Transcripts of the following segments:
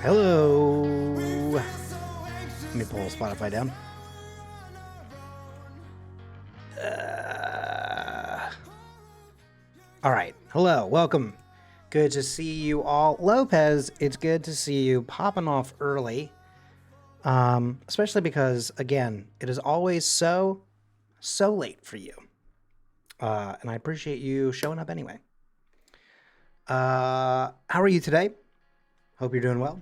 Hello. Let me pull Spotify down. All right. Hello. Welcome. Good to see you all. Lopez, it's good to see you popping off early. Especially because, again, it is always so late for you. And I appreciate you showing up anyway. How are you today? Hope you're doing well.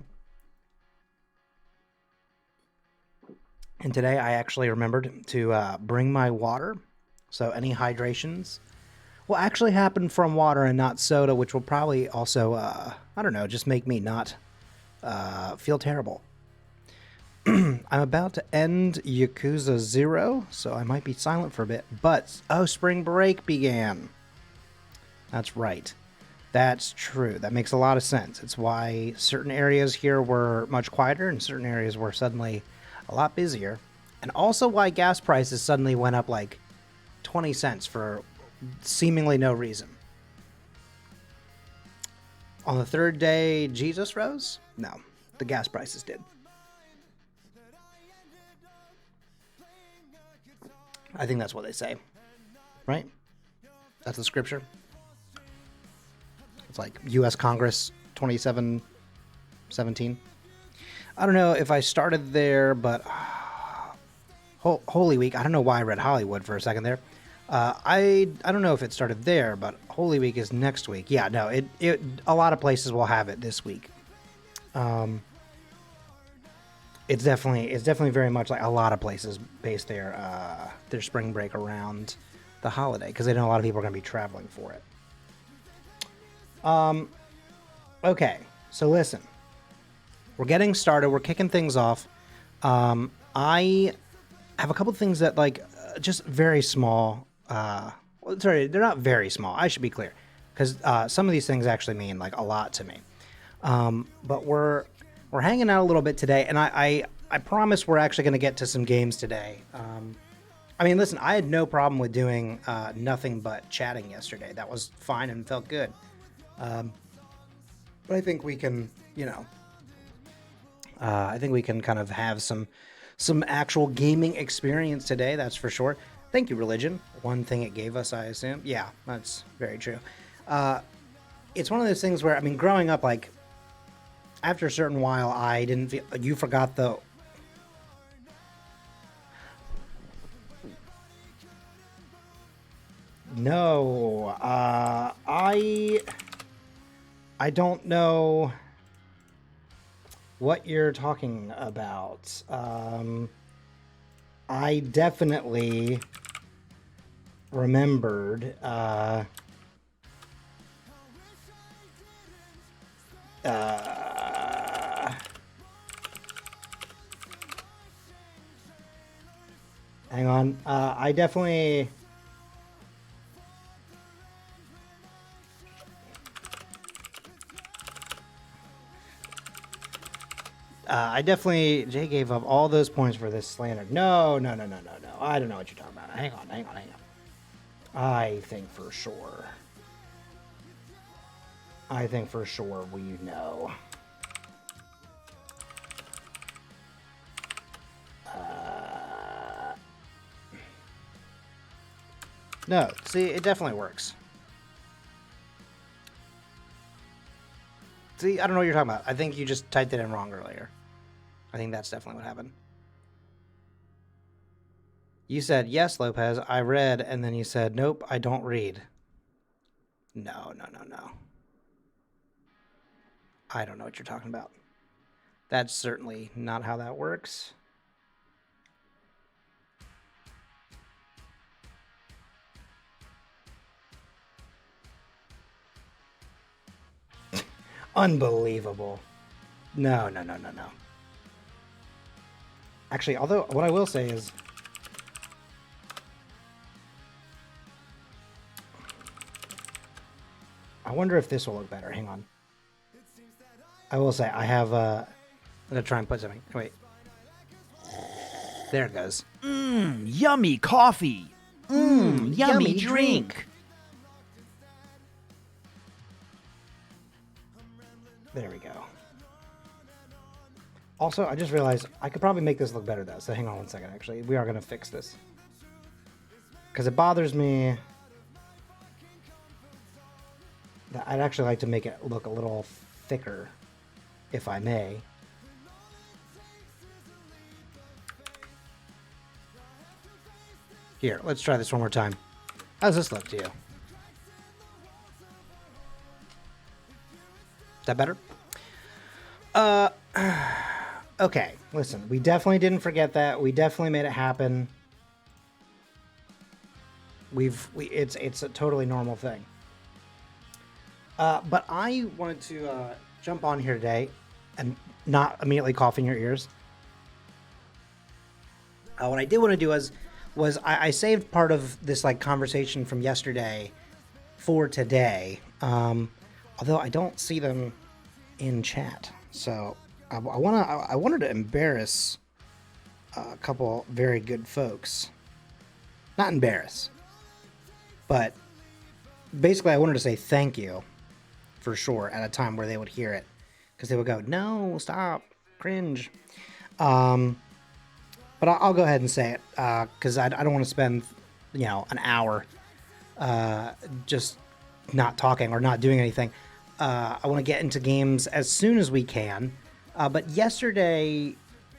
And today I actually remembered to bring my water. So any hydrations will actually happen from water and not soda, which will probably also, I don't know, just make me not feel terrible. I'm about to end Yakuza 0, so I might be silent for a bit. But, spring break began. That's right. That's true. That makes a lot of sense. It's why certain areas here were much quieter and certain areas were suddenly a lot busier. And also why gas prices suddenly went up like 20 cents for seemingly no reason. On the third day, Jesus rose? No, the gas prices did. I think that's what they say, right? That's the scripture. It's like U.S. Congress 2717. I don't know if I started there, but Holy Week. I don't know why I read Hollywood for a second there. I don't know if it started there, but Holy Week is next week. Yeah, no, it a lot of places will have it this week. It's definitely very much like a lot of places base their spring break around the holiday because they know a lot of people are going to be traveling for it. Okay, so listen, we're getting started. We're kicking things off. I have a couple of things that just very small. Sorry, they're not very small. I should be clear because some of these things actually mean like a lot to me. But we're hanging out a little bit today, and I promise we're actually going to get to some games today. I mean, listen, I had no problem with doing nothing but chatting yesterday. That was fine and felt good. But I think we can, I think we can kind of have some actual gaming experience today. That's for sure. Thank you, Religion. One thing it gave us, I assume. Yeah, that's very true. It's one of those things where, I mean, growing up, like, after a certain while, I didn't feel... You forgot the... No. I don't know what you're talking about. I definitely remembered... hang on. I definitely... Jay gave up all those points for this slander. No. I don't know what you're talking about. Hang on. I think for sure we know. No, see, it definitely works. See, I don't know what you're talking about. I think you just typed it in wrong earlier. I think that's definitely what happened. You said, yes, Lopez, I read, and then you said, nope, I don't read. No. I don't know what you're talking about. That's certainly not how that works. Unbelievable. No. Actually, although what I will say is... I wonder if this will look better. Hang on. I will say, I have... I'm going to try and put something. Wait. There it goes. Yummy coffee. Yummy drink. There we go. Also, I just realized I could probably make this look better though. So hang on one second. Actually, we are gonna fix this because it bothers me. That I'd actually like to make it look a little thicker, if I may. Here, let's try this one more time. How's this look to you? Is that better? Okay, listen, we definitely didn't forget that. We definitely made it happen. It's a totally normal thing. But I wanted to jump on here today and not immediately cough in your ears. What I did want to do was I saved part of this like conversation from yesterday for today. Although I don't see them in chat, so I wanted to embarrass a couple very good folks. Not embarrass, but basically I wanted to say thank you for sure at a time where they would hear it, because they would go, "No, stop, cringe." But I'll go ahead and say it because I don't want to spend, an hour just not talking or not doing anything. I want to get into games as soon as we can. But yesterday,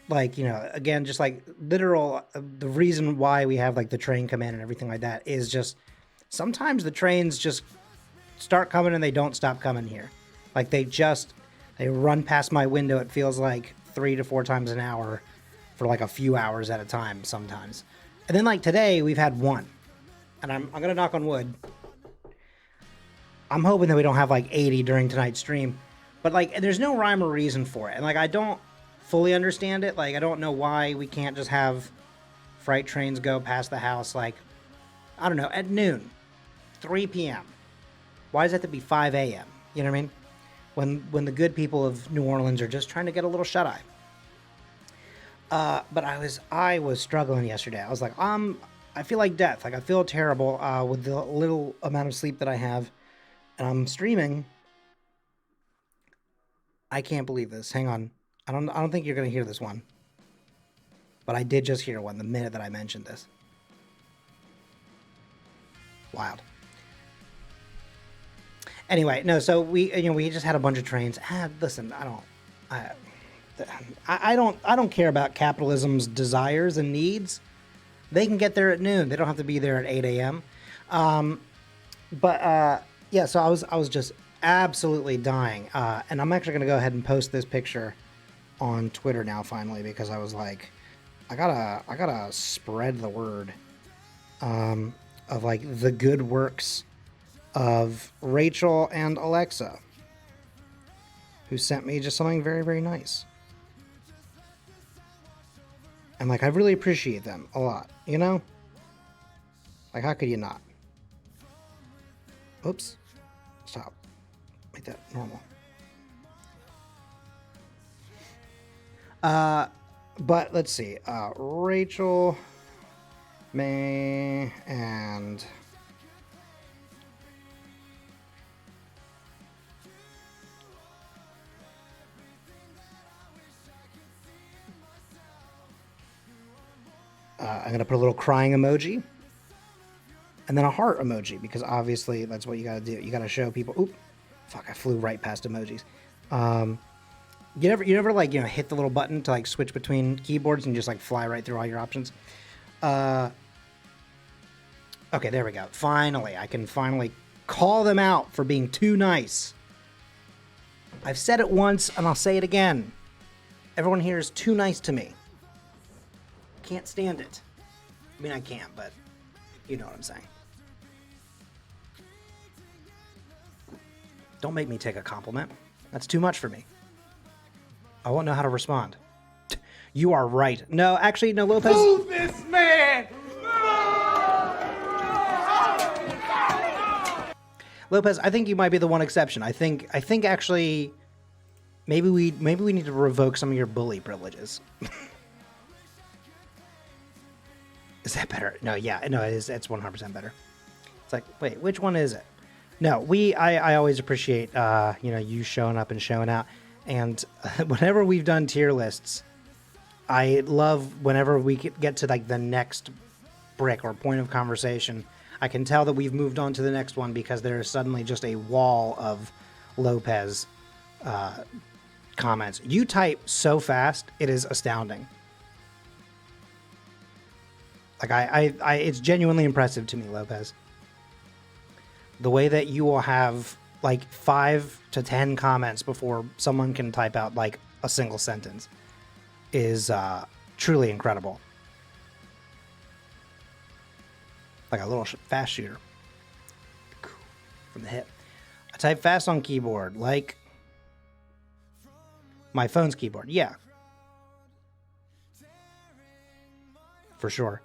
again, just like literal, the reason why we have like the train come in and everything like that is just sometimes the trains just start coming and they don't stop coming here. Like they run past my window. It feels like 3 to 4 times an hour for like a few hours at a time sometimes. And then like today we've had one, and I'm going to knock on wood. I'm hoping that we don't have like 80 during tonight's stream, but like there's no rhyme or reason for it. And like I don't fully understand it. Like I don't know why we can't just have freight trains go past the house like, I don't know, at noon, 3 p.m. Why does it have to be 5 a.m.? You know what I mean? When the good people of New Orleans are just trying to get a little shut-eye. But I was struggling yesterday. I was like, I feel like death. Like I feel terrible with the little amount of sleep that I have, and I'm streaming. I can't believe this. Hang on. I don't think you're gonna hear this one, but I did just hear one the minute that I mentioned this. Wild. Anyway, no. So we just had a bunch of trains. Listen, I don't care about capitalism's desires and needs. They can get there at noon. They don't have to be there at 8 a.m. Yeah, so I was just absolutely dying. And I'm actually going to go ahead and post this picture on Twitter now finally, because I was like, I gotta spread the word of like the good works of Rachel and Alexa, who sent me just something very, very nice. And like I really appreciate them a lot, Like how could you not? Oops. Stop. Make that normal. But let's see. Rachel, May, and I'm going to put a little crying emoji and then a heart emoji, because obviously that's what you got to do. You got to show people. Oop, fuck, I flew right past emojis. You never like, hit the little button to like switch between keyboards and just like fly right through all your options. Okay, there we go. Finally, I can finally call them out for being too nice. I've said it once and I'll say it again. Everyone here is too nice to me. Can't stand it. I mean, I can't, but you know what I'm saying. Don't make me take a compliment. That's too much for me. I won't know how to respond. You are right. No, actually, no, Lopez. Move this man! Lopez, I think you might be the one exception. I think actually maybe we need to revoke some of your bully privileges. Is that better? No, yeah, no, it's 100% better. It's like, wait, which one is it? No, I always appreciate you showing up and showing out. And whenever we've done tier lists, I love whenever we get to like the next brick or point of conversation. I can tell that we've moved on to the next one because there is suddenly just a wall of Lopez comments. You type so fast, it is astounding. Like I it's genuinely impressive to me, Lopez. The way that you will have like 5 to 10 comments before someone can type out like a single sentence is truly incredible. Like a little fast shooter from the hip. I type fast on keyboard, like my phone's keyboard. Yeah, for sure.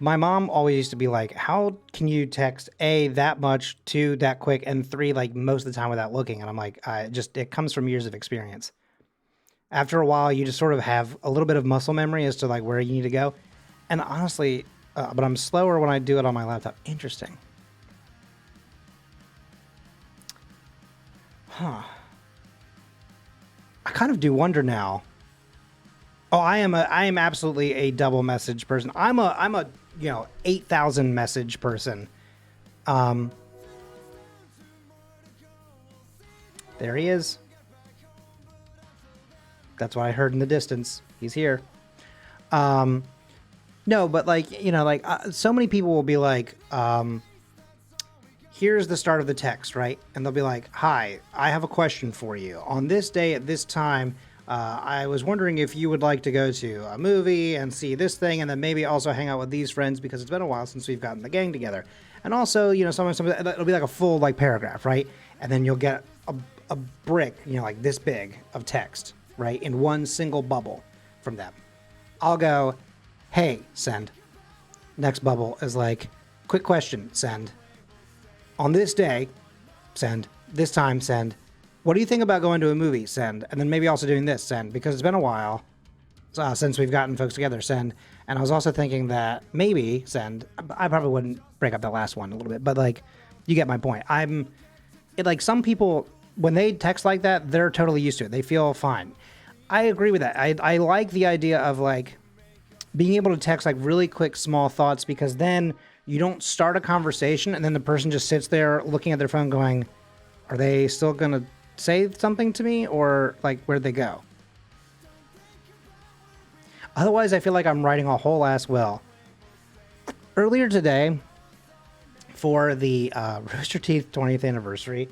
My mom always used to be like, how can you text A, that much, 2, that quick, and 3, like most of the time without looking? And I'm like, it comes from years of experience. After a while, you just sort of have a little bit of muscle memory as to like where you need to go. And honestly, but I'm slower when I do it on my laptop. Interesting. Huh. I kind of do wonder now. Oh, I am absolutely a double message person. I'm a 8,000 message person. There he is. That's what I heard in the distance. He's here. No, but so many people will be like, here's the start of the text, right? And they'll be like, hi, I have a question for you. On this day at this time, I was wondering if you would like to go to a movie and see this thing, and then maybe also hang out with these friends because it's been a while since we've gotten the gang together. And also, it'll be like a full like paragraph, right? And then you'll get a brick, like this big of text, right, in one single bubble from them. I'll go, hey, send. Next bubble is like, quick question, send. On this day, send. This time, send. What do you think about going to a movie? Send. And then maybe also doing this, send. Because it's been a while since we've gotten folks together, send. And I was also thinking that maybe, send. I probably wouldn't break up the last one a little bit, but like, you get my point. Some people, when they text like that, they're totally used to it. They feel fine. I agree with that. I like the idea of like being able to text like really quick, small thoughts, because then you don't start a conversation and then the person just sits there looking at their phone going, are they still going to say something to me, or like where'd they go? Otherwise, I feel like I'm writing a whole ass will. Earlier today, for the Rooster Teeth 20th anniversary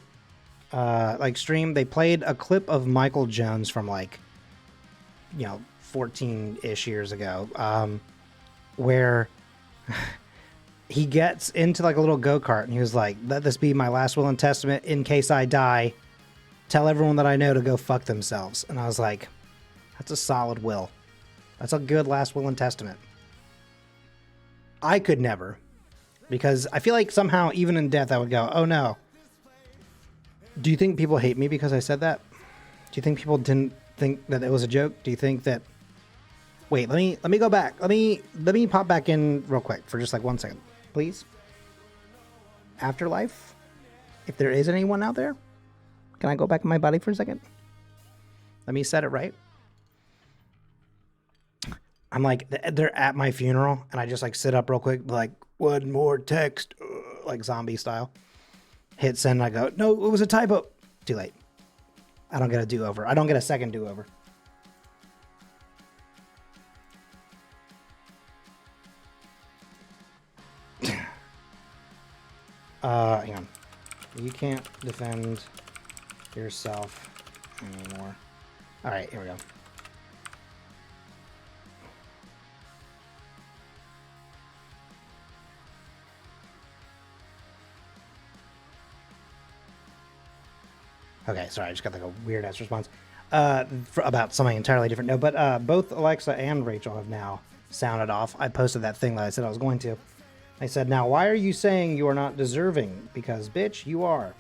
stream, they played a clip of Michael Jones from 14-ish years ago, where he gets into like a little go-kart and he was like, let this be my last will and testament in case I die. Tell everyone that I know to go fuck themselves. And I was like, that's a solid will. That's a good last will and testament. I could never, because I feel like somehow even in death I would go, oh no. Do you think people hate me because I said that? Do you think people didn't think that it was a joke? Do you think that... Wait, let me go back. Let me pop back in real quick for just like 1 second, please. Afterlife? If there is anyone out there, can I go back in my body for a second? Let me set it right. I'm like, they're at my funeral, and I just like sit up real quick, like, one more text, like zombie style. Hit send, and I go, no, it was a typo. Too late. I don't get a do-over. I don't get a second do-over. Hang on. You can't defend yourself anymore. All right, here we go. Okay, sorry, I just got like a weird ass response about something entirely different. No, but both Alexa and Rachel have now sounded off. I posted that thing that I said I was going to. I said, now, why are you saying you are not deserving? Because, bitch, you are.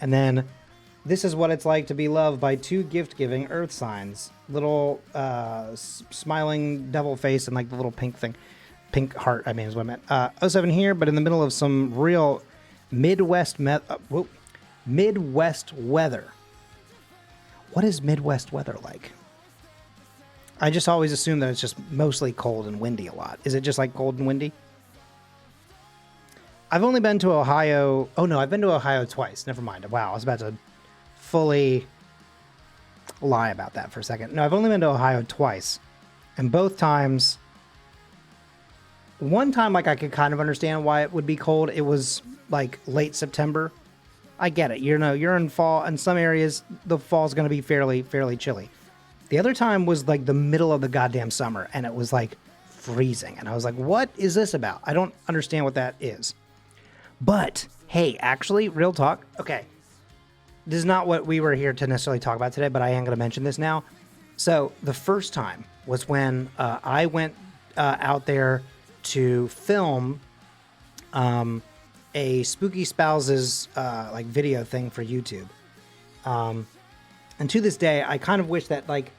And then, this is what it's like to be loved by 2 gift-giving earth signs. Little smiling devil face and like the little pink thing. Pink heart, I mean, is what I meant. 07 here, but in the middle of some real Midwest weather. What is Midwest weather like? I just always assume that it's just mostly cold and windy a lot. Is it just like cold and windy? I've only been to Ohio. Oh no, I've been to Ohio twice. Never mind. Wow, I was about to fully lie about that for a second. No, I've only been to Ohio twice. And both times, one time, like, I could kind of understand why it would be cold. It was like late September. I get it. You know, you're in fall. In some areas, the fall's going to be fairly chilly. The other time was like the middle of the goddamn summer, and it was like freezing. And I was like, what is this about? I don't understand what that is. But hey, actually, real talk. Okay. This is not what we were here to necessarily talk about today, but I am going to mention this now. So the first time was when I went out there to film a Spooky Spouses like video thing for YouTube. And to this day, I kind of wish that like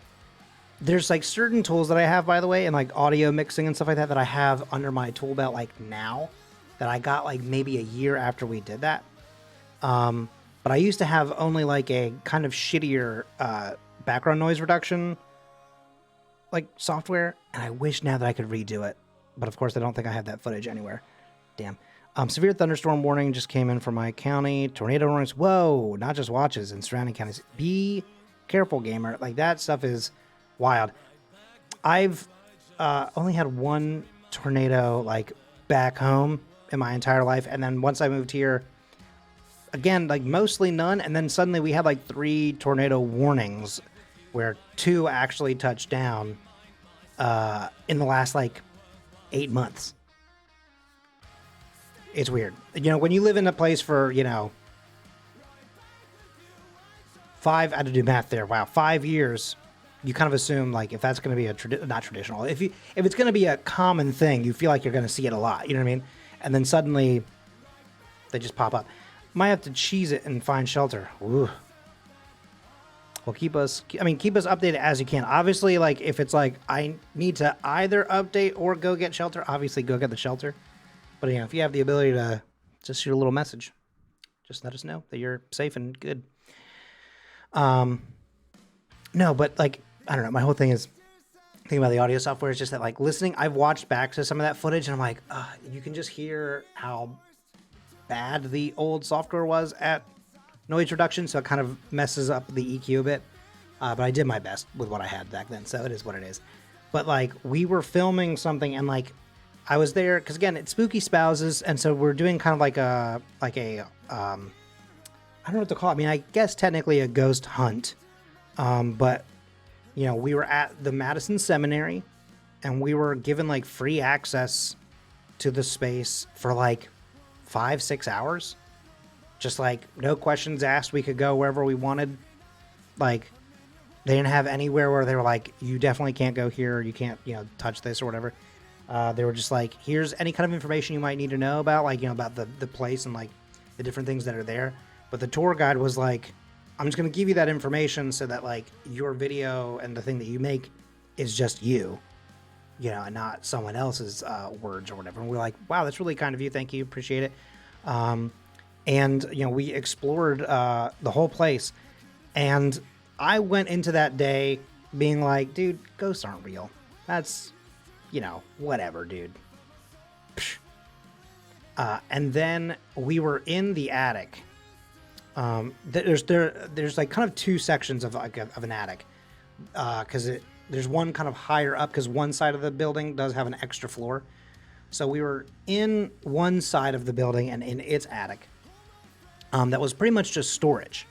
there's like certain tools that I have, by the way, and like audio mixing and stuff like that that I have under my tool belt like now that I got like maybe a year after we did that. But I used to have only like a kind of shittier background noise reduction like software, and I wish now that I could redo it. But of course, I don't think I have that footage anywhere. Damn. Severe thunderstorm warning just came in for my county. Tornado warnings. Whoa, not just watches in surrounding counties. Be careful, gamer. Like, that stuff is wild. I've only had one tornado like back home in my entire life, and then once I moved here, again, like mostly none, and then suddenly we had like 3 tornado warnings where 2 actually touched down in the last like 8 months. It's weird. You know, when you live in a place for, you know, I had to do math there. Wow, 5 years. You kind of assume like if that's going to be a not traditional, if it's going to be a common thing, you feel like you're going to see it a lot. You know what I mean? And then suddenly they just pop up. Might have to cheese it and find shelter. Ooh. Well, keep us updated as you can. Obviously, like if it's like I need to either update or go get shelter, obviously go get the shelter. But you know, if you have the ability to just shoot a little message, just let us know that you're safe and good. No, but like I don't know. My whole thing is thinking about the audio software is just that like listening. I've watched back to some of that footage and I'm like, you can just hear how bad the old software was at noise reduction, so it kind of messes up the EQ a bit. But I did my best with what I had back then, so it is what it is. But like we were filming something and like I was there because again it's Spooky Spouses, and so we're doing kind of like a I don't know what to call it. I mean, I guess technically a ghost hunt, but you know we were at the Madison Seminary, and we were given like free access to the space for like 5-6 hours. Just like no questions asked. We could go wherever we wanted. Like they didn't have anywhere where they were like, you definitely can't go here. Or you can't, you know, touch this or whatever. They were just like, here's any kind of information you might need to know about, like, you know, about the place and like the different things that are there. But the tour guide was like, I'm just going to give you that information so that like your video and the thing that you make is just you know, and not someone else's words or whatever. And we're like, wow, that's really kind of you. Thank you. Appreciate it. And, you know, we explored the whole place. And I went into that day being like, dude, ghosts aren't real. That's, you know, whatever, dude. And then we were in the attic. There's like kind of 2 sections of like of an attic. Because there's one kind of higher up because one side of the building does have an extra floor. So we were in one side of the building and in its attic. That was pretty much just storage.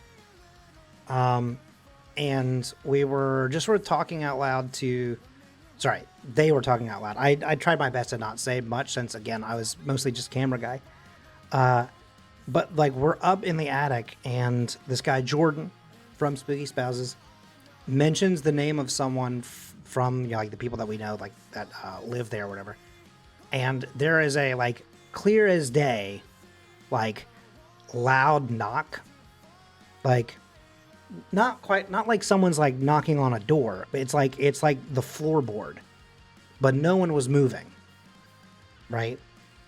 And we were just sort of talking out loud they were talking out loud. I tried my best to not say much since, again, I was mostly just camera guy. But like we're up in the attic and this guy, Jordan from Spooky Spouses, mentions the name of someone from, you know, like the people that we know, like that live there or whatever. And there is a like clear as day, like loud knock, like not like someone's like knocking on a door, but it's like the floorboard, but no one was moving, right?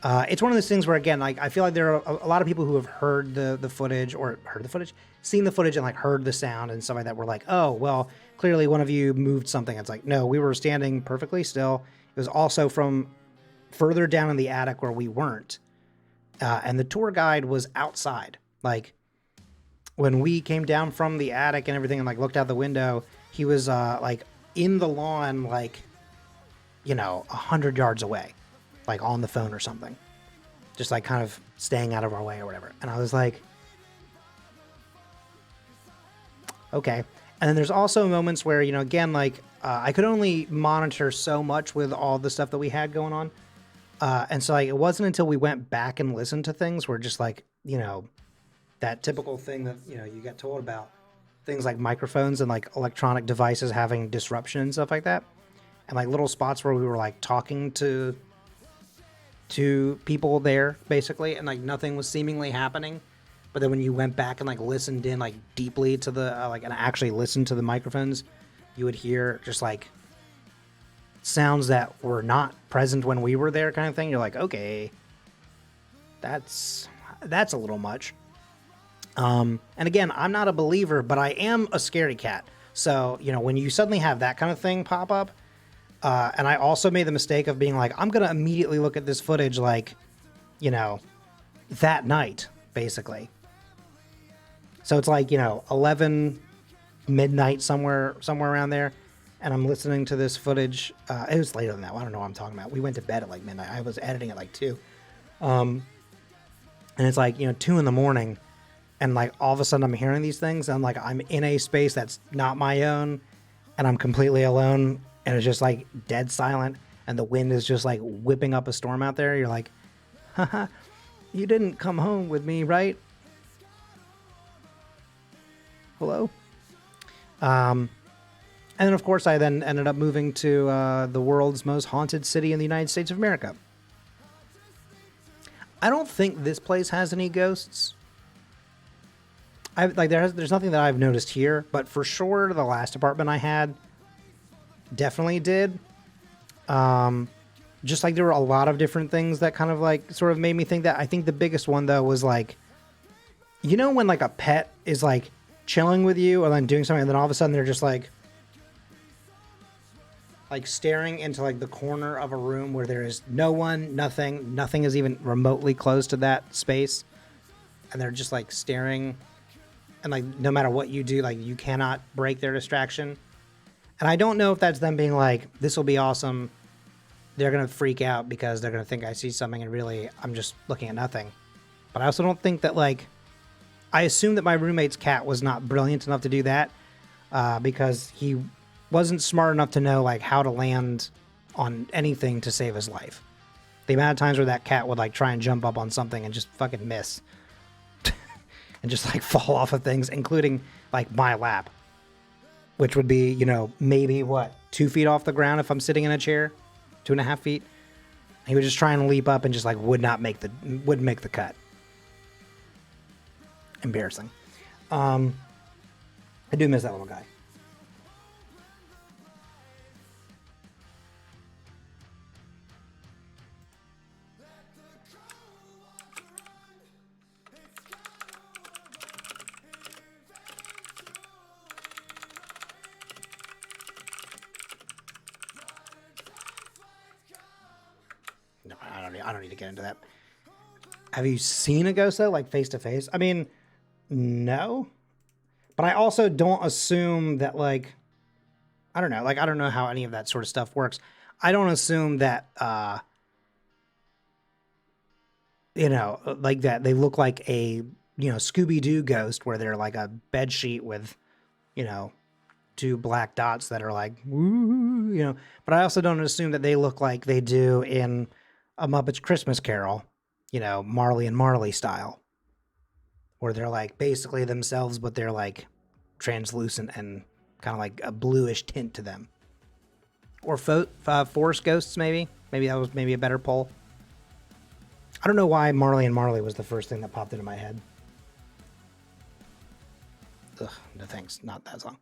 It's one of those things where, again, like I feel like there are a lot of people who have heard the footage or heard the footage, seen the footage and like heard the sound and stuff like that, we're like, oh, well, clearly one of you moved something. It's like, no, we were standing perfectly still. It was also from further down in the attic where we weren't. And the tour guide was outside. Like when we came down from the attic and everything and like looked out the window, he was like in the lawn, like, 100 yards away, like on the phone or something. Just like kind of staying out of our way or whatever. And I was like, okay. And then there's also moments where, again, like I could only monitor so much with all the stuff that we had going on. And so like, it wasn't until we went back and listened to things where just like, that typical thing that, you get told about things like microphones and like electronic devices having disruption and stuff like that. And like little spots where we were like talking to people there basically. And like nothing was seemingly happening. But then when you went back and like listened in like deeply to the, and actually listened to the microphones, you would hear just like sounds that were not present when we were there kind of thing. You're like, okay, that's a little much. And again, I'm not a believer, but I am a scaredy cat. So, when you suddenly have that kind of thing pop up, and I also made the mistake of being like, I'm going to immediately look at this footage like, that night, basically. So it's like, 11 midnight, somewhere around there. And I'm listening to this footage. It was later than that. I don't know what I'm talking about. We went to bed at like midnight. I was editing at like 2. And it's like, 2 in the morning. And like all of a sudden I'm hearing these things. And I'm like, I'm in a space that's not my own. And I'm completely alone. And it's just like dead silent. And the wind is just like whipping up a storm out there. You're like, haha, you didn't come home with me, right? Hello? And then, of course, I then ended up moving to the world's most haunted city in the United States of America. I don't think this place has any ghosts. There's nothing that I've noticed here, but for sure the last apartment I had definitely did. Just like there were a lot of different things that kind of like sort of made me think that. I think the biggest one though was like, when like a pet is like chilling with you or then doing something and then all of a sudden they're just like staring into like the corner of a room where there is no one, nothing is even remotely close to that space. And they're just like staring and like, no matter what you do, like you cannot break their distraction. And I don't know if that's them being like, this will be awesome. They're going to freak out because they're going to think I see something and really I'm just looking at nothing. But I also don't think that like, I assume that my roommate's cat was not brilliant enough to do that because he wasn't smart enough to know like how to land on anything to save his life. The amount of times where that cat would like try and jump up on something and just fucking miss and just like fall off of things, including like my lap, which would be, maybe 2 feet off the ground if I'm sitting in a chair, 2.5 feet. He would just try and leap up and just like wouldn't make the cut. Embarrassing. I do miss that little guy. No, I don't need to get into that. Have you seen a ghost though, like face to face? I mean, no. But I also don't assume that like, I don't know. Like, I don't know how any of that sort of stuff works. I don't assume that, like that they look like a, Scooby-Doo ghost where they're like a bed sheet with, 2 black dots that are like, woo, But I also don't assume that they look like they do in A Muppet's Christmas Carol, Marley and Marley style. Where they're like basically themselves, but they're like translucent and kind of like a bluish tint to them. Or forest ghosts, maybe. Maybe that was a better poll. I don't know why Marley and Marley was the first thing that popped into my head. Ugh, no thanks, not that song.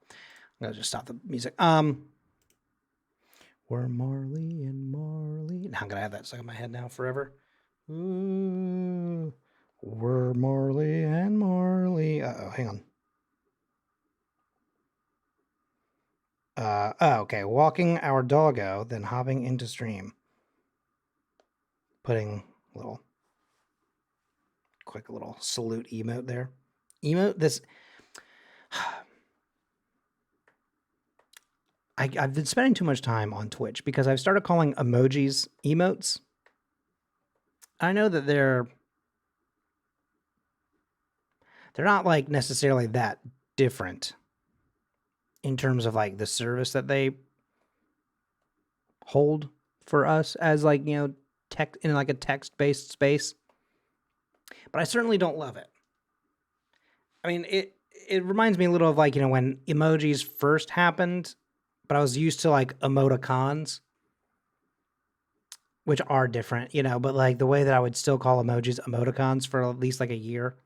I'm gonna just stop the music. We're Marley and Marley. Now I'm gonna have that stuck in my head now forever. Ooh, we're Marley and Marley. Uh-oh, hang on. Okay. Walking our doggo, then hopping into stream. Putting a little quick little salute emote there. Emote this. I've been spending too much time on Twitch because I've started calling emojis emotes. I know that they're not like necessarily that different in terms of like the service that they hold for us as like, you know, text in like a text-based space. But I certainly don't love it. I mean, it reminds me a little of like, you know, when emojis first happened, but I was used to like emoticons, which are different, you know, but like the way that I would still call emojis emoticons for at least like a year,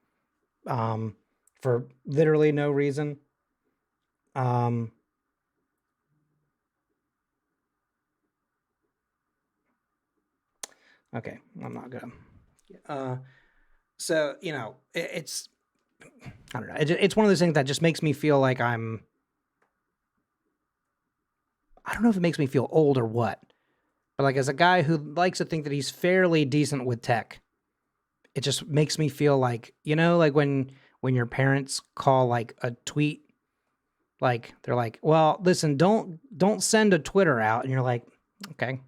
for literally no reason. Okay, I'm not gonna. So you know, it's I don't know. It's one of those things that just makes me feel like I don't know if it makes me feel old or what, but like as a guy who likes to think that he's fairly decent with tech, it just makes me feel like, you know, like when your parents call like a tweet, like they're like, well, listen, don't send a Twitter out, and you're like, okay,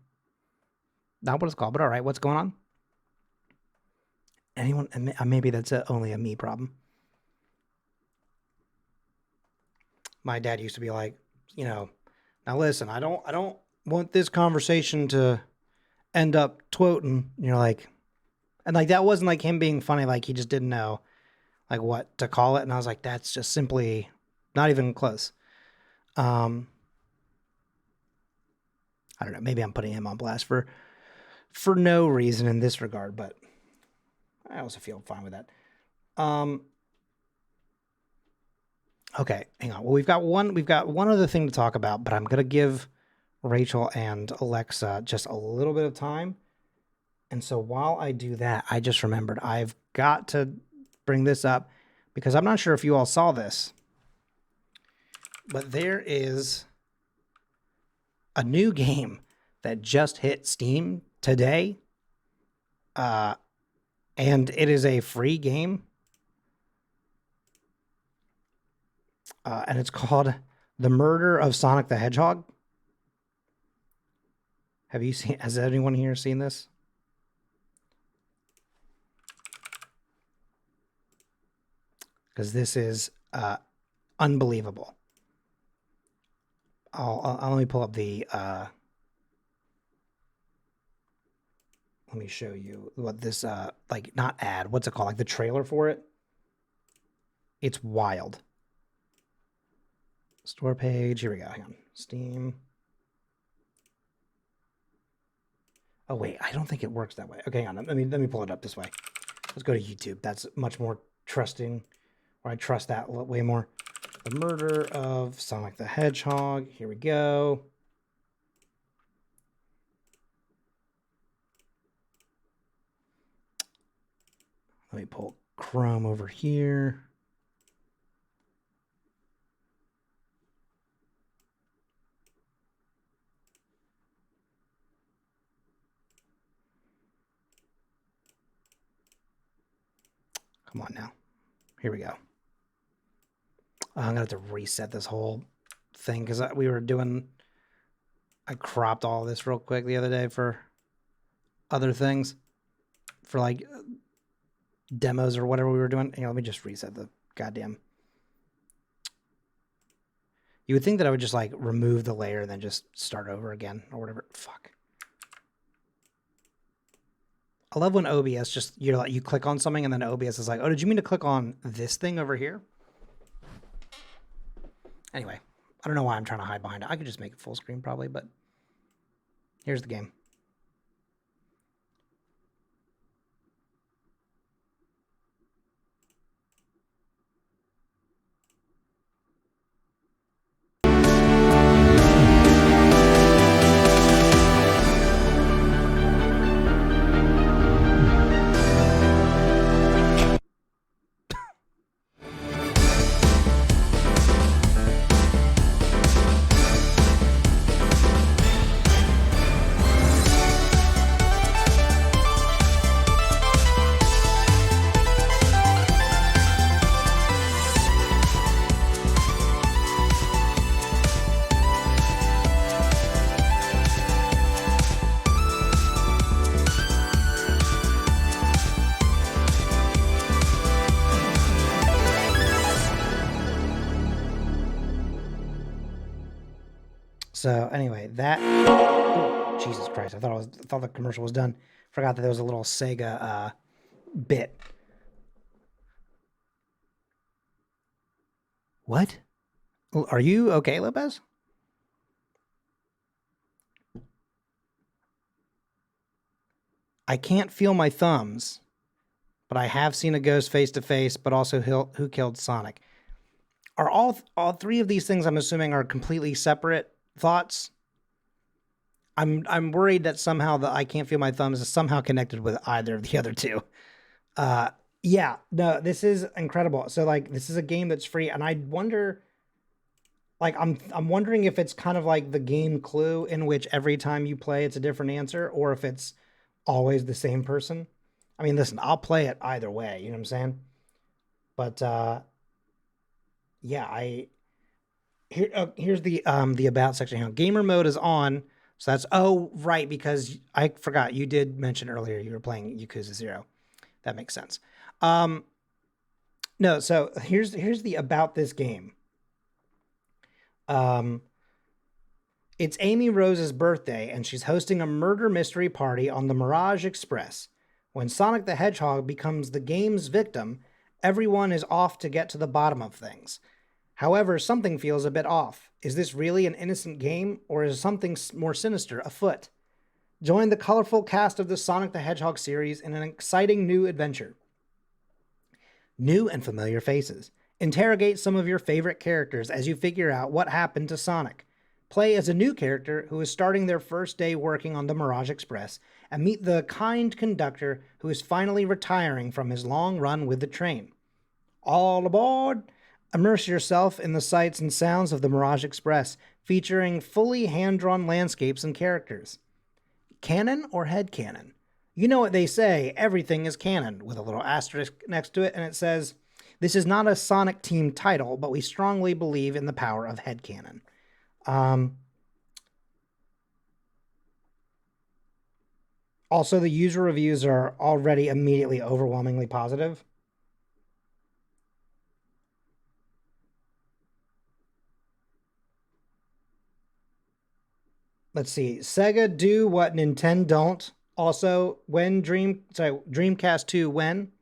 not what it's called, but all right, what's going on? Anyone? Maybe that's only a me problem. My dad used to be like, you know, now listen, I don't want this conversation to end up twoting. And you're like, and like that wasn't like him being funny, like he just didn't know like what to call it, and I was like, that's just simply not even close. I don't know, maybe I'm putting him on blast for no reason in this regard, but I also feel fine with that. Okay, hang on. Well, we've got one other thing to talk about, but I'm gonna give Rachel and Alexa just a little bit of time. And so while I do that, I just remembered I've got to bring this up because I'm not sure if you all saw this, but there is a new game that just hit Steam today. And it is a free game. And it's called The Murder of Sonic the Hedgehog. Has anyone here seen this? Because this is unbelievable. I'll let me pull up the let me show you what this like, not ad, what's it called, like the trailer for it. It's wild. Store page, here we go. Hang on. Steam. Oh wait, I don't think it works that way. Okay, hang on. Let me pull it up this way. Let's go to YouTube. That's much more trusting, or I trust that way more. The Murder of Sonic the Hedgehog. Here we go. Let me pull Chrome over here. Come on now. Here we go. I'm going to have to reset this whole thing because I cropped all this real quick the other day for other things, for like demos or whatever we were doing. Let me just reset the goddamn. You would think that I would just like remove the layer and then just start over again or whatever. Fuck. I love when OBS just, you click on something and then OBS is like, oh, did you mean to click on this thing over here? Anyway, I don't know why I'm trying to hide behind it. I could just make it full screen probably, but here's the game. So anyway, that oh, Jesus Christ, I thought the commercial was done. Forgot that there was a little Sega bit. What? Are you okay, Lopez? I can't feel my thumbs, but I have seen a ghost face to face, but also who killed Sonic. Are all three of these things, I'm assuming, are completely separate thoughts? I'm worried that somehow the I can't feel my thumbs is somehow connected with either of the other two. Yeah, no, this is incredible. So like this is a game that's free, and I wonder, like I'm wondering if it's kind of like the game Clue, in which every time you play it's a different answer, or if it's always the same person. I mean, listen, I'll play it either way, you know what I'm saying? But yeah, here's the about section here. Gamer mode is on. So that's oh right, because I forgot you did mention earlier you were playing Yakuza 0. That makes sense. No, so here's the about this game. It's Amy Rose's birthday, and she's hosting a murder mystery party on the Mirage Express. When Sonic the Hedgehog becomes the game's victim, everyone is off to get to the bottom of things. However, something feels a bit off. Is this really an innocent game, or is something more sinister afoot? Join the colorful cast of the Sonic the Hedgehog series in an exciting new adventure. New and familiar faces. Interrogate some of your favorite characters as you figure out what happened to Sonic. Play as a new character who is starting their first day working on the Mirage Express, and meet the kind conductor who is finally retiring from his long run with the train. All aboard! Immerse yourself in the sights and sounds of the Mirage Express, featuring fully hand-drawn landscapes and characters. Canon or headcanon? You know what they say, everything is canon, with a little asterisk next to it, and it says, this is not a Sonic Team title, but we strongly believe in the power of headcanon. Also, the user reviews are already immediately overwhelmingly positive. Let's see. Sega do what Nintendo don't. Also, when Dreamcast 2 when?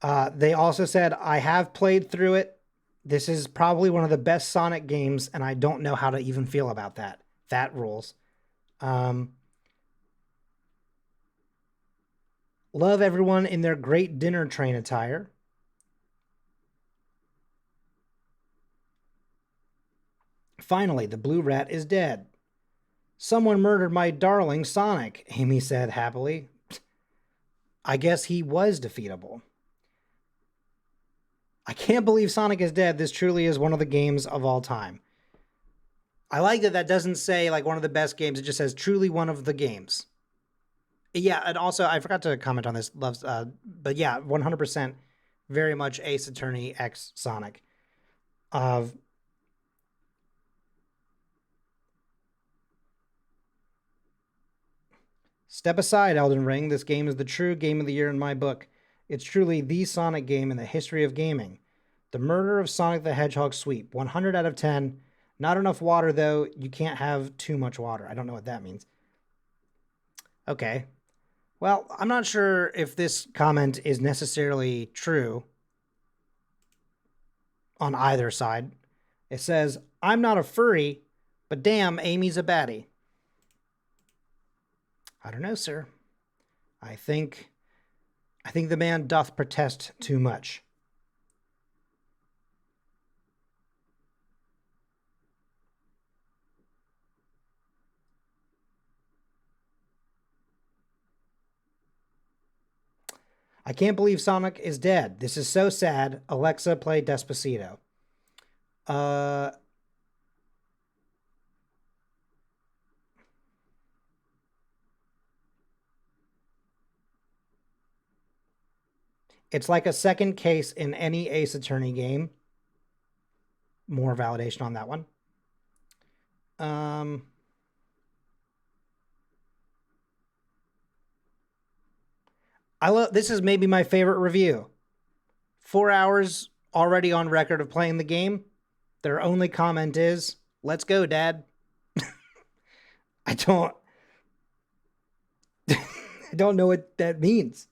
They also said, I have played through it. This is probably one of the best Sonic games, and I don't know how to even feel about that. That rules. Love everyone in their great dinner train attire. Finally, the blue rat is dead. Someone murdered my darling Sonic, Amy said happily. I guess he was defeatable. I can't believe Sonic is dead. This truly is one of the games of all time. I like that that doesn't say like one of the best games. It just says truly one of the games. Yeah, and also I forgot to comment on this. But yeah, 100%, very much Ace Attorney X Sonic. Step aside, Elden Ring. This game is the true game of the year in my book. It's truly the Sonic game in the history of gaming. The Murder of Sonic the Hedgehog sweep. 100 out of 10. Not enough water, though. You can't have too much water. I don't know what that means. Okay. Well, I'm not sure if this comment is necessarily true on either side. It says, I'm not a furry, but damn, Amy's a baddie. I don't know, sir. I think the man doth protest too much. I can't believe Sonic is dead. This is so sad. Alexa, play Despacito. It's like a second case in any Ace Attorney game. More validation on that one. This is maybe my favorite review. 4 hours already on record of playing the game. their only comment is, "Let's go, Dad." I don't I don't know what that means.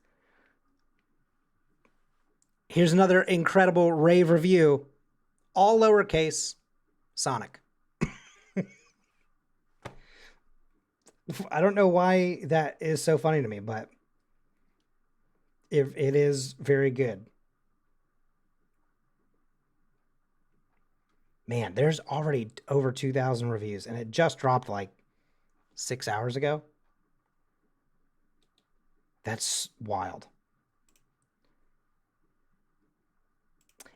Here's another incredible rave review, all lowercase, Sonic. I don't know why that is so funny to me, but it is very good. Man, there's already over 2,000 reviews, and it just dropped like 6 hours ago. That's wild.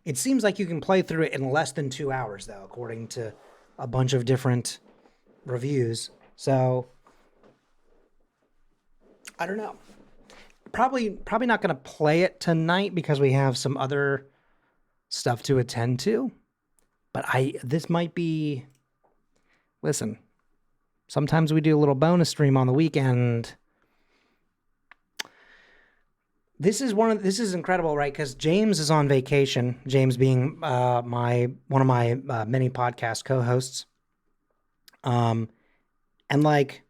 It seems like you can play through it in less than 2 hours, though, according to a bunch of different reviews. So, I don't know. Probably not going to play it tonight because we have some other stuff to attend to. But this might be. Listen, sometimes we do a little bonus stream on the weekend. This is incredible, right? Because James is on vacation. James being one of my many podcast co-hosts, and like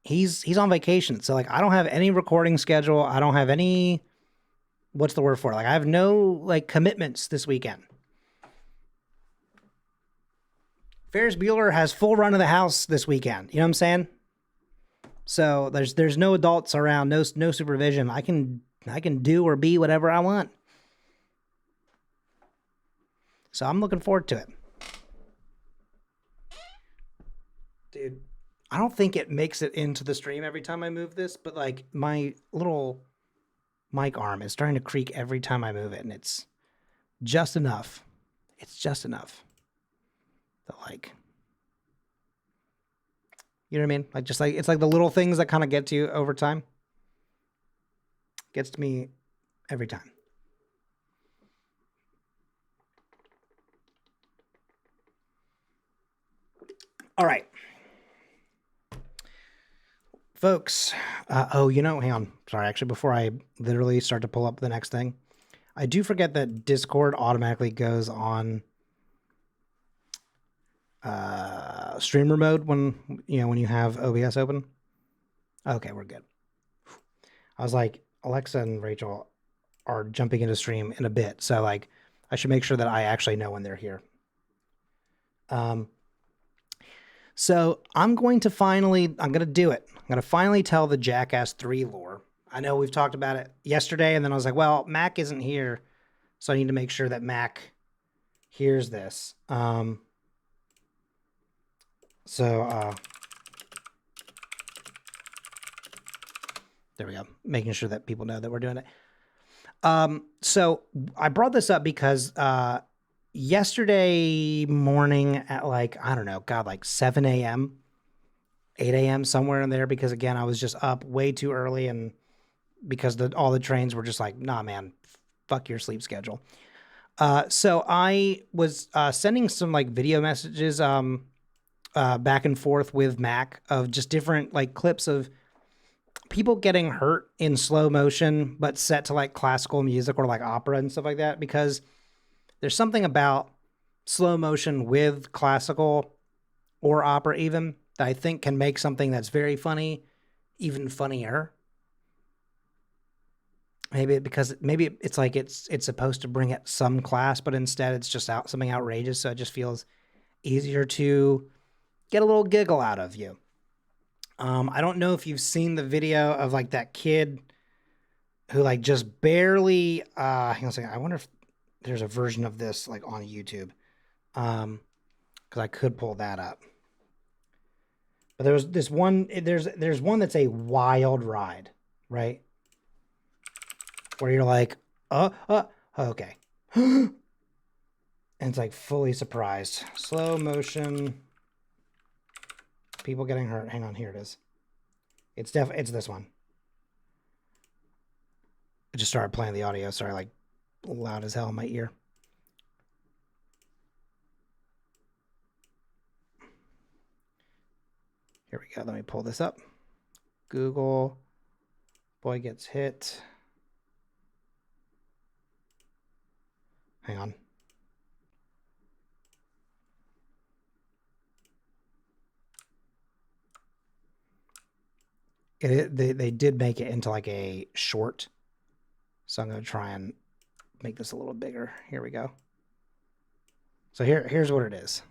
he's on vacation, so like I don't have any recording schedule. I don't have any, what's the word for it? Like I have no like commitments this weekend. Ferris Bueller has full run of the house this weekend. You know what I'm saying? So there's no adults around, no supervision. I can do or be whatever I want. So I'm looking forward to it. Dude, I don't think it makes it into the stream every time I move this, but like my little mic arm is starting to creak every time I move it, and it's just enough. It's just enough. To like, you know what I mean? Like just like it's like the little things that kind of get to you over time. Gets to me every time. All right. Folks, hang on. Sorry, actually, before I literally start to pull up the next thing, I do forget that Discord automatically goes on streamer mode when you have OBS open. Okay, we're good. I was like, Alexa and Rachel are jumping into stream in a bit, so like I should make sure that I actually know when they're here. So I'm going to do it. I'm going to finally tell the Jackass 3 lore. I know we've talked about it yesterday, and then I was like, well, Mac isn't here, so I need to make sure that Mac hears this. There we go. Making sure that people know that we're doing it. So I brought this up because yesterday morning at like, I don't know, God, like 7 a.m., 8 a.m., somewhere in there, because again, I was just up way too early, and because all the trains were just like, nah, man, fuck your sleep schedule. So I was sending some like video messages back and forth with Mac of just different like clips of people getting hurt in slow motion, but set to like classical music or like opera and stuff like that, because there's something about slow motion with classical or opera even that I think can make something that's very funny even funnier. Maybe it's like it's supposed to bring it some class, but instead it's just something outrageous, so it just feels easier to get a little giggle out of you. I don't know if you've seen the video of like that kid who like just barely hang on a second. I wonder if there's a version of this like on YouTube. Because I could pull that up. But there's this one, there's one that's a wild ride, right? Where you're like, okay. And it's like fully surprised. Slow motion. People getting hurt. Hang on, here it is. It's this one. I just started playing the audio. Sorry, like loud as hell in my ear. Here we go. Let me pull this up. Google. Boy gets hit. Hang on. They did make it into like a short. So I'm going to try and make this a little bigger. Here we go. So here's what it is.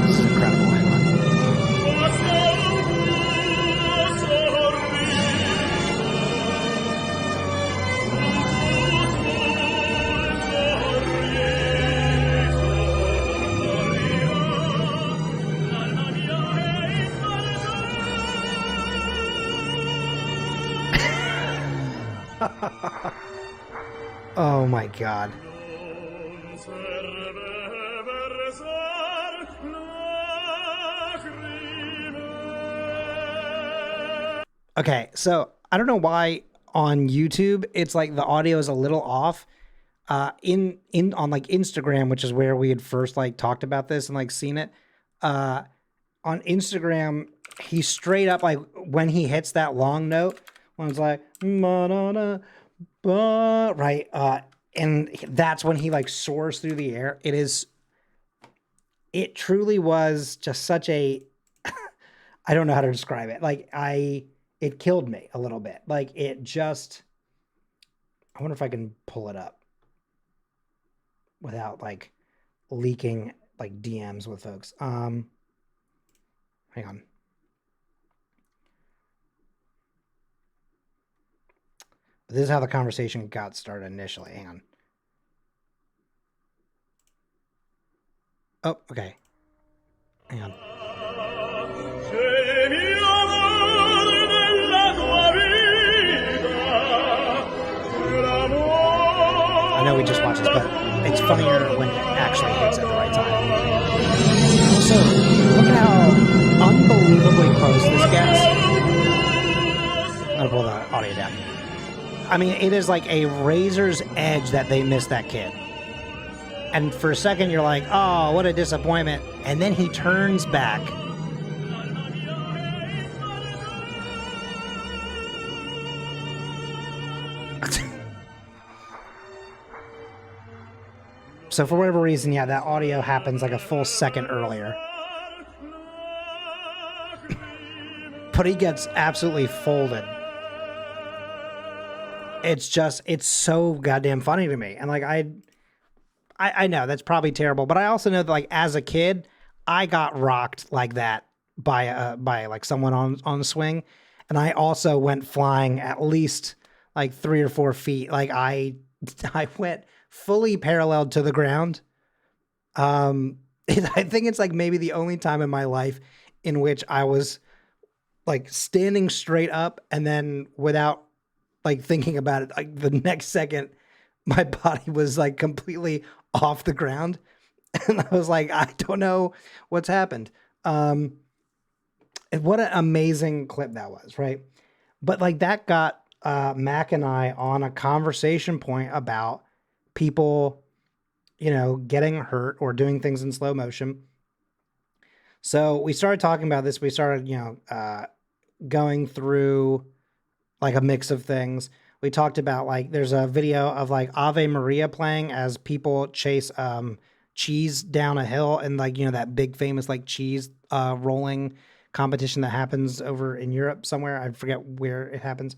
This is incredible. Hang on. Oh my god. Okay, so I don't know why on YouTube it's like the audio is a little off. In on like Instagram, which is where we had first like talked about this and like seen it. On Instagram, he straight up like when he hits that long note, when it's like right, and that's when he like soars through the air. It truly was just such a I don't know how to describe it. Like it killed me a little bit. Like it just I wonder if I can pull it up without like leaking like DMs with folks. Hang on. This is how the conversation got started initially. Hang on. Oh, okay. Hang on. I know we just watched this, but it's funnier when it actually hits at the right time. Also, look at how unbelievably close this gets. I'm gonna pull the audio down. I mean, it is like a razor's edge that they missed that kid. And for a second, you're like, oh, what a disappointment. And then he turns back. So for whatever reason, yeah, that audio happens like a full second earlier. But he gets absolutely folded. It's so goddamn funny to me. And like, I know that's probably terrible, but I also know that like as a kid, I got rocked like that by like someone on the swing. And I also went flying at least like 3 or 4 feet. Like I went fully parallel to the ground. I think it's like maybe the only time in my life in which I was like standing straight up and then without like thinking about it, like the next second, my body was like completely off the ground. And I was like, I don't know what's happened. And what an amazing clip that was, right? But like that got Mac and I on a conversation point about people, you know, getting hurt or doing things in slow motion. So we started talking about this. We started, you know, going through like a mix of things. We talked about like there's a video of like Ave Maria playing as people chase cheese down a hill, and like, you know, that big famous like cheese rolling competition that happens over in Europe somewhere. I forget where it happens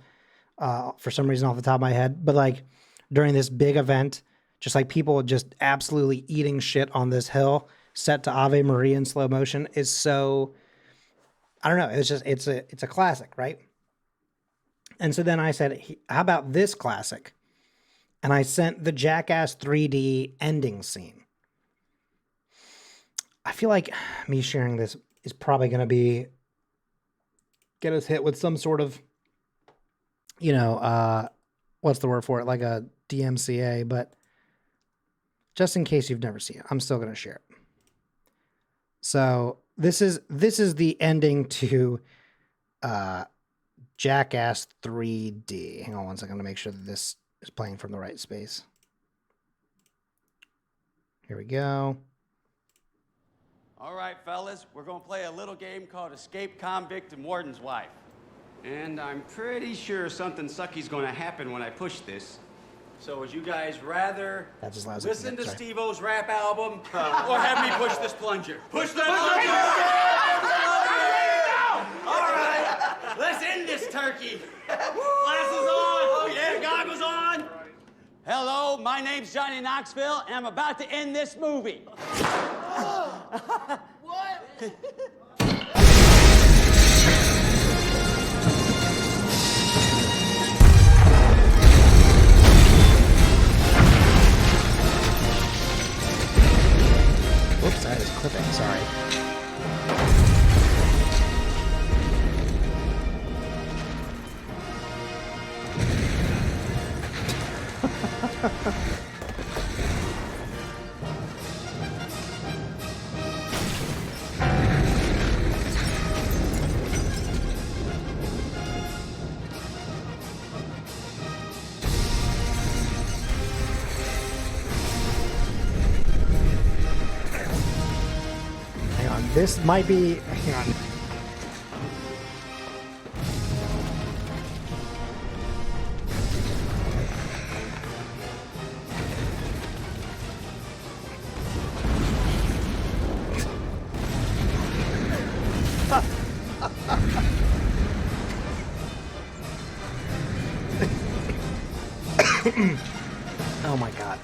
for some reason off the top of my head. But like during this big event, just like people just absolutely eating shit on this hill set to Ave Maria in slow motion is so, I don't know. It's just, it's a classic, right? And so then I said, how about this classic? And I sent the Jackass 3D ending scene. I feel like me sharing this is probably going to get us hit with some sort of, you know, what's the word for it? Like a DMCA, but just in case you've never seen it, I'm still going to share it. So this is the ending to Jackass 3D. Hang on one second to make sure that this is playing from the right space. Here we go. All right, fellas, we're gonna play a little game called Escape Convict and Warden's Wife. And I'm pretty sure something sucky's gonna happen when I push this. So would you guys rather That's as loud as I can listen get, to sorry. Steve-O's rap album or have me push this plunger? Push the plunger! All right, let's end this turkey. Glasses on. Oh yeah, goggles on. Hello, my name's Johnny Knoxville, and I'm about to end this movie. What? Whoops, that is clipping, sorry. Hang on, this might be. Hang on. Oh my god.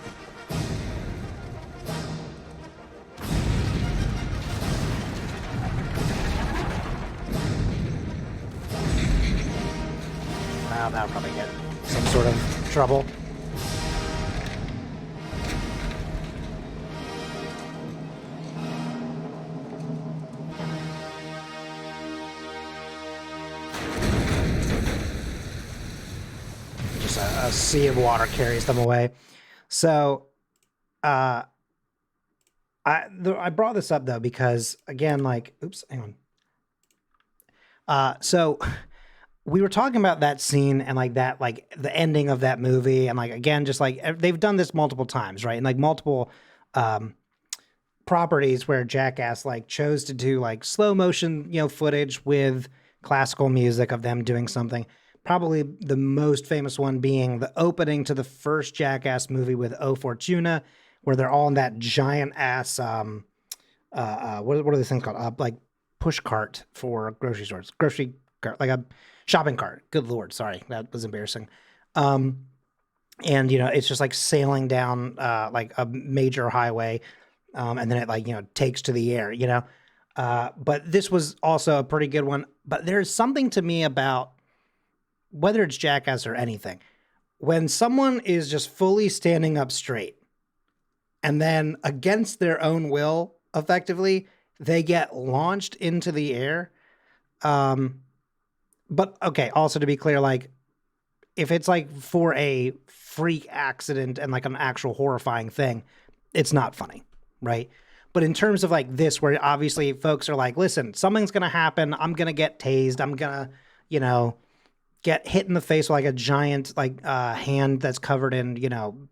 Wow, that'll probably get some sort of trouble. Just a sea of water carries them away. So, I brought this up though because again, like, oops, hang on. So we were talking about that scene and like that, like the ending of that movie, and like again, just like they've done this multiple times, right? And like multiple properties where Jackass like chose to do like slow motion, footage with classical music of them doing something. Probably the most famous one being the opening to the first Jackass movie with O Fortuna, where they're all in that giant ass what are these things called? Like push cart for grocery stores, grocery cart, like a shopping cart. Good Lord. Sorry. That was embarrassing. And it's just like sailing down, like a major highway. And then it like, takes to the air, but this was also a pretty good one, but there's something to me about whether it's Jackass or anything, when someone is just fully standing up straight and then against their own will, effectively, they get launched into the air. But okay, also to be clear, like if it's like for a freak accident and like an actual horrifying thing, it's not funny, right? But in terms of like this, where obviously folks are like, listen, something's going to happen. I'm going to get tased. I'm going to, get hit in the face with like a giant like hand that's covered in,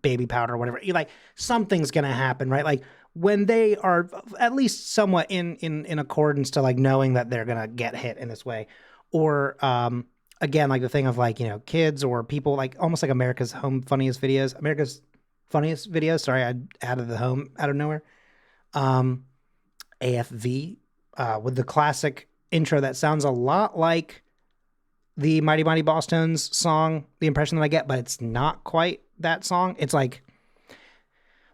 baby powder or whatever. You're like, something's going to happen, right? Like when they are at least somewhat in accordance to like knowing that they're going to get hit in this way. Or again, like the thing of like, kids or people like almost like America's Funniest Videos. Sorry, I added the home out of nowhere. AFV with the classic intro that sounds a lot like the Mighty Mighty Bosstones song, the impression that I get, but it's not quite that song. It's like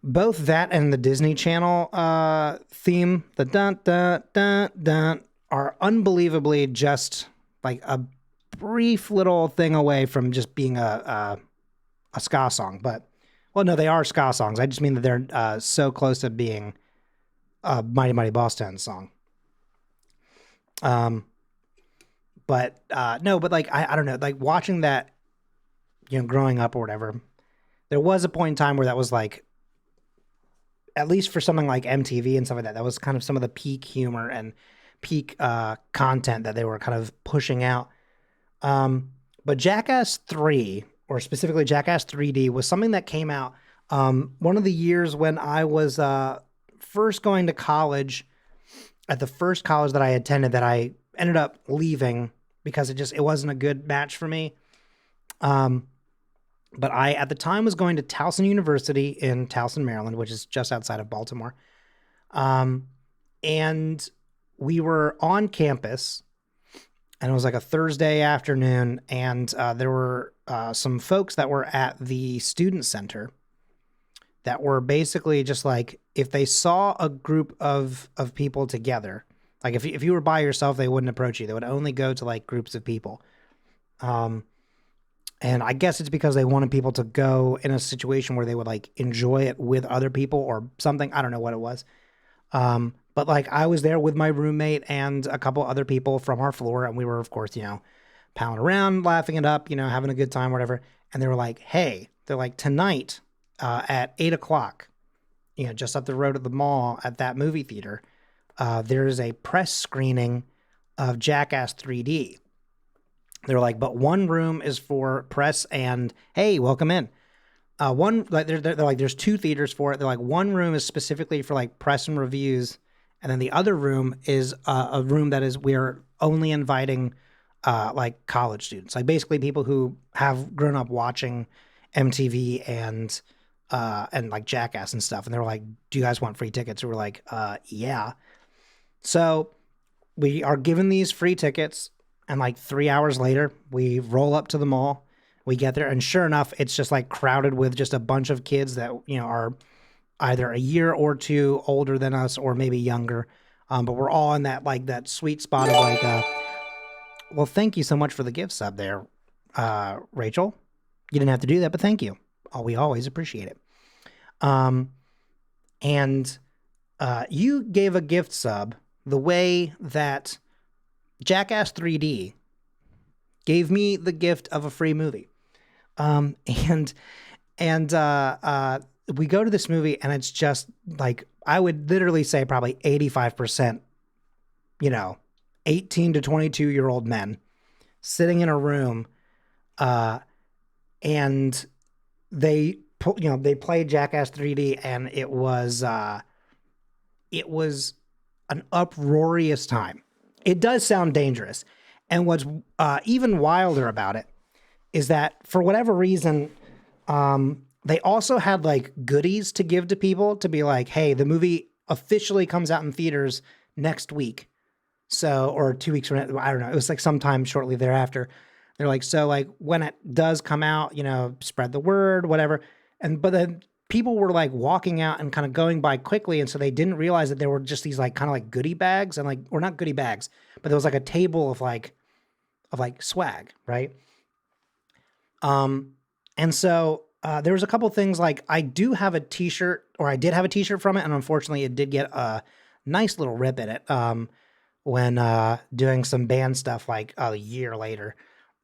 both that and the Disney Channel theme, the dun dun dun dun, are unbelievably just like a brief little thing away from just being a ska song. But well, no, they are ska songs. I just mean that they're so close to being a Mighty Mighty Bosstones song. But no, but like I don't know, like watching that, growing up or whatever, there was a point in time where that was like, at least for something like MTV and stuff like that, that was kind of some of the peak humor and peak content that they were kind of pushing out. But Jackass 3, or specifically Jackass 3D, was something that came out one of the years when I was first going to college. at the first college that I attended that I ended up leaving because it wasn't a good match for me. But I, at the time, was going to Towson University in Towson, Maryland, which is just outside of Baltimore. And we were on campus, and it was like a Thursday afternoon, and there were some folks that were at the student center that were basically just like, if they saw a group of people together, like if you were by yourself, they wouldn't approach you. They would only go to like groups of people. And I guess it's because they wanted people to go in a situation where they would like enjoy it with other people or something. I don't know what it was. But like I was there with my roommate and a couple other people from our floor, and we were, of course, pounding around, laughing it up, having a good time, whatever. And they were like, hey, they're like, tonight at 8:00, just up the road at the mall at that movie theater, there is a press screening of Jackass 3D. They're like, but one room is for press and, hey, welcome in. One, like they're like, there's two theaters for it. They're like, one room is specifically for like press and reviews, and then the other room is a room that is, we're only inviting like college students, like basically people who have grown up watching MTV and like Jackass and stuff. And they were like, do you guys want free tickets? And we're like, yeah. So we are given these free tickets, and like 3 hours later, we roll up to the mall. We get there, and sure enough, it's just like crowded with just a bunch of kids that, are either a year or two older than us or maybe younger. But we're all in that sweet spot of like, well, thank you so much for the gift sub there, Rachel. You didn't have to do that, but thank you. We always appreciate it. And you gave a gift sub the way that Jackass 3D gave me the gift of a free movie. And we go to this movie, and it's just like, I would literally say probably 85%, 18 to 22-year-old men sitting in a room, and they played Jackass 3D, and it was an uproarious time. It does sound dangerous. And what's even wilder about it is that for whatever reason, they also had like goodies to give to people to be like, hey, the movie officially comes out in theaters next week. So, or 2 weeks from now, I don't know. It was like sometime shortly thereafter. They're like, so like when it does come out, spread the word, whatever. But then people were like walking out and kind of going by quickly. And so they didn't realize that there were just these like kind of like goodie bags and like, or not goodie bags, but there was like a table of like swag. Right. And so, there was a couple things like I did have a t-shirt from it. And unfortunately it did get a nice little rip in it. When, doing some band stuff like a year later.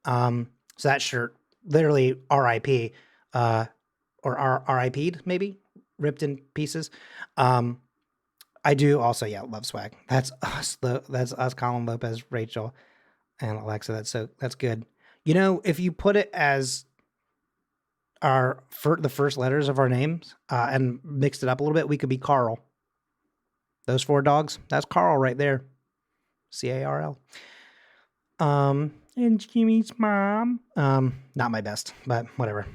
So that shirt literally RIP, or RIP'd maybe, ripped in pieces. I do also, love swag. That's us. That's us, Colin Lopez, Rachel, and Alexa. That's good. If you put it as the first letters of our names, and mixed it up a little bit, we could be Carl. Those 4 dogs, that's Carl right there. CARL. And Jimmy's mom. Not my best, but whatever.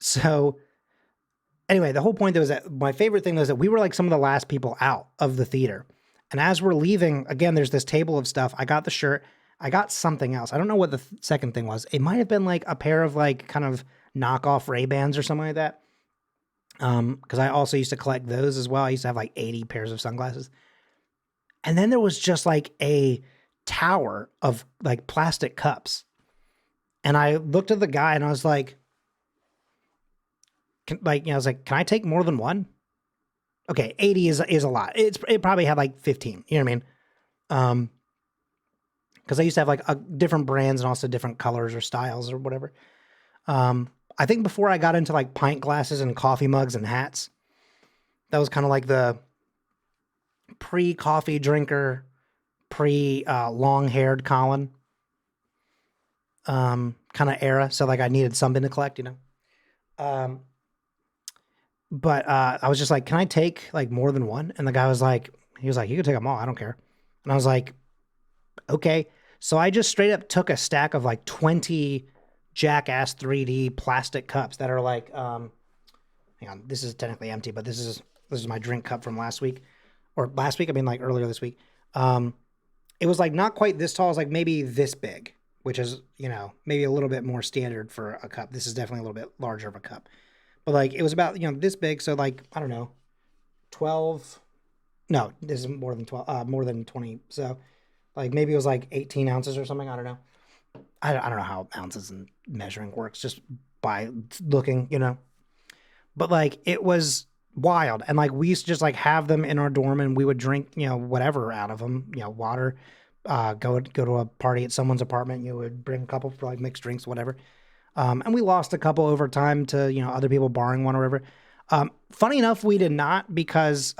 So anyway, the whole point was that my favorite thing was that we were like some of the last people out of the theater. And as we're leaving, again, there's this table of stuff. I got the shirt. I got something else. I don't know what the second thing was. It might have been like a pair of like kind of knockoff Ray-Bans or something like that. Because I also used to collect those as well. I used to have like 80 pairs of sunglasses. And then there was just like a tower of like plastic cups. And I looked at the guy and I was like, can I take more than one? Okay, 80 is a lot. It probably had like 15. You know what I mean? Because I used to have like different brands and also different colors or styles or whatever. I think before I got into like pint glasses and coffee mugs and hats, that was kind of like the pre-coffee drinker, long-haired Colin kind of era. So like I needed something to collect, But I was just like, can I take like more than one? And the guy was like, He was like, you can take them all. I don't care. And I was like, okay. So I just straight up took a stack of like 20 Jackass 3D plastic cups that are like, hang on, this is technically empty, but this is my drink cup from last week. Or last week, I mean like earlier this week. It was like not quite this tall, it was like maybe this big, which is, you know, maybe a little bit more standard for a cup. This is definitely a little bit larger of a cup. But like it was about, you know, this big, so like, I don't know, 12. No, this is more than 12, more than 20. So like maybe it was like 18 ounces or something. I don't know. I don't know how ounces and measuring works just by looking, you know. But like it was wild. And like we used to just like have them in our dorm and we would drink, you know, whatever out of them, you know, water, go to a party at someone's apartment. You would bring a couple for like mixed drinks, whatever. And we lost a couple over time to, you know, other people borrowing one or whatever. Funny enough, we did not because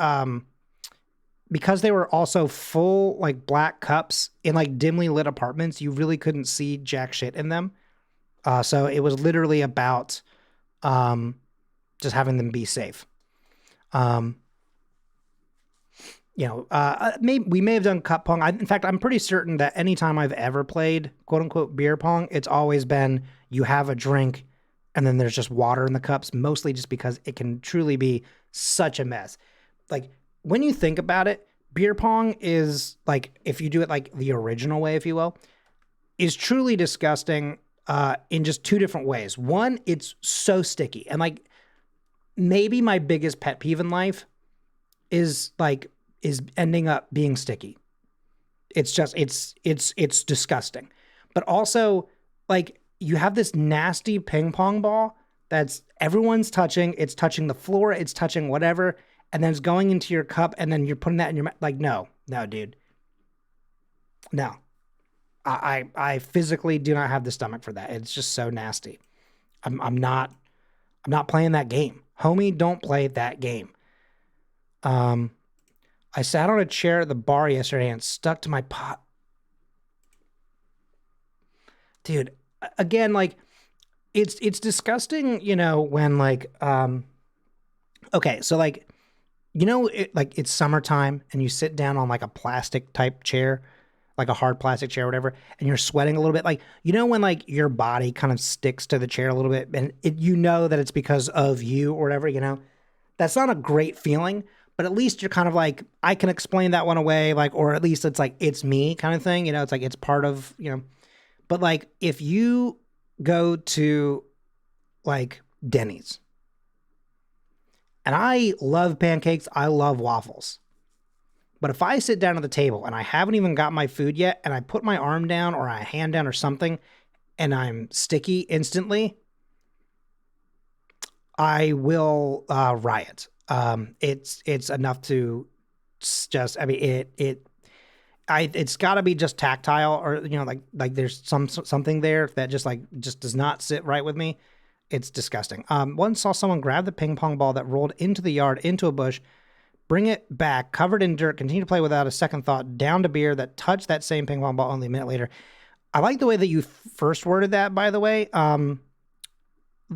they were also full like black cups in like dimly lit apartments. You really couldn't see jack shit in them. So it was literally about just having them be safe. We may have done cup pong. In fact, I'm pretty certain that anytime I've ever played quote unquote beer pong, it's always been you have a drink and then there's just water in the cups, mostly just because it can truly be such a mess. Like when you think about it, beer pong is like, if you do it like the original way, if you will, is truly disgusting in just two different ways. One, it's so sticky. And like maybe my biggest pet peeve in life is ending up being sticky. It's just, it's disgusting. But also like you have this nasty ping pong ball that's everyone's touching. It's touching the floor. It's touching whatever. And then it's going into your cup and then you're putting that in your mouth. Like, no, dude. No. I physically do not have the stomach for that. It's just so nasty. I'm not playing that game. Homie, don't play that game. I sat on a chair at the bar yesterday and stuck to my pot. Dude, again, like it's disgusting, you know, when like okay, so like you know, it's summertime and you sit down on like a plastic type chair, like a hard plastic chair or whatever, and you're sweating a little bit. Like, you know, when like your body kind of sticks to the chair a little bit and you know that it's because of you or whatever, you know, that's not a great feeling, but at least you're kind of like, I can explain that one away. Like, or at least it's like, it's me kind of thing. You know, it's like, it's part of, you know, but like if you go to like Denny's, and I love pancakes, I love waffles. But if I sit down at the table and I haven't even got my food yet, and I put my arm down or a hand down or something, and I'm sticky instantly, I will riot. It's enough to just, I mean, it's got to be just tactile, or you know, like there's something there that just does not sit right with me. It's disgusting. Once saw someone grab the ping pong ball that rolled into the yard, into a bush, bring it back, covered in dirt, continue to play without a second thought, down to beer that touched that same ping pong ball only a minute later. I like the way that you first worded that, by the way,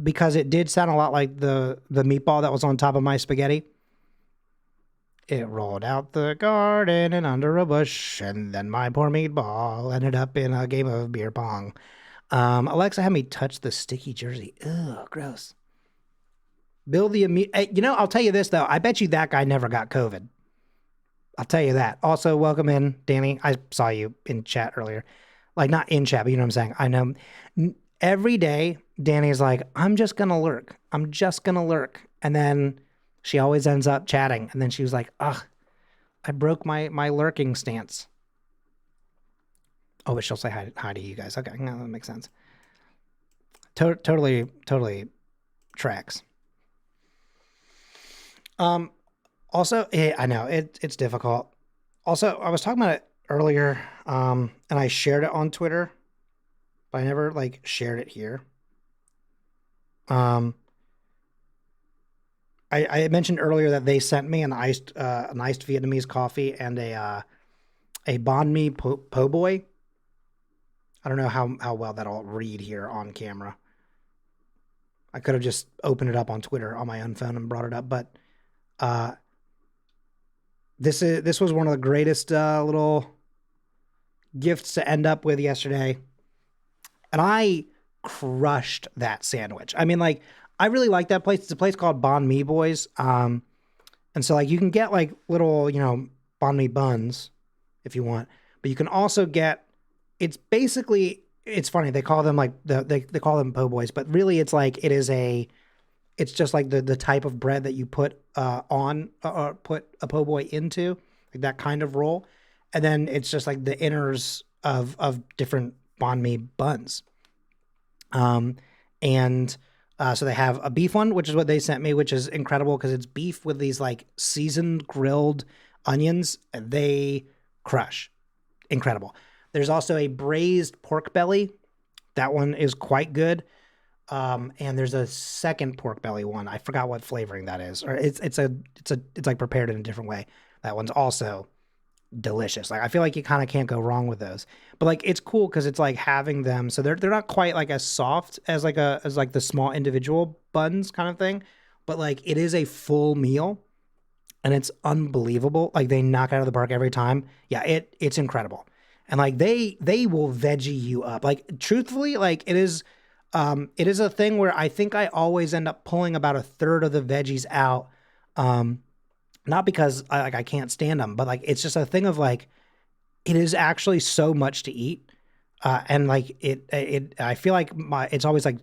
because it did sound a lot like the meatball that was on top of my spaghetti. It rolled out the garden and under a bush, and then my poor meatball ended up in a game of beer pong. Alexa had me touch the sticky jersey. Ugh, gross. Bill the you know, I'll tell you this though. I bet you that guy never got COVID. I'll tell you that. Also, welcome in, Danny. I saw you in chat earlier. Like, not in chat, but you know what I'm saying. I know. Every day, Danny's like, I'm just gonna lurk. I'm just gonna lurk. And then she always ends up chatting. And then she was like, ugh, I broke my lurking stance. Oh, but she'll say hi to you guys. Okay, no, that makes sense. Totally tracks. Also, I know it's difficult. Also, I was talking about it earlier, and I shared it on Twitter, but I never like shared it here. I mentioned earlier that they sent me an iced Vietnamese coffee and a banh mi po' boy. I don't know how well that'll read here on camera. I could have just opened it up on Twitter on my own phone and brought it up, but this was one of the greatest little gifts to end up with yesterday. And I crushed that sandwich. I mean, like, I really like that place. It's a place called Banh Mi Boys. And so, like, you can get, like, little, banh mi buns if you want. But you can also get, it's basically, it's funny. They call them, like, they call them po' boys. But really, it's like, it's just like the type of bread that you put put a po' boy into, like that kind of roll. And then it's just like the inners of different banh mi buns. So they have a beef one, which is what they sent me, which is incredible because it's beef with these like seasoned grilled onions. And they crush. Incredible. There's also a braised pork belly. That one is quite good. And there's a second pork belly one. I forgot what flavoring that is. Or it's like prepared in a different way. That one's also delicious. Like, I feel like you kind of can't go wrong with those. But like, it's cool because it's like having them, so they're not quite like as soft as like the small individual buns kind of thing, but like it is a full meal, and it's unbelievable. Like, they knock it out of the park every time. Yeah, it's incredible. And like they will veggie you up. Like, truthfully, like it is a thing where I think I always end up pulling about a third of the veggies out. Not because I can't stand them, but like, it's just a thing of like, it is actually so much to eat. And like I feel like it's always like,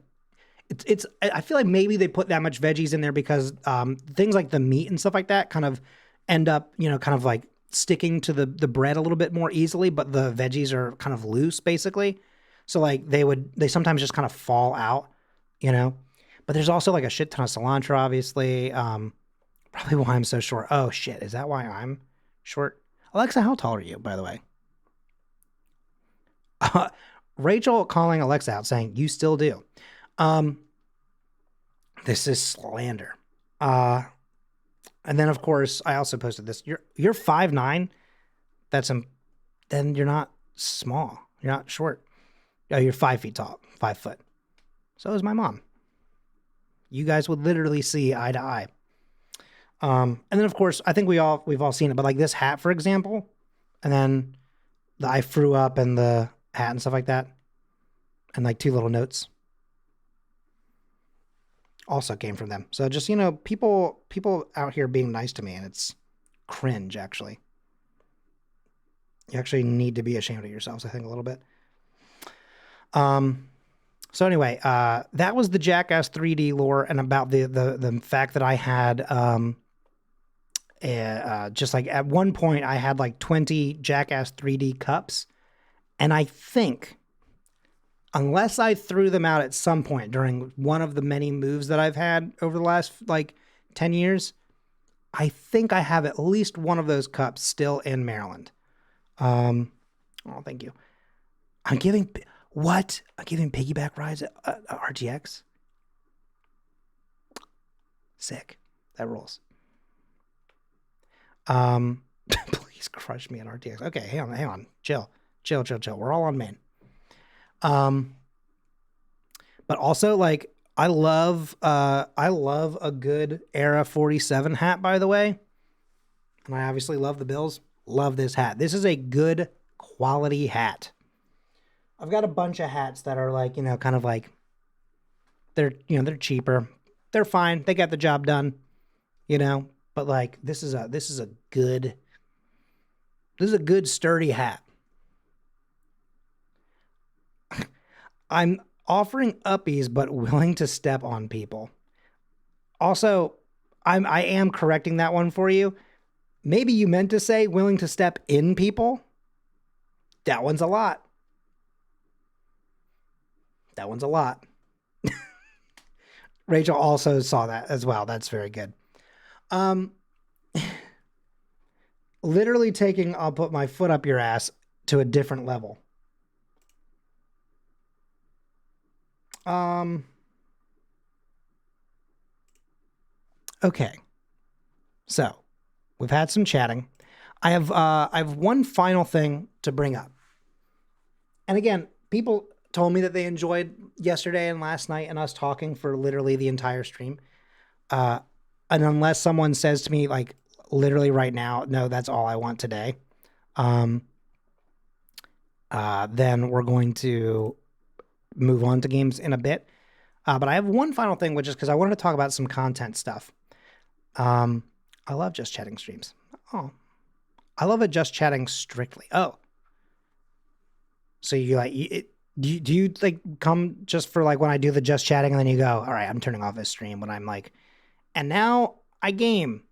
I feel like maybe they put that much veggies in there because, things like the meat and stuff like that kind of end up, kind of like sticking to the bread a little bit more easily, but the veggies are kind of loose basically. So like they sometimes just kind of fall out, but there's also like a shit ton of cilantro, obviously. Probably why I'm so short. Oh shit, is that why I'm short? Alexa, how tall are you, by the way? Rachel calling Alexa out saying, you still do. This is slander. And then of course I also posted this. You're 5'9". Then you're not small. You're not short. Oh, you're 5 feet tall, 5 foot. So is my mom. You guys would literally see eye to eye. And then of course, I think we've all seen it, but like this hat, for example, and then I threw up and the hat and stuff like that, and like 2 little notes also came from them. So just, people out here being nice to me, and it's cringe, actually. You actually need to be ashamed of yourselves, I think, a little bit. So anyway, that was the Jackass 3D lore, and about the fact that I had, just like at one point I had like 20 Jackass 3D cups, and I think, unless I threw them out at some point during one of the many moves that I've had over the last like 10 years, I think I have at least one of those cups still in Maryland. Oh, thank you. I'm giving piggyback rides at RTX. Sick. That rules. Please crush me at RTX. Okay, hang on. Chill. We're all on main. But also, like, I love a good Era 47 hat, by the way. And I obviously love the Bills. Love this hat. This is a good quality hat. I've got a bunch of hats that are like, kind of like, they're cheaper. They're fine. They got the job done, but like, this is a good sturdy hat. I'm offering uppies, but willing to step on people. Also, I am correcting that one for you. Maybe you meant to say willing to step in people. That one's a lot. Rachel also saw that as well. That's very good. Literally taking I'll put my foot up your ass to a different level. Okay. So, we've had some chatting. I have one final thing to bring up. And again, people told me that they enjoyed yesterday and last night and us talking for literally the entire stream. And unless someone says to me, like, literally right now, no, that's all I want today. Then we're going to move on to games in a bit. But I have one final thing, which is because I wanted to talk about some content stuff. I love Just Chatting streams. Oh, I love it Just Chatting strictly. Oh, so you like do you like come just for like when I do the Just Chatting and then you go, all right, I'm turning off this stream when I'm like, and now I game,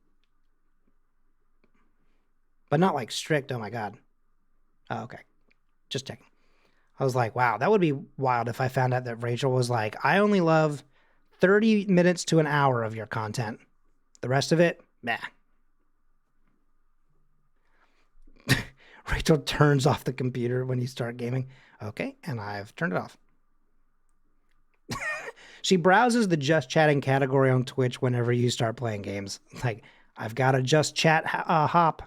but not like strict. Oh my God. Oh, okay. Just checking. I was like, wow, that would be wild if I found out that Rachel was like, I only love 30 minutes to an hour of your content. The rest of it, meh. Rachel turns off the computer when you start gaming. Okay, and I've turned it off. She browses the Just Chatting category on Twitch whenever you start playing games. Like, I've got a Just Chat hop.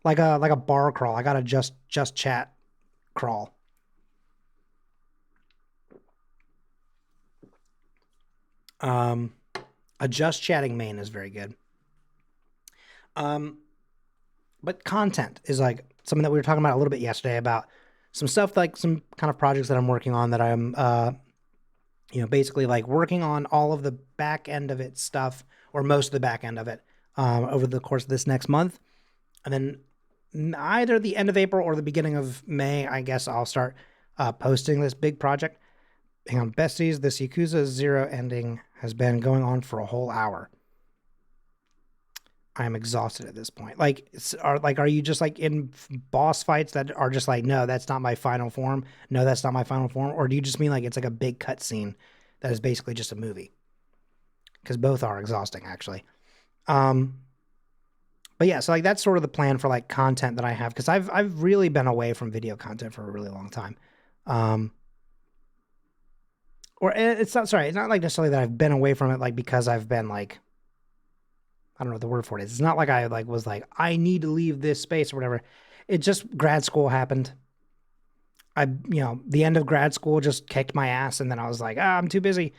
Like a bar crawl. I got a Just Chat crawl. A Just Chatting main is very good. But content is like something that we were talking about a little bit yesterday about some stuff, like some kind of projects that I'm working on that I'm, basically like working on all of the back end of it stuff, or most of the back end of it, over the course of this next month. And then either the end of April or the beginning of May, I guess I'll start posting this big project. Hang on, besties, this Yakuza 0 ending has been going on for a whole hour. I am exhausted at this point. Like, are you just like in boss fights that are just like, no, that's not my final form. No, that's not my final form. Or do you just mean like it's like a big cutscene that is basically just a movie? Because both are exhausting, actually. But yeah, so like that's sort of the plan for like content that I have, because I've really been away from video content for a really long time. Or it's not like necessarily that I've been away from it like because I've been like, I don't know what the word for it is. It's not like I like was like, I need to leave this space or whatever. It just, grad school happened. The end of grad school just kicked my ass, and then I was like, I'm too busy.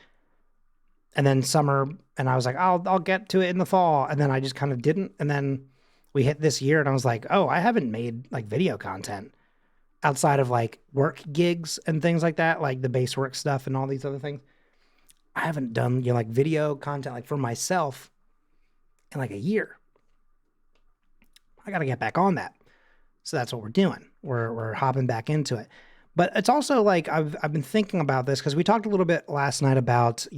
And then summer, and I was like, I'll get to it in the fall. And then I just kind of didn't. And then we hit this year, and I was like, oh, I haven't made like video content outside of like work gigs and things like that, like the base work stuff and all these other things. I haven't done like video content like for myself in like a year. I got to get back on that. So that's what we're doing. We're hopping back into it. But it's also like I've been thinking about this because we talked a little bit last night about,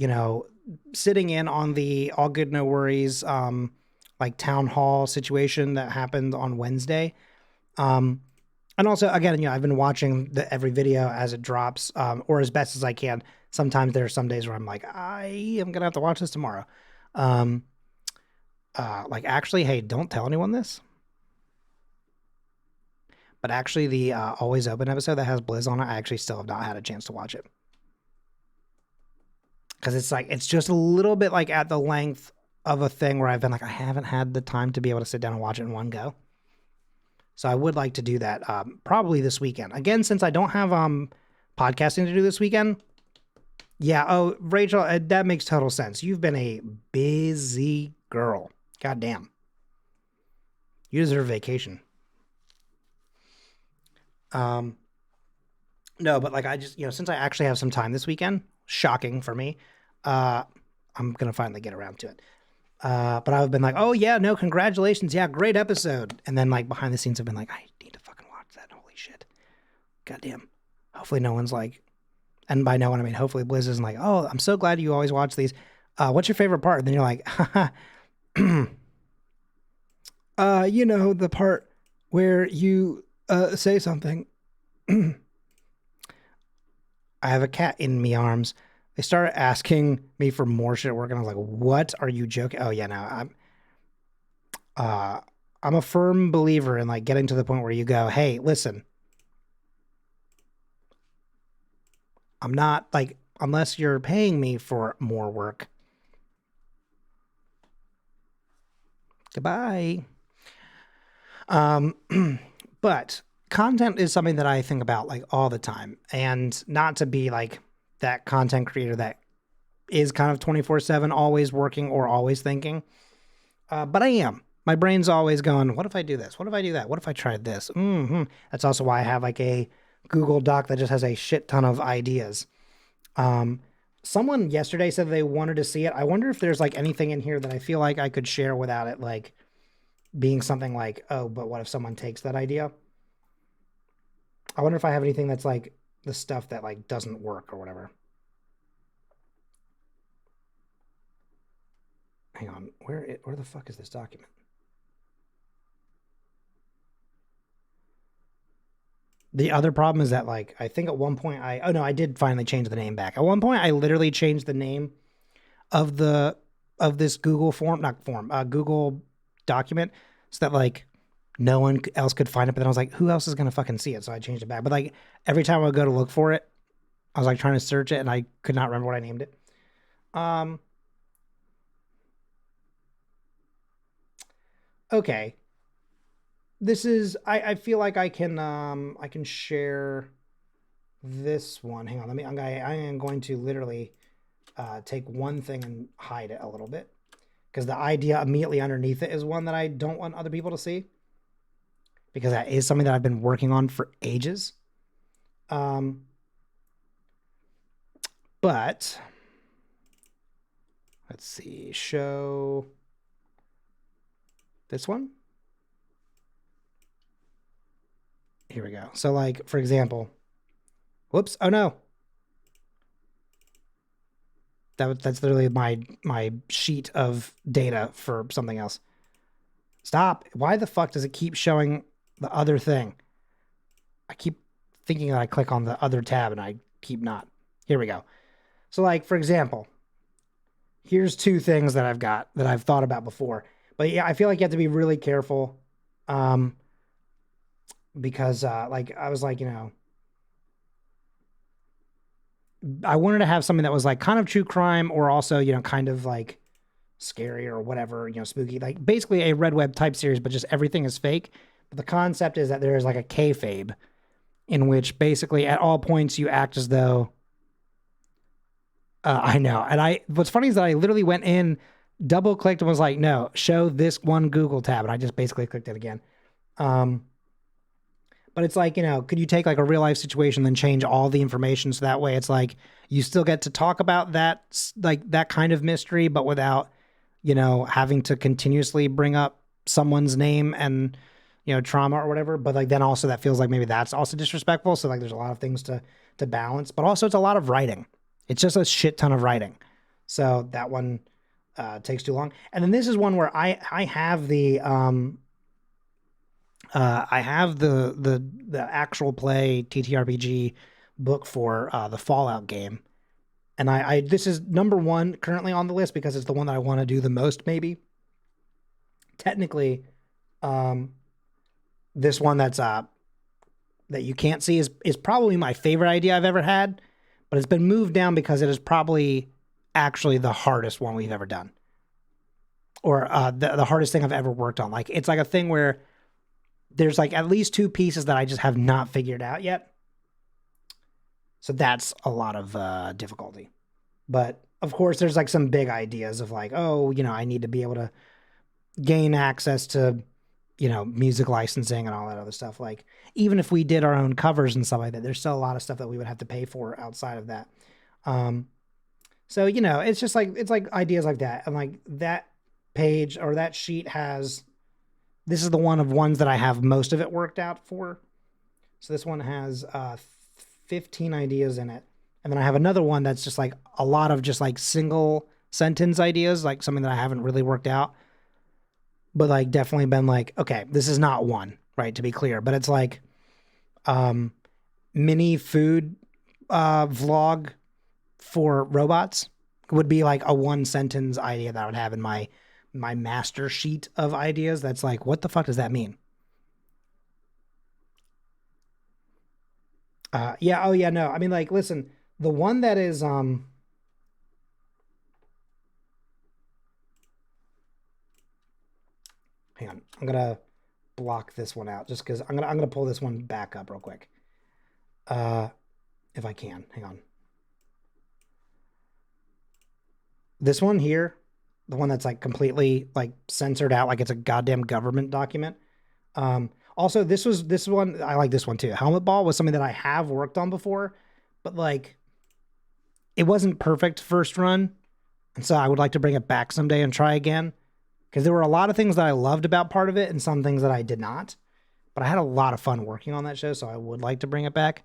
sitting in on the All Good No Worries like town hall situation that happened on Wednesday. And also, again, I've been watching every video as it drops, or as best as I can. Sometimes there are some days where I'm like, I am going to have to watch this tomorrow. Like, actually, hey, don't tell anyone this. But actually, the Always Open episode that has Blizz on it, I actually still have not had a chance to watch it. Because it's just a little bit like at the length of a thing where I've been like, I haven't had the time to be able to sit down and watch it in one go. So I would like to do that probably this weekend. Again, since I don't have podcasting to do this weekend. Yeah, oh, Rachel, that makes total sense. You've been a busy girl. God damn. You deserve vacation. No, but like I just, since I actually have some time this weekend, shocking for me, I'm going to finally get around to it. But I've been like, oh yeah, no, congratulations. Yeah, great episode. And then like behind the scenes I've been like, I need to fucking watch that. Holy shit. Goddamn. Hopefully no one's like, and by no one, I mean, hopefully Blizz isn't like, oh, I'm so glad you always watch these. What's your favorite part? And then you're like, the part where you say something. I have a cat in me arms. They started asking me for more shit at work, and I was like, what? Are you joking? Oh yeah, no, I'm a firm believer in like getting to the point where you go, hey, listen, I'm not like, unless you're paying me for more work. Goodbye. But content is something that I think about like all the time, and not to be like that content creator that is kind of 24/7, always working or always thinking. But I am, My brain's always going, what if I do this? What if I do that? What if I tried this? That's also why I have like a Google Doc that just has a shit ton of ideas. Someone yesterday said they wanted to see it. I wonder if there's like anything in here that I feel like I could share without it like being something like, oh, but what if someone takes that idea? I wonder if I have anything that's like the stuff that like doesn't work or whatever. Hang on, where the fuck is this document? The other problem is that like I think at one point I did finally change the name back. At one point I literally changed the name of this Google Google document so that like no one else could find it. But then I was like, who else is gonna fucking see it? So I changed it back. But like every time I would go to look for it, I was like trying to search it and I could not remember what I named it. Okay. This is I feel like I can share this one. Hang on, I am going to literally take one thing and hide it a little bit because the idea immediately underneath it is one that I don't want other people to see because that is something that I've been working on for ages. But let's see, show this one. Here we go. So like, for example, whoops. Oh no. That's literally my sheet of data for something else. Stop. Why the fuck does it keep showing the other thing? I keep thinking that I click on the other tab and I keep not. Here we go. So like, for example, here's two things that I've got that I've thought about before. But yeah, I feel like you have to be really careful. Because like I was like, I wanted to have something that was like kind of true crime or also, kind of like scary or whatever, spooky, like basically a Red Web type series, but just everything is fake. But the concept is that there is like a kayfabe in which basically at all points you act as though I know. And what's funny is that I literally went in, double clicked and was like, no, show this one Google tab. And I just basically clicked it again. But it's like, could you take like a real life situation, then change all the information so that way it's like you still get to talk about that, like that kind of mystery, but without, having to continuously bring up someone's name and, trauma or whatever. But like then also that feels like maybe that's also disrespectful. So like there's a lot of things to balance, but also it's a lot of writing. It's just a shit ton of writing. So that one takes too long. And then this is one where I have the the actual play TTRPG book for the Fallout game. And this is number one currently on the list because it's the one that I want to do the most, maybe. Technically, this one that's that you can't see is probably my favorite idea I've ever had, but it's been moved down because it is probably actually the hardest one we've ever done. Or the hardest thing I've ever worked on. Like it's like a thing where there's like at least two pieces that I just have not figured out yet. So that's a lot of difficulty. But of course, there's like some big ideas of like, oh, I need to be able to gain access to, music licensing and all that other stuff. Like even if we did our own covers and stuff like that, there's still a lot of stuff that we would have to pay for outside of that. So, it's just like, it's like ideas like that. And like that page or that sheet this is the one of ones that I have most of it worked out for. So this one has 15 ideas in it. And then I have another one that's just like a lot of just like single sentence ideas, like something that I haven't really worked out. But like definitely been like, okay, this is not one, right, to be clear. But it's like mini food vlog for robots would be like a one sentence idea that I would have in my master sheet of ideas. That's like, what the fuck does that mean? Yeah. Oh yeah. No, I mean like, listen, the one that is, hang on, I'm going to block this one out just cause I'm going to pull this one back up real quick. If I can, hang on. This one here, the one that's like completely like censored out, like it's a goddamn government document. Also, this one, I like this one too. Helmet Ball was something that I have worked on before, but like it wasn't perfect first run. And so I would like to bring it back someday and try again. Because there were a lot of things that I loved about part of it and some things that I did not. But I had a lot of fun working on that show, so I would like to bring it back.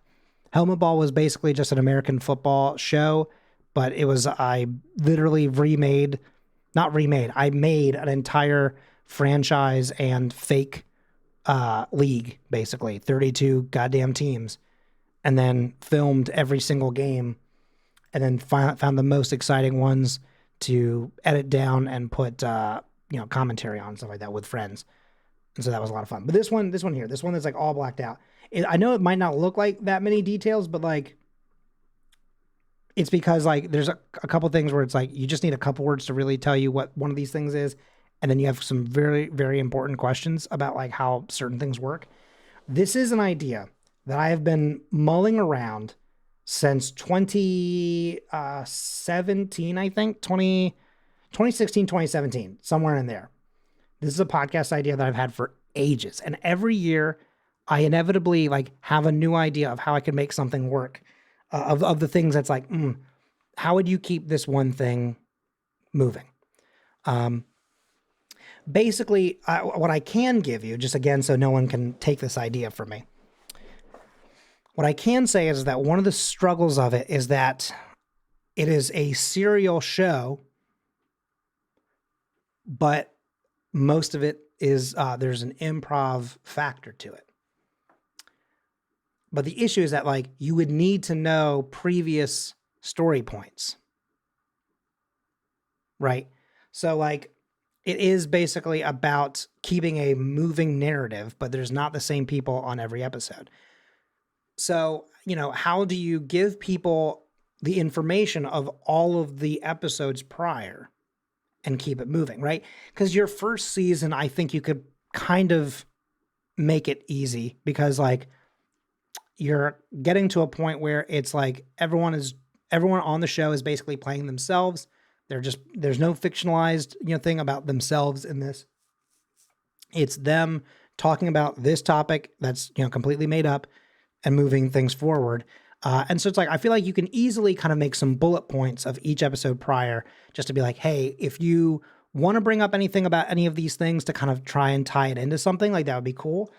Helmet Ball was basically just an American football show, but I literally I made an entire franchise and fake league, basically, 32 goddamn teams, and then filmed every single game, and then found the most exciting ones to edit down and put commentary on, stuff like that with friends. And so that was a lot of fun. But this one that's like all blacked out. I know it might not look like that many details, but like it's because like there's a couple things where it's like you just need a couple words to really tell you what one of these things is. And then you have some very, very important questions about like how certain things work. This is an idea that I have been mulling around since 2017, I think, 2016, 2017, somewhere in there. This is a podcast idea that I've had for ages. And every year I inevitably like have a new idea of how I can make something work, of the things that's like, how would you keep this one thing moving? Basically, what I can give you, just again, so no one can take this idea from me. What I can say is that one of the struggles of it is that it is a serial show, but most of it is there's an improv factor to it. But the issue is that like you would need to know previous story points, right? So like it is basically about keeping a moving narrative, but there's not the same people on every episode. So, how do you give people the information of all of the episodes prior and keep it moving, right? Because your first season, I think you could kind of make it easy because like you're getting to a point where it's like everyone on the show is basically playing themselves. There's no fictionalized, thing about themselves in this. It's them talking about this topic that's, completely made up and moving things forward. And so it's like, I feel like you can easily kind of make some bullet points of each episode prior just to be like, hey, if you want to bring up anything about any of these things to kind of try and tie it into something, like that would be cool.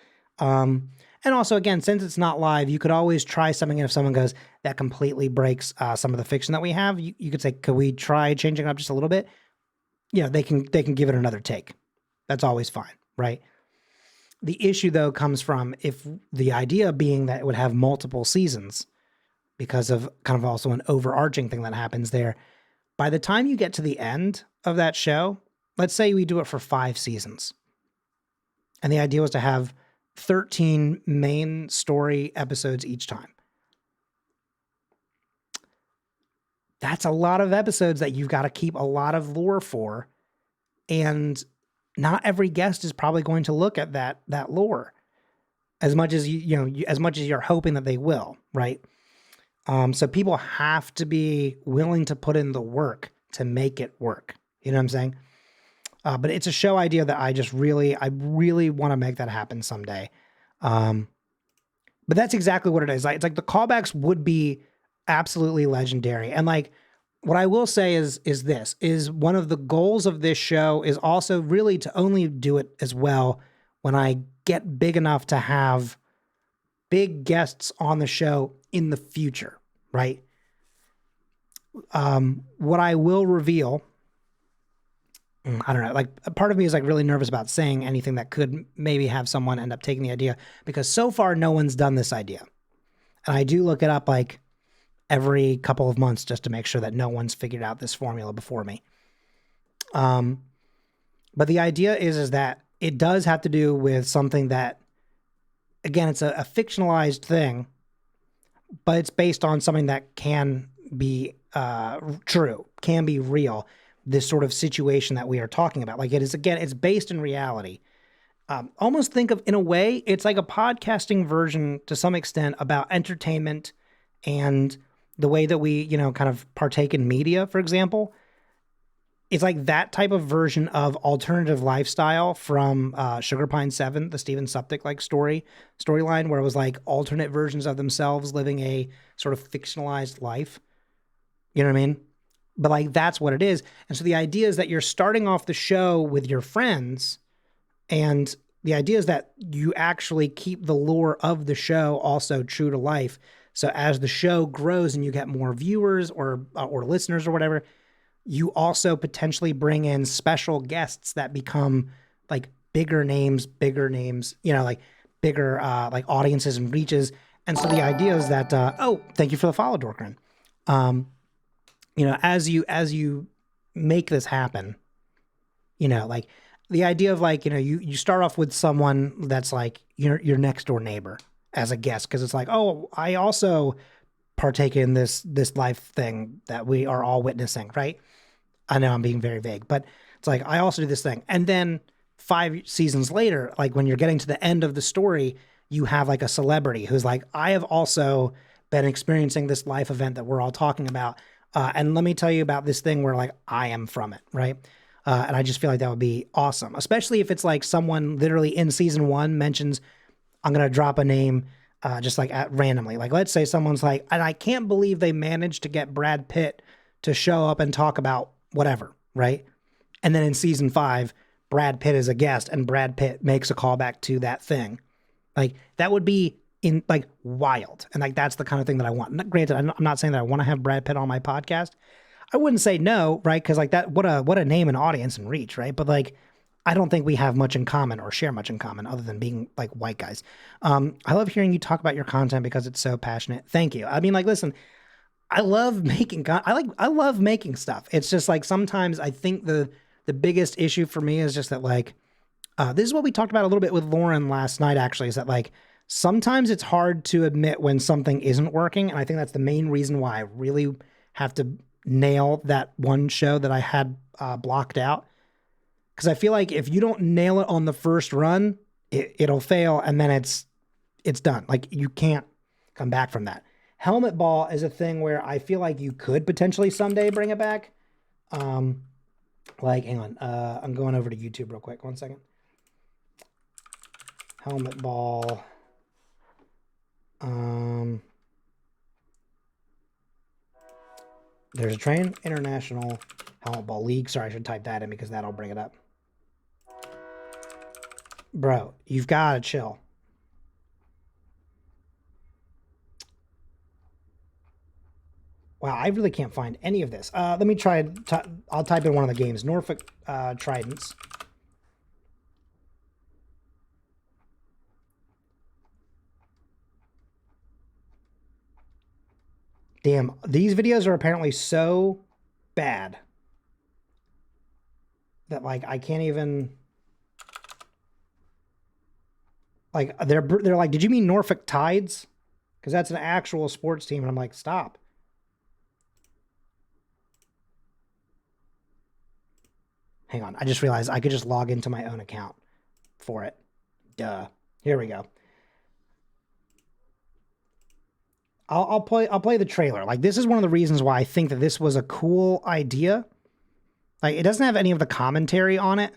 And also, again, since it's not live, you could always try something. And if someone goes, that completely breaks some of the fiction that we have, you could say, could we try changing it up just a little bit? They can give it another take. That's always fine, right? The issue, though, comes from if the idea being that it would have multiple seasons because of kind of also an overarching thing that happens there. By the time you get to the end of that show, let's say we do it for 5 seasons. And the idea was to have 13 main story episodes each time. That's a lot of episodes that you've got to keep a lot of lore for. And not every guest is probably going to look at that lore as much as as much as you're hoping that they will, right? So people have to be willing to put in the work to make it work. You know what I'm saying? But it's a show idea that I really want to make that happen someday. But that's exactly what it is. It's like the callbacks would be absolutely legendary. And like, what I will say is one of the goals of this show is also really to only do it as well when I get big enough to have big guests on the show in the future, right? What I will reveal, I don't know, like a part of me is like really nervous about saying anything that could maybe have someone end up taking the idea because so far no one's done this idea. And I do look it up like every couple of months just to make sure that no one's figured out this formula before me. But the idea is that it does have to do with something that, again, it's a fictionalized thing, but it's based on something that can be true, can be real. This sort of situation that we are talking about. Like it is, again, it's based in reality. Almost think of, in a way, it's like a podcasting version to some extent about entertainment and the way that we, kind of partake in media, for example. it's like that type of version of alternative lifestyle from Sugar Pine 7, the Steven Suptic like storyline, where it was like alternate versions of themselves living a sort of fictionalized life. You know what I mean? But like that's what it is. And so the idea is that you're starting off the show with your friends, and the idea is that you actually keep the lore of the show also true to life. So as the show grows and you get more viewers or listeners or whatever, you also potentially bring in special guests that become like bigger names, you know, like bigger like audiences and reaches. And so the idea is that, oh, thank you for the follow, Dorkran. You know, as you make this happen, you know, like the idea of like, you know, you start off with someone that's like your next door neighbor as a guest, because it's like, oh, I also partake in this life thing that we are all witnessing, right? I know I'm being very vague, but it's like I also do this thing. And then 5 seasons later, like when you're getting to the end of the story, you have like a celebrity who's like, I have also been experiencing this life event that we're all talking about. And let me tell you about this thing where like I am from it, right? And I just feel like that would be awesome, especially if it's like someone literally in season 1 mentions, I'm going to drop a name just like randomly. Like let's say someone's like, and I can't believe they managed to get Brad Pitt to show up and talk about whatever, right? And then in season 5, Brad Pitt is a guest and Brad Pitt makes a callback to that thing. Like that would be in like wild. And like, that's the kind of thing that I want. Granted, I'm not saying that I want to have Brad Pitt on my podcast. I wouldn't say no, right? Cause like that, what a name and audience and reach, right? But like, I don't think we have much in common or share much in common other than being like white guys. I love hearing you talk about your content because it's so passionate. Thank you. I mean, like, listen, I love making, I love making stuff. It's just like, sometimes I think the biggest issue for me is just that like, this is what we talked about a little bit with Lauren last night, actually, is that like, sometimes it's hard to admit when something isn't working. And I think that's the main reason why I really have to nail that one show that I had blocked out. Because I feel like if you don't nail it on the first run, it'll fail, and then it's done. Like you can't come back from that. Helmet Ball is a thing where I feel like you could potentially someday bring it back. Like, hang on, I'm going over to YouTube real quick. 1 second. Helmet Ball. There's a Train International Helmet Ball League. Sorry, I should type that in because that'll bring it up. Bro, you've got to chill. Wow, I really can't find any of this. Let me try. I'll type in one of the games. Norfolk Tridents. Damn, these videos are apparently so bad that like I can't even. Like they're like, did you mean Norfolk Tides? Because that's an actual sports team, and I'm like, stop. Hang on, I just realized I could just log into my own account for it. Duh. Here we go. I'll play the trailer. Like this is one of the reasons why I think that this was a cool idea. Like it doesn't have any of the commentary on it,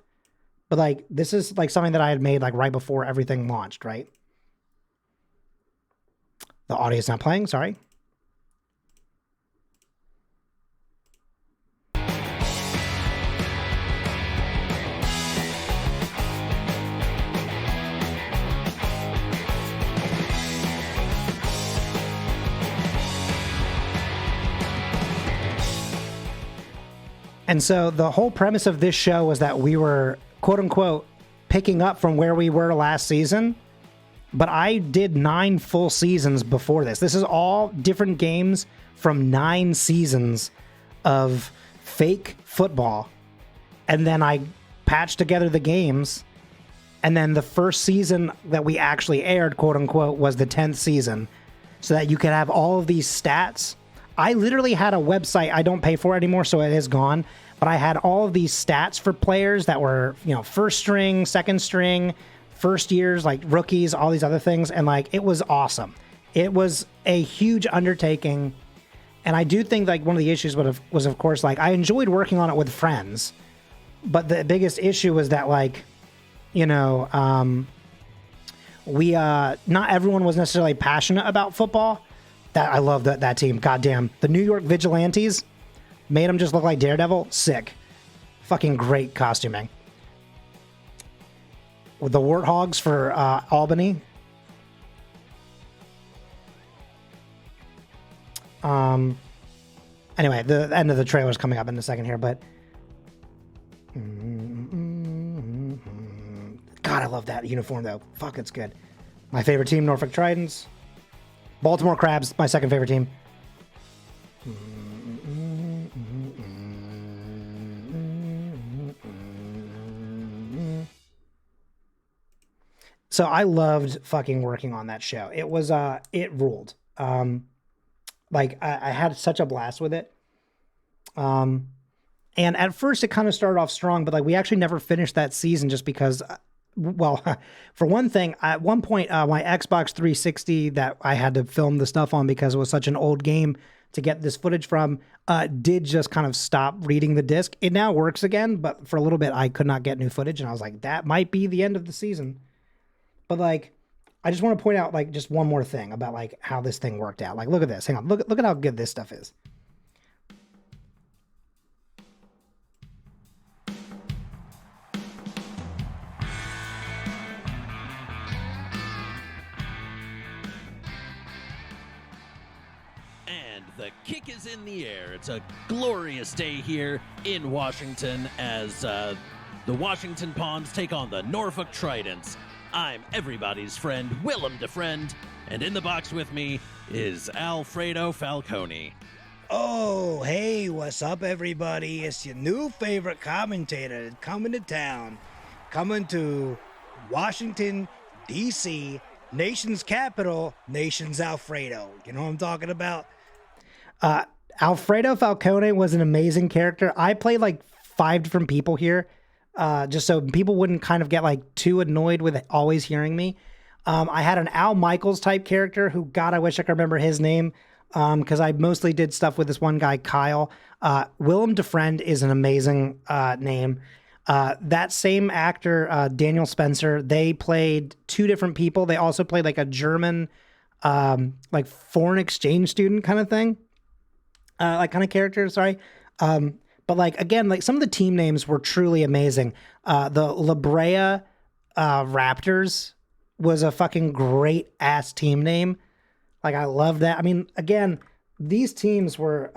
but like this is like something that I had made like right before everything launched, right? The audio's not playing, sorry. And so the whole premise of this show was that we were, quote unquote, picking up from where we were last season. But I did 9 full seasons before this. This is all different games from 9 seasons of fake football. And then I patched together the games. And then the first season that we actually aired, quote unquote, was the 10th season. So that you could have all of these stats. I literally had a website. I don't pay for it anymore, so it is gone. But I had all of these stats for players that were, you know, first string, second string, first years, like rookies, all these other things. And like, it was awesome. It was a huge undertaking. And I do think like one of the issues was of course like I enjoyed working on it with friends, but the biggest issue was that like, you know, we not everyone was necessarily passionate about football. That I love that team. Goddamn, the New York Vigilantes made them just look like Daredevil. Sick, fucking great costuming. With the Warthogs for Albany. Anyway, the end of the trailer is coming up in a second here, but God, I love that uniform though. Fuck, it's good. My favorite team, Norfolk Tridents. Baltimore Crabs, my second favorite team. So I loved fucking working on that show. It was it ruled. Like I had such a blast with it. And at first it kind of started off strong, but like we actually never finished that season just because, well, for one thing, at one point my Xbox 360 that I had to film the stuff on because it was such an old game to get this footage from, did just kind of stop reading the disc. It now works again, but for a little bit I could not get new footage, and I was like, that might be the end of the season. But like, I just want to point out like just one more thing about like how this thing worked out. Like, look at this. Hang on. Look at how good this stuff is. And the kick is in the air. It's a glorious day here in Washington as the Washington Pawns take on the Norfolk Tridents. I'm everybody's friend, Willem DeFriend, and in the box with me is Alfredo Falcone. Oh, hey, what's up, everybody? It's your new favorite commentator coming to town, coming to Washington, D.C., nation's capital, nation's Alfredo. You know what I'm talking about? Alfredo Falcone was an amazing character. I played like 5 different people here. Just so people wouldn't kind of get like too annoyed with always hearing me. I had an Al Michaels type character who, God, I wish I could remember his name. Cause I mostly did stuff with this one guy, Kyle. Willem DeFriend is an amazing, name. That same actor, Daniel Spencer, they played 2 different people. They also played like a German, like foreign exchange student kind of thing. Like kind of character, sorry. But like, again, like some of the team names were truly amazing. The La Brea Raptors was a fucking great ass team name. Like I love that. I mean, again, these teams were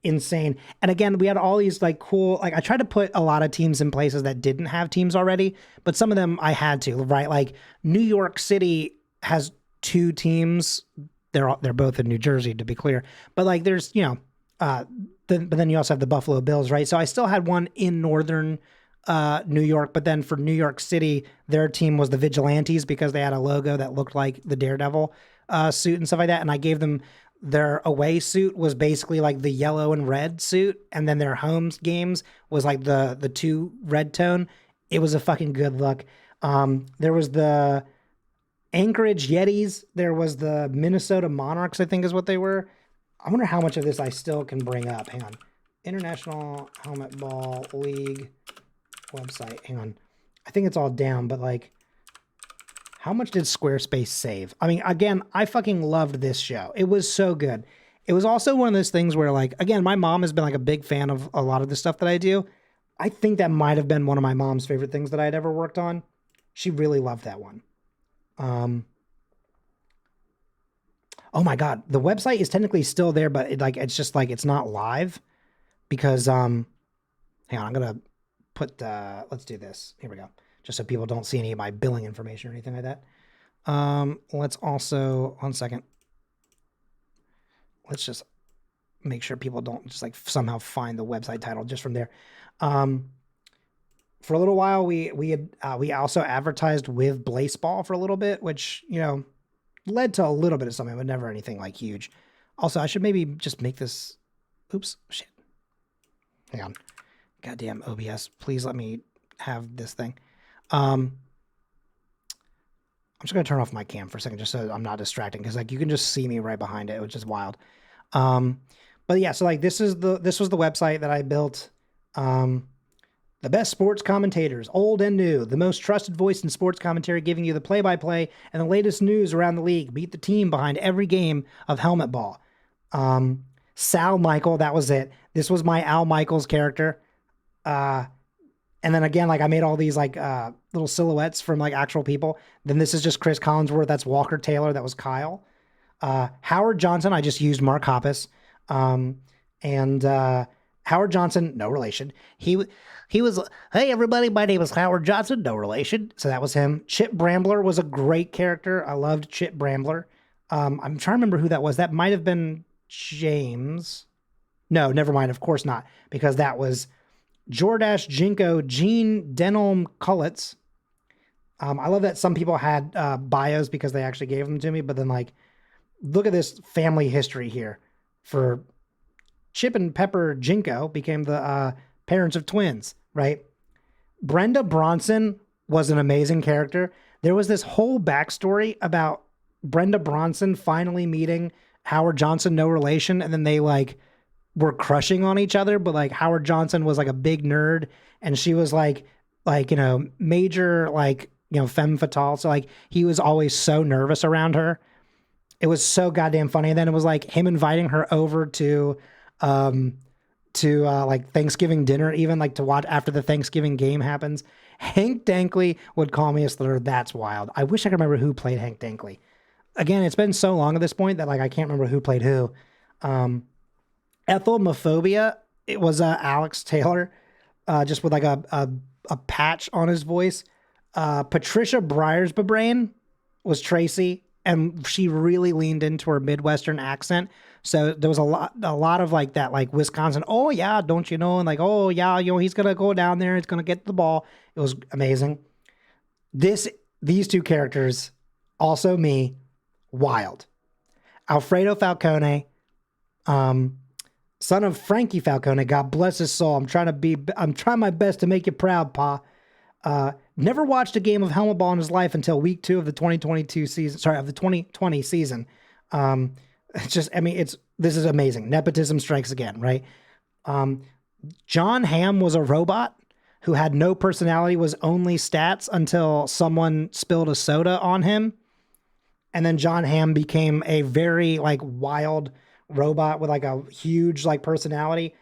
insane. And again, we had all these like cool, like I tried to put a lot of teams in places that didn't have teams already, but some of them I had to, right? Like New York City has 2 teams. They're both in New Jersey, to be clear. But like there's, you know, but then you also have the Buffalo Bills, right? So I still had one in northern New York, but then for New York City, their team was the Vigilantes because they had a logo that looked like the Daredevil suit and stuff like that. And I gave them their away suit was basically like the yellow and red suit, and then their home games was like the 2 red tone. It was a fucking good look. There was the Anchorage Yetis. There was the Minnesota Monarchs, I think is what they were. I wonder how much of this I still can bring up. Hang on. International Helmet Ball League website. Hang on. I think it's all down, but like, how much did Squarespace save? I mean, again, I fucking loved this show. It was so good. It was also one of those things where like, again, my mom has been like a big fan of a lot of the stuff that I do. I think that might have been one of my mom's favorite things that I'd ever worked on. She really loved that one. Oh my God, the website is technically still there, but it's just like, it's not live because, hang on, I'm going to put, let's do this. Here we go. Just so people don't see any of my billing information or anything like that. Let's also, 1 second. Let's just make sure people don't just like somehow find the website title just from there. For a little while, we also advertised with Blaseball for a little bit, which, you know, led to a little bit of something, but never anything like huge. Also, I should maybe just make this, oops, shit. Hang on. Goddamn OBS, please let me have this thing. I'm just going to turn off my cam for a second, just so I'm not distracting, because like you can just see me right behind it, which is wild. But But yeah, so like this was the website that I built. The best sports commentators, old and new, the most trusted voice in sports commentary, giving you the play-by-play and the latest news around the league. Meet the team behind every game of Helmet Ball. Sal Michael, that was it. This was my Al Michaels character. And then again, like I made all these like little silhouettes from like actual people. Then this is just Chris Collinsworth. That's Walker Taylor. That was Kyle. Howard Johnson, I just used Mark Hoppus. And Howard Johnson, no relation. He was, hey everybody, my name is Howard Johnson, no relation. So that was him. Chip Brambler was a great character. I loved Chip Brambler. I'm trying to remember who that was. That might have been James. No, never mind. Of course not, because that was Jordash Jinko, Gene Denholm Kullitz. I love that some people had bios because they actually gave them to me, but then like, look at this family history here. For Chip and Pepper Jinko became the parents of twins, right? Brenda Bronson was an amazing character. There was this whole backstory about Brenda Bronson finally meeting Howard Johnson, no relation, and then they like were crushing on each other, but like Howard Johnson was like a big nerd and she was like, you know, major, like, you know, femme fatale. So like he was always so nervous around her. It was so goddamn funny. And then it was like him inviting her over to like Thanksgiving dinner, even like to watch after the Thanksgiving game happens. Hank Dankley would call me a slur. That's wild. I wish I could remember who played Hank Dankley. Again, it's been so long at this point that like I can't remember who played who. Ethelmophobia, it was Alex Taylor, just with like a patch on his voice. Patricia Briersbebrain was Tracy, and she really leaned into her Midwestern accent. So there was a lot of like that, like Wisconsin. Oh yeah, don't you know? And like, oh yeah, you know, he's gonna go down there. It's gonna get the ball. It was amazing. These two characters, also me, wild. Alfredo Falcone, son of Frankie Falcone. God bless his soul. I'm trying my best to make you proud, Pa. Never watched a game of Helmet Ball in his life until week 2 of the 2022 season. Sorry, of the 2020 season. It's just, I mean, this is amazing. Nepotism strikes again, right? John Hamm was a robot who had no personality, was only stats until someone spilled a soda on him. And then John Hamm became a very like wild robot with like a huge like personality.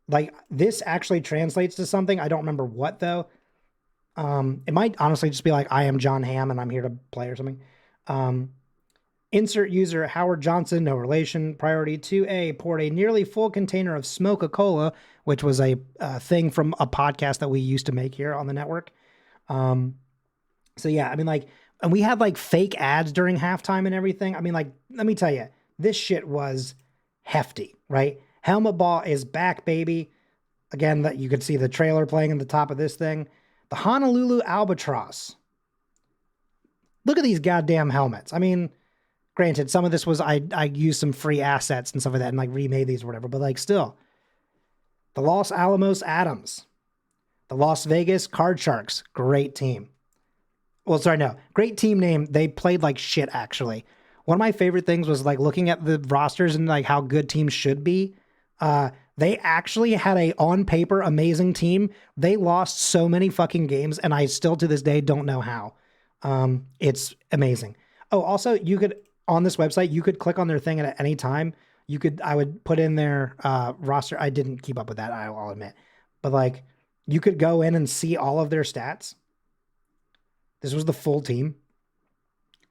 Like this actually translates to something. I don't remember what though. It might honestly just be like, I am John Hamm and I'm here to play or something. Insert user Howard Johnson, no relation. Priority 2A poured a nearly full container of Smoke-A-Cola, which was a thing from a podcast that we used to make here on the network. So yeah, I mean like, and we had like fake ads during halftime and everything. I mean like, let me tell you, this shit was hefty, right? Helmet Ball is back, baby. Again, that you could see the trailer playing at the top of this thing. The Honolulu Albatross. Look at these goddamn helmets. I mean, granted, some of this was, I used some free assets and stuff like that and like remade these or whatever, but like still. The Los Alamos Adams. The Las Vegas Card Sharks. Great team. Well, sorry, no. Great team name. They played like shit, actually. One of my favorite things was like looking at the rosters and like how good teams should be. They actually had a on paper amazing team. They lost so many fucking games, and I still to this day don't know how. It's amazing. Oh, also you could on this website you could click on their thing at any time. I would put in their roster. I didn't keep up with that, I'll admit, but like you could go in and see all of their stats. This was the full team.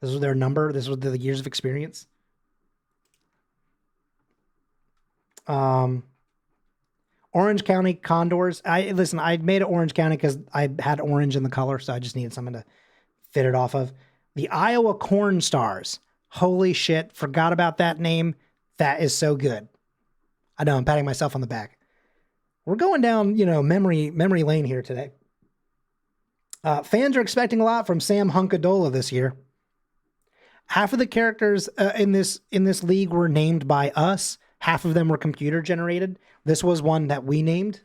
This was their number. This was the years of experience. Orange County Condors. I made it Orange County because I had orange in the color, so I just needed something to fit it off of. The Iowa Corn Stars. Holy shit, forgot about that name. That is so good. I know, I'm patting myself on the back. We're going down, memory lane here today. Fans are expecting a lot from Sam Hunkadola this year. Half of the characters in this league were named by us. Half of them were computer generated. This was one that we named.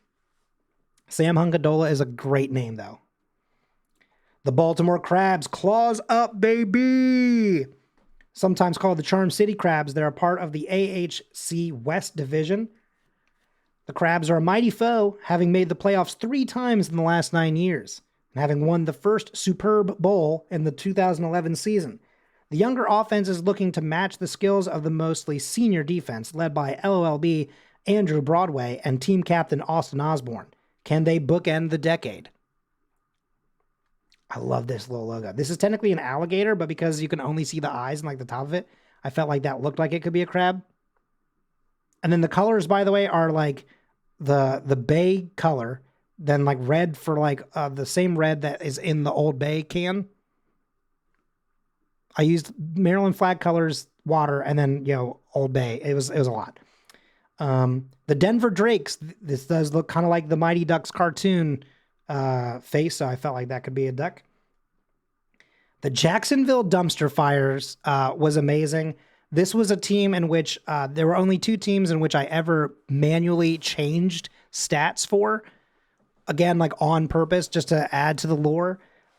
Sam Hunkadola is a great name, though. The Baltimore Crabs, claws up, baby! Sometimes called the Charm City Crabs. They're a part of the AHC West Division. The Crabs are a mighty foe, having made the playoffs 3 times in the last 9 years, and having won the first Superb Bowl in the 2011 season. The younger offense is looking to match the skills of the mostly senior defense, led by LOLB Andrew Broadway and team captain Austin Osborne. Can they bookend the decade? I love this little logo. This is technically an alligator, but because you can only see the eyes and like the top of it, I felt like that looked like it could be a crab. And then the colors, by the way, are like the Bay color, then like red for like the same red that is in the Old Bay can. I used Maryland flag colors, water, and then Old Bay. It was a lot. The Denver Drakes. This does look kind of like the Mighty Ducks cartoon face, so I felt like that could be a duck. The Jacksonville Dumpster Fires was amazing. This was a team in which there were only 2 teams in which I ever manually changed stats for. Again, like on purpose, just to add to the lore.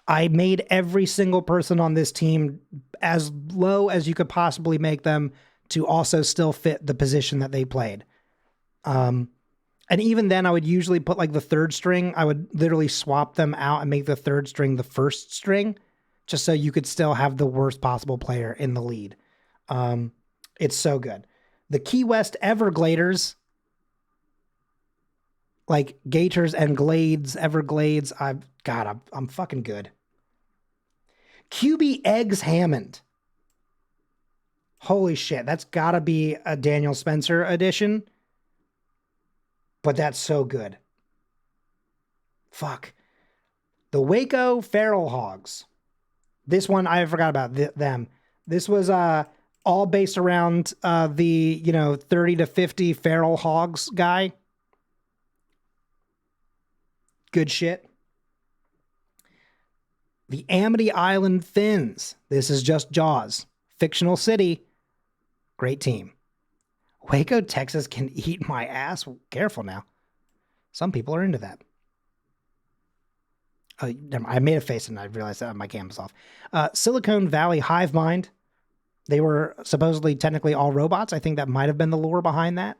I made every single person on this team as low as you could possibly make them to also still fit the position that they played. And even then, I would usually put like the 3rd string. I would literally swap them out and make the 3rd string the 1st string, just so you could still have the worst possible player in the lead. It's so good. The Key West Evergladers, like Gators and Glades, Everglades. I'm fucking good. QB Eggs Hammond. Holy shit, that's gotta be a Daniel Spencer edition. But that's so good. Fuck. The Waco Feral Hogs. This one, I forgot about them. This was all based around the 30 to 50 feral hogs guy. Good shit. The Amity Island Finns. This is just Jaws. Fictional city. Great team. Waco, Texas can eat my ass. Careful now. Some people are into that. Oh, I made a face and I realized that my camera's off. Silicon Valley Hive Mind. They were supposedly technically all robots. I think that might have been the lore behind that.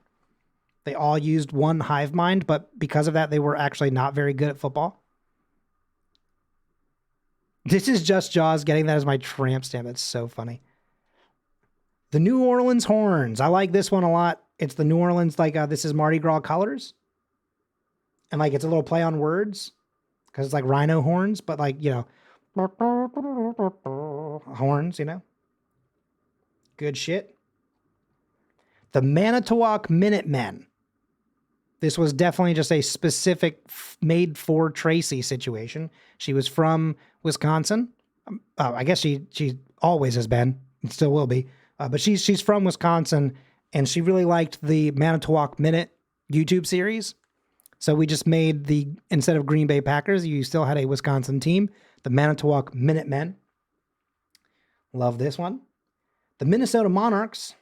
They all used one hive mind, but because of that, they were actually not very good at football. This is just Jaws getting that as my tramp stamp. That's so funny. The New Orleans Horns. I like this one a lot. It's the New Orleans, this is Mardi Gras colors. And it's a little play on words because it's like rhino horns, but horns, Good shit. The Manitowoc Minutemen. This was definitely just a specific made for Tracy situation. She was from Wisconsin. I guess she always has been and still will be. But she's from Wisconsin and she really liked the Manitowoc Minute YouTube series. So we just made instead of Green Bay Packers, you still had a Wisconsin team, the Manitowoc Minutemen. Love this one. The Minnesota Monarchs.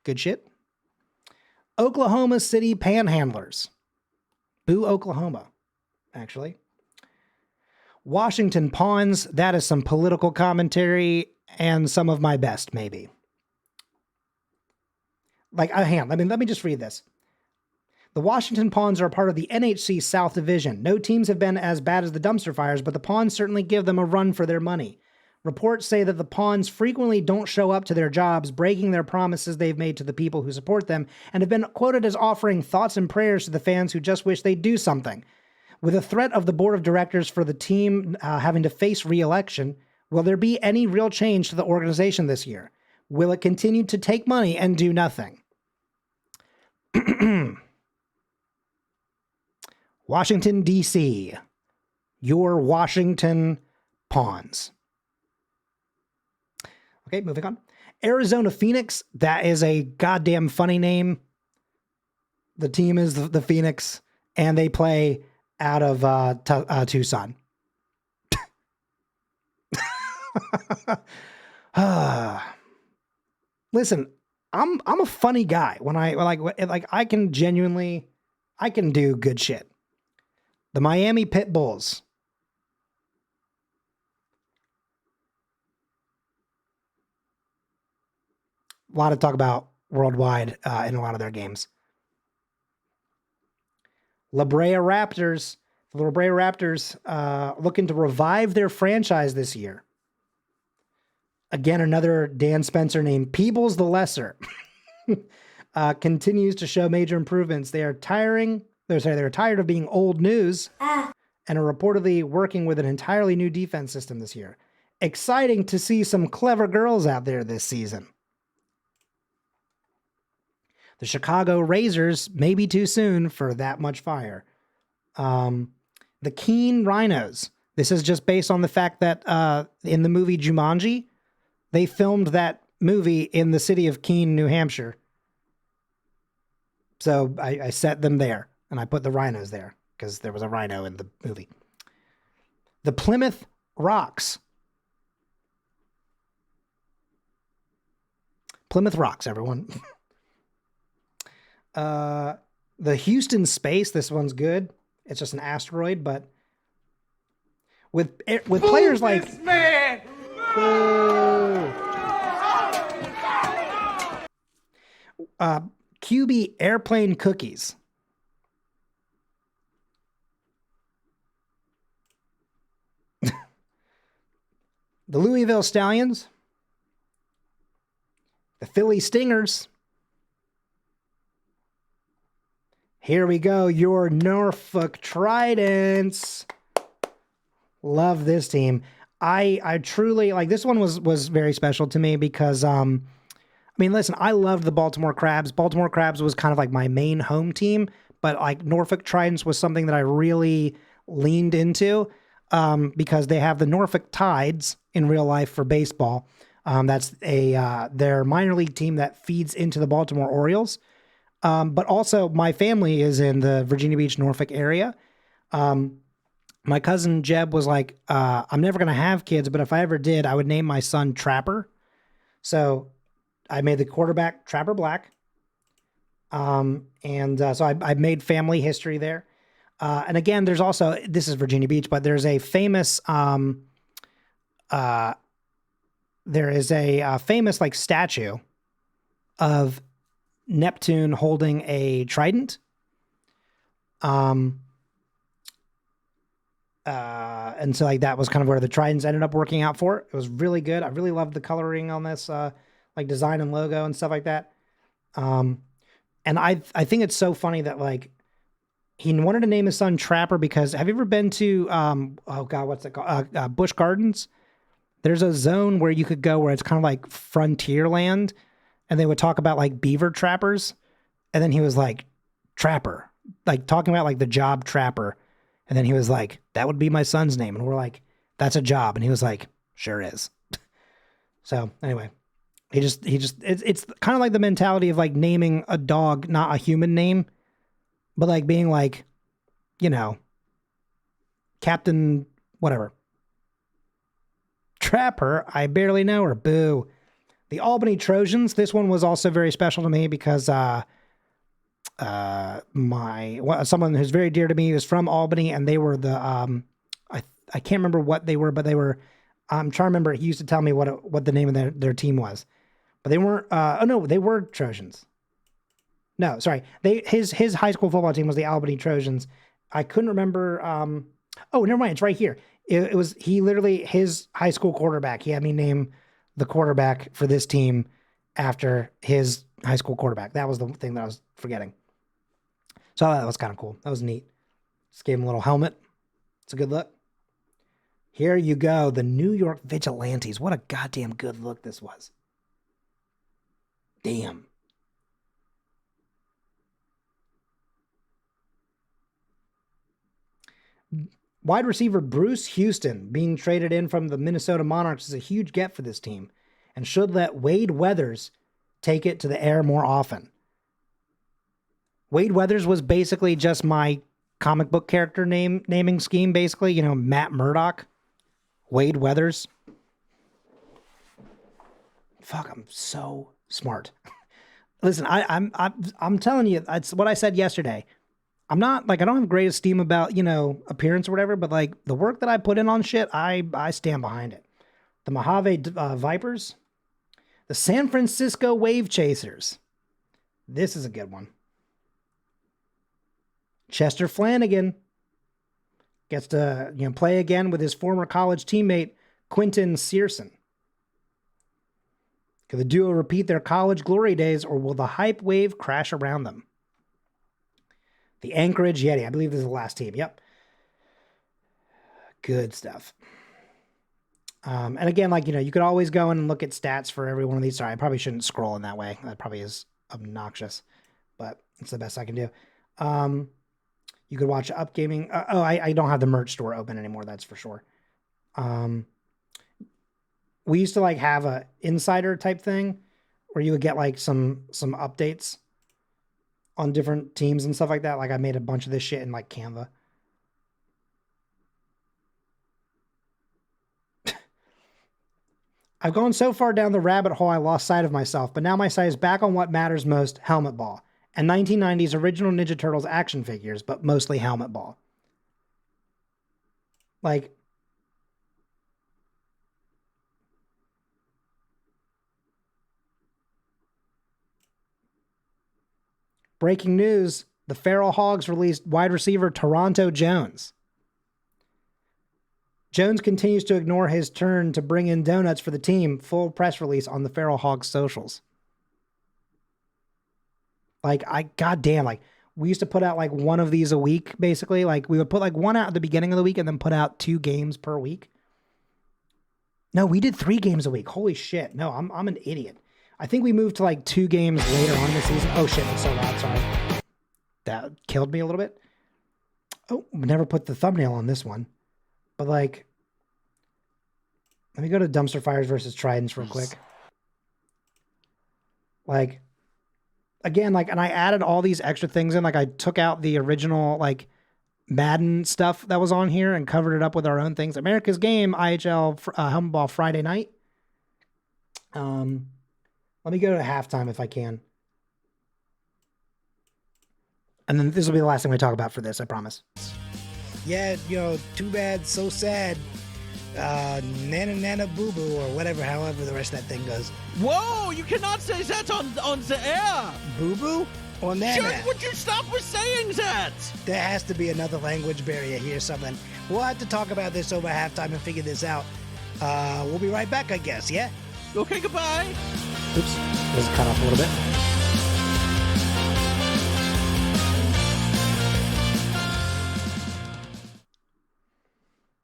Good shit. Oklahoma City Panhandlers. Boo, Oklahoma, actually. Washington Pawns. That is some political commentary and some of my best, maybe. Hang on. Let me just read this. The Washington Pawns are a part of the NHC South Division. No teams have been as bad as the Dumpster Fires, but the Pawns certainly give them a run for their money. Reports say that the Pawns frequently don't show up to their jobs, breaking their promises they've made to the people who support them, and have been quoted as offering thoughts and prayers to the fans who just wish they'd do something. With a threat of the board of directors for the team having to face re-election, will there be any real change to the organization this year? Will it continue to take money and do nothing? Washington, D.C. Your Washington Pawns. Okay, moving on. Arizona Phoenix. That is a goddamn funny name. The team is the Phoenix, and they play out of Tucson. Listen, I'm a funny guy. When I can genuinely, I can do good shit. The Miami Pit Bulls. A lot of talk about worldwide in a lot of their games. La Brea Raptors. The La Brea Raptors looking to revive their franchise this year. Again, another Dan Spencer named Peebles the Lesser continues to show major improvements. They're tired of being old news and are reportedly working with an entirely new defense system this year. Exciting to see some clever girls out there this season. The Chicago Razors may be too soon for that much fire. The Keene Rhinos. This is just based on the fact that in the movie Jumanji, they filmed that movie in the city of Keene, New Hampshire. So I set them there, and I put the Rhinos there because there was a rhino in the movie. The Plymouth Rocks. Plymouth Rocks, everyone. The Houston Space. This one's good. It's just an asteroid, but with players like man. QB Airplane Cookies. The Louisville Stallions. The Philly Stingers. Here we go, your Norfolk Tridents. Love this team. I truly like this one was very special to me because I mean, listen, I loved the Baltimore Crabs. Baltimore Crabs was kind of like my main home team, but like Norfolk Tridents was something that I really leaned into because they have the Norfolk Tides in real life for baseball. That's their minor league team that feeds into the Baltimore Orioles. But also my family is in the Virginia Beach, Norfolk area. My cousin Jeb was like, I'm never going to have kids, but if I ever did, I would name my son Trapper. So I made the quarterback Trapper Black. So I made family history there. And again, there's also, this is Virginia Beach, but there's a famous, famous like statue of Neptune holding a trident. And so like that was kind of where the tridents ended up working out for. It was really good. I really loved the coloring on this, like design and logo and stuff like that. And I think it's so funny that like he wanted to name his son Trapper because have you ever been to, what's it called? Busch Gardens? There's a zone where you could go where it's kind of like frontier land. And they would talk about like beaver trappers. And then he was like, Trapper, like talking about like the job Trapper. And then he was like, that would be my son's name. And we're like, that's a job. And he was like, sure is. So anyway, it's kind of like the mentality of like naming a dog, not a human name, but like being like, you know, Captain, whatever. Trapper, I barely know her, boo. The Albany Trojans. This one was also very special to me because someone who's very dear to me is from Albany, and they were the I can't remember what they were, but they were. I'm trying to remember. He used to tell me what the name of their team was, but they weren't. They were Trojans. No, sorry. His high school football team was the Albany Trojans. I couldn't remember. Never mind. It's right here. It was his high school quarterback. He had me name the quarterback for this team after his high school quarterback. That was the thing that I was forgetting. So that was kind of cool. That was neat. Just gave him a little helmet. It's a good look. Here you go. The New York Vigilantes. What a goddamn good look this was. Damn. Wide receiver Bruce Houston being traded in from the Minnesota Monarchs is a huge get for this team and should let Wade Weathers take it to the air more often. Wade Weathers was basically just my comic book character naming scheme, basically. You know, Matt Murdock. Wade Weathers. Fuck, I'm so smart. Listen, I'm telling you, that's what I said yesterday. I'm not like, I don't have great esteem about, you know, appearance or whatever, but like the work that I put in on shit, I stand behind it. The Mojave Vipers, the San Francisco Wave Chasers. This is a good one. Chester Flanagan gets to play again with his former college teammate Quentin Searson. Can the duo repeat their college glory days, or will the hype wave crash around them? The Anchorage Yeti. I believe this is the last team. Yep. Good stuff. And again, you could always go in and look at stats for every one of these. Sorry, I probably shouldn't scroll in that way. That probably is obnoxious, but it's the best I can do. You could watch Upgaming. I don't have the merch store open anymore. That's for sure. We used to have a insider type thing where you would get some updates on different teams and stuff like that. I made a bunch of this shit in Canva. I've gone so far down the rabbit hole I lost sight of myself, but now my sight is back on what matters most, Helmet Ball, and 1990s original Ninja Turtles action figures, but mostly Helmet Ball. Breaking news, the Feral Hogs released wide receiver Toronto Jones. Jones continues to ignore his turn to bring in donuts for the team. Full press release on the Feral Hogs socials. Goddamn, we used to put out one of these a week, basically. We would put one out at the beginning of the week and then put out 2 games per week. No, we did 3 games a week. Holy shit. No, I'm an idiot. I think we moved to 2 games later on in the season. Oh shit, it's so loud, sorry. That killed me a little bit. Oh, we never put the thumbnail on this one. But let me go to Dumpster Fires versus Tridents real quick. Again, and I added all these extra things in. I took out the original, Madden stuff that was on here and covered it up with our own things. America's Game, IHL, Helmet Ball Friday night. Let me go to halftime if I can. And then this will be the last thing we talk about for this, I promise. Yeah, too bad, so sad. Nana Nana Boo Boo, or whatever, however the rest of that thing goes. Whoa, you cannot say that on the air. Boo Boo or Nana? Would you stop with saying that? There has to be another language barrier here, something. We'll have to talk about this over halftime and figure this out. We'll be right back, I guess, yeah? Okay, goodbye. Oops, this is cut off a little bit.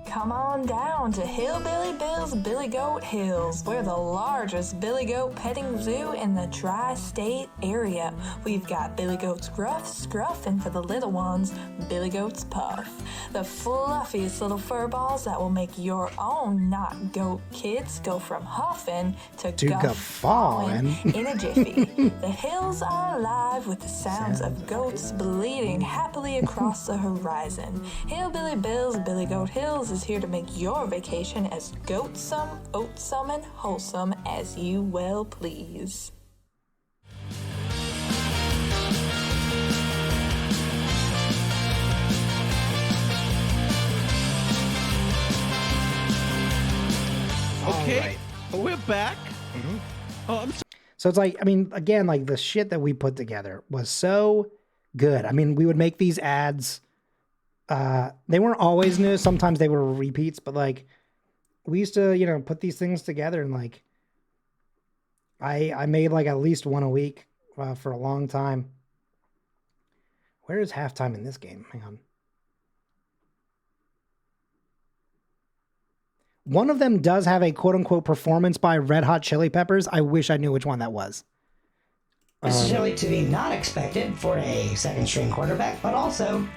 Come on down to Hillbilly Bill's Billy Goat Hills. We're the largest Billy Goat petting zoo in the tri-state area. We've got Billy Goat's Gruff, Scruff, and for the little ones, Billy Goat's Puff. The fluffiest little fur balls that will make your own not goat kids go from huffing to guffawing in a jiffy. The hills are alive with the sounds of goats bleating happily across the horizon. Hillbilly Bill's Billy Goat Hills is here to make your vacation as goatsome, oatsome, and wholesome as you well please. Okay, right. We're back. Mm-hmm. Oh, I'm sorry. So it's again, the shit that we put together was so good. We would make these ads. They weren't always new. Sometimes they were repeats, but we used to, put these things together and I made at least one a week for a long time. Where is halftime in this game? Hang on. One of them does have a quote unquote performance by Red Hot Chili Peppers. I wish I knew which one that was. Necessarily to be not expected for a second string quarterback, but also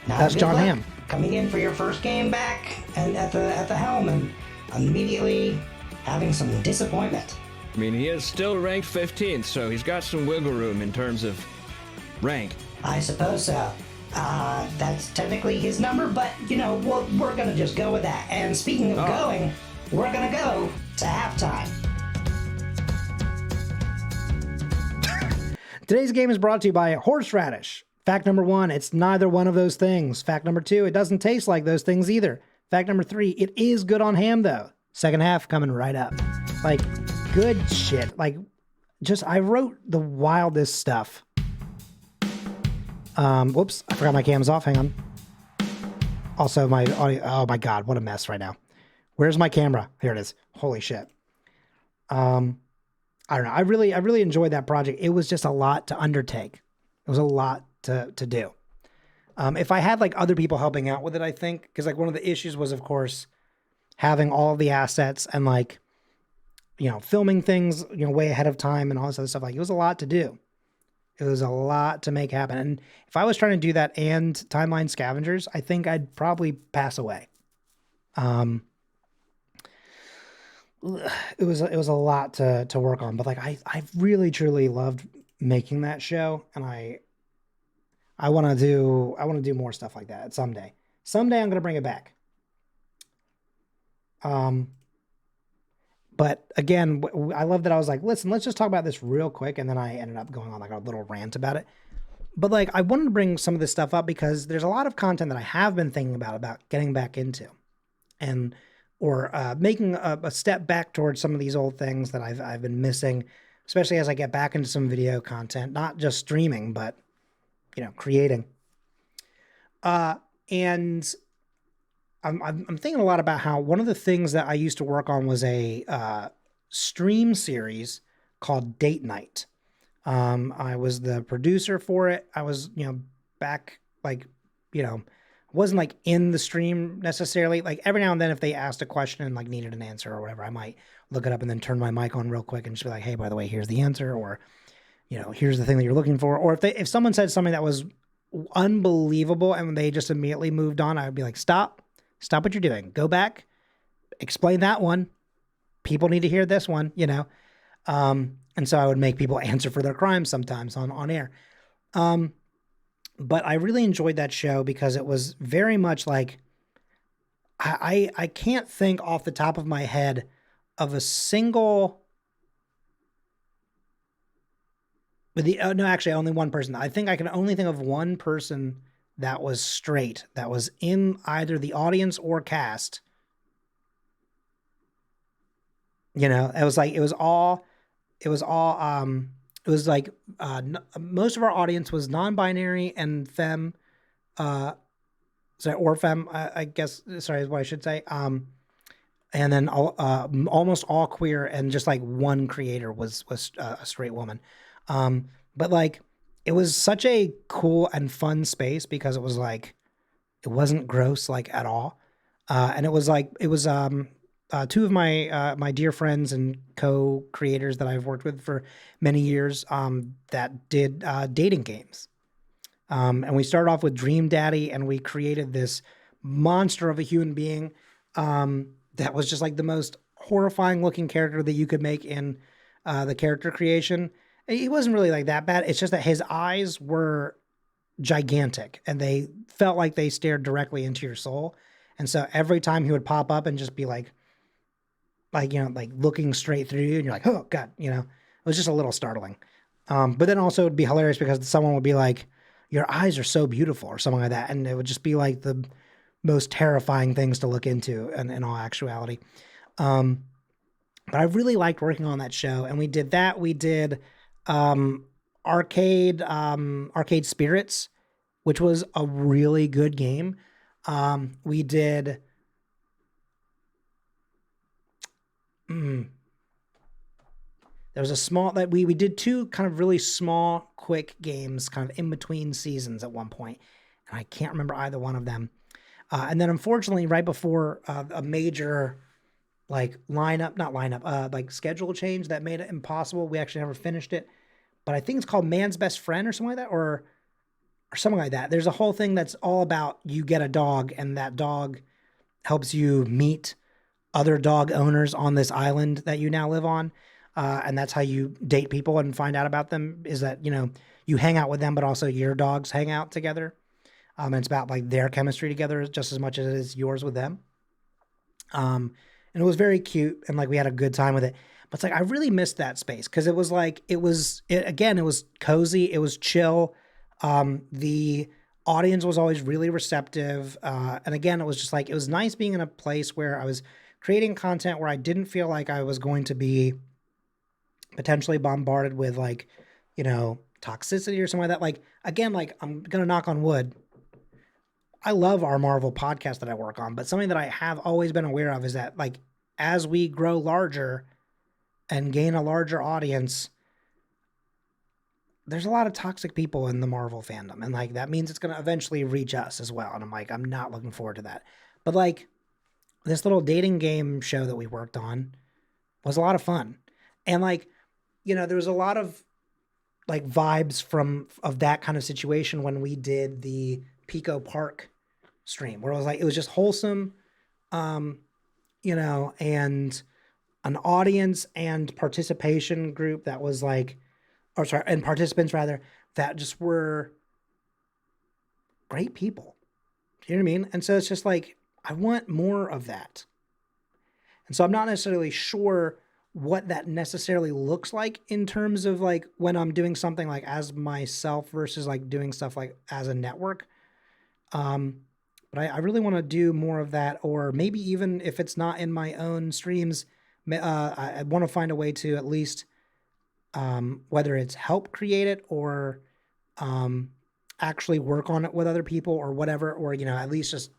That's John Hamm. Coming in for your first game back and at the helm and immediately having some disappointment. He is still ranked 15th, so he's got some wiggle room in terms of rank. I suppose so. That's technically his number, but, we're going to just go with that. And speaking of going, we're going to go to halftime. Today's game is brought to you by Horseradish. Fact number 1, it's neither one of those things. Fact number 2, it doesn't taste like those things either. Fact number 3, it is good on ham, though. Second half coming right up. Good shit. I wrote the wildest stuff. Whoops, I forgot my cam's off. Hang on. Also, my audio. Oh my God, what a mess right now. Where's my camera? Here it is. Holy shit. I don't know. I really enjoyed that project. It was just a lot to undertake. It was a lot to do. If I had like other people helping out with it, I think, because like one of the issues was, of course, having all of the assets and like, filming things, way ahead of time and all this other stuff. Like it was a lot to do. It was a lot to make happen. And if I was trying to do that and Timeline Scavengers, I think I'd probably pass away. It was a lot to work on, but like I really truly loved making that show, and I want to do more stuff like that someday. Someday I'm gonna bring it back. But again, I love that I was like, listen, let's just talk about this real quick, and then I ended up going on like a little rant about it. But like I wanted to bring some of this stuff up because there's a lot of content that I have been thinking about getting back into, and or making a step back towards some of these old things that I've been missing, especially as I get back into some video content, not just streaming, but creating. And I'm thinking a lot about how one of the things that I used to work on was a stream series called Date Night. I was the producer for it. I was back like wasn't like in the stream necessarily. Like every now and then if they asked a question and like needed an answer or whatever, I might look it up and then turn my mic on real quick and just be like, hey, by the way, here's the answer, or here's the thing that you're looking for. Or if someone said something that was unbelievable and they just immediately moved on, I would be like, stop what you're doing, go back, explain that one, people need to hear this one, and so I would make people answer for their crimes sometimes on air. But I really enjoyed that show because it was very much like, I can't think off the top of my head of a single, actually only one person. I think I can only think of one person that was straight, that was in either the audience or cast. It was like, most of our audience was non-binary and femme, or femme, I guess, sorry, is what I should say. And then almost all queer, and just like one creator was a straight woman. But like, it was such a cool and fun space because it was like, it wasn't gross like at all. And it was two of my dear friends and co-creators that I've worked with for many years that did dating games. And we started off with Dream Daddy, and we created this monster of a human being that was just like the most horrifying looking character that you could make in the character creation. He wasn't really like that bad. It's just that his eyes were gigantic and they felt like they stared directly into your soul. And so every time he would pop up and just be like looking straight through you, and you're like, oh God, it was just a little startling. But then also it'd be hilarious because someone would be like, your eyes are so beautiful, or something like that. And it would just be like the most terrifying things to look into in all actuality. But I really liked working on that show. And we did that. We did Arcade Spirits, which was a really good game. We did there was a small that we did two kind of really small, quick games kind of in between seasons at one point, and I can't remember either one of them. And then unfortunately, right before a major like schedule change that made it impossible, we actually never finished it. But I think it's called Man's Best Friend or something like that, or something like that. There's a whole thing that's all about you get a dog, and that dog helps you meet other dog owners on this island that you now live on. And that's how you date people and find out about them, is that, you hang out with them, but also your dogs hang out together. And it's about like their chemistry together just as much as it is yours with them. And it was very cute, and like we had a good time with it. But it's like, I really missed that space because it was like, it was cozy. It was chill. The audience was always really receptive. And again, it was just like, it was nice being in a place where I was creating content where I didn't feel like I was going to be potentially bombarded with like, toxicity or something like that. Like, again, like I'm going to knock on wood. I love our Marvel podcast that I work on, but something that I have always been aware of is that like, as we grow larger and gain a larger audience, there's a lot of toxic people in the Marvel fandom. And like, that means it's going to eventually reach us as well. And I'm like, I'm not looking forward to that. But like this little dating game show that we worked on was a lot of fun. And like, you know, there was a lot of like vibes of that kind of situation when we did the Pico Park stream, where it was like, it was just wholesome, you know, and an audience and participation group that was like, or sorry, and participants rather, that just were great people. Do you know what I mean? And so it's just like, I want more of that. And so I'm not necessarily sure what that necessarily looks like in terms of like when I'm doing something like as myself versus like doing stuff like as a network. But I really want to do more of that, or maybe even if it's not in my own streams, I want to find a way to at least, whether it's help create it or actually work on it with other people or whatever, or, you know, at least just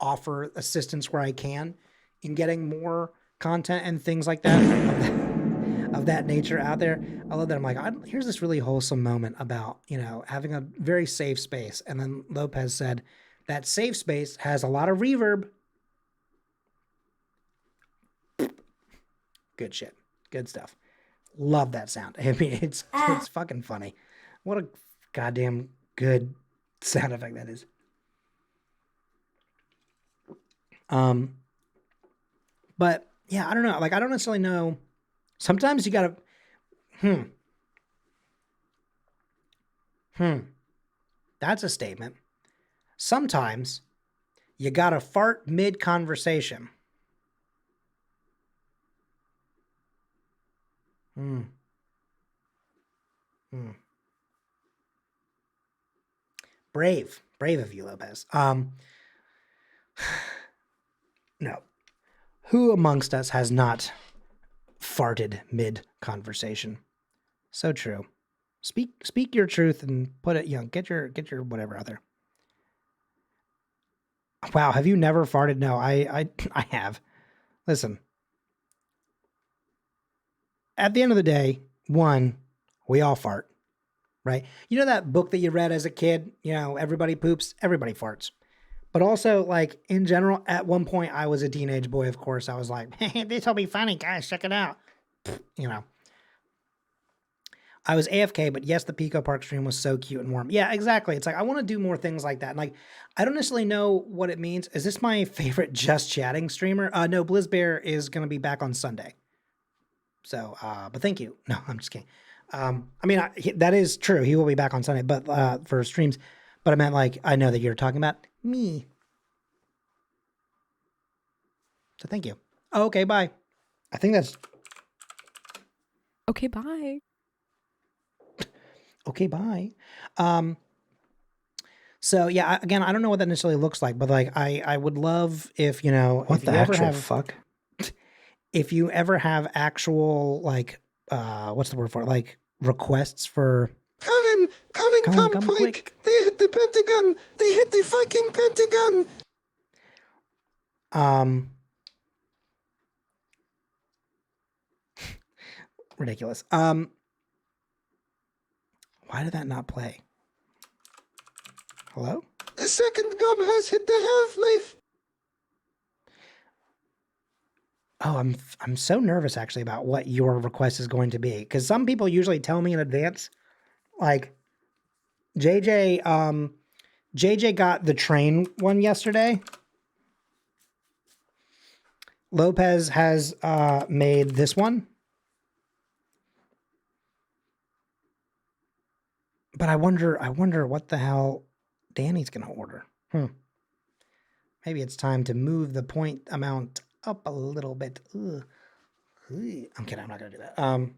offer assistance where I can in getting more content and things like that of that nature out there. I love that. I'm like, here's this really wholesome moment about, you know, having a very safe space. And then Lopez said that safe space has a lot of reverb. Good shit. Good stuff. Love that sound. I mean, it's fucking funny. What a goddamn good sound effect that is. But yeah, I don't know. Like, I don't necessarily know. Sometimes you gotta, that's a statement. Sometimes you gotta fart mid-conversation. Brave of you, Lopez. No. Who amongst us has not farted mid-conversation? So true. Speak your truth and put it, you know, get your whatever out there. Wow, have you never farted? No, I have. Listen. At the end of the day, one, we all fart, right? You know that book that you read as a kid, you know, everybody poops, everybody farts. But also, like, in general, at one point, I was a teenage boy, of course. I was like, hey, this will be funny, guys, check it out. You know. I was AFK, but yes, the Pico Park stream was so cute and warm. Yeah, exactly. It's like, I want to do more things like that. And like, I don't necessarily know what it means. Is this my favorite Just Chatting streamer? No, Blizzbear is going to be back on Sunday. So, but thank you. No, I'm just kidding. I mean, that is true. He will be back on Sunday, but for streams. But I meant like, I know that you're talking about me. So thank you. Oh, okay, bye. I think that's... Okay, bye. Okay, bye. So yeah, again, I don't know what that necessarily looks like, but like, I would love if, you know, what if the you ever actual have, fuck? If you ever have actual, like, what's the word for it? Like requests for... Colin, come quick. They hit the Pentagon. They hit the fucking Pentagon. Ridiculous. Why did that not play? Hello? The second gun has hit the half-life. Oh, I'm so nervous actually about what your request is going to be, because some people usually tell me in advance. Like JJ got the train one yesterday. Lopez has made this one. But I wonder what the hell Danny's gonna order. Maybe it's time to move the point amount up a little bit. Ugh. I'm kidding, I'm not gonna do that.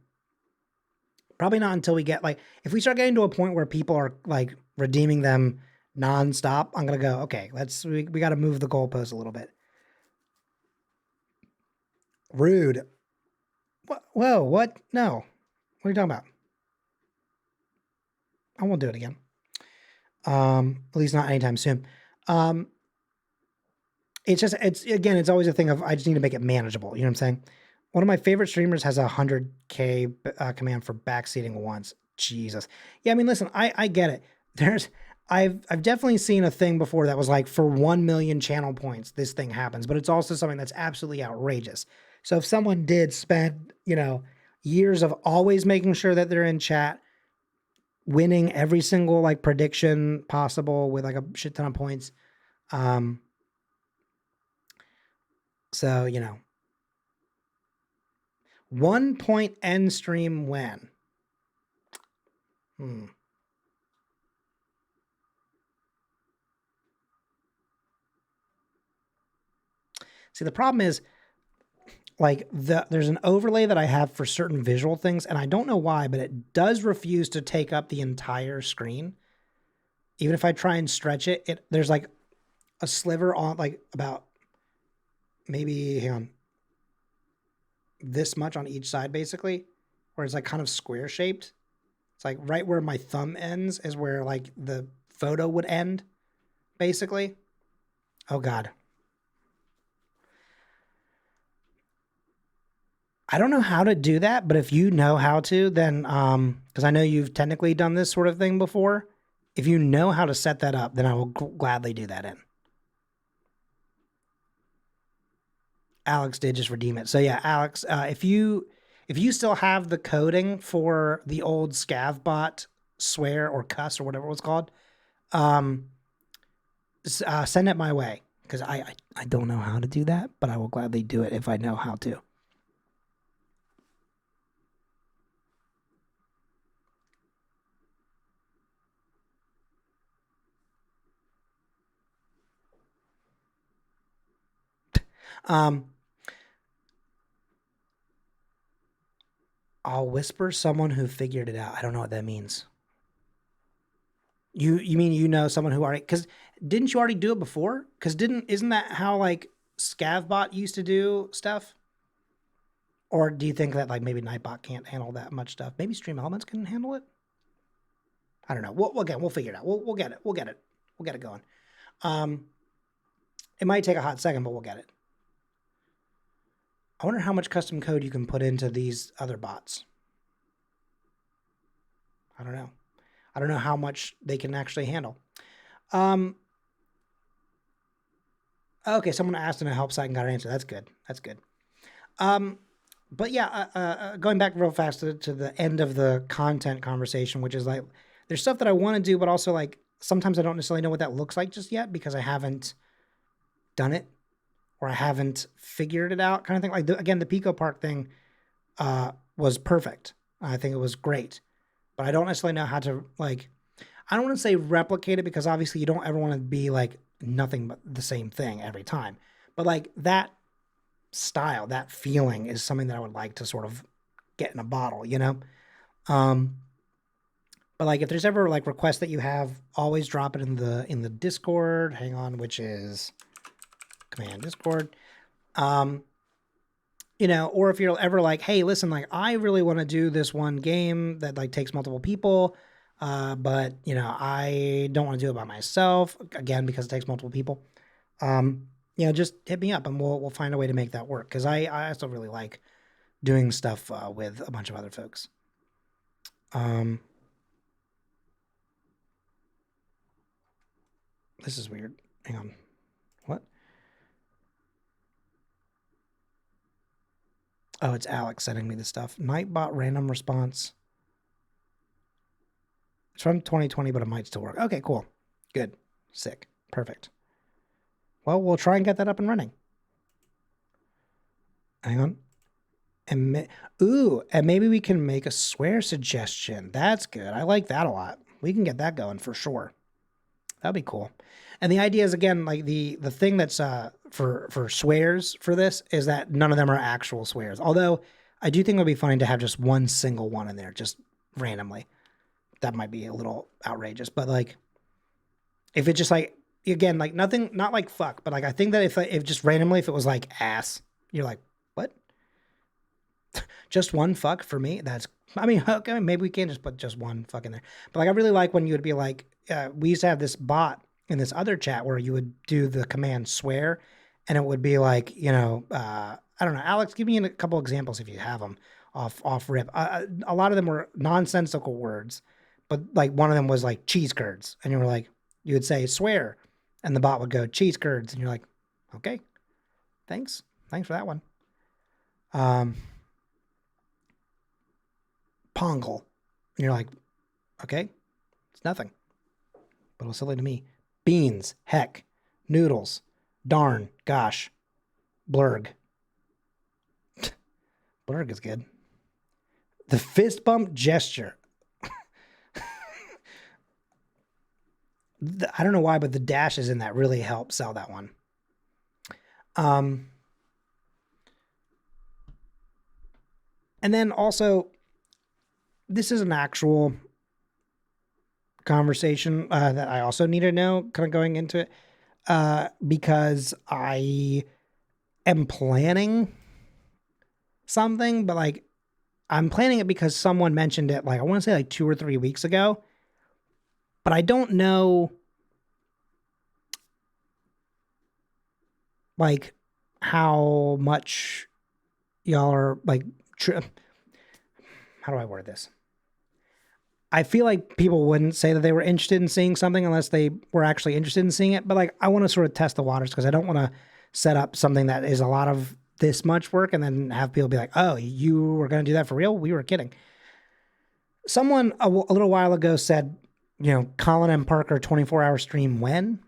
Probably not until we get, like, if we start getting to a point where people are like redeeming them nonstop, I'm gonna go, okay, we gotta move the goalpost a little bit. Rude. What? Whoa, what? No. What are you talking about? I won't do it again. At least not anytime soon. It's always a thing of, I just need to make it manageable. You know what I'm saying? One of my favorite streamers has a 100K command for backseating once. Jesus. Yeah, I mean, listen, I get it. I've definitely seen a thing before that was like, for 1 million channel points, this thing happens, but it's also something that's absolutely outrageous. So if someone did spend, years of always making sure that they're in chat, winning every single like prediction possible with like a shit ton of points. So, 1 point end stream when? See, the problem is, like, there's an overlay that I have for certain visual things, and I don't know why, but it does refuse to take up the entire screen. Even if I try and stretch it, there's like a sliver on, like, about maybe, hang on, this much on each side, basically, where it's like kind of square shaped. It's like right where my thumb ends is where like the photo would end, basically. Oh God. I don't know how to do that, but if you know how to, then, because I know you've technically done this sort of thing before, if you know how to set that up, then I will gladly do that in. Alex did just redeem it. So yeah, Alex, if you still have the coding for the old ScavBot swear or cuss or whatever it was called, send it my way, because I don't know how to do that, but I will gladly do it if I know how to. I'll whisper someone who figured it out. I don't know what that means. You mean someone who already, because didn't you already do it before? Because isn't that how like ScavBot used to do stuff? Or do you think that like maybe Nightbot can't handle that much stuff? Maybe Stream Elements can handle it? I don't know. We'll figure it out. We'll get it. We'll get it going. It might take a hot second, but we'll get it. I wonder how much custom code you can put into these other bots. I don't know. I don't know how much they can actually handle. Okay, someone asked in a help site and got an answer. That's good. That's good. But yeah, going back real fast to the end of the content conversation, which is like, there's stuff that I want to do, but also like sometimes I don't necessarily know what that looks like just yet because I haven't done it or I haven't figured it out, kind of thing. Like again, the Pico Park thing was perfect. I think it was great, but I don't necessarily know how to like, I don't want to say replicate it because obviously you don't ever want to be like nothing but the same thing every time. But like that style, that feeling is something that I would like to sort of get in a bottle, you know? But like if there's ever like requests that you have, always drop it in the Discord. Hang on, which is command Discord. You know, or if you're ever like, hey, listen, like I really want to do this one game that like takes multiple people, but you know, I don't want to do it by myself, again, because it takes multiple people. You know, just hit me up and we'll find a way to make that work. Cause I also really like doing stuff with a bunch of other folks. This is weird. Hang on. What? Oh, it's Alex sending me this stuff. Nightbot random response. It's from 2020, but it might still work. Okay, cool. Good. Sick. Perfect. Well, we'll try and get that up and running. Hang on. And maybe we can make a swear suggestion. That's good. I like that a lot. We can get that going for sure. That'd be cool. And the idea is, again, like the thing that's for swears for this is that none of them are actual swears. Although I do think it would be funny to have just one single one in there, just randomly. That might be a little outrageous. But like, if it just like, again, like nothing, not like fuck, but like I think that if just randomly, if it was like ass, you're like, what? just one fuck for me. I mean, okay, maybe we can't just put just one fuck in there. But like, I really like when you would be like, we used to have this bot in this other chat where you would do the command swear, and it would be like, I don't know, Alex, give me a couple examples if you have them off rip. A lot of them were nonsensical words, but like one of them was like cheese curds, and you would say swear, and the bot would go cheese curds, and you're like, okay, thanks for that one. Pongle, and you're like, okay, it's nothing, but it was silly to me. Beans, heck, noodles, darn, gosh, blurg. Blurg is good. The fist bump gesture. I don't know why, but the dashes in that really help sell that one. And then also, this is an actual conversation that I also need to know, kind of going into it, because I am planning something, but like, I'm planning it because someone mentioned it, like, I want to say like 2 or 3 weeks ago, but I don't know, like, how much y'all are like, how do I word this? I feel like people wouldn't say that they were interested in seeing something unless they were actually interested in seeing it. But like, I want to sort of test the waters because I don't want to set up something that is a lot of this much work and then have people be like, oh, you were going to do that for real? We were kidding. Someone a little while ago said, Colin M. Parker 24-hour stream when?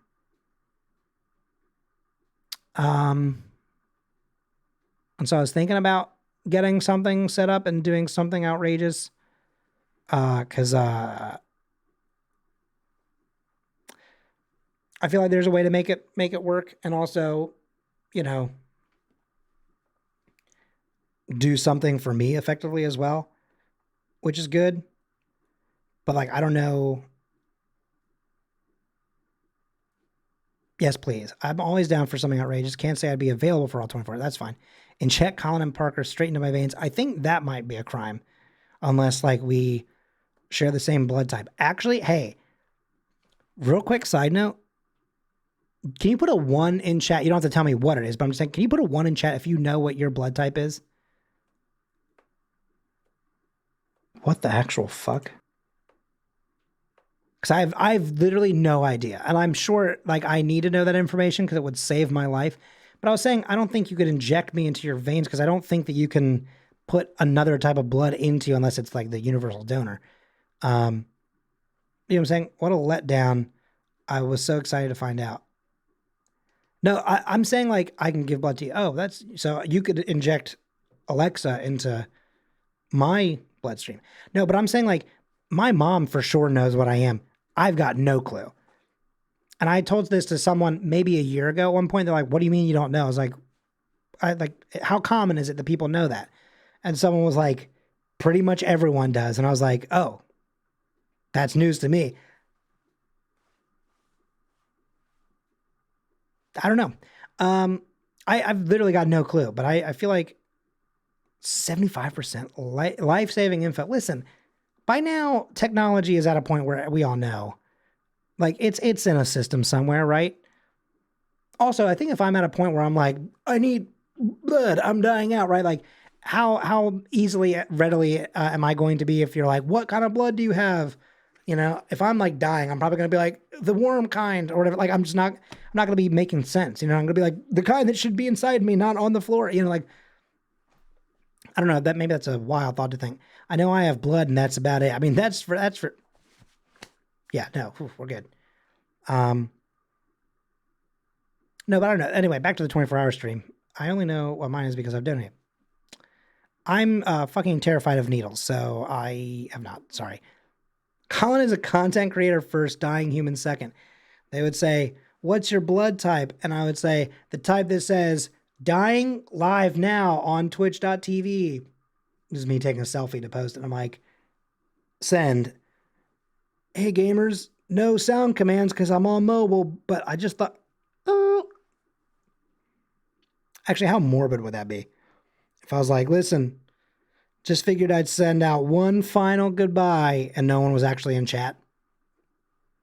And so I was thinking about getting something set up and doing something outrageous. Cause, I feel like there's a way to make it work and also, do something for me effectively as well, which is good. But like, I don't know. Yes, please. I'm always down for something outrageous. Can't say I'd be available for all 24. That's fine. Inject Colin and Parker straight into my veins. I think that might be a crime unless like we share the same blood type. Actually, hey, real quick side note. Can you put a 1 in chat? You don't have to tell me what it is, but I'm just saying, can you put a 1 in chat if you know what your blood type is? What the actual fuck? Because I've literally no idea. And I'm sure like I need to know that information because it would save my life. But I was saying, I don't think you could inject me into your veins because I don't think that you can put another type of blood into you unless it's like the universal donor. You know what I'm saying? What a letdown. I was so excited to find out. No, I'm saying like I can give blood to you. Oh, that's so you could inject Alexa into my bloodstream. No, but I'm saying like my mom for sure knows what I am. I've got no clue. And I told this to someone maybe a year ago at one point. They're like, what do you mean you don't know? I was like, how common is it that people know that? And someone was like, pretty much everyone does. And I was like, oh, that's news to me. I don't know. I've literally got no clue, but I feel like 75% life-saving info. Listen, by now, technology is at a point where we all know. Like, it's in a system somewhere, right? Also, I think if I'm at a point where I'm like, I need blood, I'm dying out, right? Like, how easily, readily am I going to be if you're like, what kind of blood do you have? If I'm like dying, I'm probably going to be like the warm kind or whatever. Like, I'm not going to be making sense. I'm going to be like the kind that should be inside me, not on the floor. Like, I don't know, maybe that's a wild thought to think. I know I have blood and that's about it. I mean, that's for, yeah, no, we're good. No, but I don't know. Anyway, back to the 24-hour stream. I only know what mine is because I've donated. I'm fucking terrified of needles, so I am not. Sorry. Colin is a content creator first, dying human second. They would say, what's your blood type? And I would say, the type that says, dying live now on twitch.tv. This is me taking a selfie to post it. I'm like, send. Hey, gamers, no sound commands because I'm on mobile, but I just thought, oh. Actually, how morbid would that be? If I was like, listen, Just figured I'd send out one final goodbye, and no one was actually in chat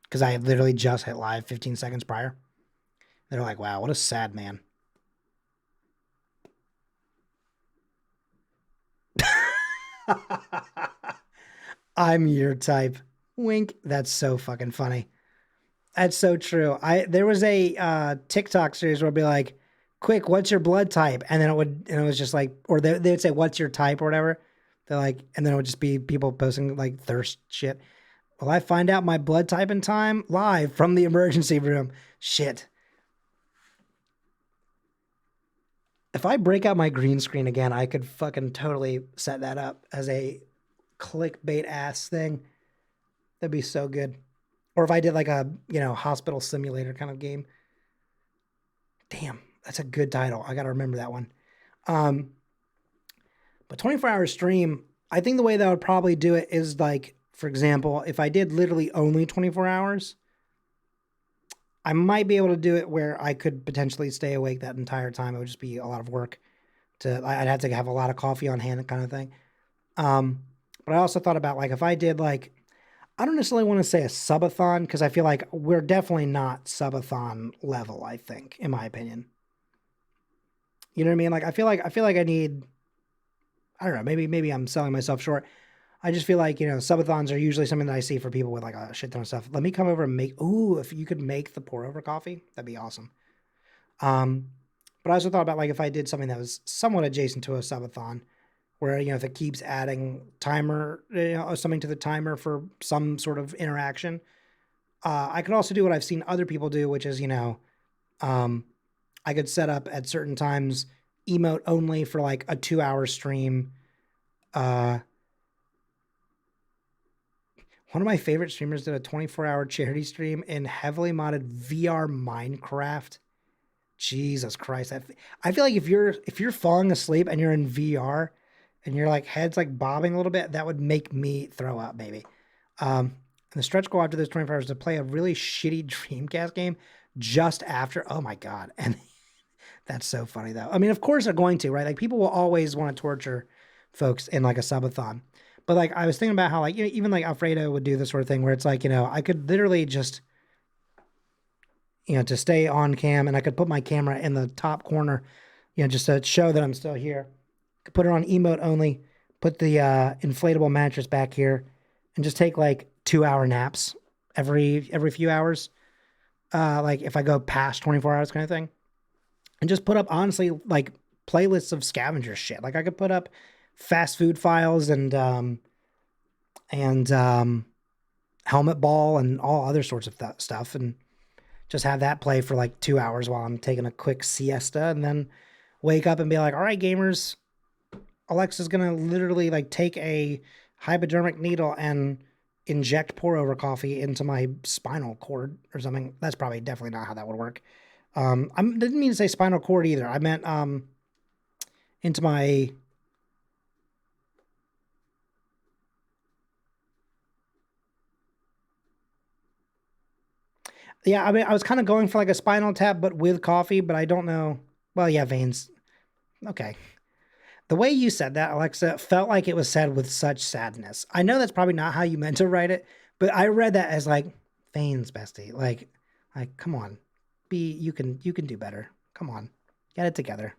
because I had literally just hit live 15 seconds prior. They're like, wow, what a sad man. I'm your type. Wink. That's so fucking funny. That's so true. There was a TikTok series where it'd be like, quick, what's your blood type? And then it was just like, or they would say, what's your type or whatever. They're like, and then it would just be people posting like thirst shit. Will I find out my blood type in time? Live from the emergency room. Shit. If I break out my green screen again, I could fucking totally set that up as a clickbait ass thing. That'd be so good. Or if I did like a, hospital simulator kind of game. Damn, that's a good title. I got to remember that one. But 24-hour stream, I think the way that I would probably do it is like, for example, if I did literally only 24 hours, I might be able to do it where I could potentially stay awake that entire time. It would just be a lot of work. I'd have to have a lot of coffee on hand kind of thing. But I also thought about like if I did like, I don't necessarily want to say a subathon because I feel like we're definitely not subathon level, I think, in my opinion. You know what I mean? Like I feel like I need, I don't know, maybe I'm selling myself short. I just feel like, subathons are usually something that I see for people with like a shit ton of stuff. Let me come over and if you could make the pour over coffee, that'd be awesome. But I also thought about like if I did something that was somewhat adjacent to a subathon where, if it keeps adding timer, something to the timer for some sort of interaction. I could also do what I've seen other people do, which is, I could set up at certain times emote only for like a 2-hour stream. One of my favorite streamers did a 24-hour charity stream in heavily modded VR Minecraft. Jesus Christ. I feel like if you're falling asleep and you're in VR and your like head's like bobbing a little bit, that would make me throw up maybe. And the stretch goal after those 24 hours to play a really shitty Dreamcast game just after. Oh my God. And that's so funny though. I mean, of course they're going to, right? Like people will always want to torture folks in like a subathon. But like I was thinking about how like even like Alfredo would do this sort of thing where it's like, I could literally just to stay on cam and I could put my camera in the top corner, just to show that I'm still here. Could put it on emote only, put the inflatable mattress back here and just take like 2-hour naps every few hours. Like if I go past 24 hours kind of thing. And just put up honestly like playlists of scavenger shit. Like I could put up fast food files and helmet ball and all other sorts of stuff and just have that play for like 2 hours while I'm taking a quick siesta and then wake up and be like, all right, gamers, Alexa's going to literally like take a hypodermic needle and inject pour over coffee into my spinal cord or something. That's probably definitely not how that would work. I didn't mean to say spinal cord either. I meant into my yeah, I mean I was kind of going for like a spinal tap but with coffee, but I don't know. Well, yeah, veins. Okay. The way you said that, Alexa, felt like it was said with such sadness. I know that's probably not how you meant to write it, but I read that as like veins, bestie. Like come on. You can do better. Come on. Get it together.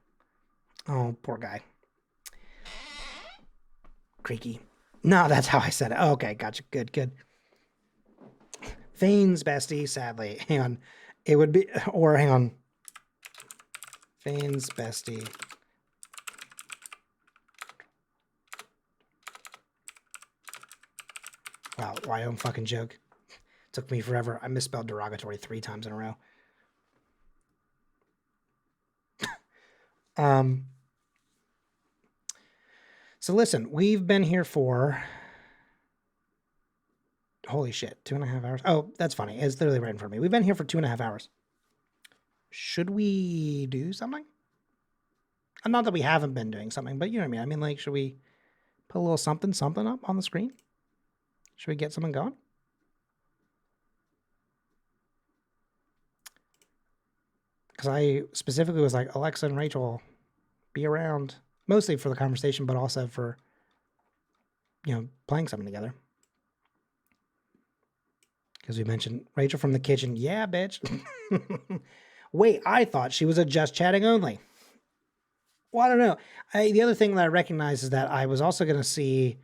Oh, poor guy. Creaky. No, that's how I said it. Oh, okay, gotcha. Good. Veins, bestie, sadly. Hang on. It would be, or hang on. Veins, bestie. Wow, why don't fucking joke? Took me forever. I misspelled derogatory 3 times in a row. So listen, we've been here for, holy shit, 2.5 hours. Oh, that's funny. It's literally right in front of me. We've been here for 2.5 hours. Should we do something? Not that we haven't been doing something, but you know what I mean? I mean, like, should we put a little something up on the screen? Should we get something going? Because I specifically was like, Alexa and Rachel, be around, mostly for the conversation, but also for playing something together. Because we mentioned Rachel from the kitchen. Yeah, bitch. Wait, I thought she was a just chatting only. Well, I don't know. The other thing that I recognize is that I was also going to see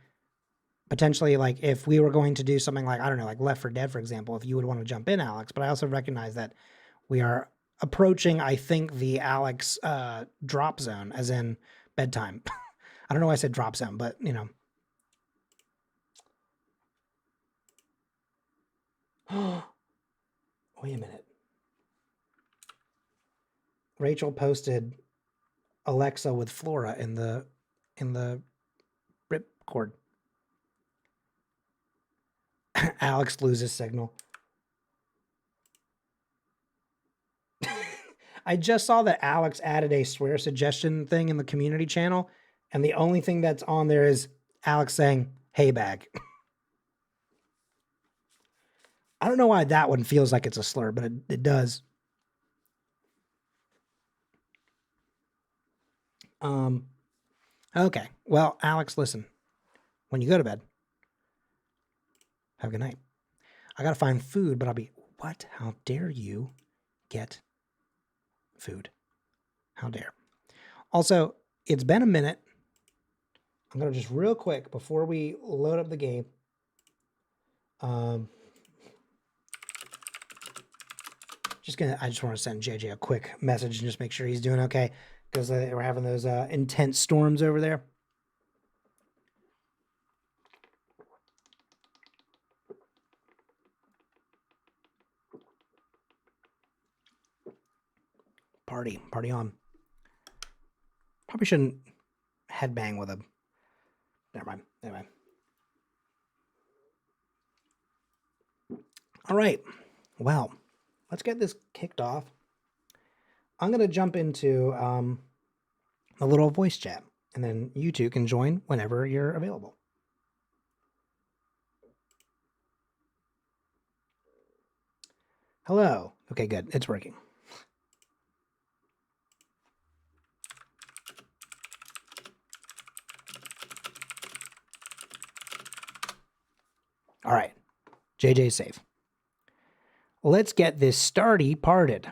potentially, like, if we were going to do something like, I don't know, like Left 4 Dead, for example, if you would want to jump in, Alex. But I also recognize that we are approaching, I think, the Alex drop zone, as in bedtime. I don't know why I said drop zone, but, Wait a minute. Rachel posted Alexa with Flora in the rip cord. Alex loses signal. I just saw that Alex added a swear suggestion thing in the community channel, and the only thing that's on there is Alex saying, "Hey, bag." I don't know why that one feels like it's a slur, but it does. Okay. Well, Alex, listen. When you go to bed, have a good night. I gotta find food, but I'll be, what? How dare you get food? How dare. Also, it's been a minute. I'm gonna just real quick before we load up the game. I just want to send JJ a quick message and just make sure he's doing okay, because we're having those intense storms over there. Party on. Probably shouldn't headbang with a. Never mind. Anyway. All right. Well, let's get this kicked off. I'm going to jump into a little voice chat, and then you two can join whenever you're available. Hello. Okay, good. It's working. All right. JJ's safe. Let's get this starty parted.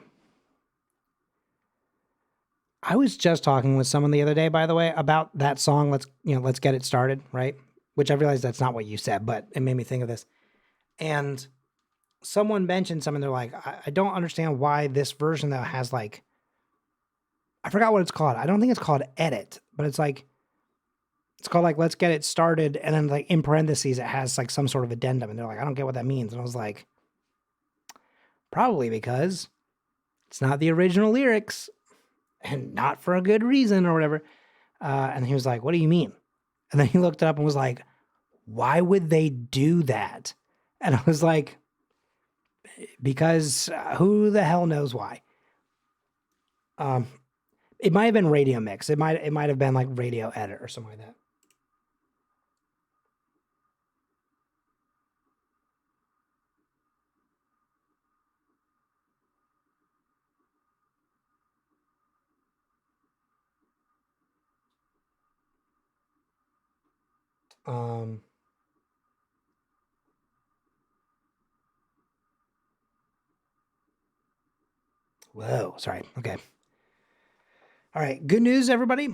I was just talking with someone the other day, by the way, about that song. Let's get it started, right? Which I realized that's not what you said, but it made me think of this. And someone mentioned something. They're like, I don't understand why this version though has like, I forgot what it's called. I don't think it's called edit, but it's called like, let's get it started. And then like in parentheses, it has like some sort of addendum. And they're like, I don't get what that means. And I was like, probably because it's not the original lyrics and not for a good reason or whatever. And he was like, what do you mean? And then he looked it up and was like, why would they do that? And I was like, because who the hell knows why? It might have been Radio Mix. It might have been like Radio Edit or something like that. Whoa, sorry. Okay. All right. Good news, everybody.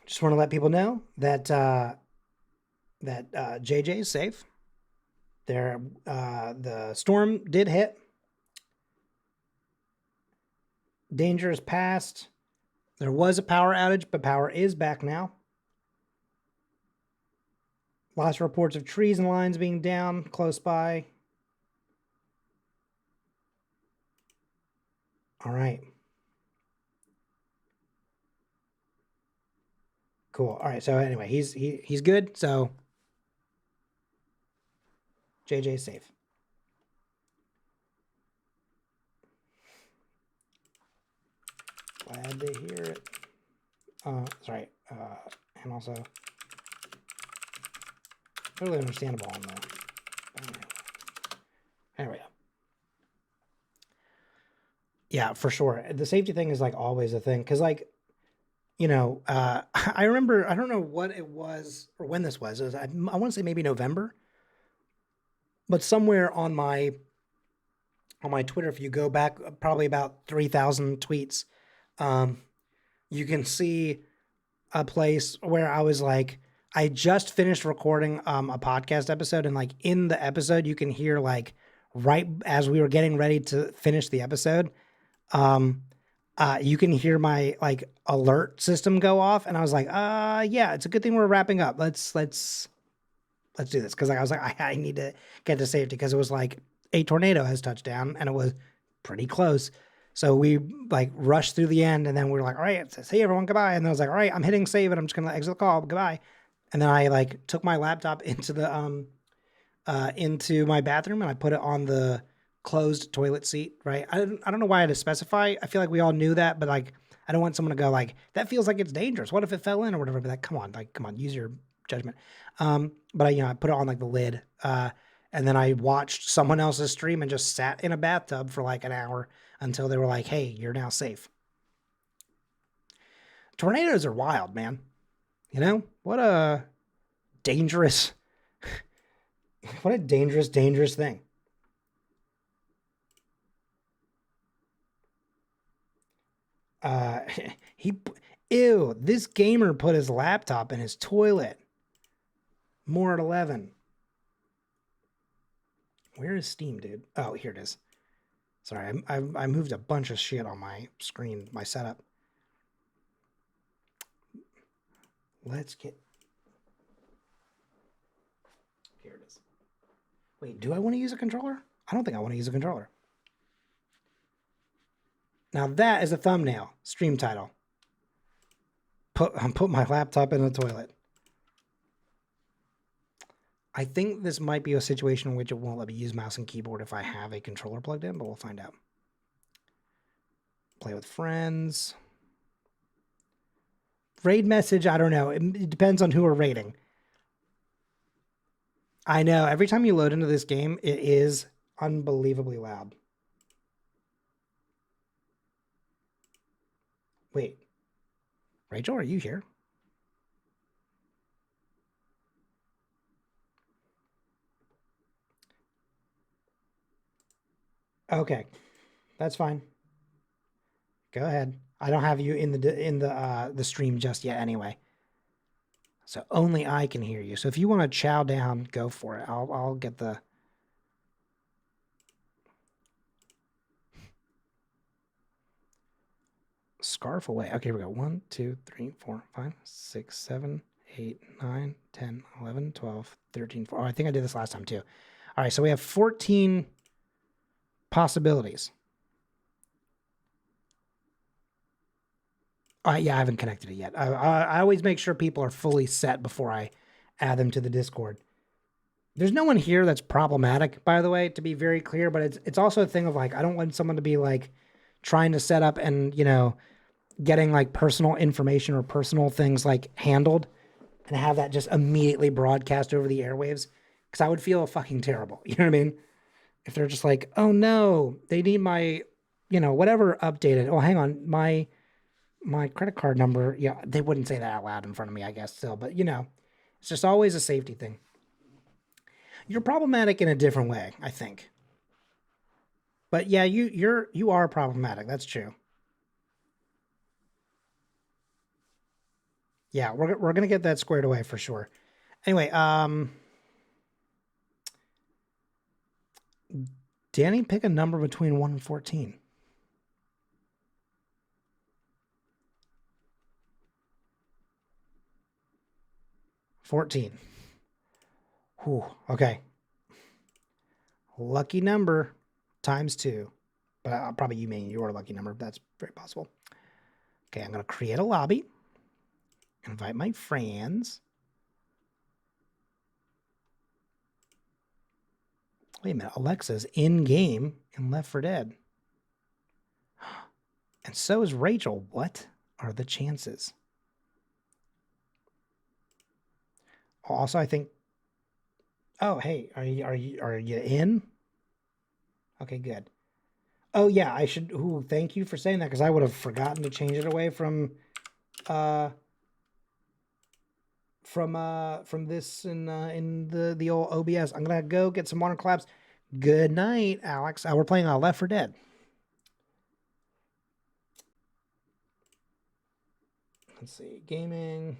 Just want to let people know that JJ is safe. The storm did hit. Danger is past. There was a power outage, but power is back now. Lots of reports of trees and lines being down close by. All right. Cool. All right. So anyway, he's good. So JJ's safe. Glad to hear it. Sorry. And also totally understandable on the. There we go. Yeah, for sure. The safety thing is like always a thing. Cause like you know, I remember, I don't know what it was or when this was. It was I want to say maybe November, but somewhere on my Twitter, if you go back probably about 3,000 tweets, you can see a place where I was like, I just finished recording a podcast episode, and like in the episode, you can hear like right as we were getting ready to finish the episode, you can hear my like alert system go off, and I was like, yeah, it's a good thing we're wrapping up. Let's do this, because I was like, I need to get to safety, because it was like a tornado has touched down, and it was pretty close. So we like rushed through the end, and then we were like, all right, say everyone goodbye. And then I was like, all right, I'm hitting save, and I'm just gonna exit the call. Goodbye. And then I like took my laptop into the into my bathroom, and I put it on the closed toilet seat. Right. I don't know why I had to specify. I feel like we all knew that, but like I don't want someone to go like, that feels like it's dangerous. What if it fell in or whatever? But like, come on, use your judgment. But I put it on like the lid. And then I watched someone else's stream and just sat in a bathtub for like an hour until they were like, hey, you're now safe. Tornadoes are wild, man. You know, what a dangerous thing. Ew, this gamer put his laptop in his toilet. More at 11. Where is Steam, dude? Oh, here it is. Sorry, I moved a bunch of shit on my screen, my setup. Let's get... Here it is. Wait, do I want to use a controller? I don't think I want to use a controller. Now that is a thumbnail. Stream title. Put my laptop in the toilet. I think this might be a situation in which it won't let me use mouse and keyboard if I have a controller plugged in, but we'll find out. Play with friends. Raid message, I don't know. It depends on who we're raiding. I know, every time you load into this game, it is unbelievably loud. Wait. Rachel, are you here? Okay, that's fine. Go ahead. I don't have you in the stream just yet anyway. So only I can hear you. So if you want to chow down, go for it. I'll get the... Scarf away. Okay, here we go. 1, 2, 3, 4, 5, 6, 7, 8, 9, 10, 11, 12, 13, 14. Oh, I think I did this last time too. All right, so we have 14 possibilities. Yeah, I haven't connected it yet. I always make sure people are fully set before I add them to the Discord. There's no one here that's problematic, by the way, to be very clear, but it's also a thing of like, I don't want someone to be like trying to set up and, getting like personal information or personal things like handled and have that just immediately broadcast over the airwaves. Cause I would feel fucking terrible. You know what I mean? If they're just like, oh no, they need my, whatever updated. Oh, hang on. My credit card number. Yeah. They wouldn't say that out loud in front of me, I guess still, but it's just always a safety thing. You're problematic in a different way, I think. But yeah, you are problematic. That's true. Yeah, we're gonna get that squared away for sure. Anyway, Danny, pick a number between 1 and 14. Whew, okay. Lucky number times 2. But probably you mean your lucky number. That's very possible. Okay, I'm going to create a lobby. Invite my friends. Wait a minute. Alexa's in-game in Left 4 Dead. And so is Rachel. What are the chances? Also, I think... Oh, hey, are you in? Okay, good. Oh, yeah, I should... Ooh, thank you for saying that, because I would have forgotten to change it away from from this in the old OBS. I'm gonna go get some water claps. Good night, Alex. We're playing Left 4 Dead. Let's see, gaming.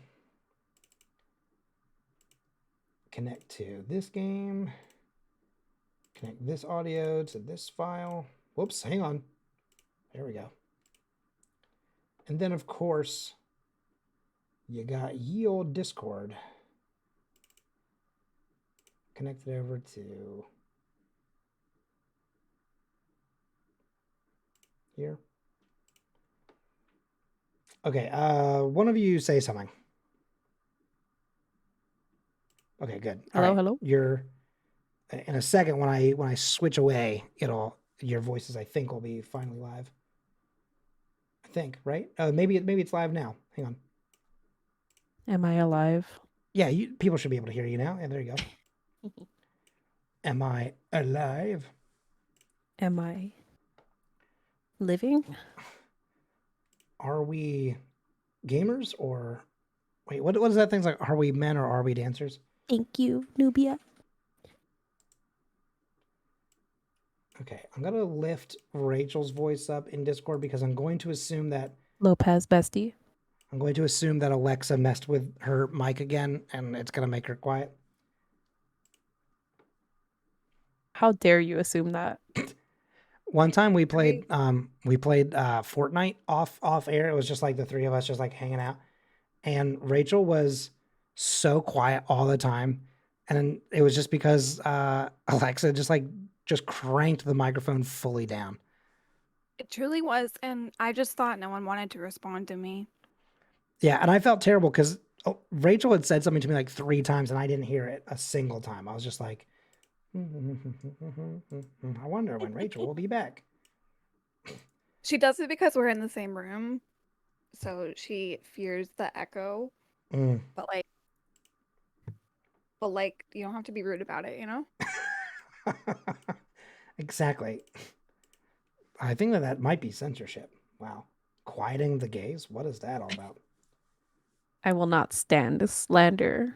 Connect to this game. Connect this audio to this file. Whoops, hang on. There we go. And then, of course, you got ye old Discord. Connect it over to here. Okay, one of you say something. Okay, good. All Hello, right. hello. You're in a second when I switch away, your voices I think will be finally live. I think, right? Maybe it's live now. Hang on. Am I alive? Yeah, people should be able to hear you now. Yeah, there you go. Am I alive? Am I living? Are we gamers or wait? What is that thing like? Are we men or are we dancers? Thank you, Nubia. Okay, I'm gonna lift Rachel's voice up in Discord because I'm going to assume that Lopez bestie. I'm going to assume that Alexa messed with her mic again, and it's gonna make her quiet. How dare you assume that? One time we played Fortnite off air. It was just like the three of us just like hanging out, and Rachel was so quiet all the time, and it was just because Alexa just cranked the microphone fully down. It truly was, and I just thought no one wanted to respond to me. Yeah, and I felt terrible because Rachel had said something to me like 3 times, and I didn't hear it a single time. I was just like, I wonder when Rachel will be back. She does it because we're in the same room, so she fears the echo. But like, you don't have to be rude about it, you know? Exactly. I think that might be censorship. Wow. Quieting the gays? What is that all about? I will not stand this slander.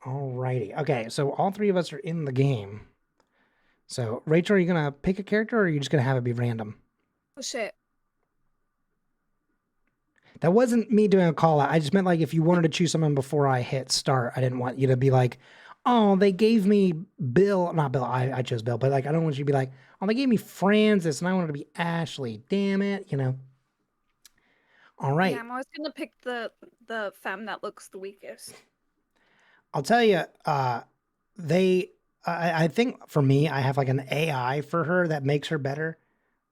Alrighty. Okay, so all 3 of us are in the game. So, Rachel, are you going to pick a character or are you just going to have it be random? Oh, shit. That wasn't me doing a call out. I just meant like if you wanted to choose someone before I hit start, I didn't want you to be like, oh, they gave me Bill. Not Bill. I chose Bill. But like, I don't want you to be like, oh, they gave me Francis and I wanted to be Ashley. Damn it. All right. Yeah, I'm always going to pick the femme that looks the weakest. I'll tell you, I think for me, I have like an AI for her that makes her better.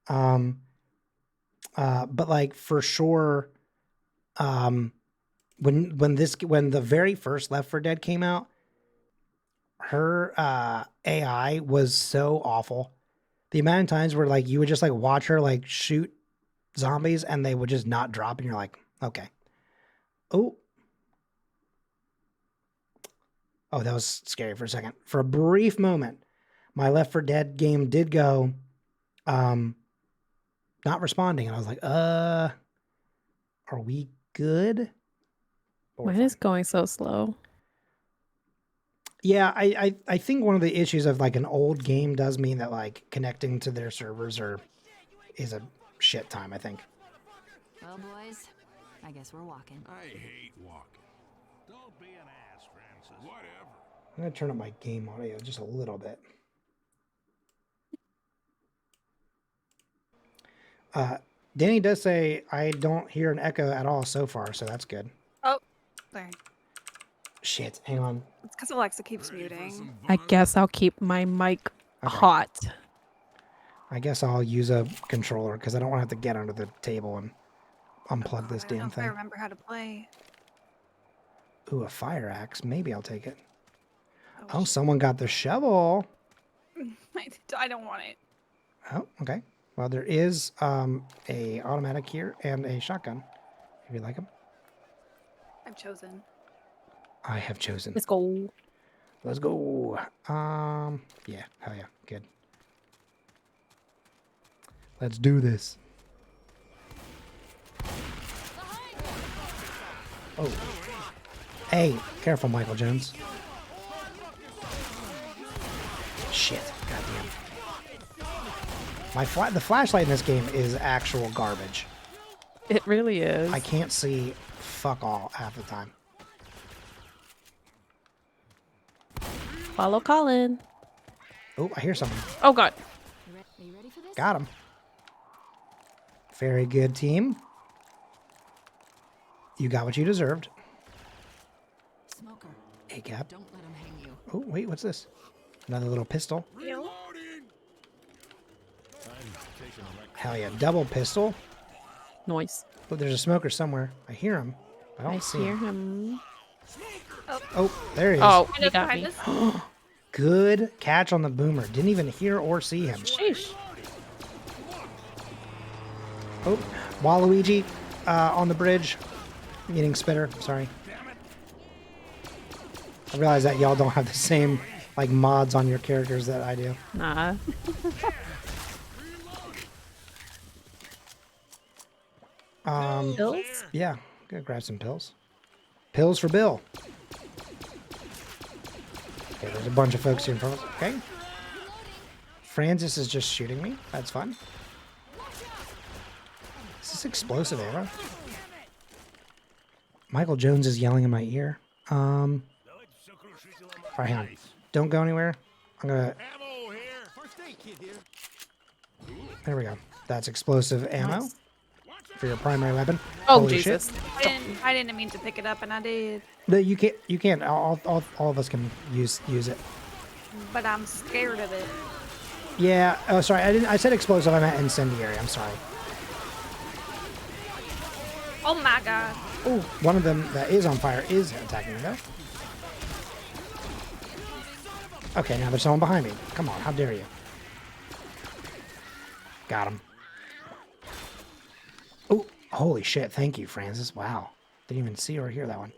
But like for sure, when the very first Left 4 Dead came out, her AI was so awful. The amount of times where like you would just like watch her like shoot zombies and they would just not drop, and you're like, okay. Oh, that was scary for a second. For a brief moment, my Left 4 Dead game did go not responding, and I was like, are we good? Mine is going so slow. Yeah, I think one of the issues of like an old game does mean that like connecting to their servers is a shit time, I think. Well, boys, I guess we're walking. I hate walking. Don't be an ass, Francis. Whatever. I'm going to turn up my game audio just a little bit. Danny does say I don't hear an echo at all so far, so that's good. Oh, sorry. Shit, hang on. It's because Alexa keeps muting. I guess I'll keep my mic hot. I guess I'll use a controller because I don't want to have to get under the table and unplug this I don't know damn if I thing. remember how to play. Ooh, a fire axe. Maybe I'll take it. Oh, someone got the shovel. I don't want it. Oh, okay. Well, there is a automatic here and a shotgun. If you like them. I've chosen. I have chosen. Let's go. Let's go. Yeah, hell yeah, good. Let's do this. Oh. Hey, careful, Michael Jones. Shit. Goddamn. The flashlight in this game is actual garbage. It really is. I can't see fuck all half the time. Follow Colin. Oh, I hear something. Oh, God. You ready for this? Got him. Very good, team. You got what you deserved. Smoker. Hey, Cap. Don't let him hang you. Oh, wait, what's this? Another little pistol. Hell yeah, double pistol. Noise. Oh, there's a smoker somewhere. I hear him. I don't see hear him. him. Oh, there he is. Oh, he got me. Good catch on the boomer. Didn't even hear or see him. Sheesh. Oh, Waluigi on the bridge. Getting spitter. Sorry. I realize that y'all don't have the same like mods on your characters that I do. Nah. Pills? Yeah, gonna grab some pills. Pills for Bill. Okay, there's a bunch of folks here in front of us. Okay. Francis is just shooting me. That's fun. Is this explosive ammo? Michael Jones is yelling in my ear. Alright, hang on. Don't go anywhere. I'm gonna... There we go. That's explosive ammo for your primary weapon. Oh, Holy Jesus. shit. I didn't mean to pick it up, and I did. No, you can't. You can't. All of us can use it. But I'm scared of it. Yeah. Oh, sorry. I didn't. I said explosive. I meant incendiary. I'm sorry. Oh my god. Oh, one of them that is on fire is attacking me though. Okay, now there's someone behind me. Come on, how dare you? Got him. Oh, holy shit! Thank you, Francis. Wow, didn't even see or hear that one.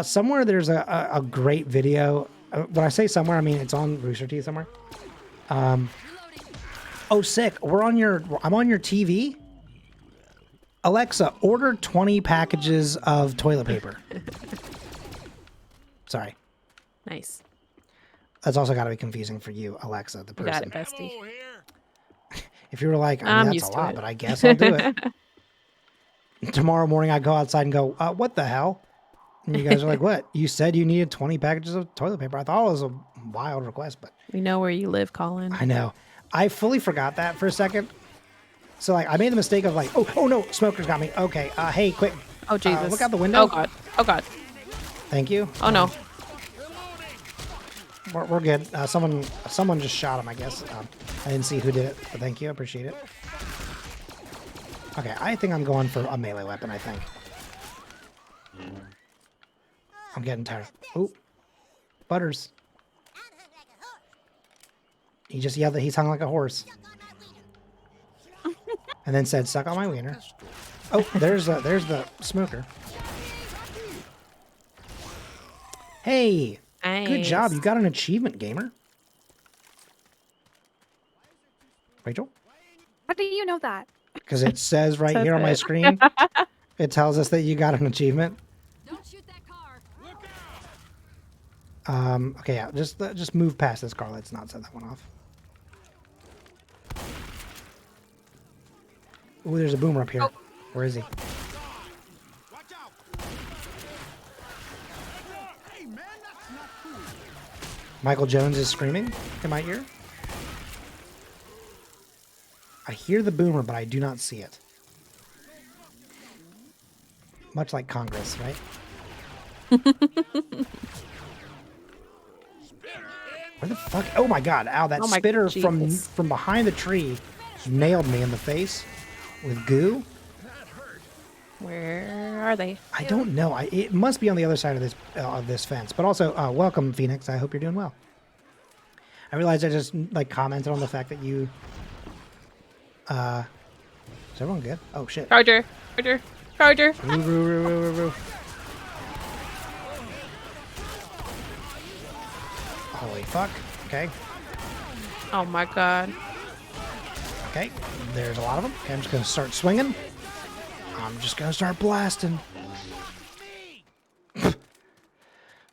Somewhere there's a great video. When I say somewhere, I mean it's on Rooster Teeth somewhere. Oh, sick! I'm on your TV. Alexa, order 20 packages of toilet paper. Sorry. Nice. That's also got to be confusing for you, Alexa, the person. You got it, bestie. If you were like, I'm that's used a to lot, it. but I guess I'll do it. Tomorrow morning, I go outside and go, what the hell? And you guys are like, what? You said you needed 20 packages of toilet paper. I thought it was a wild request, but... We know where you live, Colin. I know. I fully forgot that for a second. So, like, I made the mistake of, like, oh no, smoker's got me. Okay, hey, quick. Oh, Jesus. Look out the window. Oh, God. Oh, God. Thank you. Oh, no. We're good. Someone just shot him, I guess. I didn't see who did it, but thank you. I appreciate it. Okay, I think I'm going for a melee weapon, I think. I'm getting tired. Ooh. Butters. He just yelled that he's hung like a horse. And then said, suck on my wiener. Oh, there's the smoker. Hey! Nice. Good job. You got an achievement, gamer. Rachel? How do you know that? Because it says right Says here on my it. screen. It tells us that you got an achievement. Don't shoot that car. Okay, yeah. Just move past this car. Let's not set that one off. Ooh, there's a boomer up here. Oh. Where is he? Michael Jones is screaming in my ear. I hear the boomer, but I do not see it. Much like Congress, right? Where the fuck? Oh my god! Ow! That Oh my spitter Jesus. from behind the tree nailed me in the face with goo. Where are they? I don't know. It must be on the other side of this fence. But also, welcome, Phoenix. I hope you're doing well. I realized I just like commented on the fact that you. Is everyone good? Oh shit. Charger. Roo, roo, roo, roo, roo, roo. Holy fuck. Okay. Oh my god. Okay. There's a lot of them. Okay, I'm just gonna start swinging. I'm just gonna start blasting.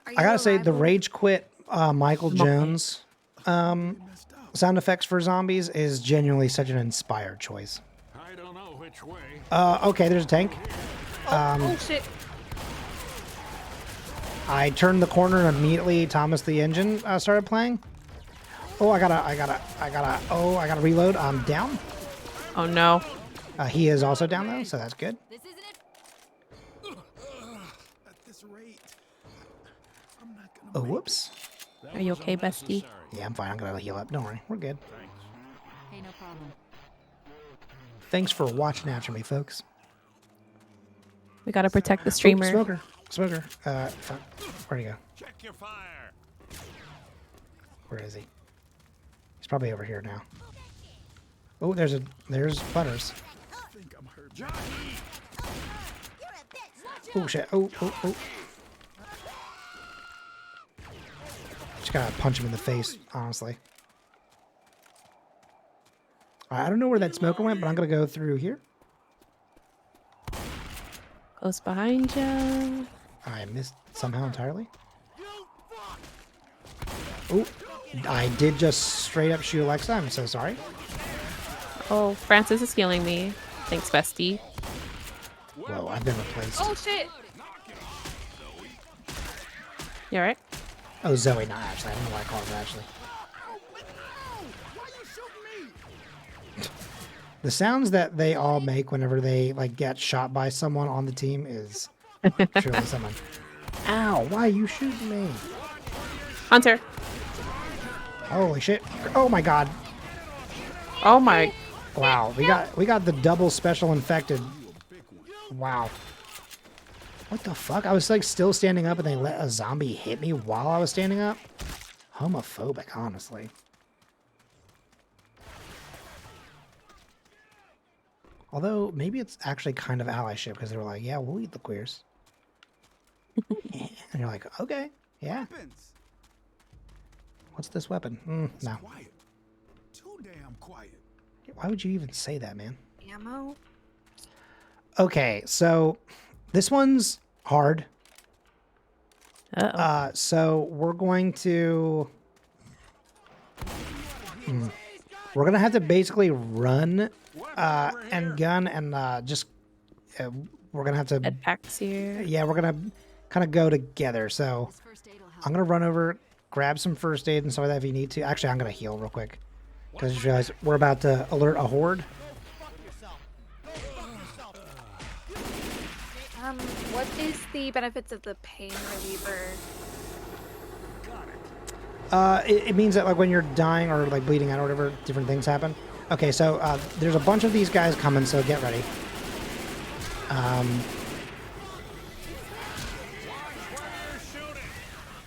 I gotta say, the rage quit Michael Jones sound effects for zombies is genuinely such an inspired choice. I don't know which way. Okay, there's a tank. Oh shit. I turned the corner and immediately Thomas the Engine started playing. Oh, I gotta reload. I'm down. Oh no. He is also down though, so that's good. This isn't it. At this rate, I'm not gonna. Oh, whoops. Are you okay, bestie? Yeah, I'm fine. I'm gonna heal up. Don't worry, we're good. Hey, no problem. Thanks for watching after me, folks. We gotta protect the Oh, streamer. smoker. Fuck. Where'd he go? Check your fire. Where is he? He's probably over here now. Oh, there's Butters. I think I'm hurt. Oh shit. Oh. Just gotta punch him in the face, honestly. I don't know where that smoker went, but I'm gonna go through here. Close behind you. I missed somehow entirely. Oh, I did just straight up shoot Alexa. I'm so sorry. Oh, Francis is healing me. Thanks, bestie. Whoa, I've been replaced. Oh shit. You alright? Oh, Zoe, not Ashley. I don't know why I called her Ashley. The sounds that they all make whenever they like get shot by someone on the team is truly someone. Ow! Why are you shooting me? Hunter. Holy shit! Oh my god! Oh my. Wow, we got the double special infected. Wow. What the fuck? I was like still standing up and they let a zombie hit me while I was standing up? Homophobic, honestly. Although, maybe it's actually kind of allyship because they were like, yeah, we'll eat the queers. And you're like, okay, yeah. What's this weapon? No. Quiet. Too damn quiet. Why would you even say that, man? Ammo. Okay, so this one's hard. Uh-oh. So we're going to... We're going to have to basically run and gun and just... we're going to have to... Ed packs here. Yeah, we're going to kind of go together. So I'm going to run over, grab some first aid and stuff like that if you need to. Actually, I'm going to heal real quick. Because I just realized we're about to alert a horde. What is the benefits of the pain reliever? It means that like when you're dying or like bleeding out or whatever, different things happen. Okay, so there's a bunch of these guys coming, so get ready.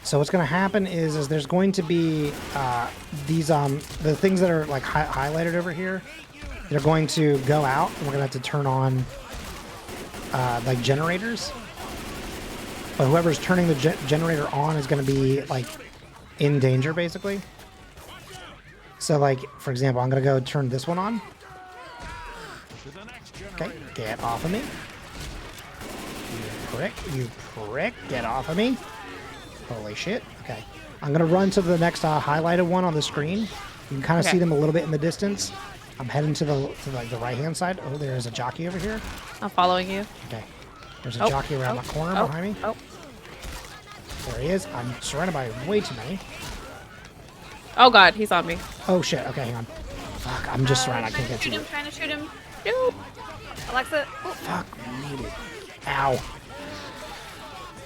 So what's going to happen is there's going to be these the things that are like highlighted over here. They're going to go out, and we're going to have to turn on like generators. But whoever's turning the generator on is going to be like in danger, basically. So like, for example, I'm going to go turn this one on. Okay, get off of me. You prick, get off of me. Holy shit. Okay. I'm going to run to the next highlighted one on the screen. You can kind of see them a little bit in the distance. I'm heading to the right-hand side. Oh, there is a jockey over here. I'm following you. Okay. There's a jockey around the corner behind me. Oh. There he is. I'm surrounded by way too many. Oh god, he's on me. Oh shit. Okay, hang on. Fuck, I'm just surrounded. I can't get to you. Trying to shoot him. Nope. Alexa. Oh. Fuck me, dude. Ow.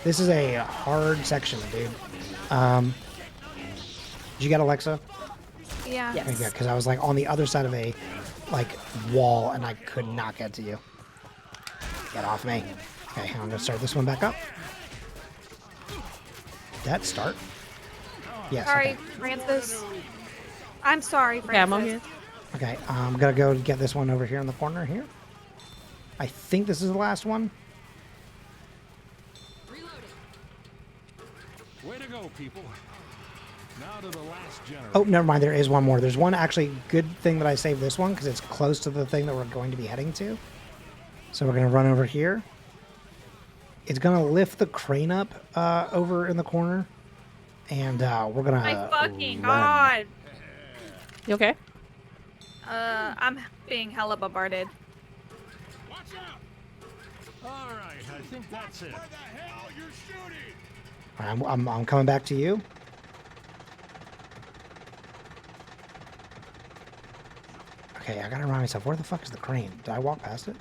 This is a hard section, dude. Did you get Alexa? Yeah. Yes. Yeah, because I was like on the other side of a like wall and I could not get to you. Get off me. Okay, I'm gonna start this one back up. That start? Yes. Sorry, Okay. Francis. I'm sorry, Francis. Yeah, I'm on here. Okay, I'm gonna go get this one over here in the corner here. I think this is the last one. Way to go, people. Now to the last generator. Oh, never mind. There is one more. There's one actually good thing that I saved this one because it's close to the thing that we're going to be heading to. So we're going to run over here. it's gonna lift the crane up over in the corner, and we're gonna. My fucking run. god! You okay? I'm being hella bombarded. Watch out! All right, I think that's it. Where the hell you're shooting? All right, I'm coming back to you. Okay, I gotta remind myself. Where the fuck is the crane? Did I walk past it?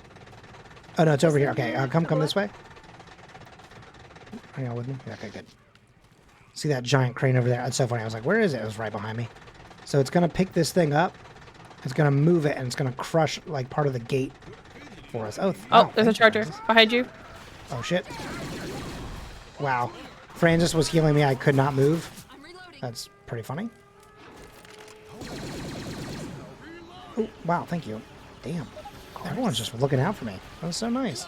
Oh no, it's over here. Okay, come this way. Hang on with me. Yeah, okay, good. See that giant crane over there? That's so funny. I was like, where is it? It was right behind me. So it's gonna pick this thing up. It's gonna move it, and it's gonna crush like part of the gate for us. Oh, there's a charger behind you. Oh shit! Wow, Francis was healing me. I could not move. That's pretty funny. Oh wow, thank you. Damn, everyone's just looking out for me. That was so nice.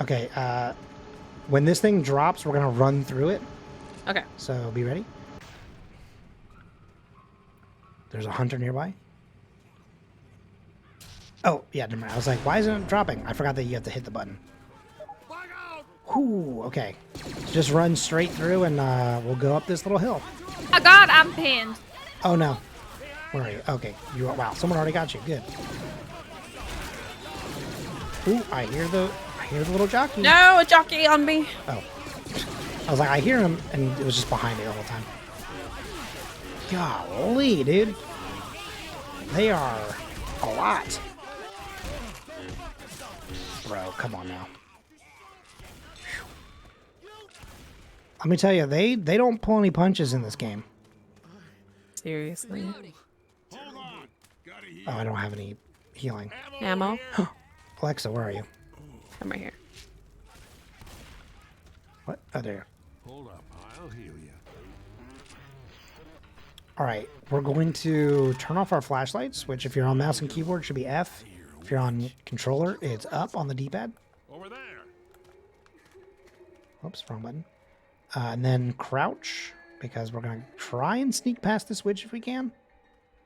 Okay, when this thing drops, we're gonna run through it. Okay. So be ready. There's a hunter nearby. Oh, yeah, never mind. I was like, why isn't it dropping? I forgot that you have to hit the button. Whew, okay. So just run straight through and we'll go up this little hill. Oh god, I'm pinned. Oh, no. Where are you? Okay. You are, wow, someone already got you. Good. Ooh, I hear the little jockey. No, a jockey on me. Oh. I was like, I hear him, and it was just behind me the whole time. Golly, dude. They are a lot. Bro, come on now. Let me tell you, they don't pull any punches in this game. Seriously. Oh, I don't have any healing. Ammo? Alexa, where are you? I'm right here. What? Oh, there. Hold up, I'll heal you. All right, we're going to turn off our flashlights, which if you're on mouse and keyboard should be F. If you're on controller, it's up on the D-pad. Over there. Oops, wrong button. And then crouch, because we're going to try and sneak past this witch if we can.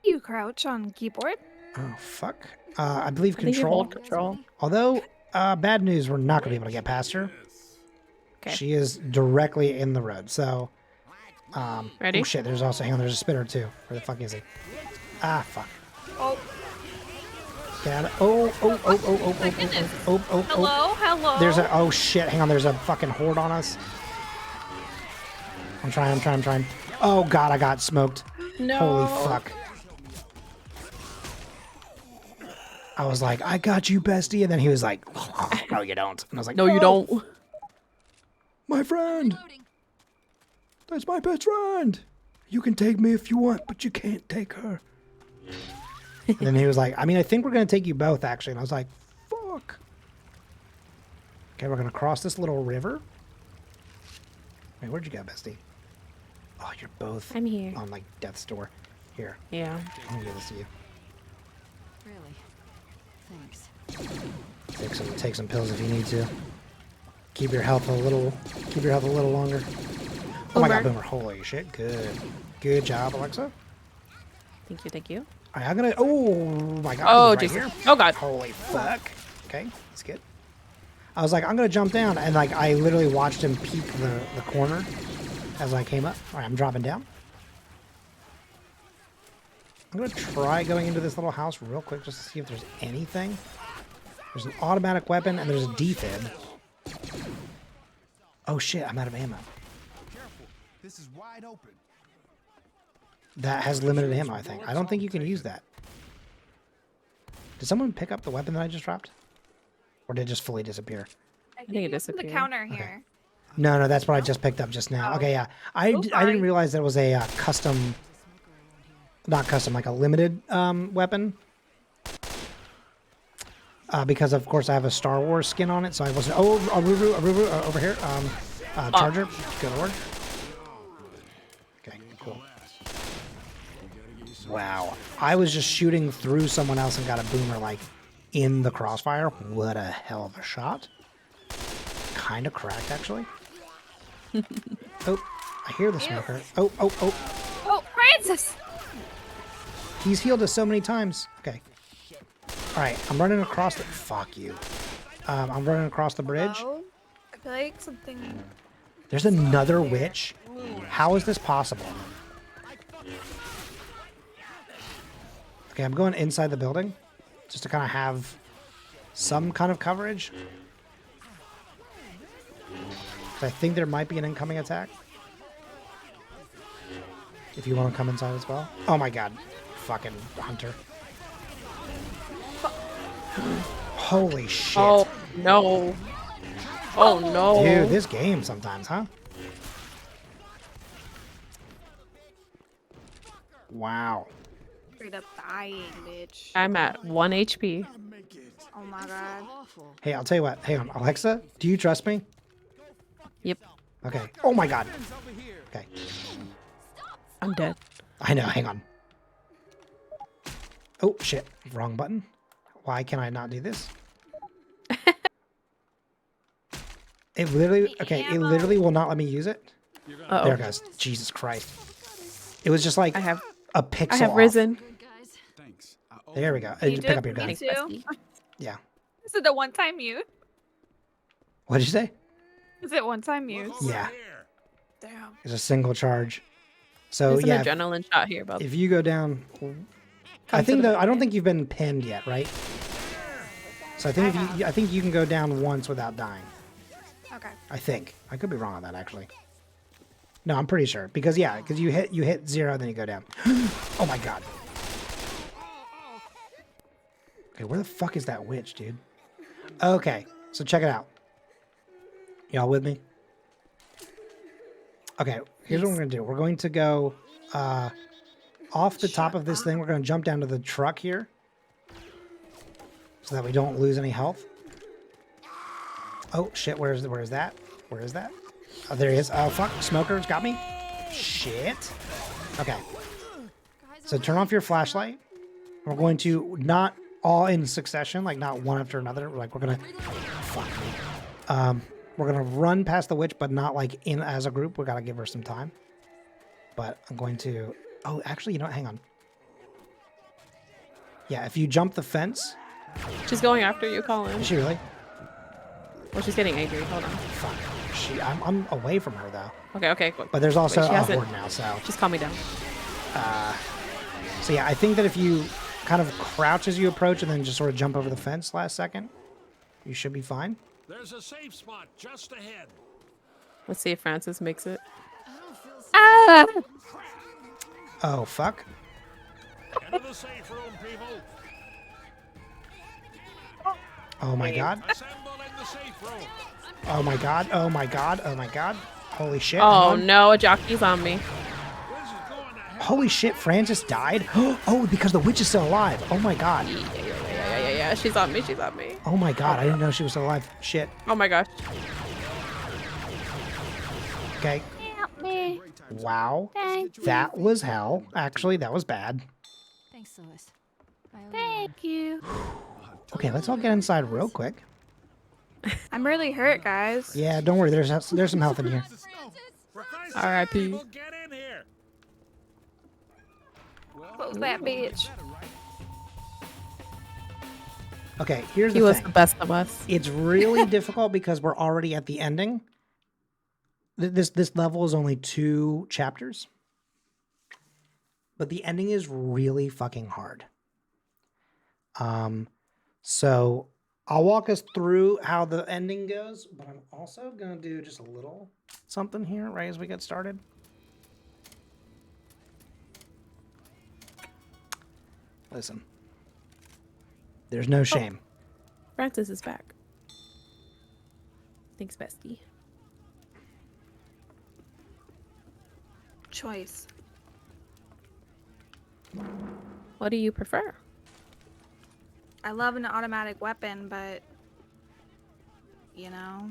You crouch on keyboard? Oh, fuck. I believe I think you control. hold control. Although, bad news, we're not going to be able to get past her. Okay. She is directly in the road, so... Ready? Oh, shit, there's also... Hang on, there's a spitter, too. Where the fuck is he? Ah, fuck. Oh. Get out of... Oh. Hello? There's a... Oh, shit, hang on, there's a fucking horde on us. I'm trying. Oh, God, I got smoked. No. Holy fuck. I was like, I got you, bestie. And then he was like, no, you don't. And I was like, No, you don't. My friend. That's my best friend. You can take me if you want, but you can't take her. And then he was like, I mean, I think we're going to take you both, actually. And I was like, fuck. Okay, we're going to cross this little river. Wait, where'd you go, bestie? Oh, you're both I'm here. on, like, death's door. Here. Yeah. Let me give this to you. Really? Thanks. Take some pills if you need to. Keep your health a little longer. Oh my god, Boomer. Holy shit. Good job, Alexa. Thank you. All right, I'm gonna... Oh my god. Oh, right Jesus. here. Oh, God. Holy fuck. Okay, that's good. I was like, I'm gonna jump down, and like, I literally watched him peek the corner as I came up. All right, I'm dropping down. I'm gonna try going into this little house real quick just to see if there's anything. There's an automatic weapon, and there's a defib. Oh shit, I'm out of ammo. Careful. This is wide open. That has limited ammo, I think. I don't think you can use that. Did someone pick up the weapon that I just dropped? Or did it just fully disappear? I think it disappeared. The counter here. No, that's what I just picked up just now. Okay, yeah. I didn't realize that it was a custom... Not custom, like a limited weapon. Because, of course, I have a Star Wars skin on it, so I wasn't... Oh, Aruru, over here. Charger. Good lord. Okay, cool. Wow. I was just shooting through someone else and got a boomer, like, in the crossfire. What a hell of a shot. Kind of cracked, actually. Oh, I hear the smoker. Oh. Oh, Francis! He's healed us so many times. Okay. Alright, I'm running across the... Fuck you. I'm running across the bridge. Hello? I feel like something. There's another witch? How is this possible? Okay, I'm going inside the building just to kind of have some kind of coverage. I think there might be an incoming attack. If you want to come inside as well. Oh my god. Fucking hunter. Holy shit. Oh, no. Oh, no. Dude, this game sometimes, huh? Wow. Straight up dying, bitch. I'm at 1 HP. Oh my god. Hey, I'll tell you what. Hang on. Alexa, do you trust me? Yep. Okay. Oh my god. Okay. I'm dead. I know. Hang on. Oh, shit. Wrong button. Why can I not do this? It literally... Okay, it literally will not let me use it. Uh-oh. There it goes. Jesus Christ. It was just like I have a pixel I have off. risen. There we go. You Pick up your Me gun. too. Yeah. Is it the one-time use? What did you say? Is it one-time use? Yeah. Damn. It's a single charge. So There's an yeah, adrenaline shot here, bub. if you go down, I think though I don't think you've been pinned yet, right? So I think I think you can go down once without dying. Okay. I think I could be wrong on that actually. No, I'm pretty sure because you hit 0, then you go down. Oh my god. Okay, where the fuck is that witch, dude? Okay, so check it out. Y'all with me? Okay, here's what we're gonna do. We're going to go off the top of this thing. We're gonna jump down to the truck here, so that we don't lose any health. Oh shit! Where is that? Where is that? Oh, there he is. Oh fuck! Smoker's got me. Shit. Okay. So turn off your flashlight. We're going to not all in succession, like not one after another. Like we're gonna. Fuck me. We're gonna run past the witch, but not like in as a group. We gotta give her some time. But I'm going to. Oh, actually, you know what? Hang on. Yeah, if you jump the fence. She's going after you, Colin. Is she really? Well, she's getting angry. Hold on. Fuck. I'm away from her though. Okay. Quick. But there's also Wait, a horde now, so. Just calm me down. So yeah, I think that if you kind of crouch as you approach and then just sort of jump over the fence last second, you should be fine. There's a safe spot just ahead. Let's see if Francis makes it. Ah! Oh fuck. Into the safe room, people. Oh my god. Assemble in the safe room. Oh my god. Oh my god. Oh my god. Holy shit. Oh hang on. no, a jockey's on me. Holy shit, Francis died? Oh, because the witch is still alive. Oh my god. Yeah. She's on me. She's on me. Oh my god, I didn't know she was still alive. Shit. Oh my gosh. Okay. Help me. Wow. Thank you. That was hell. Actually, that was bad. Thanks, Lois. Thank you. Okay, let's all get inside real quick. I'm really hurt, guys. Yeah, don't worry. There's some health in here. R.I.P. Get in here. Close that bitch. Okay, here's He the was thing. the best of us. It's really difficult because we're already at the ending. This level is only 2 chapters. But the ending is really fucking hard. So I'll walk us through how the ending goes, but I'm also going to do just a little something here right as we get started. Listen. There's no shame. Francis is back. Thanks, bestie. Choice. What do you prefer? I love an automatic weapon, but you know.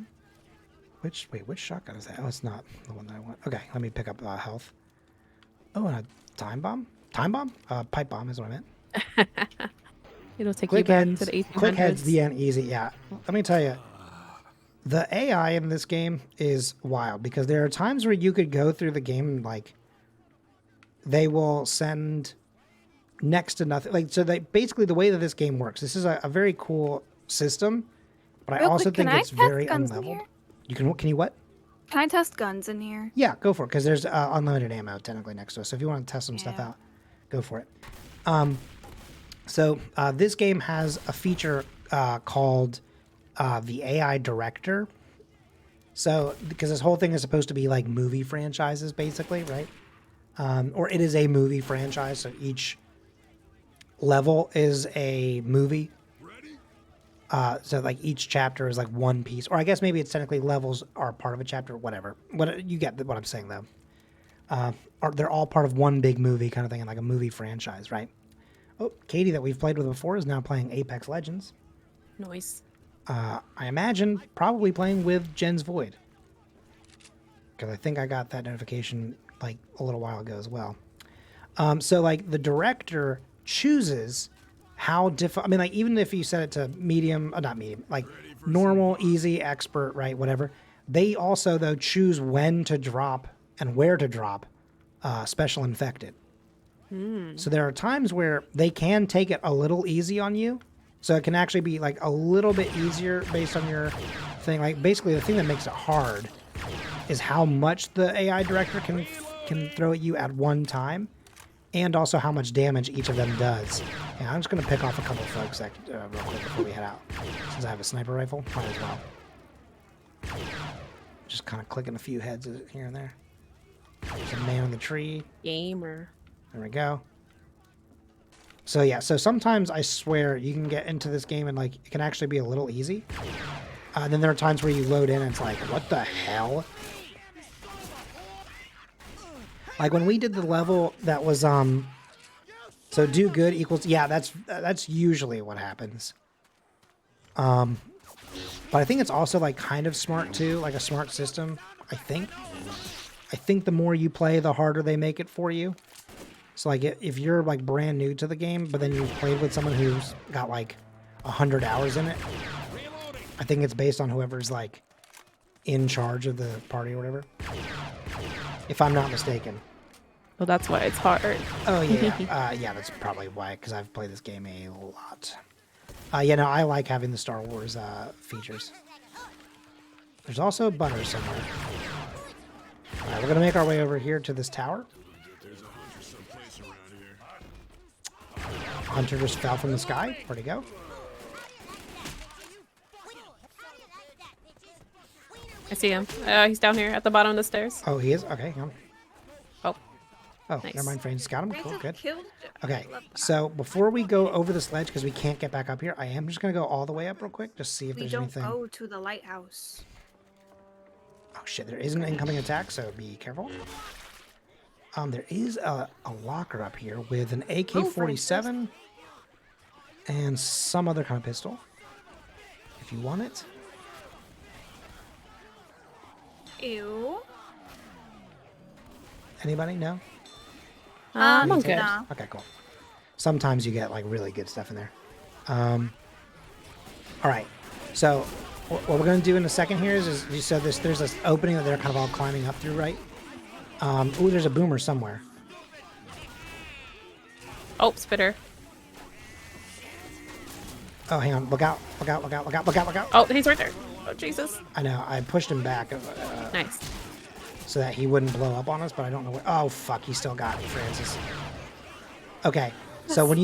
Which shotgun is that? Oh, it's not the one that I want. Okay, let me pick up health. Oh, and a time bomb? Time bomb? Pipe bomb is what I meant. It'll take Click you back heads. to the 1800s. Click heads, the end, easy. Yeah. Let me tell you, the AI in this game is wild because there are times where you could go through the game and, like, they will send next to nothing. Like, so they basically the way that this game works, this is a very cool system, But I Real also quick, can think I it's test very guns in unleveled. here? Can you what? Can I test guns in here? Yeah, go for it, because there's unlimited ammo technically next to us. So if you want to test some stuff out, go for it. So this game has a feature called the AI Director. So, because this whole thing is supposed to be like movie franchises, basically, right? Or it is a movie franchise, so each level is a movie. So like each chapter is like one piece, or I guess maybe it's technically levels are part of a chapter, whatever. What you get what I'm saying though. They're all part of one big movie kind of thing, like a movie franchise, right? Oh, Katie, that we've played with before, is now playing Apex Legends. Noise. I imagine probably playing with Jen's Void, because I think I got that notification like a little while ago as well. So like the director chooses how difficult. I mean, like even if you set it to medium, not medium, like normal, easy, expert, right, whatever. They also though choose when to drop and where to drop special infected. So there are times where they can take it a little easy on you. So it can actually be like a little bit easier based on your thing. Like basically the thing that makes it hard is how much the AI director can throw at you at one time, and also how much damage each of them does. Yeah, I'm just going to pick off a couple folks that, real quick before we head out. Since I have a sniper rifle, might as well. Just kind of clicking a few heads here and there. There's a man on the tree. Gamer. There we go. So yeah, so sometimes I swear you can get into this game and like it can actually be a little easy. Then there are times where you load in and it's like, what the hell? Like when we did the level that was so do good equals, yeah, that's usually what happens. But I think it's also like kind of smart too, like a smart system. I think the more you play, the harder they make it for you. So like if you're like brand new to the game, but then you've played with someone who's got like 100 hours in it, I think it's based on whoever's like in charge of the party or whatever. If I'm not mistaken. Well, that's why it's hard. Oh yeah, yeah, that's probably why, because I've played this game a lot. Yeah, no, I like having the Star Wars features. There's also butter somewhere. All right, we're gonna make our way over here to this tower. Hunter just fell from the sky. Where'd he go? I see him. He's down here at the bottom of the stairs. Oh, he is? Okay, hang on. Oh, nice. never mind, Frane's got him. Cool, good. Killed. Okay, so before we go over this ledge, because we can't get back up here, I am just going to go all the way up real quick, just see if We there's don't anything. go to the lighthouse. Oh shit, there is an incoming attack, so be careful. There is a locker up here with an AK-47 and some other kind of pistol, if you want it. Ew. Anybody? No? I'm Me good. No. Okay, cool. Sometimes you get like really good stuff in there. All right. So what we're gonna do in a second here is you said there's this opening that they're kind of all climbing up through, right? Ooh, there's a boomer somewhere. Oh, spitter. Oh, hang on. Look out! Look out! Look out! Look out! Look out! Look out! Oh, he's right there. Oh, Jesus. I know. I pushed him back. Nice. So that he wouldn't blow up on us, but I don't know where. Oh fuck! He still got me, Francis. Okay. So when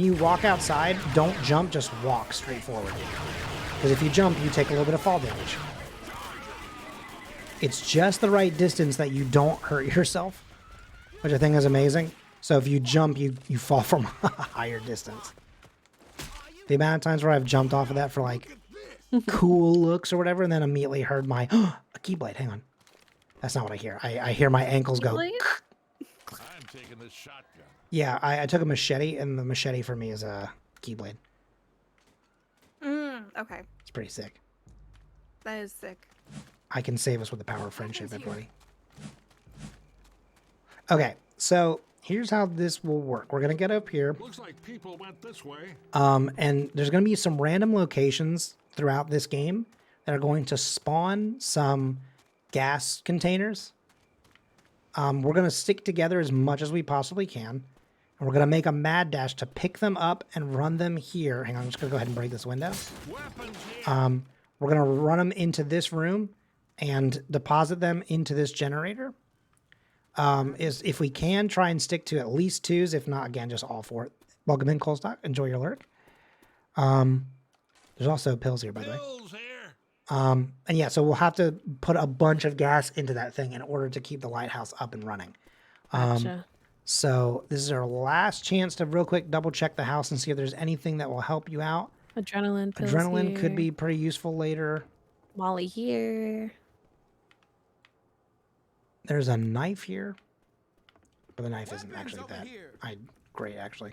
you walk outside, don't jump. Just walk straight forward. Because if you jump, you take a little bit of fall damage. It's just the right distance that you don't hurt yourself, which I think is amazing. So if you jump, you fall from a higher distance. The amount of times where I've jumped off of that for like cool looks or whatever, and then immediately heard my a keyblade. Hang on, that's not what I hear. I hear my ankles go. I'm taking this shotgun. Yeah, I took a machete, and the machete for me is a keyblade. Okay. It's pretty sick. That is sick. I can save us with the power of friendship, everybody. Okay, so here's how this will work. We're gonna get up here. Looks like people went this way. And there's gonna be some random locations throughout this game that are going to spawn some gas containers. We're gonna stick together as much as we possibly can. And we're going to make a mad dash to pick them up and run them here. Hang on, I'm just going to go ahead and break this window. We're going to run them into this room and deposit them into this generator. Is if we can, try and stick to at least 2s. If not, again, just all 4. Welcome in, Colestock. Enjoy your lurk. There's also pills here, by the way. And yeah, so we'll have to put a bunch of gas into that thing in order to keep the lighthouse up and running. Gotcha. So this is our last chance to real quick double check the house and see if there's anything that will help you out. Adrenaline pills Adrenaline could here. be pretty useful later. Molly here. There's a knife here. But the knife isn't actually that great, actually.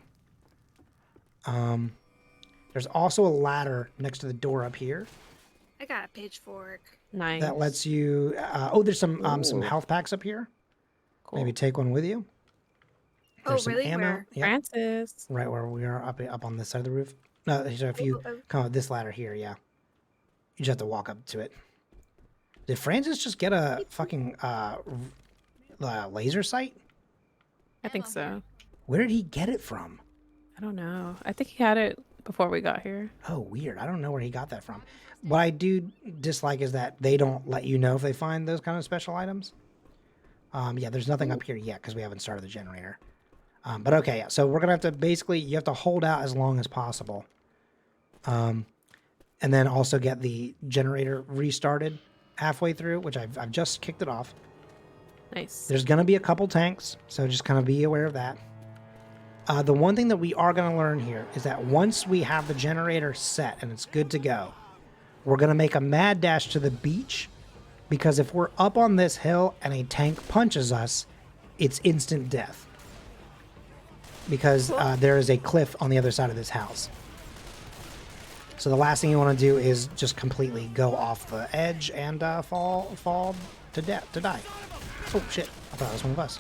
There's also a ladder next to the door up here. I got a pitchfork. Nice. That lets you... there's some health packs up here. Cool. Maybe take one with you. There's some really? ammo. Where? Yep. Francis. Right where we are, up on this side of the roof. No, so if you come up this ladder here, yeah. You just have to walk up to it. Did Francis just get a fucking laser sight? I think so. Where did he get it from? I don't know. I think he had it before we got here. Oh, weird. I don't know where he got that from. What I do dislike is that they don't let you know if they find those kind of special items. Yeah, there's nothing up here yet because we haven't started the generator. But okay, yeah. So we're going to have to basically, you have to hold out as long as possible. And then also get the generator restarted halfway through, which I've just kicked it off. Nice. There's going to be a couple tanks, so just kind of be aware of that. The one thing that we are going to learn here is that once we have the generator set and it's good to go, we're going to make a mad dash to the beach, because if we're up on this hill and a tank punches us, it's instant death. Because there is a cliff on the other side of this house. So the last thing you want to do is just completely go off the edge and fall to death, to die. Oh shit, I thought it was one of us.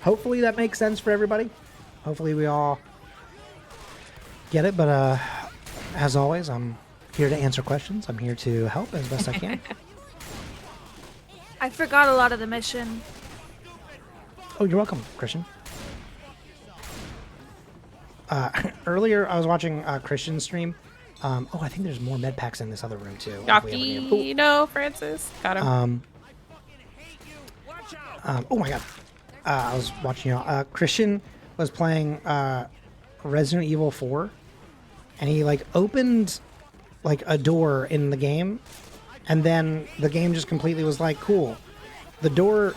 Hopefully that makes sense for everybody. Hopefully we all get it, but as always, I'm here to answer questions. I'm here to help as best I can. I forgot a lot of the mission. Oh, you're welcome, Christian. Earlier, I was watching Christian's stream. I think there's more med packs in this other room too. Jockey, no, Francis. Got him. Oh my god. I was watching Christian was playing Resident Evil 4, and he like opened like a door in the game, and then the game just completely was like, cool, the door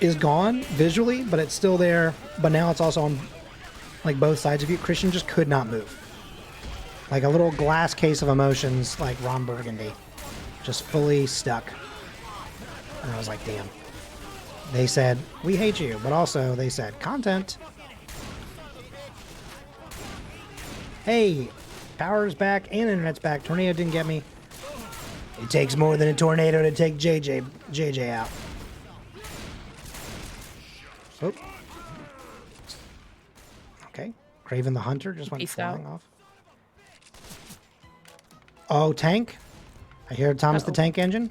is gone visually, but it's still there, but now it's also on like both sides of you. Christian just could not move. Like a little glass case of emotions, like Ron Burgundy, just fully stuck. And I was like, damn. They said, we hate you, but also they said, content. Hey, power's back and internet's back. Tornado didn't get me. It takes more than a tornado to take JJ out. Oh. Okay. Craven the Hunter just went flying off. Oh, tank. I hear Thomas the Tank Engine.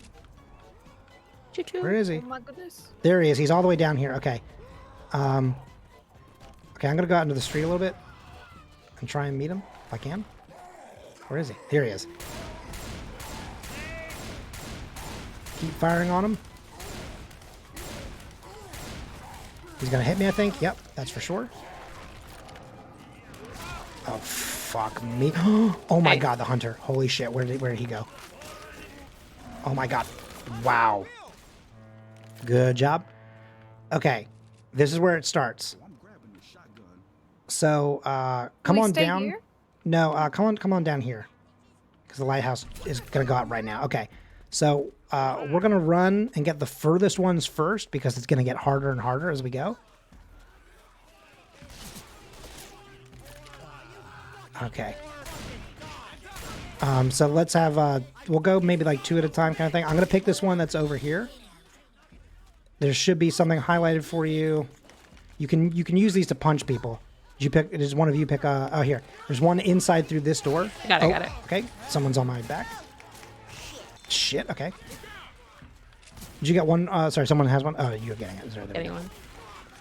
Where is he? Oh my goodness. There he is. He's all the way down here. Okay. Okay, I'm going to go out into the street a little bit and try and meet him if I can. Where is he? Here he is. Keep firing on him. He's going to hit me, I think. Yep, that's for sure. Oh, fuck me. Oh my god, the hunter. Holy shit, where did he go? Oh my god. Wow. Good job. Okay, this is where it starts. So, come on down. Here? No, come on down here. Because the lighthouse is going to go out right now. Okay, so we're going to run and get the furthest ones first, because it's going to get harder and harder as we go. Okay. So let's have, we'll go maybe like 2 at a time kind of thing. I'm going to pick this one that's over here. There should be something highlighted for you. You can use these to punch people. Did you pick, does one of you pick, oh here. There's one inside through this door. Got it. Okay, someone's on my back. Shit, okay. Did you get one? Sorry, someone has one. Oh, you're getting it. Sorry, there we Getting go. one.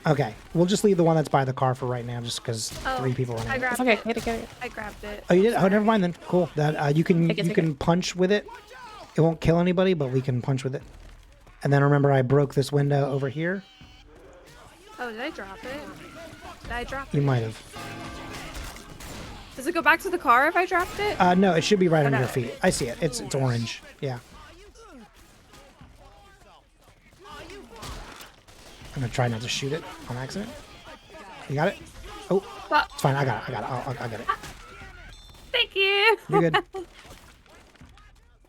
Okay, we'll just leave the one that's by the car for right now, just because 3 people are in I it. grabbed Okay, it. get it. I grabbed it. Oh, you did? Oh, never mind then. Cool. That you can Take it, you take can punch with it. It won't kill anybody, but we can punch with it. And then remember, I broke this window over here. Oh, did I drop it? Did I drop You it? might have. Does it go back to the car if I dropped it? No, it should be right under got your it. feet. I see it. It's orange. Yeah. I'm gonna try not to shoot it on accident. You got it? Oh, it's fine. I got it. I got it. I got it. Thank you. You're good.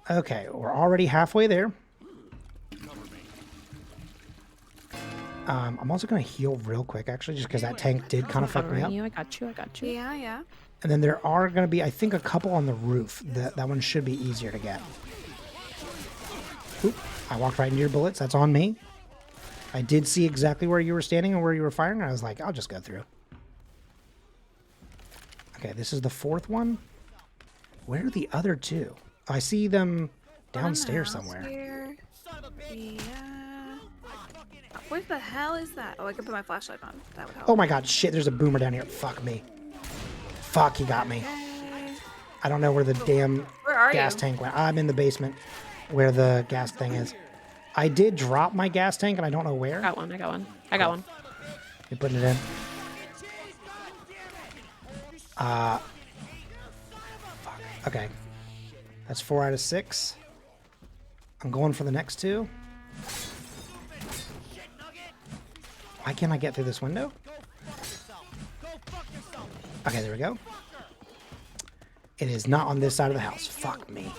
Okay, we're already halfway there. I'm also gonna heal real quick, actually, just because that tank did kind of fuck me up. I got you. Yeah, yeah. And then there are gonna be, I think, a couple on the roof. That one should be easier to get. Oop! I walked right into your bullets. That's on me. I did see exactly where you were standing and where you were firing. I was like, I'll just go through. Okay, this is the 4th one. Where are the other 2? I see them downstairs somewhere. Here. Yeah. What the hell is that? Oh, I can put my flashlight on. That would help. Oh my god, shit, there's a boomer down here. Fuck me. Fuck, he got me. I don't know where the damn Where are gas you? tank went. I'm in the basement where the gas thing is. I did drop my gas tank and I don't know where. I got one. I got one. You're putting it in. Fuck. Okay. That's 4 out of 6. I'm going for the next 2. Why can't I get through this window? Okay, there we go. It is not on this side of the house. Fuck me.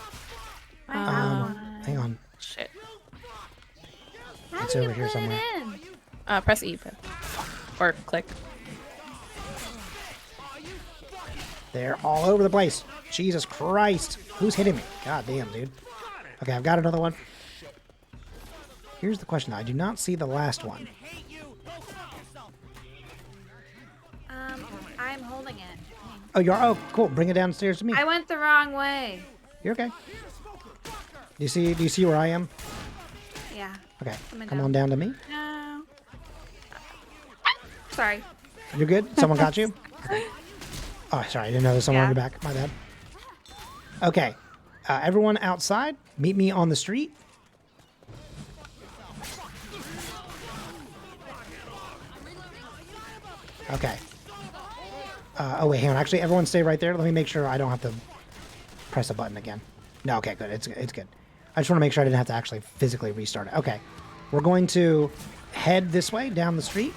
Hang on. Shit. It's over here somewhere. Press E. Or click. They're all over the place. Jesus Christ. Who's hitting me? God damn, dude. Okay, I've got another one. Here's the question. I do not see the last one. I'm holding it. Oh, you are? Oh, cool. Bring it downstairs to me. I went the wrong way. You're okay. Do you see where I am? Yeah. Okay. Coming Come down. on down to me. No. Sorry. You're good? Someone got you? Okay. Oh, sorry. I didn't know there was someone on your back. My bad. Okay. Everyone outside, meet me on the street. Okay. Oh, wait, hang on. Actually, everyone stay right there. Let me make sure I don't have to press a button again. No, okay, good. It's good. I just want to make sure I didn't have to actually physically restart it. Okay. We're going to head this way, down the street.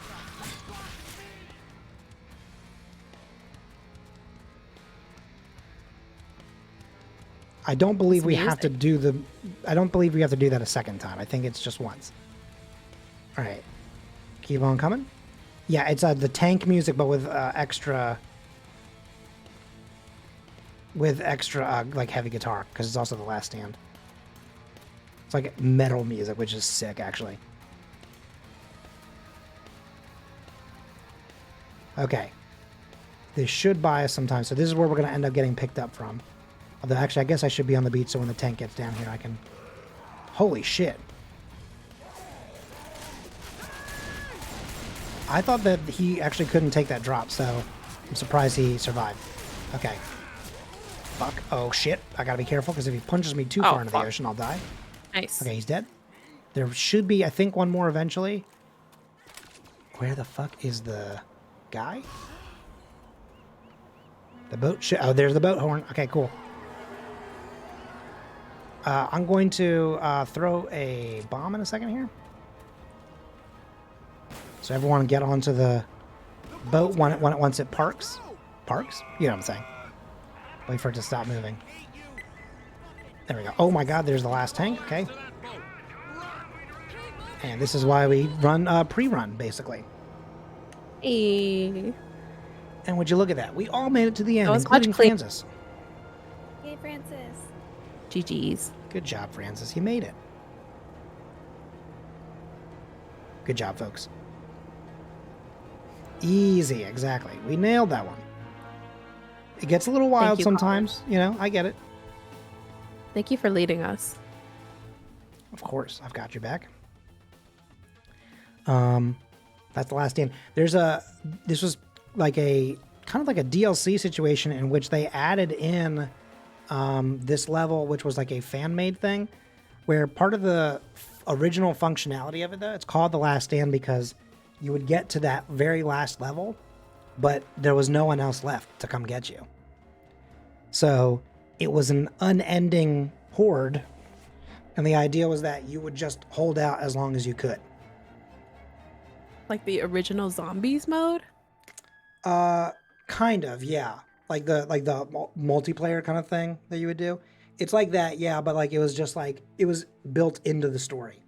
I don't believe we have to do the... I don't believe we have to do that a second time. I think it's just once. All right. Keep on coming. Yeah, it's the tank music, but with extra... With extra, like, heavy guitar, because it's also the last stand. It's like metal music, which is sick, actually. Okay. This should buy us some time. So this is where we're going to end up getting picked up from. Although, actually, I guess I should be on the beach, so when the tank gets down here, I can... Holy shit. I thought that he actually couldn't take that drop, so I'm surprised he survived. Okay. Fuck. Oh, shit. I gotta be careful, because if he punches me too far into the ocean, I'll die. Nice. Okay, he's dead. There should be, I think, one more eventually. Where the fuck is the guy? The boat should... Oh, there's the boat horn. Okay, cool. I'm going to throw a bomb in a second here. So everyone get onto the boat once it parks. Parks? You know what I'm saying. Wait for it to stop moving. There we go. Oh my god, there's the last tank. Okay. And this is why we run pre-run, basically. Hey. And would you look at that? We all made it to the end, That was including much clean- Francis. Hey, Francis. GG's. Good job, Francis. You made it. Good job, folks. Easy, exactly. We nailed that one. It gets a little wild you, sometimes. You know, I get it. Thank you for leading us. Of course, I've got your back. That's the last stand. This was like a kind of like a DLC situation in which they added in this level, which was like a fan-made thing, where part of the original functionality of it, though, it's called The Last Stand because you would get to that very last level, but there was no one else left to come get you. So it was an unending horde, and the idea was that you would just hold out as long as you could. Like the original zombies mode? Kind of, yeah. Like the multiplayer kind of thing that you would do. It's like that, yeah, but like it was just like it was built into the story,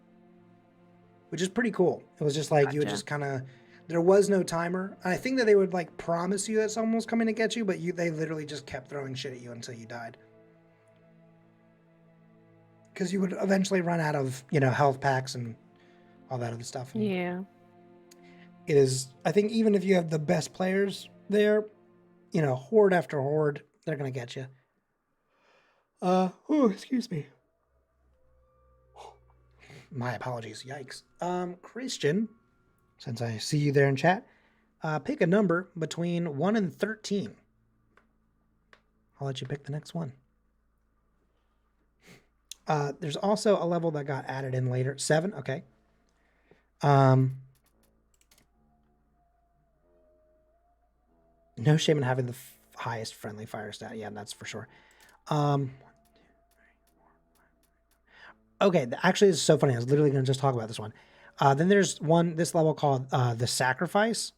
which is pretty cool. It was just like you would just kind of. There was no timer. I think that they would like promise you that someone was coming to get you, but they literally just kept throwing shit at you until you died. Because you would eventually run out of health packs and all that other stuff. Yeah. It is. I think even if you have the best players there, horde after horde, they're gonna get you. Excuse me. My apologies. Yikes. Christian, since I see you there in chat, pick a number between 1 and 13. I'll let you pick the next one. There's also a level that got added in later. 7, okay. No shame in having the highest friendly fire stat. Yeah, that's for sure. Okay, actually, this is so funny. I was literally going to just talk about this one. Then there's this level called the Sacrifice,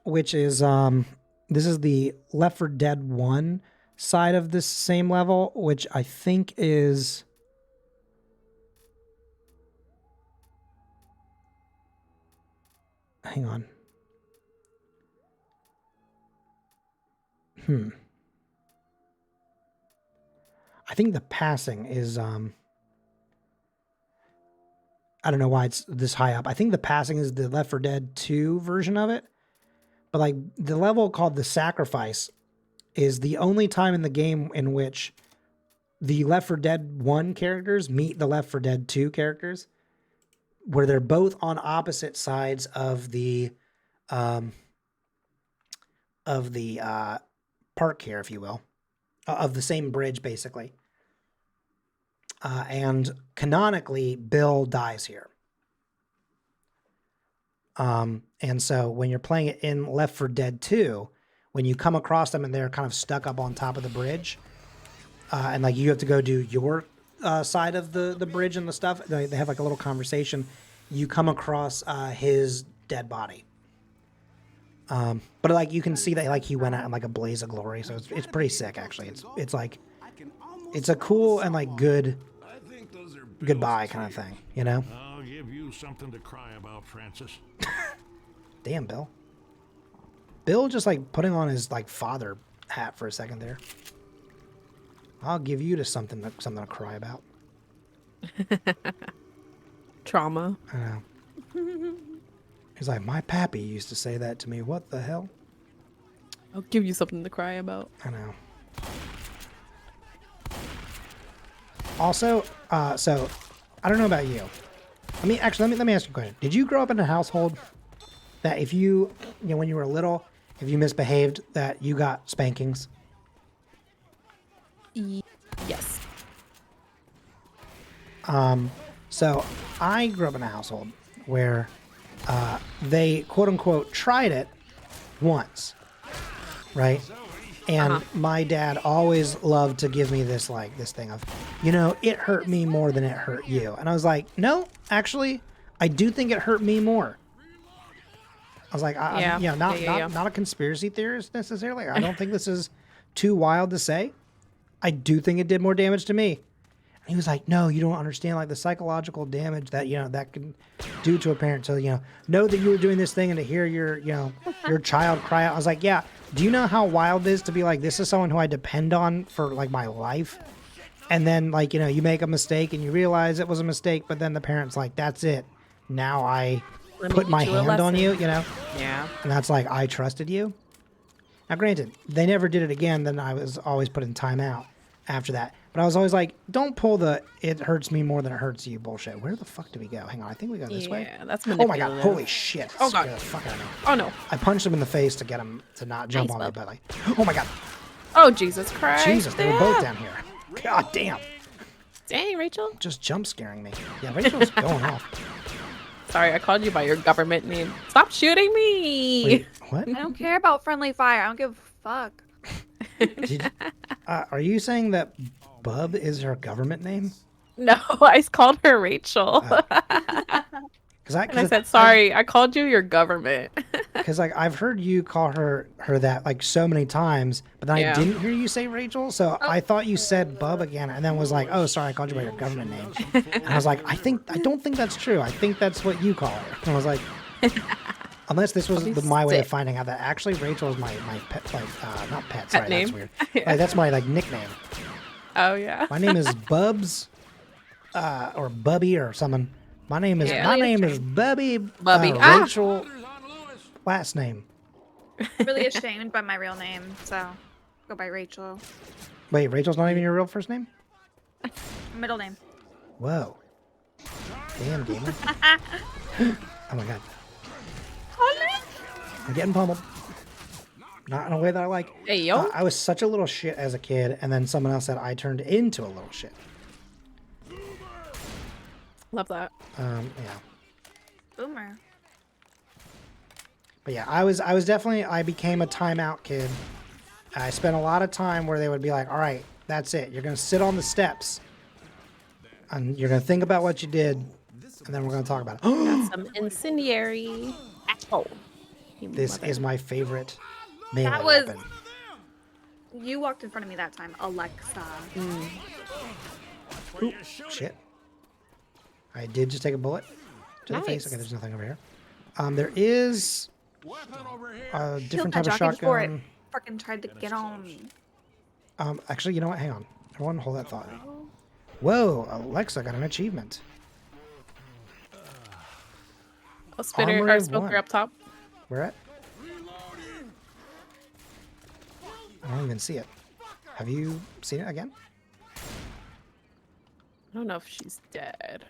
which is this is the Left 4 Dead 1 side of this same level, which I think is. Hang on. I think the passing is I don't know why it's this high up. I think the passing is the Left 4 Dead 2 version of it. But like the level called the Sacrifice is the only time in the game in which the Left 4 Dead 1 characters meet the Left 4 Dead 2 characters, where they're both on opposite sides of the park here, if you will, of the same bridge, basically. And canonically, Bill dies here. And so when you're playing it in Left 4 Dead 2, when you come across them and they're kind of stuck up on top of the bridge, and like you have to go do your side of the bridge and the stuff, they have like a little conversation. You come across his dead body. But like you can see that like he went out in like a blaze of glory, so it's pretty sick actually. It's like it's a cool and like good goodbye kind of thing, I'll give you something to cry about, Francis. Damn, Bill. Bill just like putting on his like father hat for a second there. I'll give you something to cry about. Trauma. I know. He's like, my pappy used to say that to me. What the hell? I'll give you something to cry about. I know. Also, so I don't know about you. Let me ask you a question. Did you grow up in a household that if you when you were little, if you misbehaved, that you got spankings? Yes. So I grew up in a household where they quote unquote tried it once, right? And my dad always loved to give me this thing of, it hurt me more than it hurt you. And I was like, no, actually, I do think it hurt me more. I was like, not a conspiracy theorist necessarily. I don't think this is too wild to say. I do think it did more damage to me. And he was like, no, you don't understand like the psychological damage that, that can do to a parent. So, know that you were doing this thing and to hear your child cry out. I was like, yeah. Do you know how wild it is to be like, this is someone who I depend on for like my life? And then like, you make a mistake and you realize it was a mistake, but then the parent's like, that's it. Now I put my hand on you, Yeah. And that's like, I trusted you. Now, granted, they never did it again. Then I was always put in timeout after that. But I was always like, don't pull the "it hurts me more than it hurts you" bullshit. Where the fuck do we go? Hang on, I think we go this way. Yeah, that's Oh my god! manipulative. Holy shit! Oh Scared god. the fuck out of me. Oh no. I punched him in the face to get him to not jump Nice, on me, bub. but like, oh my god! Oh Jesus Christ. Jesus, they were both down here. God damn! Dang, Rachel. Just jump scaring me. Yeah, Rachel's going off. Sorry, I called you by your government name. Stop shooting me. Wait, what? I don't care about friendly fire. I don't give a fuck. Are you saying that Bub is her government name? No, I called her Rachel. Because And I said, sorry, I called you your government. Because like I've heard you call her that like so many times, but then Yeah. I didn't hear you say Rachel, so I thought you said Bub again, and then was like, oh, sorry, I called you by your government name. And I was like, I don't think that's true. I think that's what you call her. And I was like, unless this was my way of sick. finding out that actually Rachel is my pet, like not pet. Pet Sorry, name? that's weird. Yeah. Like, that's my like nickname. Oh, yeah. My name is Bubs, or Bubby or something. My name is Bubby. Bubby. Ah! Rachel. Last name. Really ashamed by my real name, so go by Rachel. Wait, Rachel's not even your real first name? Middle name. Whoa. Damn, gamer. Oh my god. I'm getting pummeled. Not in a way that I like. Hey, yo. I was such a little shit as a kid, and then someone else said I turned into a little shit. Love that. Yeah. Boomer. But yeah, I became a timeout kid. I spent a lot of time where they would be like, all right, that's it. You're going to sit on the steps. And you're going to think about what you did. And then we're going to talk about it. Got some incendiary. Oh. This is my favorite melee That was. weapon. You walked in front of me that time, Alexa. Ooh, shit. I did just take a bullet to the face. Nice. Okay, there's nothing over here. There is a different type of before it shotgun. fucking tried to get on me. Actually, you know what? Hang on. Everyone hold that thought. Whoa, Alexa got an achievement. A spinner Armory or of smoker one. up top. Where at? I don't even see it. Have you seen it again? I don't know if she's dead.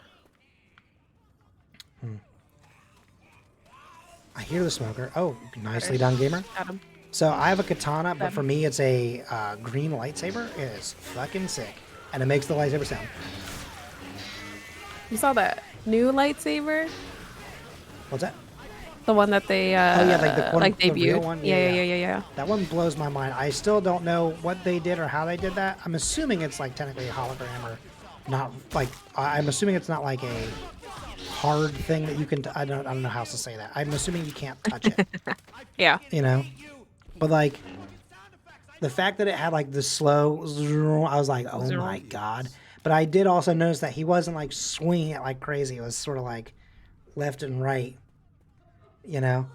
I hear the smoker. Oh, nicely done, gamer. Got him. So I have a katana, but for me it's a green lightsaber. It is fucking sick. And it makes the lightsaber sound. You saw that new lightsaber? What's that? The one that they Oh yeah, like the one, the debuted. real one. Yeah. That one blows my mind. I still don't know what they did or how they did that. I'm assuming it's like technically a hologram or not. Like I'm assuming it's not like a hard thing that you can. I don't know how else to say that. I'm assuming you can't touch it. Yeah. You know, but like the fact that it had like the slow, I was like, oh my god. But I did also notice that he wasn't like swinging it like crazy. It was sort of like left and right. You know?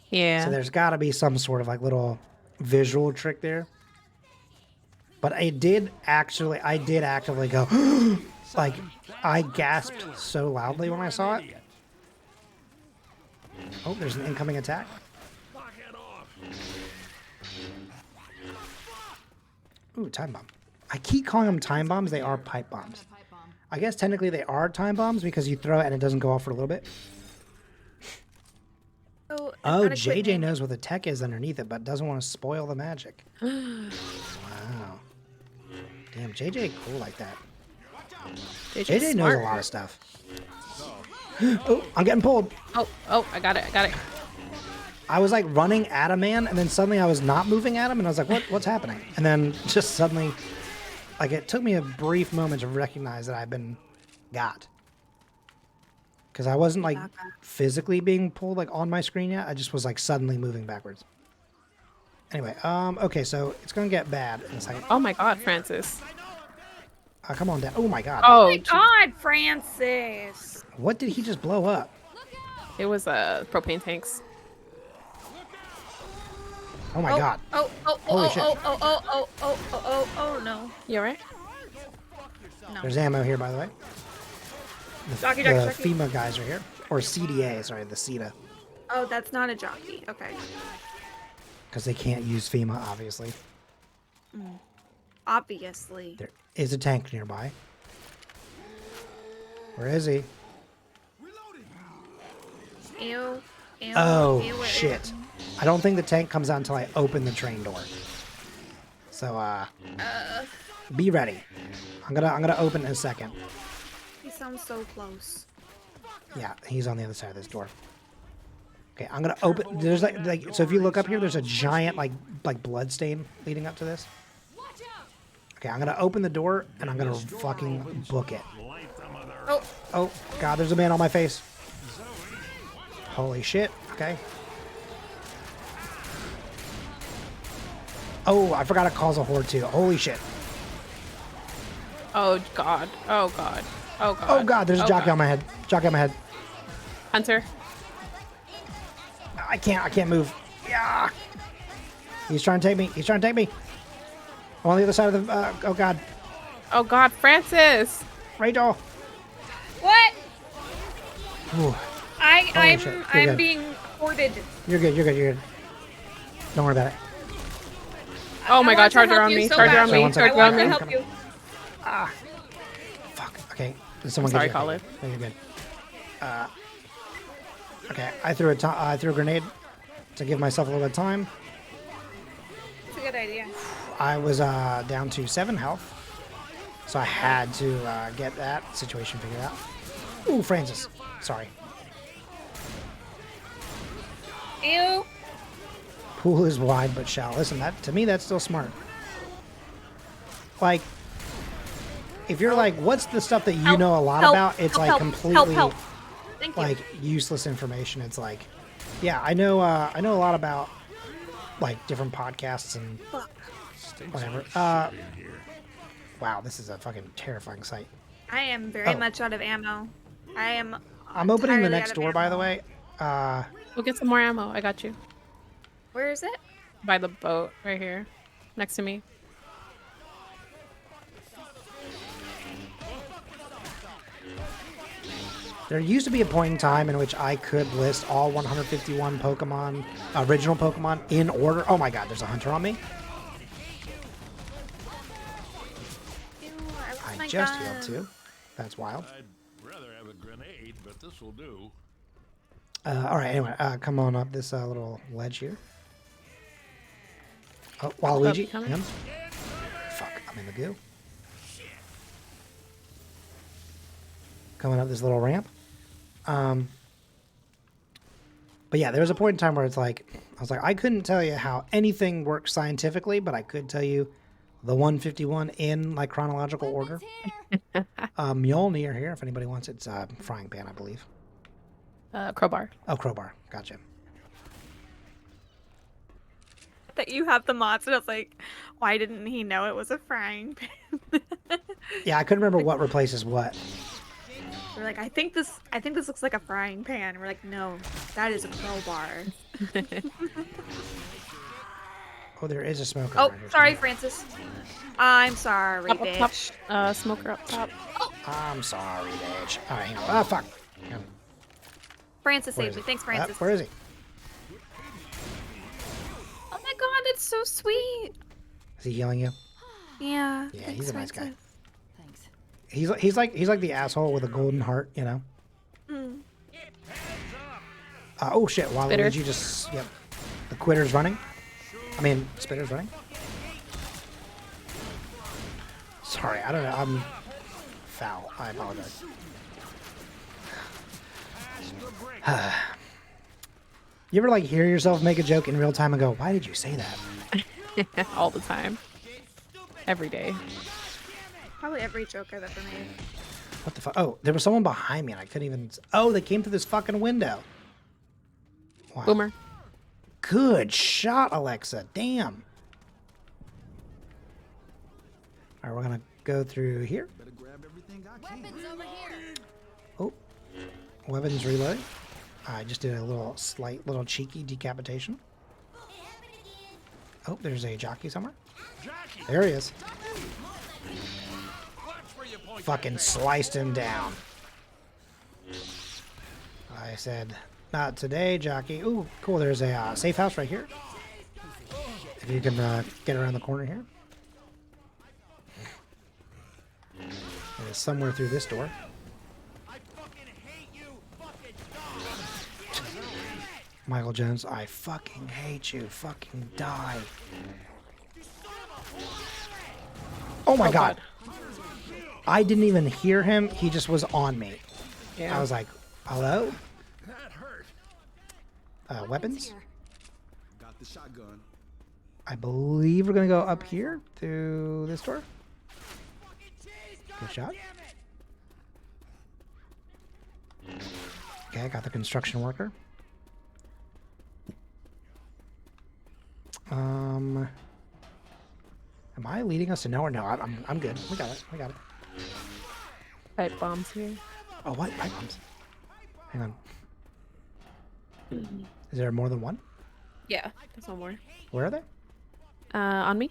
Yeah. So there's got to be some sort of like little visual trick there. But I did actively go, like, I gasped so loudly when I saw it. Oh, there's an incoming attack. Ooh, time bomb. I keep calling them time bombs. They are pipe bombs. I guess technically they are time bombs because you throw it and it doesn't go off for a little bit. So, Oh, adequate JJ name- knows what the tech is underneath it, but doesn't want to spoil the magic. Wow. Damn, JJ cool like that. JJ knows a lot of stuff. Oh, I'm getting pulled. Oh, I got it. I was like running at a man, and then suddenly I was not moving at him, and I was like, what's happening? And then just suddenly, like it took me a brief moment to recognize that I've been got. Because I wasn't like physically being pulled like on my screen yet. I just was like suddenly moving backwards. Anyway, okay, so it's gonna get bad in a second. Oh my god, Francis. Come on down. Oh my god. Oh my god, Francis. What did he just blow up? It was propane tanks. Oh my god. Oh, shit. no. You alright? No. There's ammo here, by the way. Jockey. The FEMA guys are here. Or CDA, sorry, the CETA. Oh, that's not a jockey. Okay. Because they can't use FEMA, obviously. Obviously. is a tank nearby. Where is he? Ew. Ew. Oh, ew, ew. shit. I don't think the tank comes out until I open the train door. So, be ready. I'm gonna open in a second. He sounds so close. Yeah, he's on the other side of this door. Okay, I'm gonna open. There's like so if you look up here, there's a giant like blood stain leading up to this. Okay, I'm gonna open the door and I'm gonna fucking book it. Oh. Oh God, there's a man on my face. Holy shit. Okay. Oh, I forgot it calls a horde too. Holy shit. Oh God. Oh God. Oh God. Oh God, there's a jockey on my head. Jockey on my head. Hunter. I can't move. Yeah. He's trying to take me. He's trying to take me. I'm on the other side of the. Oh God. Oh God, Francis. Rachel. What? Ooh. I'm good. being hoarded. You're good. You're good. You're good. Don't worry about it. Oh my God, Charger on me. Charger on me. Charger on me. Help you. Ah. Fuck. Okay. Did someone Sorry, get you? Colin. No, you're good. Okay. I threw a grenade to give myself a little bit of time. It's a good idea. I was down to 7 health, so I had to get that situation figured out. Ooh, Francis. Sorry. Ew. Pool is wide but shallow. Listen, that to me that's still smart. Like, if you're like, what's the stuff that you know a lot about? It's like completely Thank you. like useless information. It's like, yeah, I know a lot about like different podcasts and whatever. Wow, this is a fucking terrifying sight. I am very much out of ammo. I'm opening the next door, by the way. We'll get some more ammo. I got you. Where is it? By the boat, right here, next to me. There used to be a point in time in which I could list all 151 Pokemon, original Pokemon, in order. Oh my God, there's a hunter on me. I just healed too. That's wild. I'd rather have a grenade, but this will do. All right, anyway, come on up this little ledge here. Oh, Waluigi. Him. Fuck, I'm in the goo. Coming up this little ramp. But yeah, there was a point in time where it's like, I was like, I couldn't tell you how anything works scientifically, but I could tell you the 151 in like chronological order. Mjolnir here, if anybody wants it. It's a frying pan, I believe. Crowbar. Oh, crowbar. Gotcha. That you have the mods, and I was like, why didn't he know it was a frying pan? Yeah, I couldn't remember what replaces what. We're like, I think this looks like a frying pan. We're like, no, that is a crowbar. Oh, there is a smoker. Oh, right here sorry, somewhere. Francis. I'm sorry, Up bitch. top. Smoker up top. I'm sorry, bitch. All right, hang on. Oh, fuck. Hang on. Francis Where saved is me. he? Thanks, Francis. Where is he? Oh my God, it's so sweet. Is he healing you? Yeah. Yeah, thanks, he's a nice guy. Francis. He's like the asshole with a golden heart, you know. Mm. Oh shit! Spitter. Waluigi just the quitter's running. I mean, Spitter's running. Sorry, I don't know. I'm foul. I apologize. You ever like hear yourself make a joke in real time and go, "Why did you say that?" All the time. Every day. Probably every joke I've ever made. What the fuck? Oh, there was someone behind me and I couldn't even. Oh, they came through this fucking window. Wow. Boomer. Good shot, Alexa. Damn. All right, we're gonna go through here. Oh, weapons reload. I just did a slight little cheeky decapitation. Oh, there's a jockey somewhere. There he is. Fucking sliced him down. I said, not today, jockey. Ooh, cool. There's a safe house right here. If you can get around the corner here. It is somewhere through this door. Michael Jones, I fucking hate you. Fucking die. Oh my god. I didn't even hear him. He just was on me. Yeah. I was like, hello? Weapons? Got the shotgun. I believe we're going to go up here to this door. Good shot. Okay, I got the construction worker. Am I leading us to nowhere? No, I'm good. We got it. We got it. Pipe bombs here. Oh, what? Pipe bombs. Hang on. Is there more than one? Yeah, there's one more. Where are they? On me.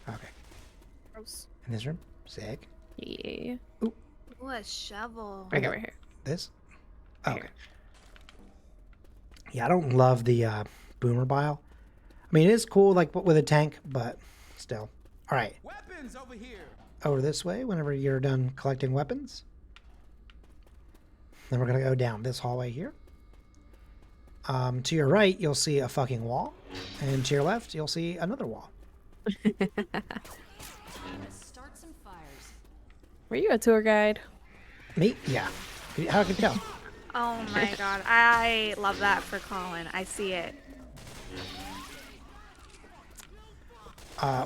Okay. Gross. In this room? Sick. Yeah. Ooh. Ooh, a shovel. Right here, right here. This? Oh, okay. Yeah, I don't love the boomer bile. I mean, it is cool, like with a tank, but still. All right. Weapons over here. Over this way whenever you're done collecting weapons. Then we're going to go down this hallway here. To your right, you'll see a fucking wall. And to your left, you'll see another wall. Start some fires. Were you a tour guide? Me? Yeah. How could you tell? Oh my god, I love that for Colin. I see it.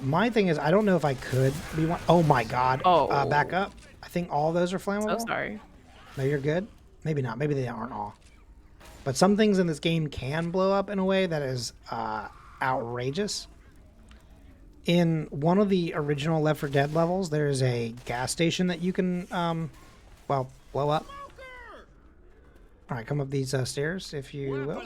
My thing is, I don't know if I could be one. Oh my god. Oh. Back up. I think all those are flammable. So sorry. No, you're good. Maybe not. Maybe they aren't all. But some things in this game can blow up in a way that is outrageous. In one of the original Left 4 Dead levels, there is a gas station that you can, well, blow up. All right, come up these stairs, if you will.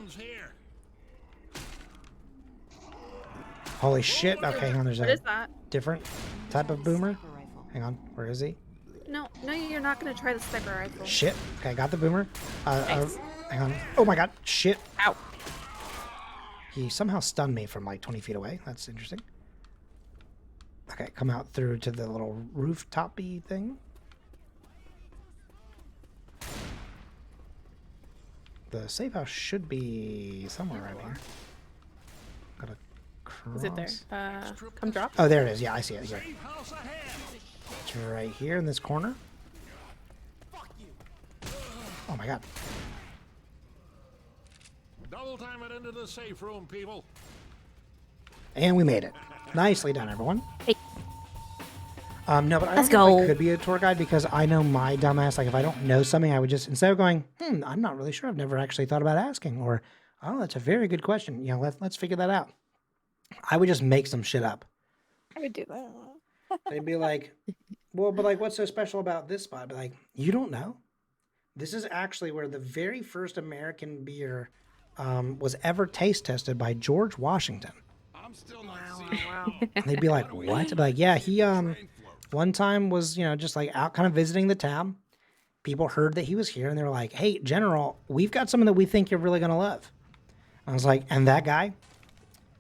Holy shit. Okay, hang on. There's What a is that? different type of boomer. Hang on. Where is he? No, you're not gonna try the sniper rifle. Shit. Okay, got the boomer. Nice. Hang on. Oh my god. Shit. Ow. He somehow stunned me from like 20 feet away. That's interesting. Okay, come out through to the little rooftop-y thing. The safe house should be somewhere around here. Gotta cross. Is it there? Come drop. Oh, there it is. Yeah, I see it here. It's right here in this corner. Oh my god. Double time it into the safe room, people. And we made it. Nicely done, everyone. Hey. No, but I Let's don't know if go. I could be a tour guide because I know my dumbass. Like, if I don't know something, I would just, instead of going, I'm not really sure. I've never actually thought about asking. Or, oh, that's a very good question. You know, let's figure that out. I would just make some shit up. I would do that. They'd be like, well, but like, what's so special about this spot? I'd be like, you don't know? This is actually where the very first American beer was ever taste tested by George Washington. Wow. And they'd be like, what? I'd be like, yeah, he one time was, just like out kind of visiting the town. People heard that he was here and they were like, hey, General, we've got something that we think you're really going to love. I was like, and that guy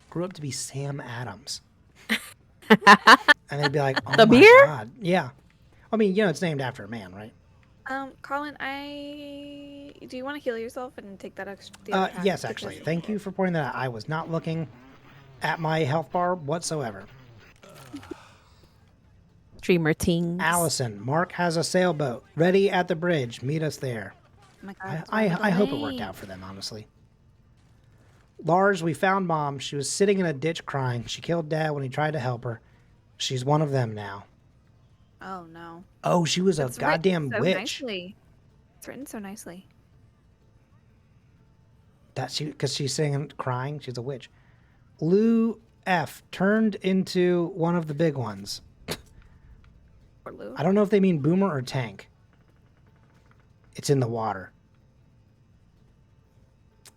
grew up to be Sam Adams. And they'd be like, oh The my beer? God. Yeah. I mean, it's named after a man, right? Colin, do you want to heal yourself and take that extra? Yes, actually. Thank you for pointing that out. I was not looking at my health bar whatsoever. Dreamer ting. Allison, Mark has a sailboat ready at the bridge. Meet us there. Oh my god. I hope it worked out for them, honestly. Lars, we found Mom. She was sitting in a ditch crying. She killed Dad when he tried to help her. She's one of them now. Oh no. Oh, she was a It's goddamn written so witch. Nicely. It's written so nicely. Because she's singing, crying. She's a witch. Lou F turned into one of the big ones. Or Lou. I don't know if they mean boomer or tank. It's in the water.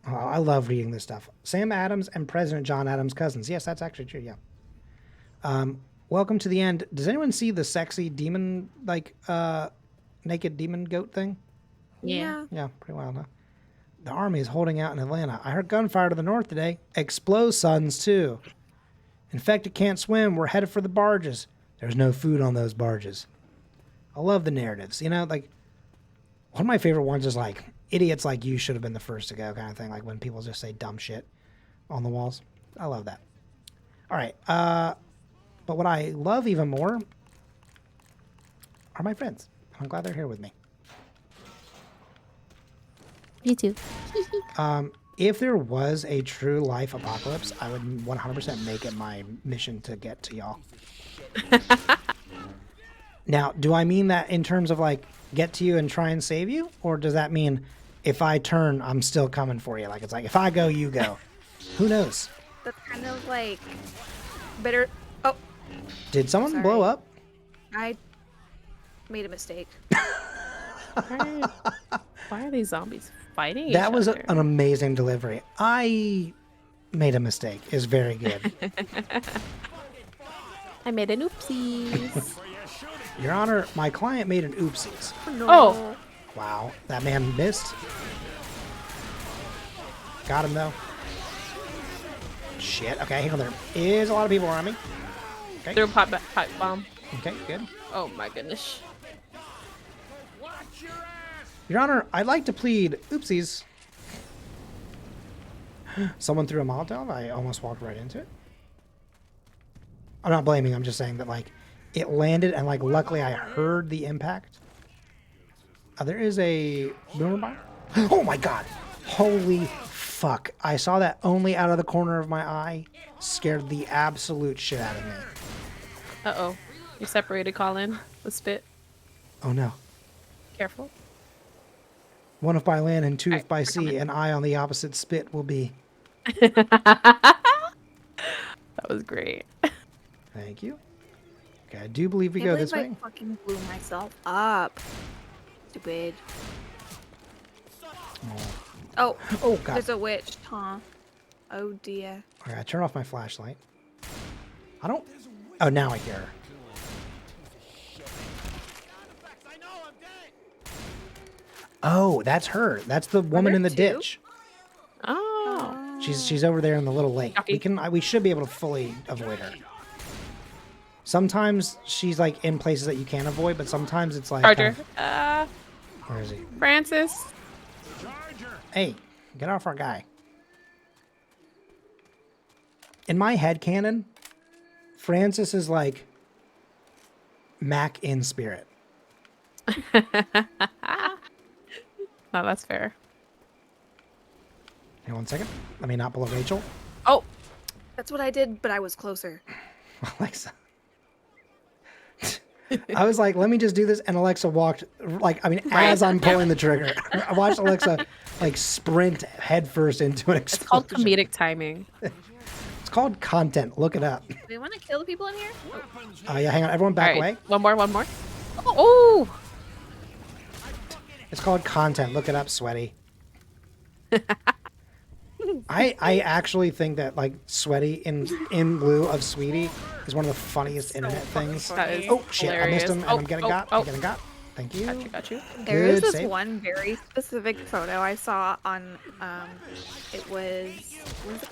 Oh, I love reading this stuff. Sam Adams and President John Adams cousins. Yes, that's actually true. Yeah. Welcome to the end. Does anyone see the sexy demon, naked demon goat thing? Yeah. Yeah, pretty wild, huh? The army is holding out in Atlanta. I heard gunfire to the north today. Explosions, too. Infected can't swim. We're headed for the barges. There's no food on those barges. I love the narratives. You know, like one of my favorite ones is like idiots like you should have been the first to go kind of thing. Like when people just say dumb shit on the walls. I love that. All right. But what I love even more are my friends. I'm glad they're here with me. Me too. If there was a true life apocalypse, I would 100% make it my mission to get to y'all. Now, do I mean that in terms of like get to you and try and save you? Or does that mean if I turn, I'm still coming for you? Like it's like if I go, you go. Who knows? That's kind of like bitter. Oh, Did someone sorry. blow up? I made a mistake. Why are these zombies fighting each That was other? an amazing delivery. I made a mistake. Is very good. I made an oopsies. Your Honor, my client made an oopsies. Oh. Wow, that man missed. Got him though. Shit. Okay, hang on. There is a lot of people around me. Okay. Threw a pipe bomb. Okay, good. Oh my goodness. Your Honor, I'd like to plead oopsies. Someone threw a Molotov. I almost walked right into it. I'm not blaming. I'm just saying that like it landed and like luckily I heard the impact. There is a boomer bar. Oh my god! Holy fuck! I saw that only out of the corner of my eye. Scared the absolute shit out of me. Uh-oh. You separated Colin with spit. Oh no. Careful. One if by land and two if by sea, and I on the opposite spit will be. That was great. Thank you. Okay, I do believe we Can't go believe this way. I fucking blew myself up. Stupid. Oh. Oh, God. There's a witch, huh? Oh dear. Okay, I turn off my flashlight. I don't. Oh, now I hear her. Oh, that's her. That's the woman in the ditch. Oh. She's over there in the little lake. We should be able to fully avoid her. Sometimes she's like in places that you can't avoid, but sometimes it's like. Charger. Where is he? Francis. Hey, get off our guy. In my headcanon, Francis is like Mac in spirit. No, that's fair. Hang on 1 second. Let me not blow Rachel. Oh. That's what I did, but I was closer. Alexa. I was like, let me just do this, and Alexa walked, like, I mean, as I'm pulling the trigger. I watched Alexa, like, sprint headfirst into an explosion. It's called comedic timing. It's called content. Look it up. Do we want to kill the people in here? Yeah, hang on. Everyone back away. One more. Oh! It's called content. Look it up, Sweaty. I actually think that, like, Sweaty in lieu of Sweetie is one of the funniest internet things. That is Oh, shit. I missed him, and hilarious. I'm getting got. I'm getting got. Thank you. Got you. There is Good this save. one very specific photo I saw on, it was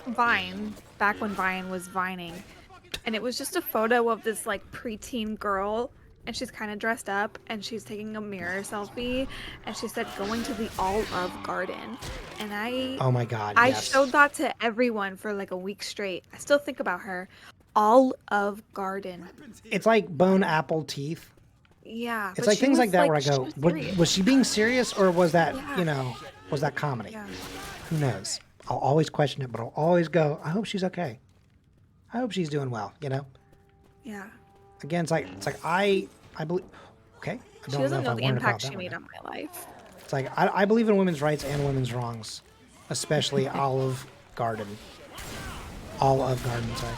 Vine, back when Vine was vining. And it was just a photo of this, like, preteen girl, and she's kind of dressed up, and she's taking a mirror selfie, and she said, going to the Olive Garden. And Oh my God, I yes. showed that to everyone for, like, a week straight. I still think about her. Olive Garden. It's like bone apple teeth. Yeah. It's but like she things was, like that where I she go, was serious. was she being serious or was that, Yeah. Was that comedy? Yeah. Who knows? I'll always question it, but I'll always go, I hope she's okay. I hope she's doing well, Yeah. Again, it's like I believe, okay. I She doesn't know I the warned impact about she that made one. on my life. It's like, I believe in women's rights and women's wrongs, especially Olive Garden. Olive Garden, sorry.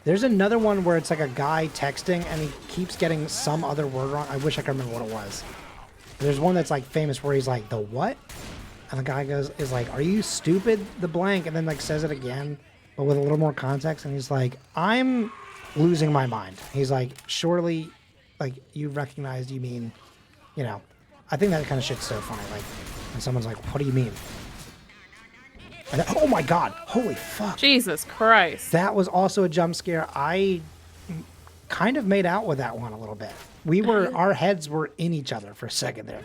There's another one where it's like a guy texting and he keeps getting some other word wrong. I wish I could remember what it was. There's one that's like famous where he's like, the what? And the guy is like, are you stupid? The blank. And then like says it again, but with a little more context. And he's like, I'm losing my mind. He's like, surely like you recognized you mean, I think that kind of shit's so funny. Like when someone's like, what do you mean? And oh my God, holy fuck. Jesus Christ. That was also a jump scare. I kind of made out with that one a little bit. Our heads were in each other for a second there.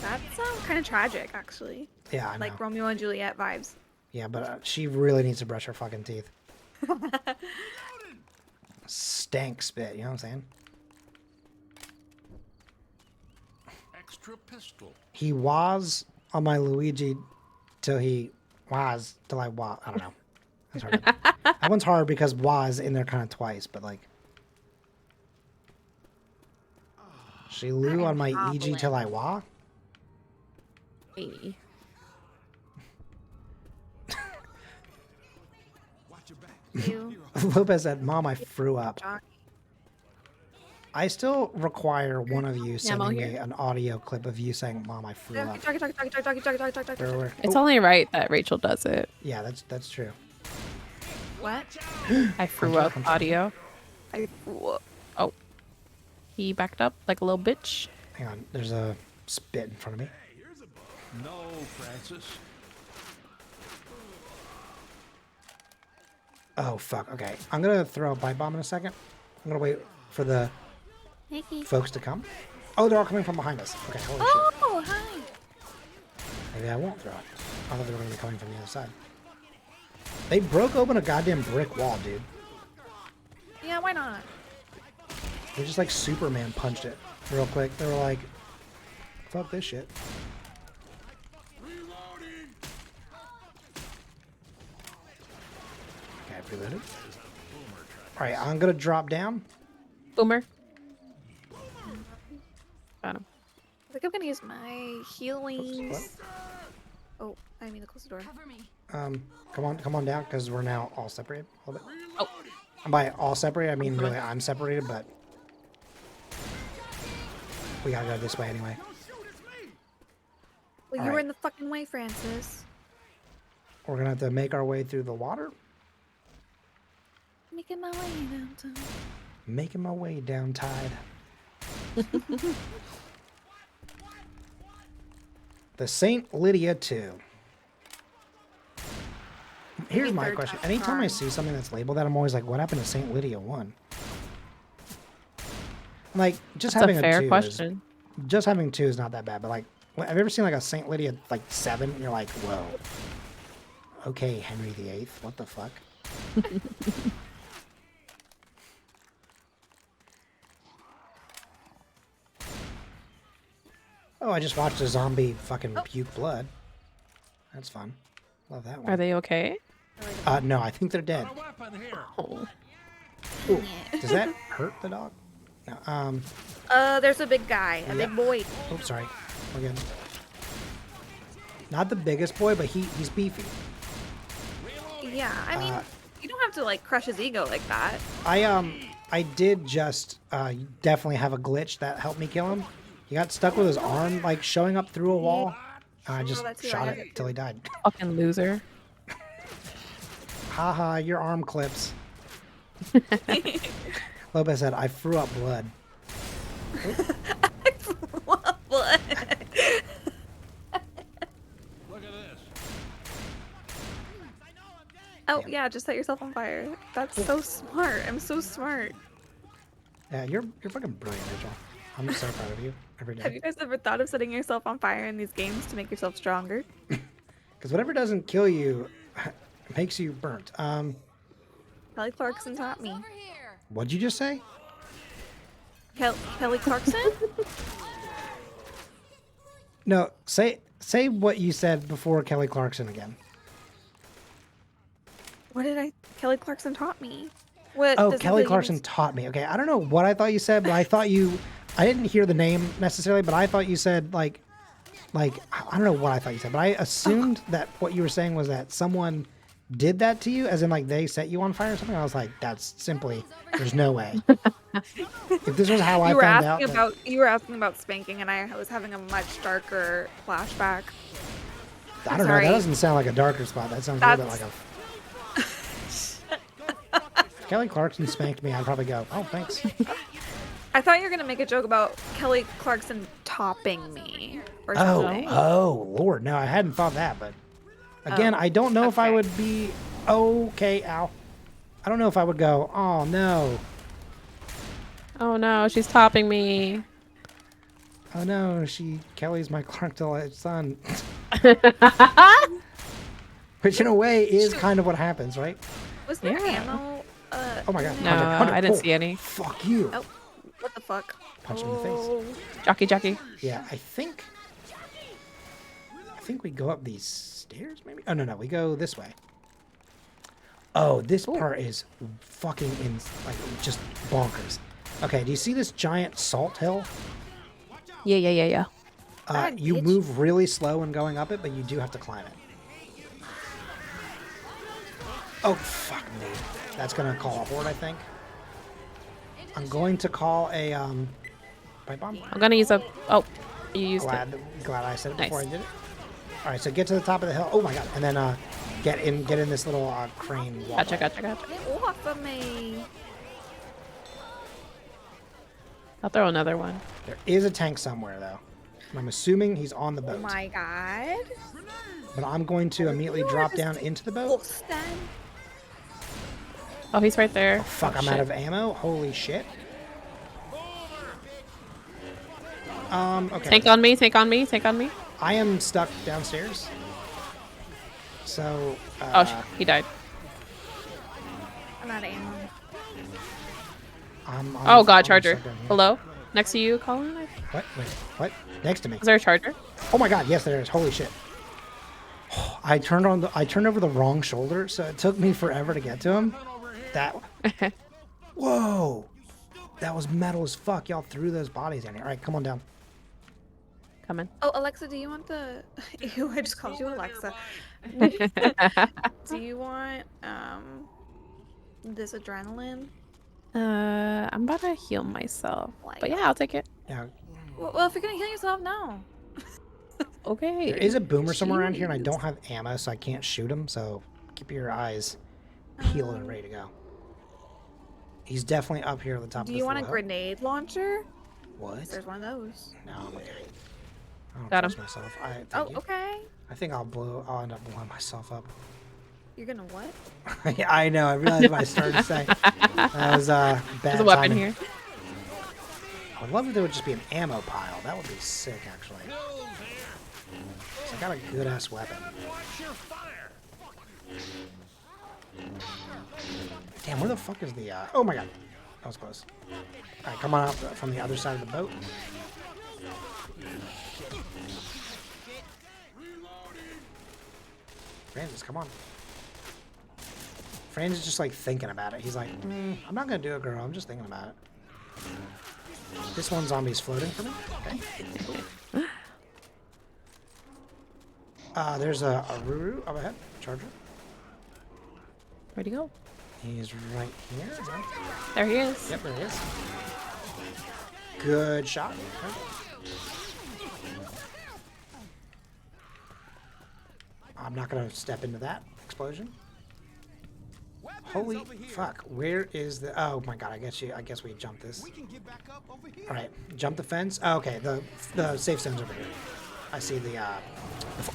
That's kind of tragic, actually. Yeah, I know. Like Romeo and Juliet vibes. Yeah, but she really needs to brush her fucking teeth. Stank spit, you know what I'm saying? Extra pistol. He was on my Luigi till I was. I don't know. That's hard. That one's hard because was in there kind of twice, but like. She Lou on my EG till I wa. Hey. Lopez said, "Mom, I threw up." I still require one of you sending me an audio clip of you saying, "Mom, I threw up." It's only right that Rachel does it. Yeah, that's true. What? I threw up audio. I threw up. Oh. He backed up like a little bitch. Hang on, there's a spit in front of me. No, Francis. Oh, fuck. Okay. I'm going to throw a pipe bomb in a second. I'm going to wait for the folks to come. Oh, they're all coming from behind us. Okay, holy shit. Oh, hi. Maybe I won't throw it. I thought they were going to be coming from the other side. They broke open a goddamn brick wall, dude. Yeah, why not? They just like Superman punched it real quick. They were like, fuck this shit. Okay, I've reloaded. Alright, I'm going to drop down. Boomer. Got him. I think I'm gonna use my healings. Oh, I mean to close the door. Come on down, because we're now all separated a little bit. Oh. And by all separated, I mean really I'm separated, but we gotta go this way anyway. Well, you were in the fucking way, Francis. We're gonna have to make our way through the water. Making my way downtown. Making my way down tide. The St. Lydia 2. Here's my question. Anytime I see something that's labeled that, I'm always like, what happened to St. Lydia 1? Like, just That's having a fair two question. just having 2 is not that bad, but like, have you ever seen like a St. Lydia like 7 and you're like, whoa. Okay, Henry VIII, what the fuck? Oh, I just watched a zombie fucking puke blood. That's fun. Love that one. Are they okay? No, I think they're dead. Oh. Ooh, does that hurt the dog? No. There's a big guy, a big boy. Oops, sorry. We're good. Not the biggest boy, but he's beefy. Yeah, I mean, you don't have to like crush his ego like that. I did just definitely have a glitch that helped me kill him. He got stuck with his arm like showing up through a wall. I just shot it till he died. Fucking loser. Haha, your arm clips. Lopez said, I threw up blood. I threw up blood. Look at this. Oh yeah, just set yourself on fire. That's so smart. I'm so smart. Yeah, you're fucking brilliant, Rachel. I'm so proud of you every Have day. you guys ever thought of setting yourself on fire in these games to make yourself stronger? Because whatever doesn't kill you makes you burnt. Kelly Clarkson taught me. What'd you just say? Kelly Clarkson? No, say what you said before Kelly Clarkson again. What did I? Kelly Clarkson taught me. What? Oh, does Kelly it Clarkson mean? taught me. Okay, I don't know what I thought you said, but I thought I didn't hear the name necessarily, but I thought you said like, I don't know what I thought you said, but I assumed that what you were saying was that someone did that to you, as in like they set you on fire or something. I was like, that's simply, there's no way. If this was how I found out. You were asking about spanking, and I was having a much darker flashback. I don't know. That doesn't sound like a darker spot. That sounds a little bit like a. Kelly Clarkson spanked me. I'd probably go, oh, thanks. I thought you were gonna make a joke about Kelly Clarkson topping me or Oh, something. Lord, no, I hadn't thought that, but again, I don't know if I would be okay. Ow. I don't know if I would go, oh no. Oh no, she's topping me. Oh no, Kelly's my Clark Delight son. Which in a way is kind of what happens, right? Was there ammo? Oh my god. No, 100. I didn't see any. Fuck you. Oh, what the fuck? Punch him in the face. Jockey. Yeah, I think we go up these stairs, maybe? Oh, no, we go this way. Oh, this part is fucking just bonkers. Okay, do you see this giant salt hill? Yeah. You move really slow when going up it, but you do have to climb it. Oh, fuck me. That's gonna call a horde, I think. I'm going to call a, pipe bomb. I'm gonna use a... Oh, you used it. Glad I said it before Nice. I did it. All right, so get to the top of the hill. Oh my god, and then get in this little crane wall. Gotcha. Get off of me. I'll throw another one. There is a tank somewhere though. And I'm assuming he's on the Oh boat. my god. But I'm going to immediately drop down into the boat. Oh, he's right there. Fuck, Oh, I'm shit. out of ammo. Holy shit. Okay. Tank on me. I am stuck downstairs. So. He died. I'm out of ammo. Oh god, charger. Hello? Next to you, Colin? What? Wait, what? Next to me. Is there a charger? Oh my god, yes there is. Holy shit. I turned over the wrong shoulder, so it took me forever to get to him. Whoa! That was metal as fuck. Y'all threw those bodies in here. Alright, come on down. Coming. Oh, Alexa, do you want the... Ew, I just called you Alexa. Do you want, this adrenaline? I'm about to heal myself. But yeah, I'll take it. Yeah. Well, if you're gonna heal yourself, no. Okay. There is a boomer somewhere around here, and I don't have ammo, so I can't shoot him, so keep your eyes peeled and ready to go. He's definitely up here at the top of the Do you want a hill. grenade launcher? What? There's one of those. No, I'm okay. I don't Got trust him. myself. Oh, okay. I think I'll end up blowing myself up. You're gonna what? Yeah, I know. I realized what I started to say. That was bad. There's a weapon timing. here. I would love if there would just be an ammo pile. That would be sick, actually. So I got a good ass weapon. Damn, where the fuck is the? Oh my god, that was close. All right, come on out from the other side of the boat. Francis, come on. Francis is just like thinking about it. He's like, I'm not gonna do it, girl. I'm just thinking about it. This one zombie's floating for me. Okay. There's a Ruru up ahead. Charger. Where'd he go? He's right here. Right? There he is. Yep, there he is. Good shot. Okay. I'm not gonna step into that explosion. Holy fuck! Where is the? Oh my god! I guess we jumped this. All right, jump the fence. Oh, okay, the safe zone's over here. I see the.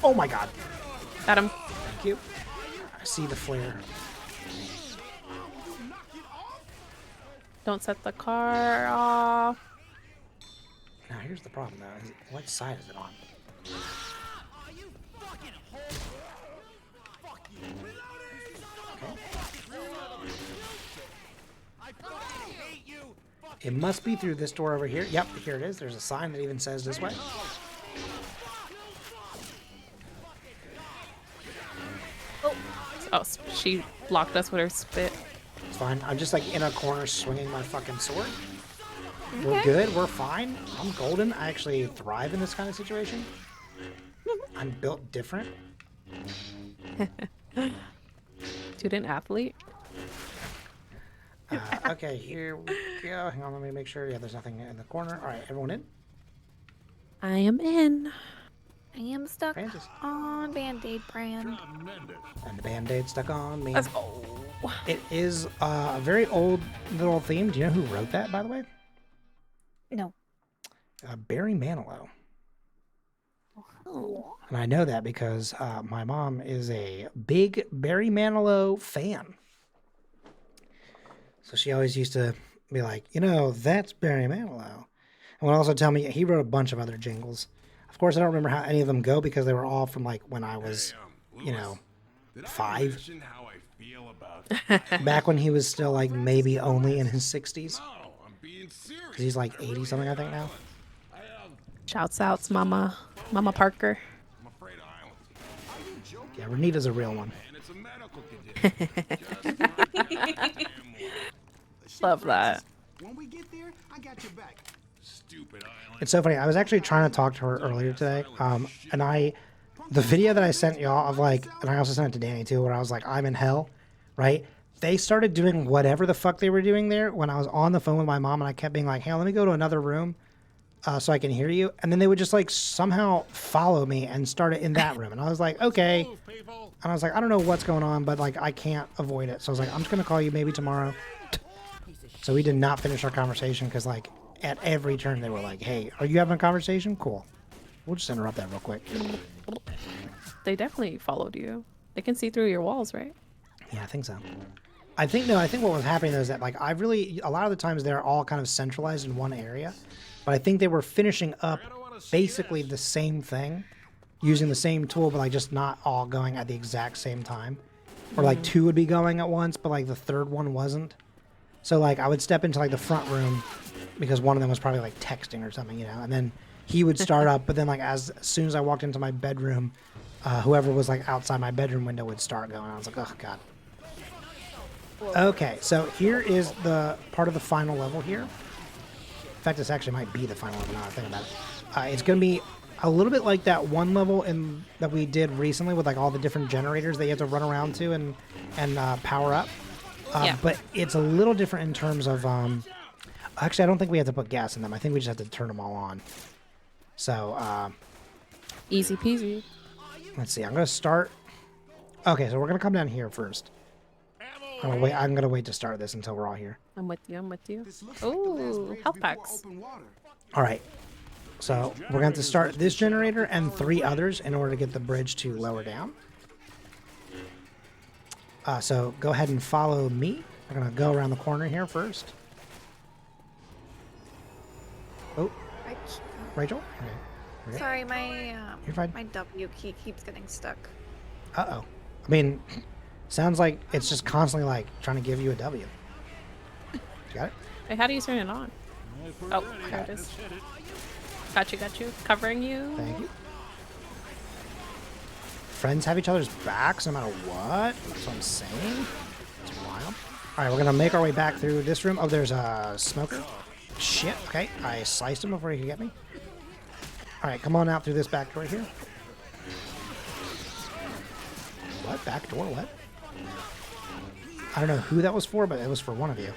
Oh my god! Got him. Thank you. I see the flare. Don't set the car off. Now here's the problem though. What side is it on? It must be through this door over here. Yep, here it is. There's a sign that even says this way. Oh, she blocked us with her spit. It's fine. I'm just like in a corner swinging my fucking sword. We're good. We're fine. I'm golden. I actually thrive in this kind of situation. I'm built different. Student athlete. Okay, here we go. Hang on, let me make sure. Yeah, there's nothing in the corner. All right, everyone in? I am in. I am stuck Francis. on Band-Aid brand. And the Band-Aid stuck on me. Let's go. It is a very old little theme. Do you know who wrote that, by the way? No. Barry Manilow. Oh. And I know that because my mom is a big Barry Manilow fan. So she always used to be like, you know, that's Barry Manilow. And would also tell me he wrote a bunch of other jingles. Of course, I don't remember how any of them go because they were all from like when I was, you know, 5. Back when he was still like maybe only in his 60s. Because he's like 80 something, I think now. Shouts outs, Mama Parker. Yeah, Renita's a real one. Love that. When we get there, I got your back. Stupid island. It's so funny. I was actually trying to talk to her earlier today. And the video that I sent y'all of like, and I also sent it to Danny too, where I was like, I'm in hell, right? They started doing whatever the fuck they were doing there when I was on the phone with my mom and I kept being like, hey, let me go to another room so I can hear you. And then they would just like somehow follow me and start it in that room. And I was like, okay. And I was like, I don't know what's going on, but like I can't avoid it. So I was like, I'm just going to call you maybe tomorrow. So we did not finish our conversation because like at every turn they were like, hey, are you having a conversation? Cool. We'll just interrupt that real quick. They definitely followed you. They can see through your walls, right? Yeah, I think so. I think what was happening though is that like a lot of the times they're all kind of centralized in one area, but I think they were finishing up basically the same thing using the same tool, but like just not all going at the exact same time. Or like 2 would be going at once, but like the third one wasn't. So like I would step into like the front room because one of them was probably like texting or something, you know, and then he would start up, but then like as soon as I walked into my bedroom, whoever was like outside my bedroom window would start going. I was like, oh god. Okay, so here is the part of the final level here. In fact, this actually might be the final level now that I think about it. It's going to be a little bit like that one level that we did recently with like all the different generators that you have to run around to and power up. Yeah. But it's a little different in terms of... actually, I don't think we have to put gas in them. I think we just have to turn them all on. So... easy peasy. Let's see. I'm going to start... Okay, so we're going to come down here first. I'm going to wait to start this until we're all here. I'm with you. Ooh, health packs. All right. So we're going to have to start this generator and 3 others in order to get the bridge to lower down. So go ahead and follow me. We're going to go around the corner here first. Oh, Rachel? Okay. Sorry, my You're fine. my W key keeps getting stuck. Uh-oh. I mean, sounds like it's just constantly like trying to give you a W. You got it? Wait, how do you turn it on? Oh, there it is. Got you. Covering you. Thank you. Friends have each other's backs no matter what. That's what I'm saying. It's wild. All right, we're going to make our way back through this room. Oh, there's a smoker. Shit. Okay, I sliced him before he could get me. All right, come on out through this back door here. What? Back door? What? I don't know who that was for, but it was for one of you.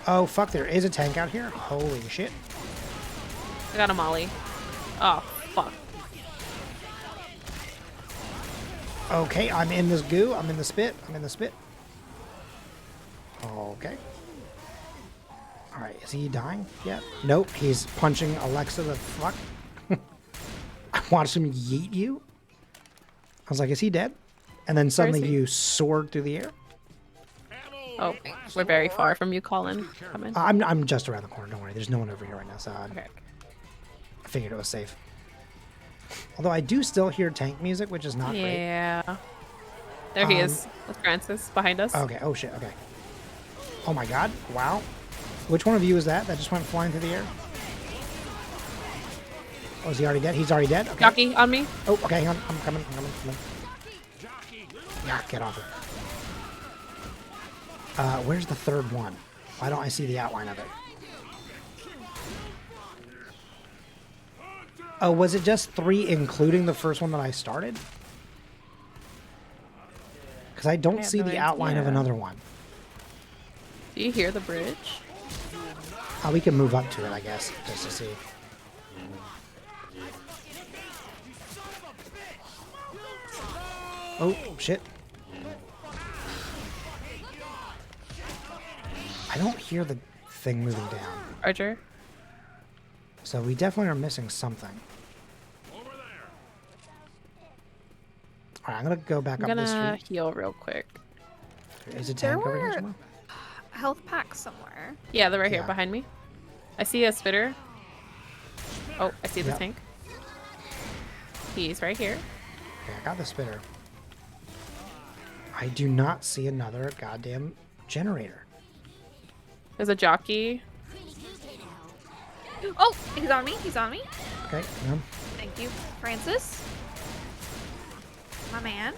Oh, fuck, there is a tank out here. Holy shit. I got a molly. Oh, fuck. Okay, I'm in this goo. I'm in the spit. Okay. Alright, is he dying yet? Nope, he's punching Alexa the fuck. I watched him yeet you. I was like, is he dead? And then suddenly you soared through the air. Oh, we're very far from you, Colin. Come in. I'm just around the corner, don't worry. There's no one over here right now, so Okay. I figured it was safe. Although I do still hear tank music, which is not great. Yeah. There he is with Francis behind us. Okay, oh shit, okay. Oh my god, wow. Which one of you is that just went flying through the air? Oh, is he already dead? He's already dead? Okay. Jockey, on me. Oh, okay, hang on. I'm coming. Yeah, get off it. Where's the third one? Why don't I see the outline of it? Oh, was it just 3 including the first one that I started? Because I don't see the outline of another one. Do you hear the bridge? We can move up to it, I guess, just to see. Oh, shit. I don't hear the thing moving down. Roger. So we definitely are missing something. Alright, I'm gonna go back up this street. I'm gonna heal real quick. Is a tank over here somewhere? health packs somewhere. Yeah, they're right here Yeah. behind me. I see a spitter. Oh, I see the Yep. tank. He's right here. Okay, I got the spitter. I do not see another goddamn generator. There's a jockey. Oh, he's on me. He's on me. Okay, yeah. Thank you, Francis. My man.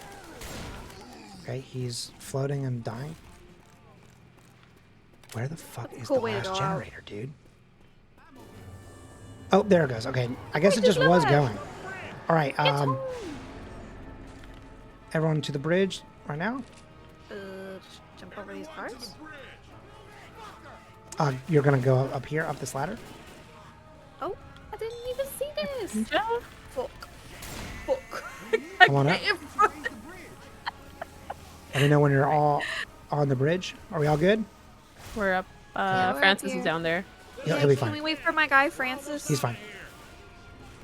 Okay, he's floating and dying. Where the fuck That's a is cool the way to last go out. generator, dude? Oh, there it goes. Okay, I guess Wait, it just there's was not. going. All right, everyone to the bridge right now. Just jump over these cars. You're gonna go up here, up this ladder. Oh, I didn't even see this. Fuck. Fuck. Come on up. Let me know when you're all on the bridge. Are we all good? We're up. Yeah, we're up Francis here. is down there. He'll be Can fine. we wait for my guy, Francis? He's fine.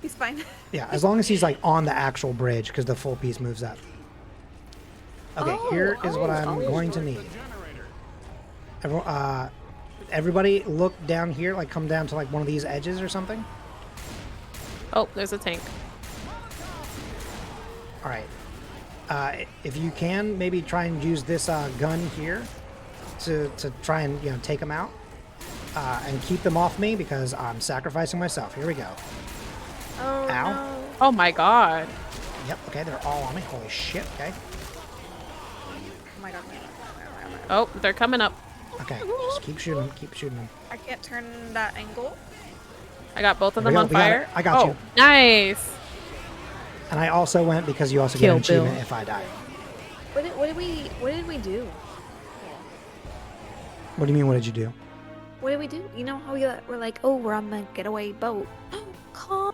He's fine. Yeah, as long as he's like on the actual bridge, because the full piece moves up. Okay, here is what I'm going to need. Everybody look down here, like come down to like one of these edges or something. Oh, there's a tank. All right. If you can, maybe try and use this gun here to try and take them out and keep them off me because I'm sacrificing myself. Here we go. Oh, Ow. no. Oh my god. Yep. Okay, they're all on me. Holy shit. Okay. Oh my god. Oh, they're coming up. Okay. Just keep shooting them. Keep shooting them. I can't turn that angle. I got both of There them we on go. We got fire. it. I got you. Nice. And I also went because you also Kill get an achievement Bill. if I die. What did we do? What do you mean? What did you do? What did we do? You know how we're like, oh, we're on the getaway boat. Calm.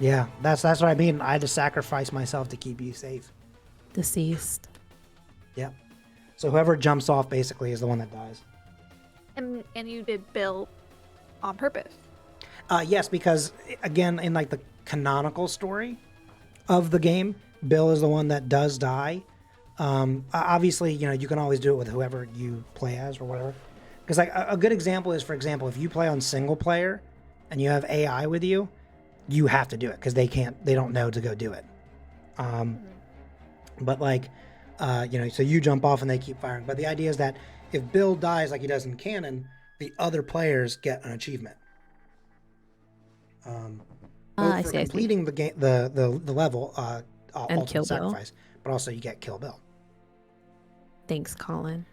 Yeah, that's what I mean. I had to sacrifice myself to keep you safe. Deceased. Yep. So whoever jumps off basically is the one that dies. And you did Bill on purpose. Yes, because again, in like the canonical story of the game, Bill is the one that does die. Obviously, you can always do it with whoever you play as or whatever. Because like a good example is, for example, if you play on single player and you have AI with you, you have to do it because they don't know to go do it. But like, so you jump off and they keep firing. But the idea is that if Bill dies like he does in canon, the other players get an achievement. I For see. completing the game, the level, And Ultimate Kill Bill. Sacrifice, but also you get Kill Bill. Thanks, Colin.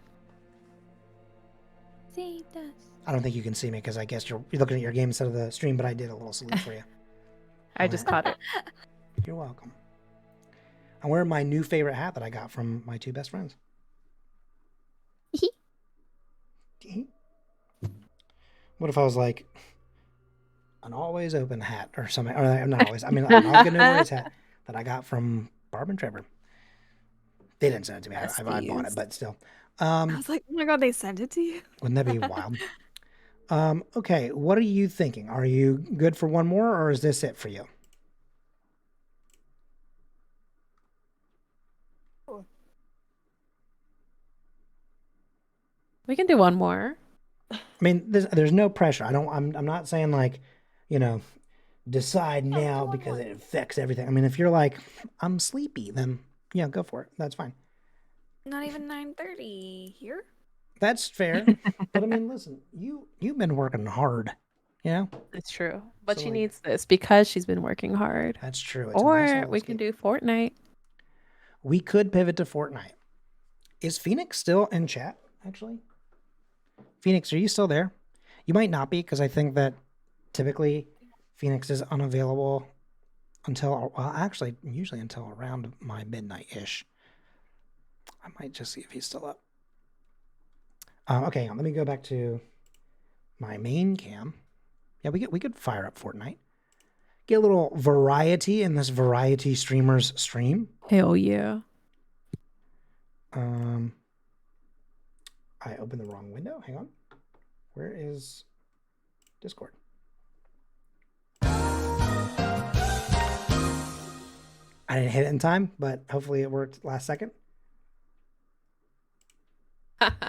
Saved us. I don't think you can see me because I guess you're looking at your game instead of the stream, but I did a little salute for you. I just caught it. You're welcome. I'm wearing my new favorite hat that I got from my two best friends. What if I was like an always open hat or something? Or not always. I mean, an all good no worries hat that I got from Barb and Trevor. They didn't send it to me. I bought it, but still. I was like, oh my god, they sent it to you? Wouldn't that be wild? Okay, what are you thinking? Are you good for one more, or is this it for you? We can do one more. I mean, there's no pressure. I'm not saying like, decide now because it affects everything. I mean, if you're like, I'm sleepy, then yeah, go for it. That's fine. Not even 9:30 here. That's fair. But I mean, listen, you've been working hard, It's true. But So, she like- needs this because she's been working hard. That's true. It's a nice Or little we can do Fortnite. We could pivot to Fortnite. Is Phoenix still in chat, actually? Phoenix, are you still there? You might not be, because I think that typically Phoenix is unavailable until, well, actually, usually until around my midnight-ish. I might just see if he's still up. Okay, hang on, let me go back to my main cam. Yeah, we could fire up Fortnite. Get a little variety in this variety streamer's stream. Hell yeah. I opened the wrong window. Hang on. Where is Discord? I didn't hit it in time, but hopefully it worked last second.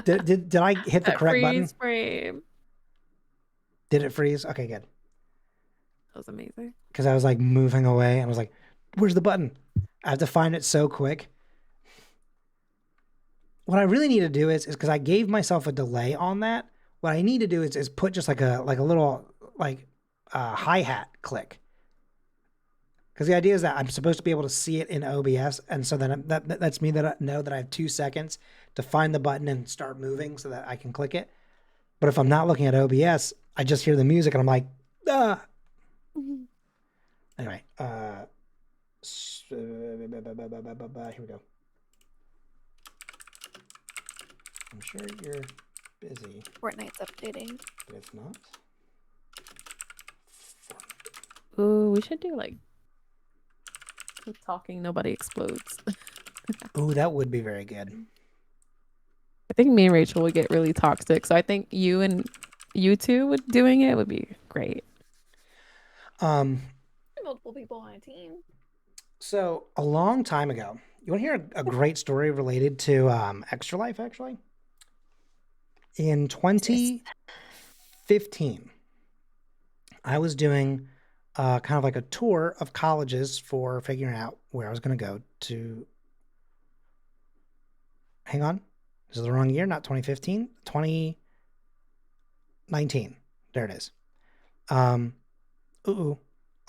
Did I hit the That correct button? freeze frame. Did it freeze? Okay, good. That was amazing. Because I was like moving away and I was like, where's the button? I have to find it so quick. What I really need to do is because I gave myself a delay on that. What I need to do is put just like a little hi-hat click. Because the idea is that I'm supposed to be able to see it in OBS, and so then that's me that I know that I have 2 seconds to find the button and start moving so that I can click it. But if I'm not looking at OBS, I just hear the music and I'm like, ah. Anyway, here we go. I'm sure you're busy. Fortnite's updating. But it's not. Ooh, we should do like keep talking, nobody explodes. Ooh, that would be very good. I think me and Rachel would get really toxic. So I think you and you two would doing it would be great. Multiple people on a team. So a long time ago, you want to hear a great story related to Extra Life, actually? In 2015, I was doing kind of like a tour of colleges for figuring out where I was going to go to. Hang on. This is the wrong year, not 2015, 2019. There it is.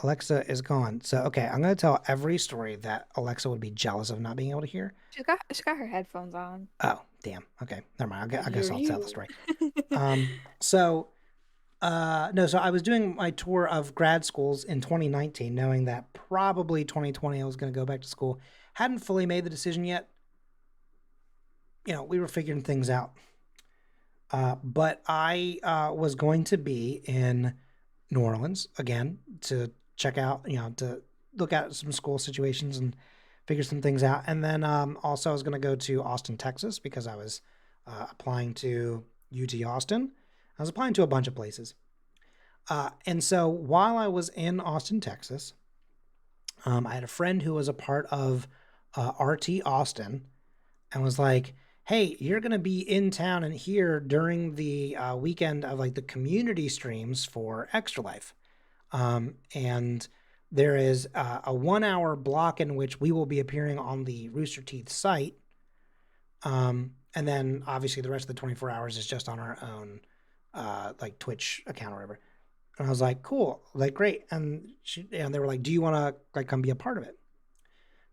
Alexa is gone. So, okay, I'm going to tell every story that Alexa would be jealous of not being able to hear. She got her headphones on. Oh, damn. Okay, never mind. I guess I'll tell the story. So I was doing my tour of grad schools in 2019, knowing that probably 2020 I was going to go back to school. Hadn't fully made the decision yet. You know, we were figuring things out. But I was going to be in New Orleans again to check out, to look at some school situations and figure some things out. And then also I was going to go to Austin, Texas, because I was applying to UT Austin. I was applying to a bunch of places. And so while I was in Austin, Texas, I had a friend who was a part of RT Austin and was like, hey, you're going to be in town and here during the weekend of like the community streams for Extra Life. And there is a 1 hour block in which we will be appearing on the Rooster Teeth site. And then obviously the rest of the 24 hours is just on our own like Twitch account or whatever. And I was like, cool, like great. And they were like, do you want to like come be a part of it?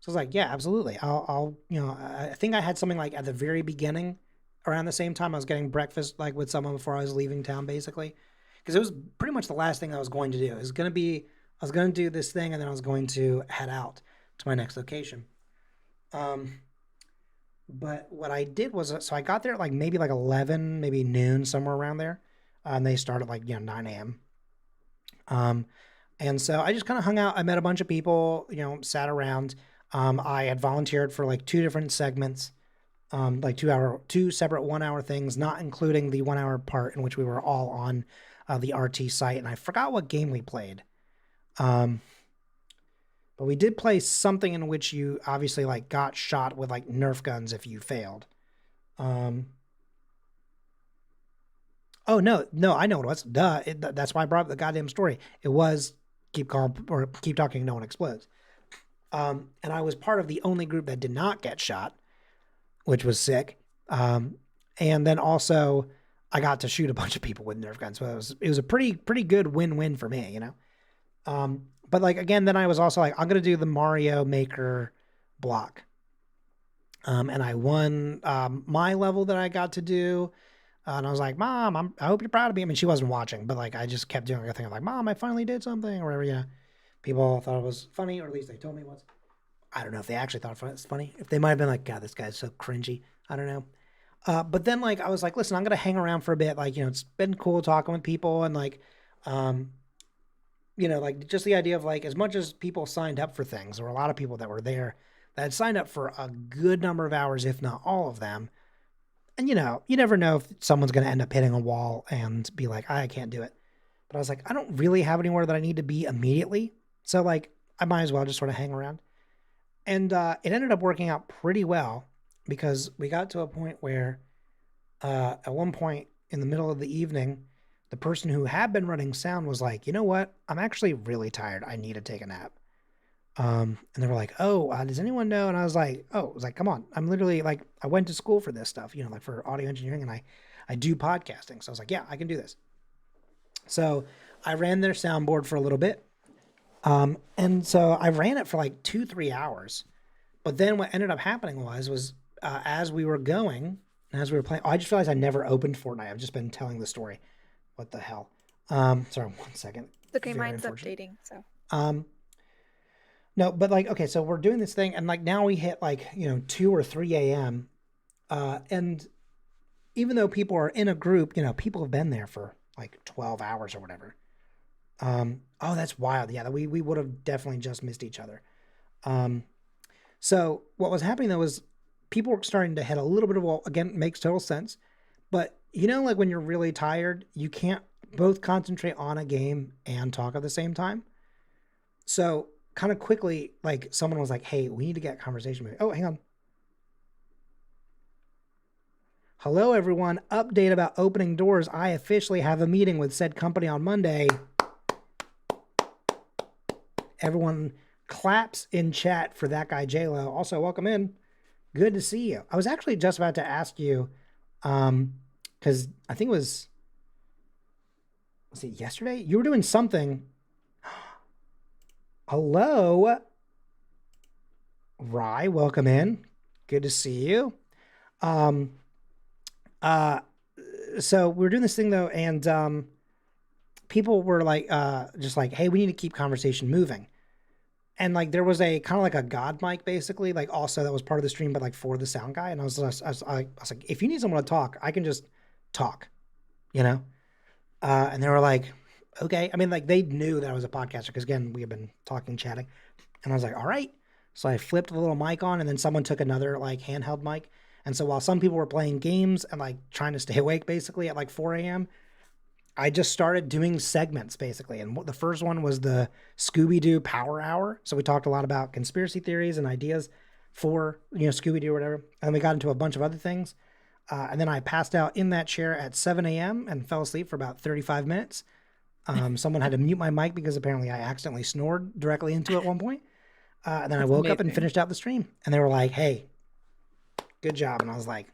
So I was like, yeah, absolutely. I'll I think I had something like at the very beginning around the same time I was getting breakfast like with someone before I was leaving town basically. Because it was pretty much the last thing I was going to do. I was going to do this thing and then I was going to head out to my next location. But what I did was, so I got there at like maybe like 11, maybe noon, somewhere around there. And they started like, 9 a.m. And so I just kind of hung out. I met a bunch of people, sat around. I had volunteered for like 2 different segments, like 2 separate 1 hour things, not including the 1 hour part in which we were all on the RT site. And I forgot what game we played. But we did play something in which you obviously like got shot with like Nerf guns if you failed. Oh no, I know what it was. Duh. That's why I brought up the goddamn story. It was keep calm or keep talking, no one explodes. And I was part of the only group that did not get shot, which was sick. And then also I got to shoot a bunch of people with Nerf guns. So it was a pretty good win-win for me, But like, again, then I was also like, I'm going to do the Mario Maker block. And I won my level that I got to do. And I was like, Mom, I hope you're proud of me. I mean, she wasn't watching, but like, I just kept doing a thing of like, Mom, I finally did something or whatever, People thought it was funny, or at least they told me it was. I don't know if they actually thought it was funny. If they might have been like, God, this guy's so cringy. I don't know. But then like, I was like, listen, I'm going to hang around for a bit. Like, it's been cool talking with people and like, like just the idea of like, as much as people signed up for things, there were a lot of people that were there that had signed up for a good number of hours, if not all of them. And, you never know if someone's going to end up hitting a wall and be like, I can't do it. But I was like, I don't really have anywhere that I need to be immediately. So like, I might as well just sort of hang around. And it ended up working out pretty well because we got to a point where At one point in the middle of the evening, the person who had been running sound was like, you know what? I'm actually really tired. I need to take a nap. And they were like, oh, does anyone know? And I was like, come on. I'm literally like, I went to school for this stuff, like for audio engineering, and I do podcasting. So I was like, yeah, I can do this. So I ran their soundboard for a little bit. And so I ran it for like 2-3 hours. But then what ended up happening was as we were going, and as we were playing, I just realized I never opened Fortnite. I've just been telling the story. What the hell? Sorry, 1 second. Okay, mine's updating, so. No, but like, okay, so we're doing this thing, and like now we hit like, 2 or 3 a.m. And even though people are in a group, people have been there for like 12 hours or whatever. Oh, that's wild. Yeah, we would have definitely just missed each other. So what was happening though was people were starting to hit a little bit of wall. Again, it makes total sense. But like when you're really tired, you can't both concentrate on a game and talk at the same time. So kind of quickly, like someone was like, hey, we need to get conversation moving. Oh, hang on. Hello, everyone. Update about opening doors. I officially have a meeting with said company on Monday. Everyone claps in chat for that guy, J-Lo. Also, welcome in. Good to see you. I was actually just about to ask you, because I think it was it yesterday? You were doing something. Hello, Rye. Welcome in. Good to see you. So we were doing this thing though, and people were like, just like, hey, we need to keep conversation moving. And like there was a kind of like a God mic basically, like also that was part of the stream, but like for the sound guy. And I was like, if you need someone to talk, I can just talk, and they were like, okay. I mean, like they knew that I was a podcaster because again, we have been talking, chatting, and I was like, all right. So I flipped the little mic on, and then someone took another like handheld mic. And so while some people were playing games and like trying to stay awake basically at like 4 a.m., I just started doing segments basically. And the first one was the Scooby-Doo Power Hour. So we talked a lot about conspiracy theories and ideas for, Scooby-Doo or whatever. And then we got into a bunch of other things. And then I passed out in that chair at 7 a.m. and fell asleep for about 35 minutes. Someone had to mute my mic because apparently I accidentally snored directly into it at one point. And then I woke up and finished out the stream. And they were like, hey, good job. And I was like,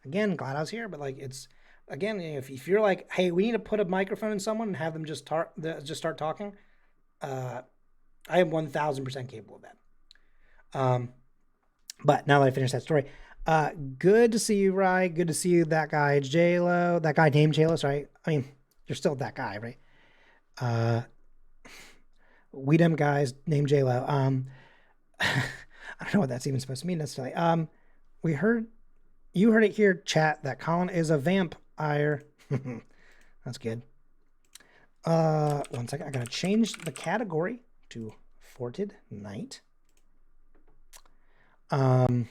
again, glad I was here. But like, it's, again, if you're like, hey, we need to put a microphone in someone and have them just start talking, I am 1,000% capable of that. But now that I finished that story, good to see you, Rye. Good to see you, that guy, J-Lo. That guy named J-Lo, right? I mean, you're still that guy, right? We them guys named J-Lo. I don't know what that's even supposed to mean necessarily. You heard it here, chat, that Colin is a vampire. That's good. 1 second. I gotta change the category to Forted Night. But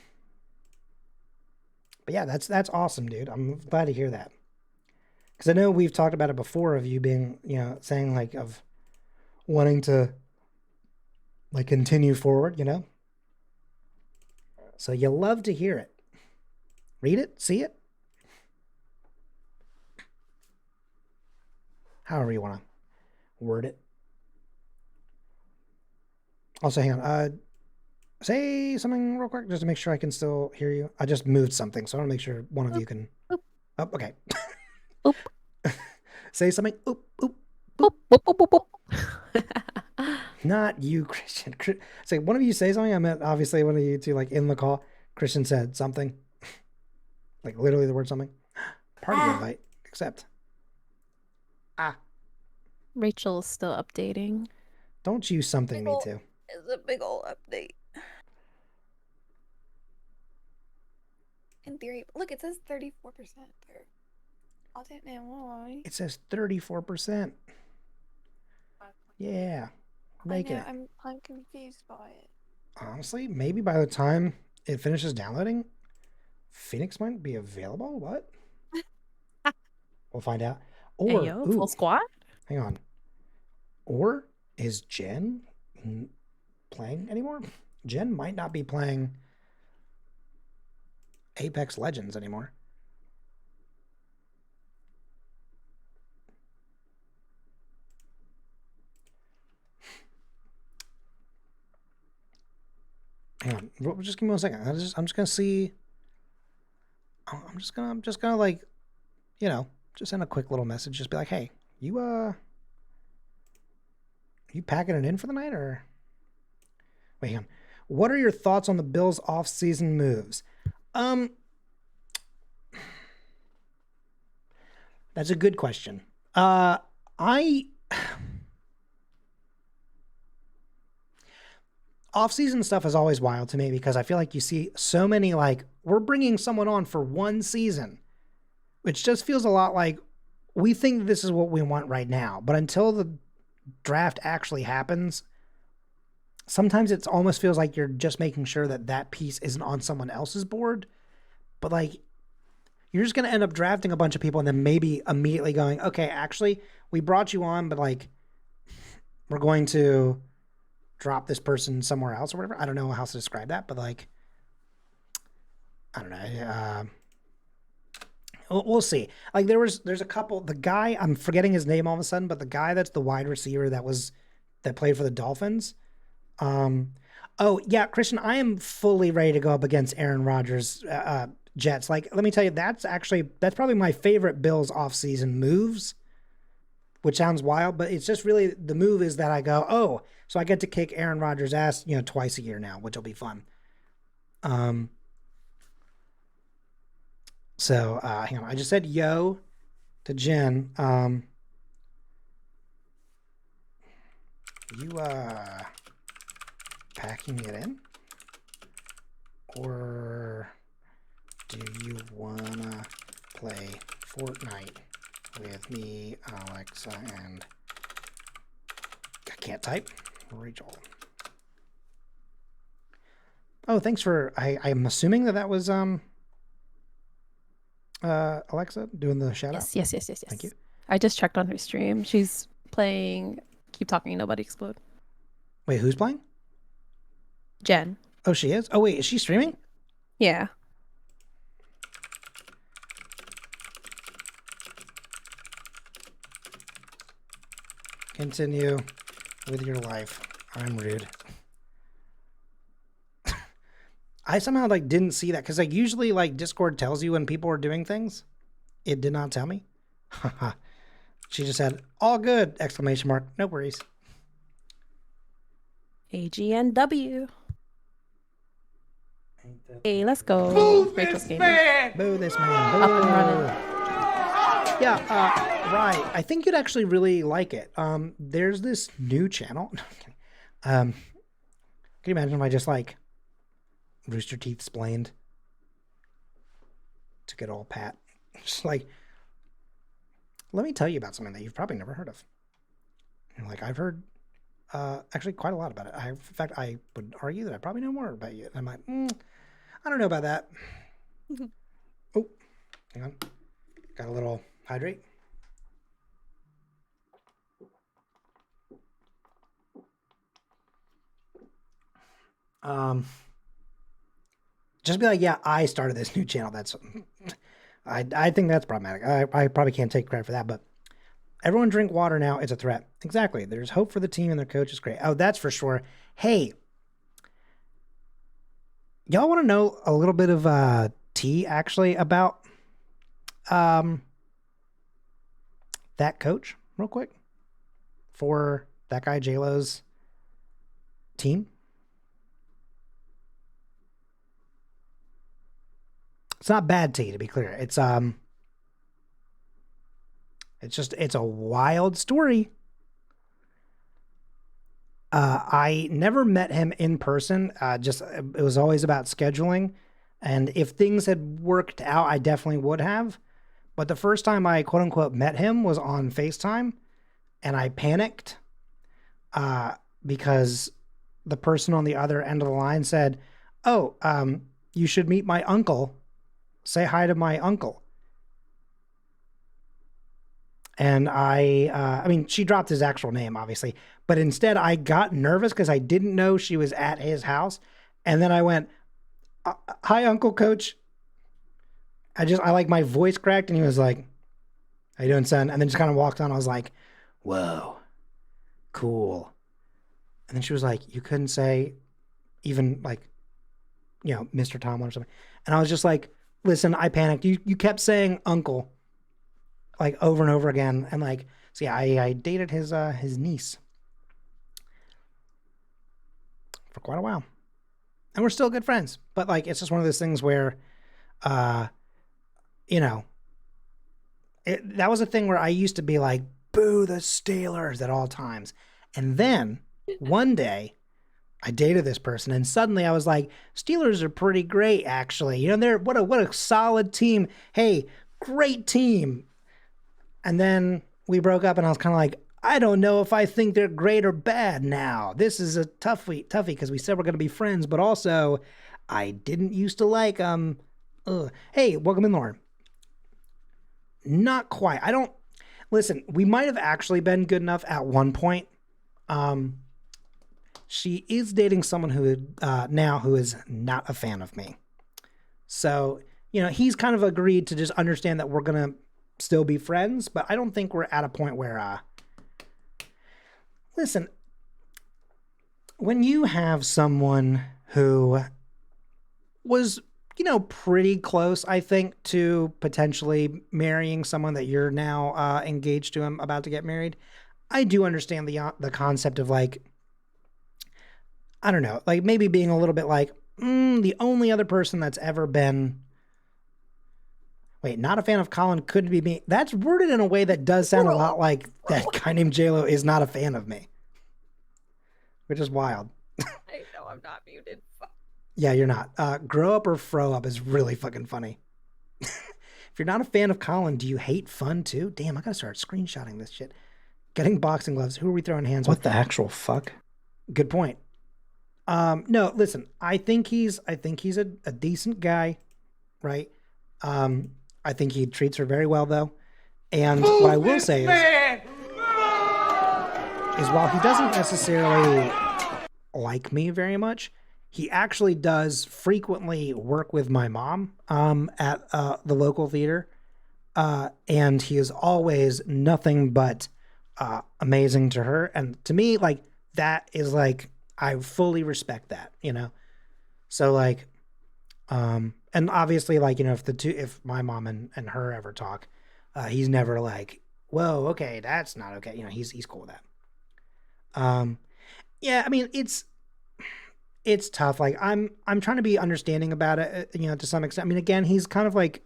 yeah, that's awesome, dude. I'm glad to hear that. Because I know we've talked about it before of you being, saying like of wanting to like continue forward, So you love to hear it. Read it, see it. However you want to word it. Also, hang on. Say something real quick just to make sure I can still hear you. I just moved something, so I want to make sure one of you can. Oop. Oh, okay. Oop. Say something. Oop, oop. Oop, oop, oop, oop, oop. Not you, Christian. Say one of you say something. I meant obviously one of you two, like in the call. Christian said something. Like literally the word something. Party invite. Accept. Rachel's still updating. Don't you something me too. It's a big old update. In theory, look, it says 34% there. I don't know why. It says 34%. Yeah. Making it. I'm confused by it. Honestly, maybe by the time it finishes downloading, Phoenix might be available. What? We'll find out. Or hey, yo, full squad? Hang on. Or is Jen playing anymore? Jen might not be playing Apex Legends anymore. Hang on. Just give me 1 second. I'm just gonna see. I'm just gonna like, just send a quick little message. Just be like, hey, you packing it in for the night or? Wait, hang on. What are your thoughts on the Bills' off-season moves? That's a good question. Off-season stuff is always wild to me because I feel like you see so many, like, we're bringing someone on for 1 season, which just feels a lot like we think this is what we want right now. But until the draft actually happens, sometimes it almost feels like you're just making sure that that piece isn't on someone else's board. But like, you're just going to end up drafting a bunch of people and then maybe immediately going, okay, actually, we brought you on, but like, we're going to drop this person somewhere else or whatever. I don't know how to describe that, but like, I don't know. We'll see. Like there's a couple, the guy, I'm forgetting his name all of a sudden, but the guy that's the wide receiver that played for the Dolphins. Oh yeah, Christian, I am fully ready to go up against Aaron Rodgers, Jets. Like, let me tell you, that's probably my favorite Bills offseason moves, which sounds wild, but it's just really, the move is that I go, oh, so I get to kick Aaron Rodgers' ass, twice a year now, which will be fun. So, hang on. I just said yo to Jen. You, packing it in? Or do you wanna play Fortnite with me, Alexa, and I can't type, Rachel? Oh, thanks for, I'm assuming that was, Alexa doing the shout out? Yes. Thank you. I just checked on her stream. She's playing Keep Talking, Nobody Explode. Wait, who's playing? Jen. Oh, she is? Oh, wait, is she streaming? Yeah. Continue with your life. I'm rude. I somehow didn't see that because usually Discord tells you when people are doing things. It did not tell me. She just said, all good, exclamation mark. No worries. AGNW. Hey, let's go. Move Rachel's this gaming. man! Boo this man. Boo. Up and running. Yeah, right. I think you'd actually really like it. There's this new channel. Can you imagine if I just Rooster Teeth explained to get all Pat? Just let me tell you about something that you've probably never heard of. I've heard actually quite a lot about it. In fact, I would argue that I probably know more about you. And I'm like, I don't know about that. Oh, hang on. Got a little hydrate. Just be like, yeah, I started this new channel. That's, I think that's problematic. I probably can't take credit for that, but everyone drink water now. It's a threat. Exactly. There's hope for the team and their coach is great. Oh, that's for sure. Hey, y'all want to know a little bit of tea actually about that coach real quick for that guy J-Lo's team? It's not bad tea, to be clear. It's a wild story. I never met him in person. It was always about scheduling. And if things had worked out, I definitely would have. But the first time I quote unquote met him was on FaceTime, and I panicked because the person on the other end of the line said, "Oh, you should meet my uncle. Say hi to my uncle." And I mean, she dropped his actual name, obviously, but instead I got nervous because I didn't know she was at his house. And then I went, "Hi, Uncle Coach." My voice cracked, and he was like, "How you doing, son?" And then just kind of walked on. I was like, "Whoa, cool." And then she was like, "You couldn't say even Mr. Tomlin or something. And I was just like, listen, I panicked. You kept saying uncle like over and over again. And like, so yeah, I dated his niece for quite a while. And we're still good friends. But like, it's just one of those things where, that was a thing where I used to be like, boo the Steelers at all times. And then one day I dated this person and suddenly I was like, Steelers are pretty great, actually. They're what a solid team. Hey, great team. And then we broke up and I was kind of like, I don't know if I think they're great or bad now. This is a toughie because we said we're going to be friends, but also I didn't used to like them. Hey, welcome in, Lauren. Not quite. Listen, we might have actually been good enough at one point. She is dating someone who is not a fan of me. So, he's kind of agreed to just understand that we're going to still be friends, but I don't think we're at a point where, listen, when you have someone who was, pretty close, I think, to potentially marrying someone that you're now engaged to, about to get married, I do understand the concept of like, I don't know, like maybe being a little bit like, the only other person that's ever been, not a fan of Colin could be me. That's worded in a way that does sound a lot like that guy named JLo is not a fan of me, which is wild. I know I'm not muted. Yeah, you're not. Grow up or fro up is really fucking funny. If you're not a fan of Colin, do you hate fun too? Damn, I gotta start screenshotting this shit. Getting boxing gloves. Who are we throwing hands with? What the actual fuck? Good point. No, listen, I think he's a decent guy, right? I think he treats her very well though. And what I will say is while he doesn't necessarily like me very much, he actually does frequently work with my mom at the local theater. And he is always nothing but amazing to her. And to me, like, that is like, I fully respect that, So like, and obviously like, if my mom and her ever talk, he's never like, whoa, okay, that's not okay. He's cool with that. Yeah, I mean, it's tough. Like I'm trying to be understanding about it, to some extent. I mean, again, he's kind of like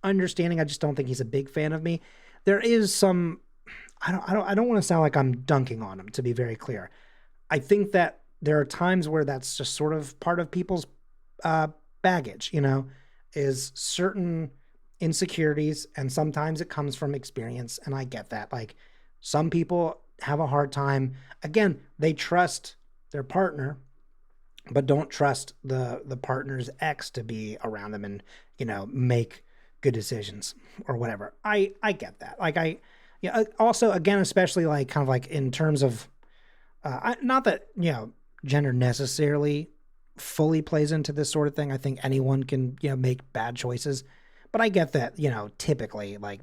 understanding. I just don't think he's a big fan of me. There is some, I don't want to sound like I'm dunking on him, to be very clear. I think that there are times where that's just sort of part of people's baggage, is certain insecurities. And sometimes it comes from experience. And I get that. Like some people have a hard time. Again, they trust their partner, but don't trust the partner's ex to be around them and, make good decisions or whatever. I get that. Like also, again, especially like kind of like in terms of, not that, gender necessarily fully plays into this sort of thing. I think anyone can, make bad choices, but I get that, typically like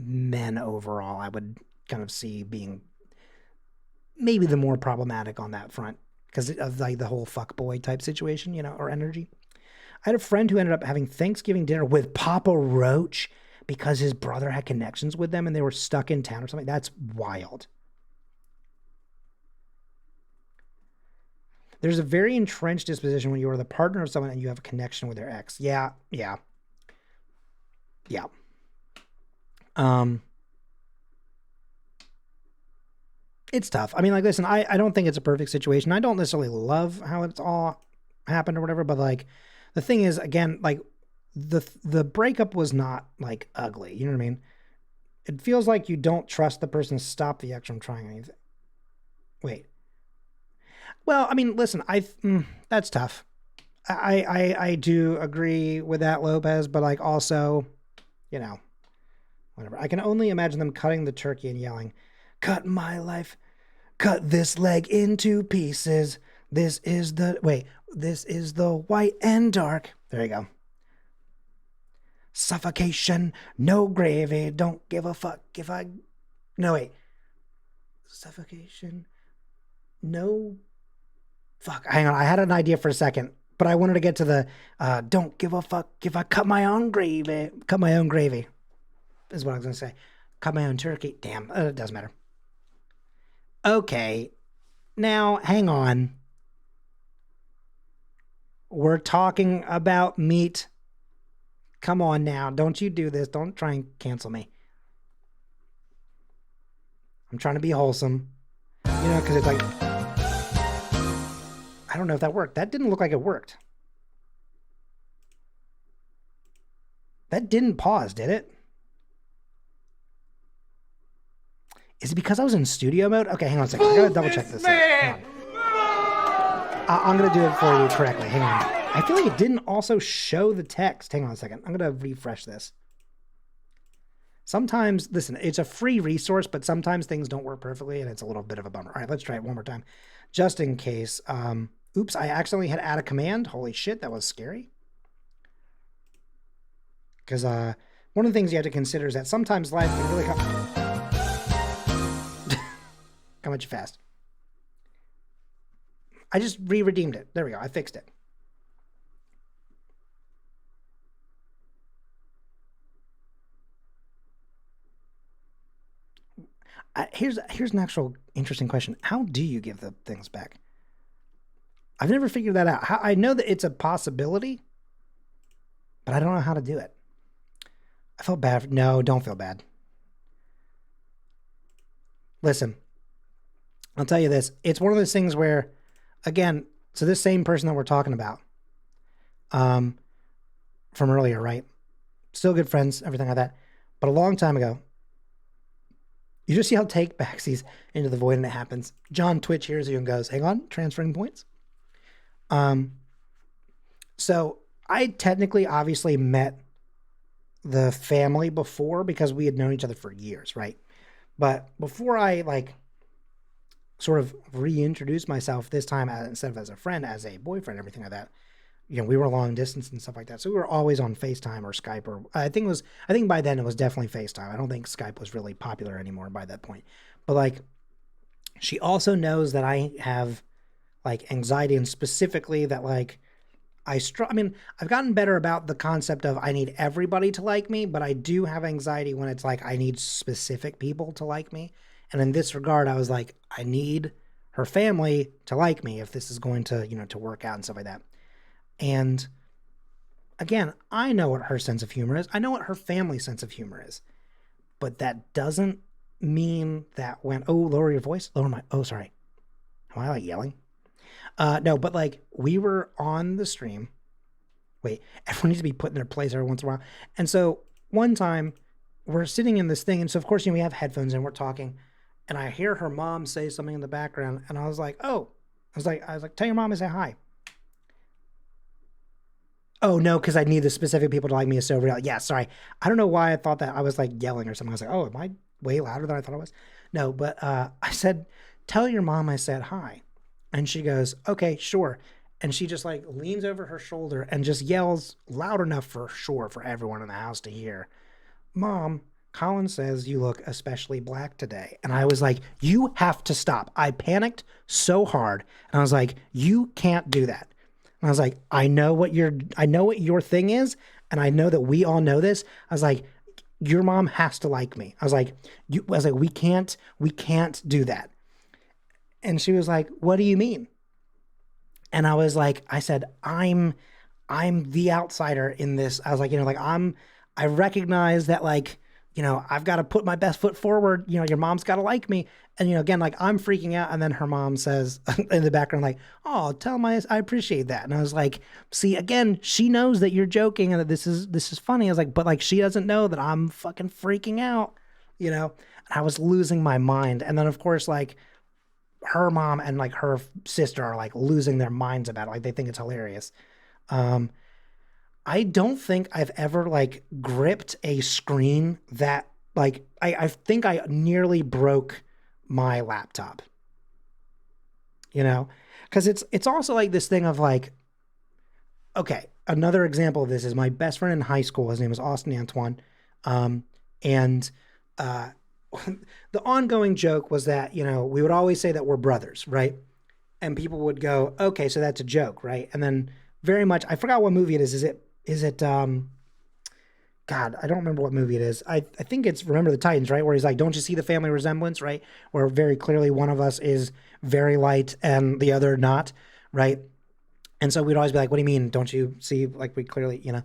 men overall, I would kind of see being maybe the more problematic on that front because of like the whole fuckboy type situation, or energy. I had a friend who ended up having Thanksgiving dinner with Papa Roach because his brother had connections with them and they were stuck in town or something. That's wild. There's a very entrenched disposition when you are the partner of someone and you have a connection with their ex. Yeah. It's tough. I mean, like, listen, I don't think it's a perfect situation. I don't necessarily love how it's all happened or whatever, but like, the thing is, again, like the breakup was not like ugly. You know what I mean? It feels like you don't trust the person to stop the ex from trying anything. Wait. Well, I mean, listen, that's tough. I do agree with that, Lopez, but like also, whatever. I can only imagine them cutting the turkey and yelling, "Cut my life, cut this leg into pieces. This is the white and dark." There you go. Suffocation, no gravy, don't give a fuck if I... No, wait. Suffocation, no... Fuck, hang on, I had an idea for a second, But I wanted to get to the don't give a fuck if I cut my own gravy. Cut my own gravy is what I was going to say. Cut my own turkey. Damn, it doesn't matter. Okay, now hang on. We're talking about meat. Come on now, don't you do this. Don't try and cancel me. I'm trying to be wholesome. You know, because it's like, I don't know if that worked. That didn't look like it worked. That didn't pause, did it? Is it because I was in studio mode? Okay, hang on a second. I gotta double check this. Hang on. I'm gonna do it for you correctly. Hang on. I feel like it didn't also show the text. Hang on a second. I'm gonna refresh this. Sometimes, listen, it's a free resource, but sometimes things don't work perfectly, and it's a little bit of a bummer. All right, let's try it one more time, just in case. Oops, I accidentally had add a command. Holy shit, that was scary. Because one of the things you have to consider is that sometimes life can really come at you fast. I just re-redeemed it. There we go. I fixed it. Here's an actual interesting question. How do you give the things back? I've never figured that out. I know that it's a possibility, but I don't know how to do it. I felt bad. No, don't feel bad. Listen, I'll tell you this. It's one of those things where, again, so this same person that we're talking about from earlier, right? Still good friends, everything like that. But a long time ago, you just see how take backsies into the void and it happens. John Twitch hears you and goes, hang on, transferring points. So I technically obviously met the family before because we had known each other for years, right? But before I like sort of reintroduced myself this time instead of as a friend, as a boyfriend, everything like that, you know, we were long distance and stuff like that. So we were always on FaceTime or Skype, or I think by then it was definitely FaceTime. I don't think Skype was really popular anymore by that point. But like, she also knows that I have like anxiety, and specifically that like I mean, I've gotten better about the concept of I need everybody to like me, but I do have anxiety when it's like I need specific people to like me. And in this regard, I was like, I need her family to like me if this is going to, you know, to work out and stuff like that. And again, I know what her sense of humor is. I know what her family's sense of humor is. But that doesn't mean that when, lower your voice, sorry. Am I like yelling? No, but like we were on the stream. Wait, everyone needs to be put in their place every once in a while. And so one time we're sitting in this thing. And so of course, you know, we have headphones and we're talking, and I hear her mom say something in the background. And I was like, I was like, tell your mom to say hi. Oh no, because I need the specific people to like me is so real. Yeah, sorry. I don't know why I thought that I was like yelling or something. I was like, oh, am I way louder than I thought I was? No, but I said, tell your mom I said hi. And she goes, okay, sure. And she just like leans over her shoulder and just yells loud enough for everyone in the house to hear, Mom, Colin says you look especially black today. And I was like, you have to stop. I panicked so hard. And I was like, you can't do that. And I was like, I know what your thing is. And I know that we all know this. I was like, your mom has to like me. I was like, we can't do that. And she was like, what do you mean? And I was like, I said, I'm the outsider in this. I was like, you know, like I recognize that, like, you know, I've got to put my best foot forward. You know, your mom's got to like me. And, you know, again, like I'm freaking out. And then her mom says in the background, like, oh, tell my, I appreciate that. And I was like, see, again, she knows that you're joking and that this is funny. I was like, but like, she doesn't know that I'm fucking freaking out, you know? And I was losing my mind. And then of course, like, her mom and like her sister are like losing their minds about it. Like they think it's hilarious. I don't think I've ever like gripped a screen that like, I think I nearly broke my laptop, you know, cause it's also like this thing of like, okay, another example of this is my best friend in high school. His name was Austin Antoine. The ongoing joke was that, you know, we would always say that we're brothers, right? And people would go, okay, so that's a joke, right? And then very much. I forgot what movie it is. Is it God, I don't remember what movie it is. I think it's Remember the Titans, right? Where he's like, don't you see the family resemblance, right? Where very clearly one of us is very light and the other not, right? And so we'd always be like, what do you mean? Don't you see, like, we clearly, you know?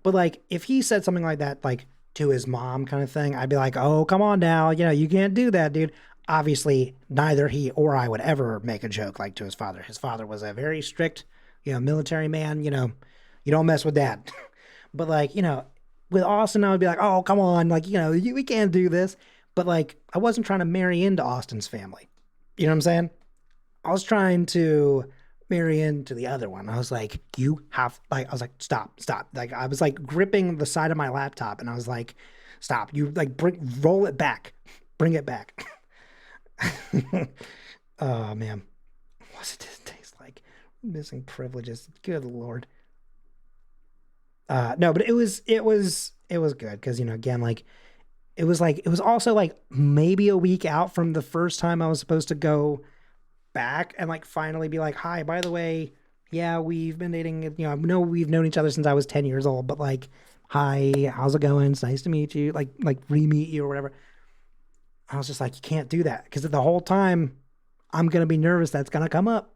But like, if he said something like that, like to his mom kind of thing, I'd be like, oh, come on now. You know, you can't do that, dude. Obviously, neither he or I would ever make a joke like to his father. His father was a very strict, you know, military man. You know, you don't mess with that. But like, you know, with Austin, I would be like, oh, come on. Like, you know, we can't do this. But like, I wasn't trying to marry into Austin's family. You know what I'm saying? I was trying to marry into the other one. I was like, you have, like, I was like, stop. Like, I was like gripping the side of my laptop and I was like, stop. You like roll it back. Bring it back. Oh, man. What's it taste like? Missing privileges. Good Lord. No, but it was good because, you know, again, like it was also like maybe a week out from the first time I was supposed to go back and like finally be like, hi, by the way, yeah, we've been dating, you know, I know we've known each other since I was 10 years old, but like, hi, how's it going? It's nice to meet you, like re-meet you or whatever. I was just like, you can't do that because the whole time I'm gonna be nervous that's gonna come up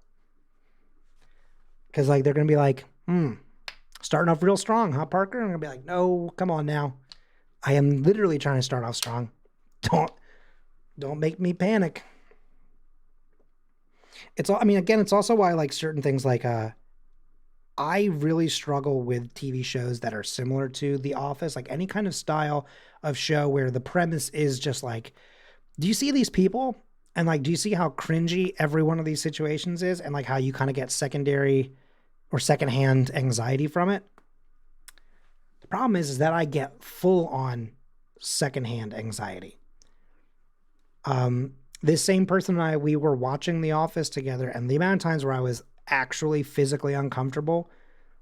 because like they're gonna be like, starting off real strong, huh, Parker? I'm gonna be like, no, come on now. I am literally trying to start off strong. Don't make me panic. It's all, I mean, again, it's also why like certain things like I really struggle with TV shows that are similar to The Office, like any kind of style of show where the premise is just like, do you see these people? And like, do you see how cringy every one of these situations is? And like how you kind of get secondary or secondhand anxiety from it? The problem is that I get full on secondhand anxiety. This same person and we were watching The Office together, and the amount of times where I was actually physically uncomfortable,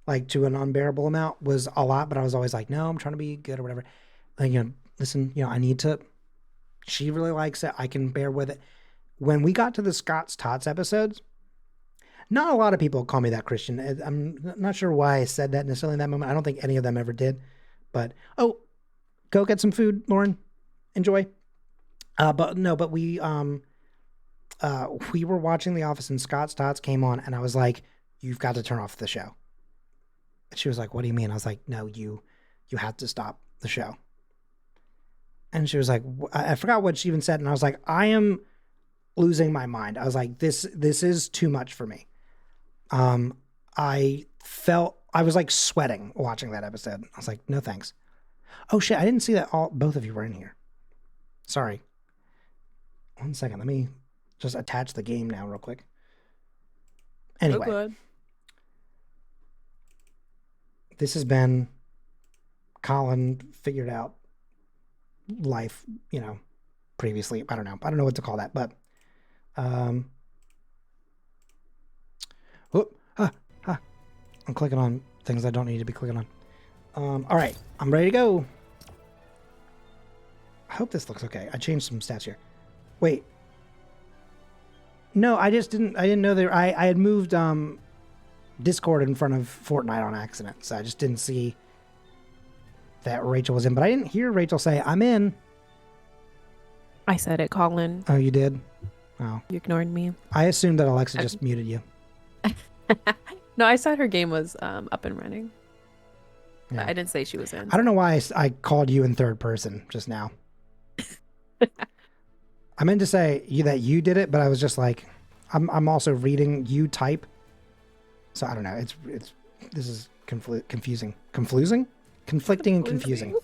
like to an unbearable amount, was a lot, but I was always like, no, I'm trying to be good or whatever. Like, you know, listen, you know, I need to, she really likes it. I can bear with it. When we got to the Scott's Tots episodes, not a lot of people call me that, Christian. I'm not sure why I said that necessarily in that moment. I don't think any of them ever did, but, oh, go get some food, Lauren. Enjoy. But we were watching The Office and Scott's Tots came on and I was like, you've got to turn off the show. And she was like, what do you mean? I was like, no, you have to stop the show. And she was like, I forgot what she even said. And I was like, I am losing my mind. I was like, this is too much for me. I was like sweating watching that episode. I was like, no, thanks. Oh shit. I didn't see that both of you were in here. Sorry. 1 second. Let me just attach the game now real quick. Anyway. Oh, good. This has been Colin figured out life, you know, previously. I don't know what to call that, but I'm clicking on things I don't need to be clicking on. All right, I'm ready to go. I hope this looks okay. I changed some stats here. Wait. No, I didn't know there. I had moved Discord in front of Fortnite on accident, so I just didn't see that Rachel was in. But I didn't hear Rachel say, I'm in. I said it, Colin. Oh, you did? Oh. You ignored me. I assumed that Alexa just muted you. No, I said her game was up and running. Yeah. I didn't say she was in. I don't know why I called you in third person just now. I meant to say that you did it, but I was just like, I'm also reading you type. So I don't know. This is confusing. Conflicting and confusing.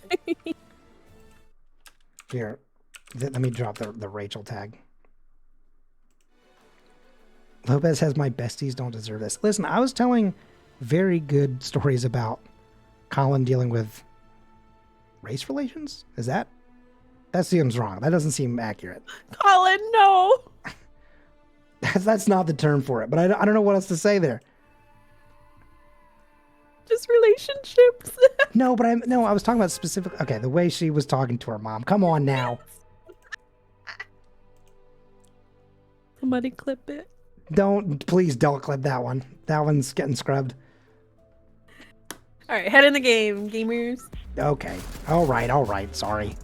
Here, let me drop the Rachel tag. Lopez has my besties don't deserve this. Listen, I was telling very good stories about Colin dealing with race relations. That seems wrong. That doesn't seem accurate. Colin, no. That's not the term for it, but I don't know what else to say there. Just relationships. No, but I was talking about specific. Okay, the way she was talking to her mom. Come on now. Somebody clip it. Please don't clip that one. That one's getting scrubbed. right, head in the game, gamers. Okay. All right. Sorry.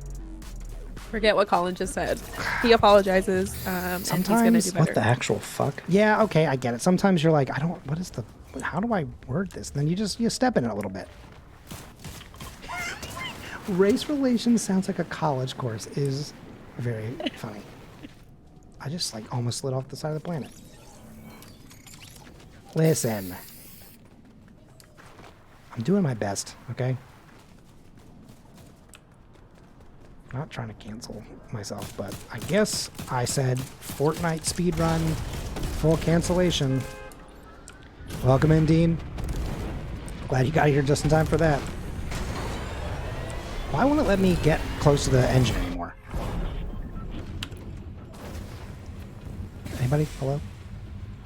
Forget what Colin just said. He apologizes. And he's gonna Sometimes, do better. what the actual fuck? Yeah, okay, I get it. Sometimes you're like, how do I word this? And then you step in it a little bit. Race relations sounds like a college course is very funny. I just like almost slid off the side of the planet. Listen. I'm doing my best, okay? Not trying to cancel myself, but I guess I said Fortnite speedrun, full cancellation. Welcome in, Dean. Glad you got here just in time for that. Why won't it let me get close to the engine anymore? Anybody? Hello?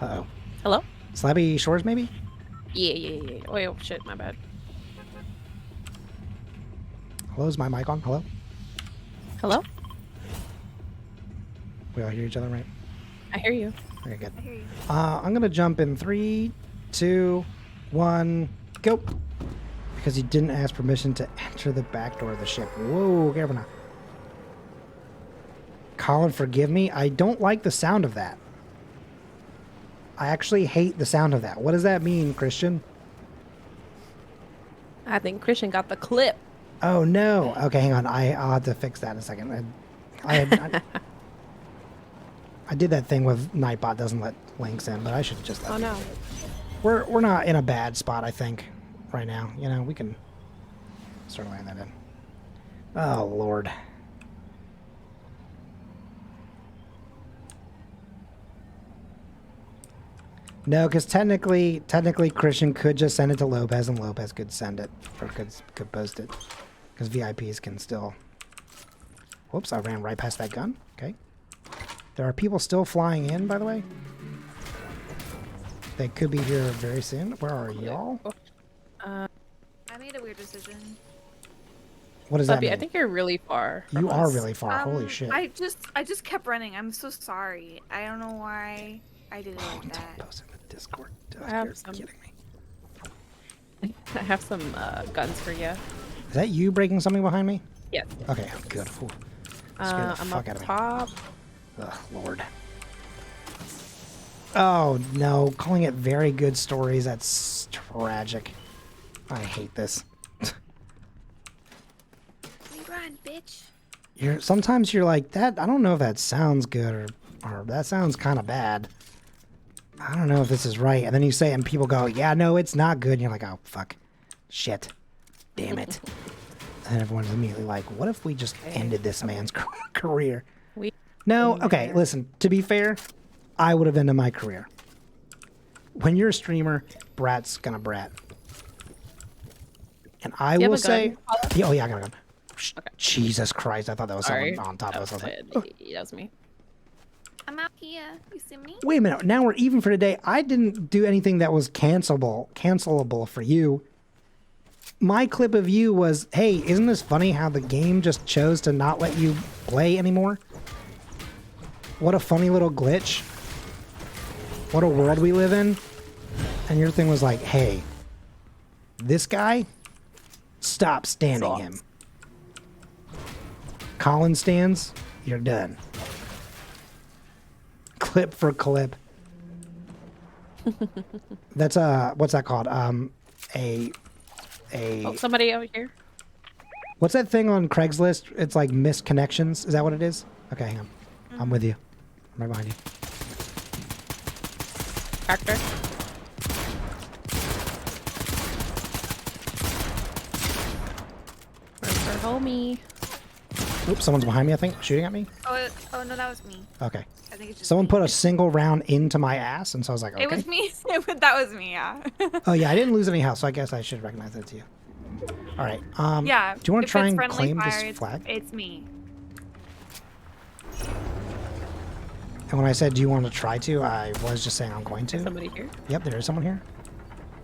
Uh-oh. Hello? Slabby Shores, maybe? Yeah. Oh, shit, my bad. Hello, is my mic on? Hello? Hello? We all hear each other, right? I hear you. Okay, good. I hear you. I'm gonna jump in 3, 2, 1, go. Because you didn't ask permission to enter the back door of the ship. Whoa, careful now. Colin, forgive me. I don't like the sound of that. I actually hate the sound of that. What does that mean, Christian? I think Christian got the clip. Oh no. Okay, hang on. I'll have to fix that in a second. I did that thing with Nightbot doesn't let links in, but I should just let Oh no. We're not in a bad spot, I think, right now. You know, we can start laying that in. Oh Lord. No, because technically Christian could just send it to Lopez, and Lopez could send it, or could post it, because VIPs can still. Whoops! I ran right past that gun. Okay. There are people still flying in, by the way. They could be here very soon. Where are y'all? I made a weird decision. What does that Slabby, mean? I think you're really far. You from are us. really far. Holy shit! I just kept running. I'm so sorry. I don't know why I did it like that. Post in the Discord. I have some. Kidding me. I have some guns for you. Is that you breaking something behind me? Yes. Okay, good. Ooh. Scared the I'm fuck up out of me. top. Ugh, Lord. Oh no, calling it very good stories, that's tragic. I hate this. Run, bitch. Sometimes you're like, that, I don't know if that sounds good or that sounds kind of bad. I don't know if this is right. And then you say it and people go, yeah, no, it's not good. And you're like, oh, fuck. Shit. Damn it. And everyone's immediately like, what if we just ended this man's career? No, okay, listen, to be fair, I would have ended my career. When you're a streamer, brat's gonna brat. And I will say, oh yeah, I got a gun. Okay. Jesus Christ, I thought that was someone on top of us. I was like, oh. That was me. I'm out here. You see me? Wait a minute, now we're even for today. I didn't do anything that was cancelable for you. My clip of you was, hey, isn't this funny how the game just chose to not let you play anymore? What a funny little glitch. What a world we live in. And your thing was like, hey, this guy, stop standing him. Colin stands, you're done. Clip for clip. That's what's that called? Oh, somebody over here. What's that thing on Craigslist? It's like missed connections. Is that what it is? Okay, hang on. I'm with you. I'm right behind you. Tractor. Where's our homie? Oops, someone's behind me, I think, shooting at me. Oh no, that was me. Okay. I think it's just Someone put a single round into my ass, and so I was like, okay. It was me. That was me. Yeah. Oh yeah, I didn't lose any health, so I guess I should recognize that to you. All right. Yeah. Do you want to if try it's and friendly claim fire, this flag? It's me. And when I said, do you want to try to, I was just saying I'm going to. Somebody here? Yep, there is someone here.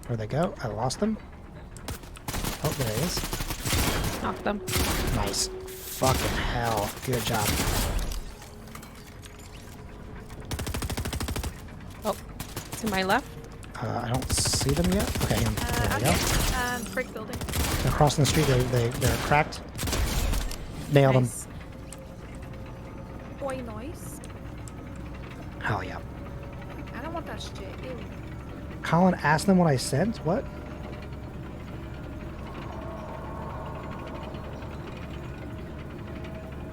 Where'd they go? I lost them. Oh, there he is. Knock them. Nice. Fucking hell. Good job. Oh, to my left. I don't see them yet. Okay, hang on. There we go. Brick building. They're crossing the street. They're cracked. Nailed Nice. Boy noise. them. Hell yeah. I don't want that shit. Ew. Colin asked them what I sent. What?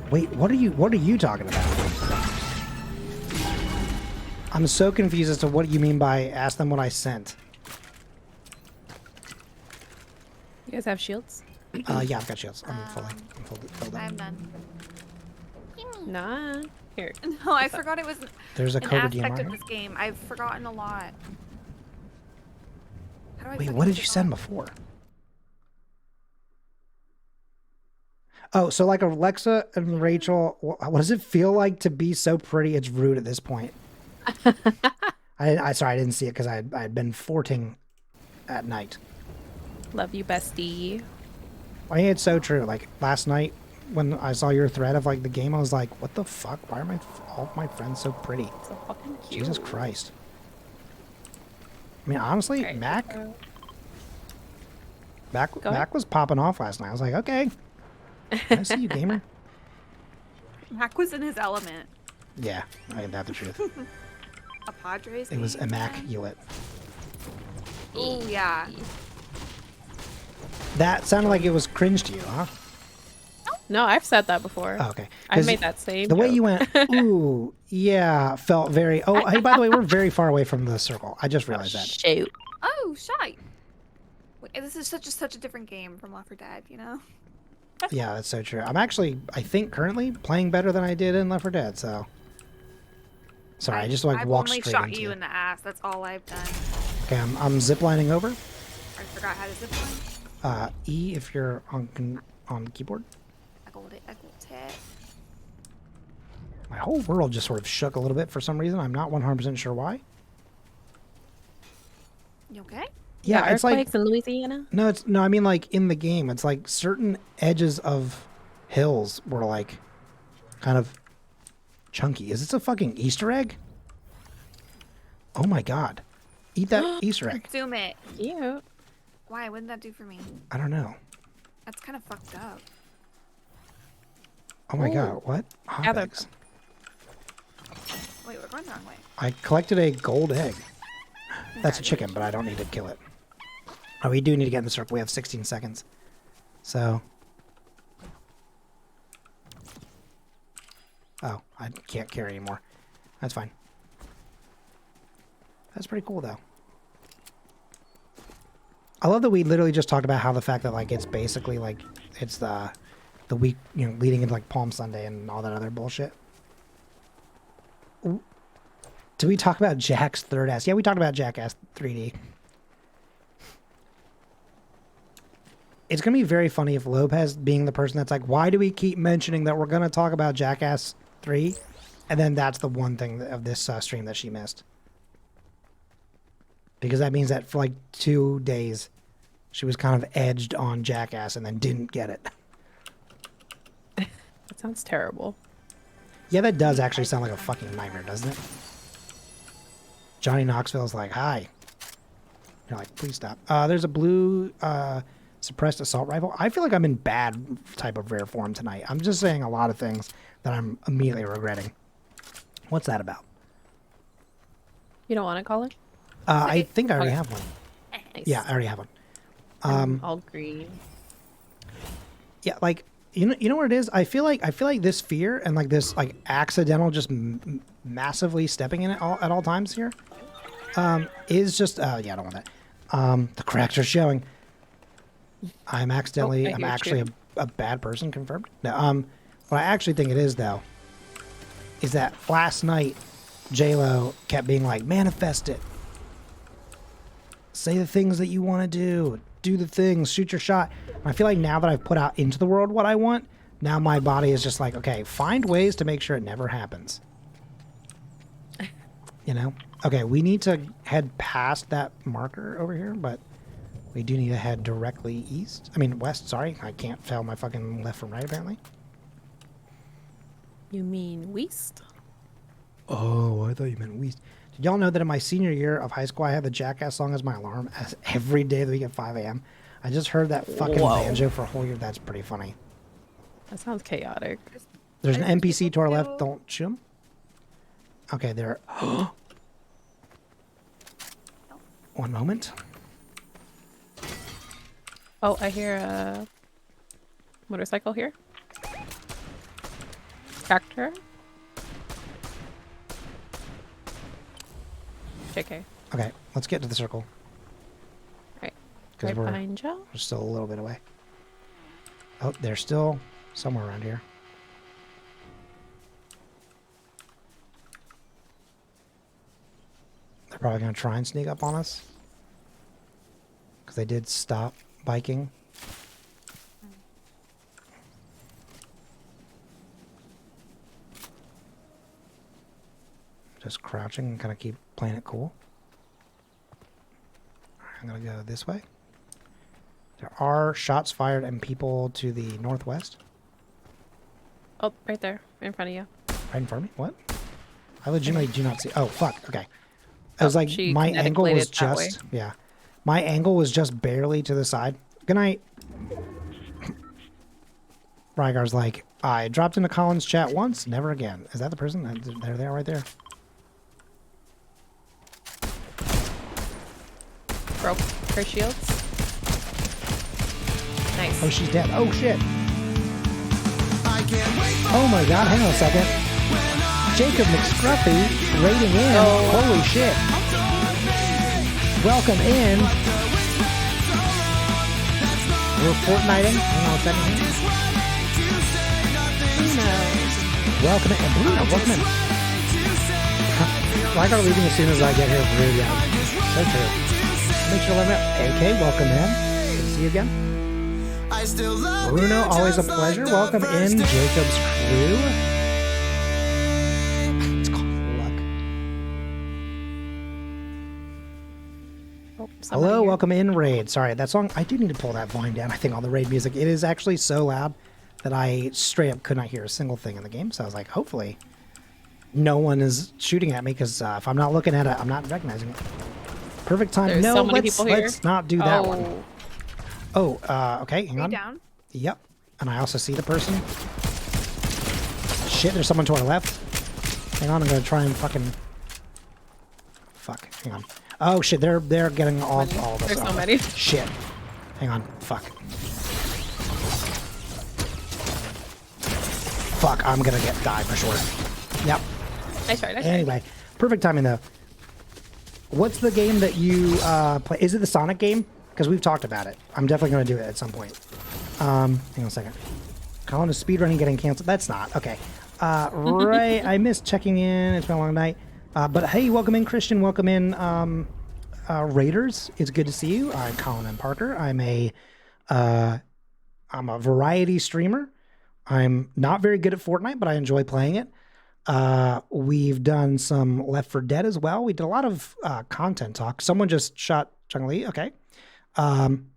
Wait, what are you talking about? I'm so confused as to what you mean by ask them what I sent. You guys have shields? Yeah, I've got shields. I'm filled up. I have none. Nah. Here. No, I forgot it was There's a an Cobra aspect DMR of here? this game. I've forgotten a lot. How do I Wait, fucking what did you get send on? before? Oh, so like Alexa and Rachel, what does it feel like to be so pretty? It's rude at this point. Sorry, I didn't see it because I had been forting at night. Love you, bestie. I mean, it's so true. Like last night when I saw your thread of like the game, I was like, what the fuck? Why are all my friends so pretty? So fucking cute. Jesus Christ. I mean, honestly, Okay, Mac Go Mac ahead. was popping off last night. I was like, okay. I see you, gamer. Mac was in his element. Yeah, I ain't that the truth. A Padres. It was game? immaculate. Oh yeah. That sounded like it was cringe to you, huh? No, I've said that before. Oh, okay. I've 'Cause made that same The way joke. you went, ooh, yeah, felt very. Oh, hey, by the way, we're very far away from the circle. I just realized that. Shoot. Oh, shy. Wait, this is such a different game from Left 4 Dead, you know? Yeah, that's so true. I'm actually, I think, currently playing better than I did in Left 4 Dead. So, sorry, I just like I've walked only straight shot into you it. in the ass. That's all I've done. Okay, I'm ziplining over. I forgot how to zip line. E if you're on keyboard. I got it. I got it. My whole world just sort of shook a little bit for some reason. I'm not 100% sure why. You okay? Yeah, it's like earthquakes in Louisiana. no, I mean like in the game, it's like certain edges of hills were like kind of chunky. Is this a fucking Easter egg? Oh my god. Eat that Easter egg. Zoom it. Cute. Why? What did that do for me? I don't know. That's kind of fucked up. Oh my Ooh. god, what? Hot Gather eggs. Wait, we're going the wrong way. I collected a gold egg. That's a chicken, but I don't need to kill it. Oh, we do need to get in the circle. We have 16 seconds. So. Oh, I can't carry anymore. That's fine. That's pretty cool, though. I love that we literally just talked about how the fact that, like, it's basically, like, it's the week, you know, leading into, like, Palm Sunday and all that other bullshit. Ooh. Did we talk about Jack's third ass? Yeah, we talked about Jackass 3D. It's going to be very funny if Lopez, being the person that's like, why do we keep mentioning that we're going to talk about Jackass 3? And then that's the one thing of this stream that she missed. Because that means that for like 2 days, she was kind of edged on Jackass and then didn't get it. That sounds terrible. Yeah, that does actually sound like a fucking nightmare, doesn't it? Johnny Knoxville's like, hi. You're like, please stop. There's a blue suppressed assault rifle. I feel like I'm in bad type of rare form tonight. I'm just saying a lot of things that I'm immediately regretting. What's that about? You don't want to call it? I think I already have one. Nice. Yeah, I already have one. All green. Yeah, like you know what it is. I feel like this fear and like this like accidental just massively stepping in it at all times here is just yeah, I don't want that. The cracks are showing. I'm accidentally I'm actually a bad person confirmed. No, what I actually think it is though is that last night J-Lo kept being like, manifest it. Say the things that you want to do the things, shoot your shot. And I feel like now that I've put out into the world what I want, now my body is just like, okay, find ways to make sure it never happens. You know? Okay, we need to head past that marker over here, but we do need to head directly east. I mean, west, sorry. I can't tell my fucking left from right, apparently. You mean west? Oh, I thought you meant west. Did y'all know that in my senior year of high school, I had the Jackass song as my alarm every day of the week at 5 a.m.? I just heard that fucking banjo for a whole year. That's pretty funny. That sounds chaotic. There's an NPC to our left. Don't shoot him. Okay, there. One moment. Oh, I hear a motorcycle here. Tractor. JK. Okay, let's get to the circle. Right. Because Right we're behind you. still a little bit away. Oh, they're still somewhere around here. They're probably going to try and sneak up on us. Because they did stop biking. Just crouching and kind of keep playing it cool. I'm going to go this way. There are shots fired and people to the northwest. Oh, right there, in front of you. Right in front of me? What? I legitimately do not see. Oh, fuck. Okay. I was like, she my angle was kinetic bladed that just... Yeah. My angle was just barely to the side. Good night. Rygar's like, I dropped into Colin's chat once, never again. Is that the person? There they are right there. Broke her shields. Nice. Oh, she's dead. Oh, shit. Oh, my God. Hang on a second. Jacob McScruffy raiding in. Oh. Holy shit. Welcome in. We're Fortniting. Hang on a second here. Welcome in. Bruno, welcome in. I gotta leave as soon as I get here for radio. So true. Make sure to let me know. AK, welcome in. Good to see you again. Bruno, always a pleasure. Welcome in, Jacob's crew. It's called luck. Oh, Hello, welcome in, Raid. Sorry, that song, I do need to pull that volume down, I think, on the Raid music. It is actually so loud that I straight up could not hear a single thing in the game. So I was like, hopefully no one is shooting at me, because if I'm not looking at it, I'm not recognizing it. Perfect time. There's No, so many let's people here. not do that one. Oh, okay, hang on. Down? Yep. And I also see the person. Shit, there's someone to our left. Hang on, I'm gonna try and fucking... Fuck, hang on. Oh shit, they're getting all of us. There's so many. Shit. Hang on, fuck. Fuck, I'm gonna die for sure. Yep. Nice try, nice Anyway, perfect timing though. What's the game that you play? Is it the Sonic game? Because we've talked about it. I'm definitely going to do it at some point. Hang on a second. Colin is speedrunning getting canceled. That's not. Okay. Right. I missed checking in. It's been a long night. But hey, welcome in, Christian. Welcome in, Raiders. It's good to see you. I'm Colin M. Parker. I'm a variety streamer. I'm not very good at Fortnite, but I enjoy playing it. We've done some Left 4 Dead as well. We did a lot of content talk. Someone just shot Chung Li. Okay. I'm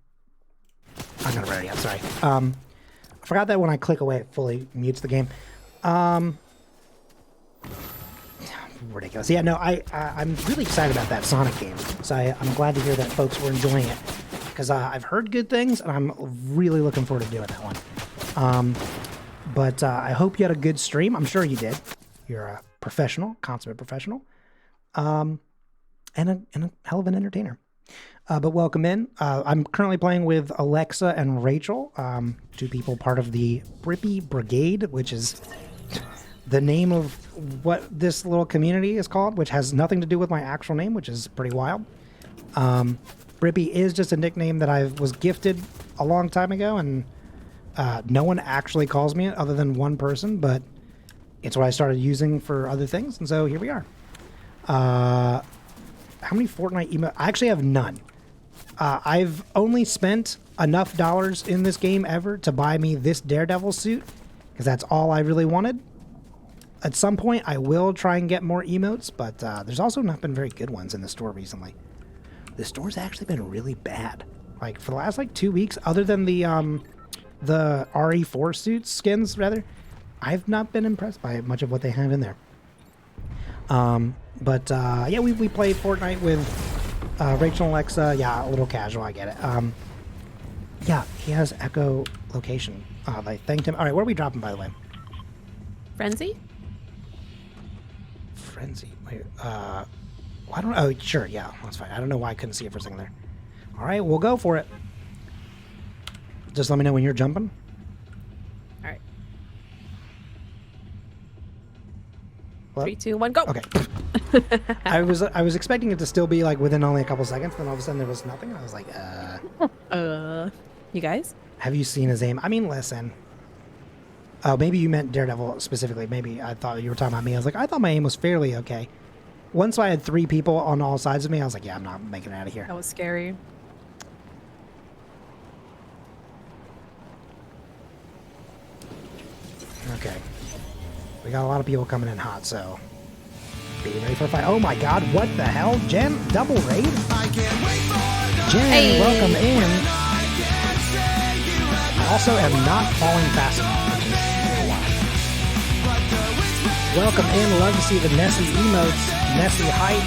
not ready yet. Sorry. I forgot that when I click away, it fully mutes the game. Ridiculous. Yeah, no, I'm really excited about that Sonic game. So I'm glad to hear that folks were enjoying it, because I've heard good things, and I'm really looking forward to doing that one. But I hope you had a good stream. I'm sure you did. You're a professional, consummate professional, and a hell of an entertainer. But welcome in. I'm currently playing with Alexa and Rachel, two people part of the Brippy Brigade, which is the name of what this little community is called, which has nothing to do with my actual name, which is pretty wild. Brippy is just a nickname that I was gifted a long time ago, and no one actually calls me it other than one person, but it's what I started using for other things, and so here we are. How many Fortnite emotes? I actually have none. I've only spent enough dollars in this game ever to buy me this Daredevil suit, because that's all I really wanted. At some point, I will try and get more emotes, but there's also not been very good ones in the store recently. The store's actually been really bad. Like, for the last, 2 weeks, other than the RE4 suits, skins, rather, I've not been impressed by much of what they have in there. But yeah, we played Fortnite with Rachel and Alexa. Yeah, a little casual. I get it. Yeah, he has echo location. I thanked him. All right, where are we dropping, by the way? Frenzy? Frenzy. Wait, I don't. Oh, sure. Yeah, that's fine. I don't know why I couldn't see it for a second there. All right, we'll go for it. Just let me know when you're jumping. All right. What? 3, 2, 1, go. Okay. I was expecting it to still be like within only a couple seconds, then all of a sudden there was nothing. I was like, You guys? Have you seen his aim? I mean, listen. Oh, maybe you meant Daredevil specifically. Maybe I thought you were talking about me. I was like, I thought my aim was fairly okay. Once I had 3 people on all sides of me, I was like, yeah, I'm not making it out of here. That was scary. Okay. We got a lot of people coming in hot, so be ready for a fight. Oh my god, what the hell? Jen, double raid? Jen, welcome in. I also am not falling fast enough, which is a while. Welcome in. Love to see the Nessie emotes. Nessie hype.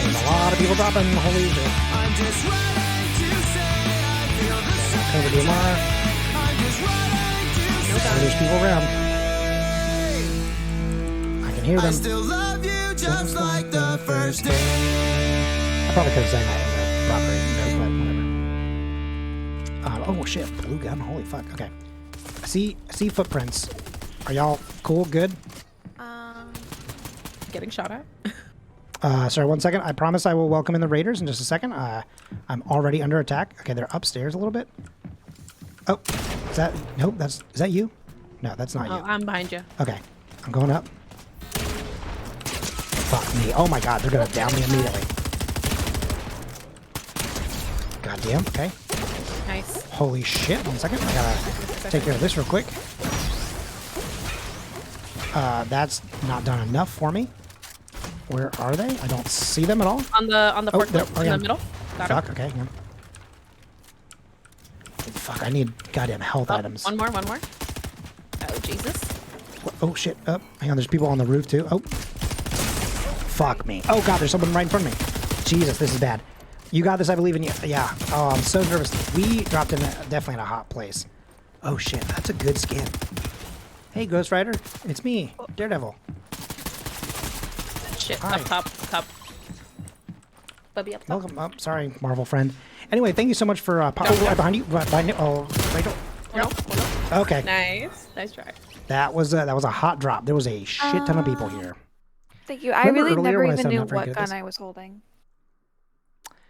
There's a lot of people dropping. Holy shit. Over to Amara. There's people around. I can hear them. I still love you just like the first day. I probably could have sang that in the proper note, but whatever. Oh shit, blue gun. Holy fuck. Okay. I see footprints. Are y'all cool? Good? Getting shot at. Sorry, 1 second. I promise I will welcome in the raiders in just a second. I'm already under attack. Okay, they're upstairs a little bit. Oh, is that? Nope. Is that you? No, that's not you. I'm behind you. Okay, I'm going up. Fuck me. Oh my god, they're gonna down me immediately. Goddamn. Okay. Nice. Holy shit. 1 second. I gotta take care of this real quick. That's not done enough for me. Where are they? I don't see them at all. On the forklift in the middle. Got Fuck. Okay. Yeah. Fuck. I need goddamn health items. One more. Oh Jesus. Oh shit. Oh, hang on. There's people on the roof too. Oh. Fuck me. Oh god. There's someone right in front of me. Jesus. This is bad. You got this. I believe in you. Yeah. Oh, I'm so nervous. We dropped in definitely in a hot place. Oh shit. That's a good skin. Hey, Ghost Rider. It's me, Daredevil. Shit. Hi. Up top. Bubby up top. Welcome up. Sorry, Marvel friend. Anyway, thank you so much for right behind you. Right behind you. Oh, Rachel. Nope. Okay. Nice try. That was a hot drop. There was a shit ton of people here. Thank you. I Remember really earlier never when I even said I'm knew not very what good at gun this? I was holding.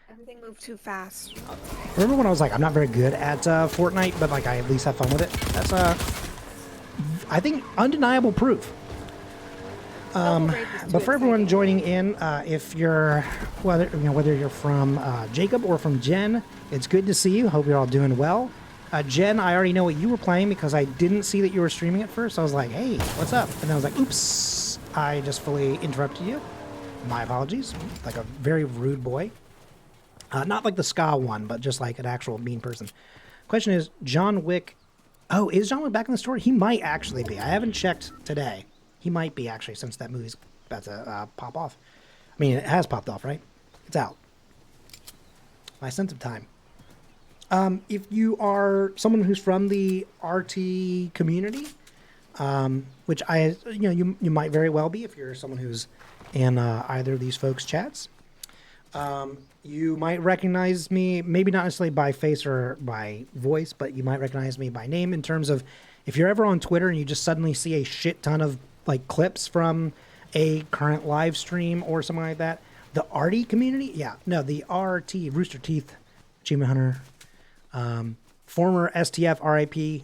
Everything moved too fast. Remember when I was like, I'm not very good at Fortnite, but like I at least have fun with it? That's I think undeniable proof. But for everyone joining in, if you're whether you're from Jacob or from Jen, it's good to see you. Hope you're all doing well. Jen, I already know what you were playing because I didn't see that you were streaming at first. I was like, hey, what's up? And then I was like, oops, I just fully interrupted you. My apologies. Like a very rude boy. Not like the ska one, but just like an actual mean person. Question is, John Wick. Oh, is John Wick back in the story? He might actually be. I haven't checked today. He might be actually, since that movie's about to pop off. I mean, it has popped off, right? It's out. My sense of time. If you are someone who's from the RT community, which you might very well be if you're someone who's in either of these folks' chats. You might recognize me, maybe not necessarily by face or by voice, but you might recognize me by name in terms of if you're ever on Twitter and you just suddenly see a shit ton of like clips from a current live stream or something like that. The RT community? Yeah. No, the RT, Rooster Teeth, Achievement Hunter, former STF RIP,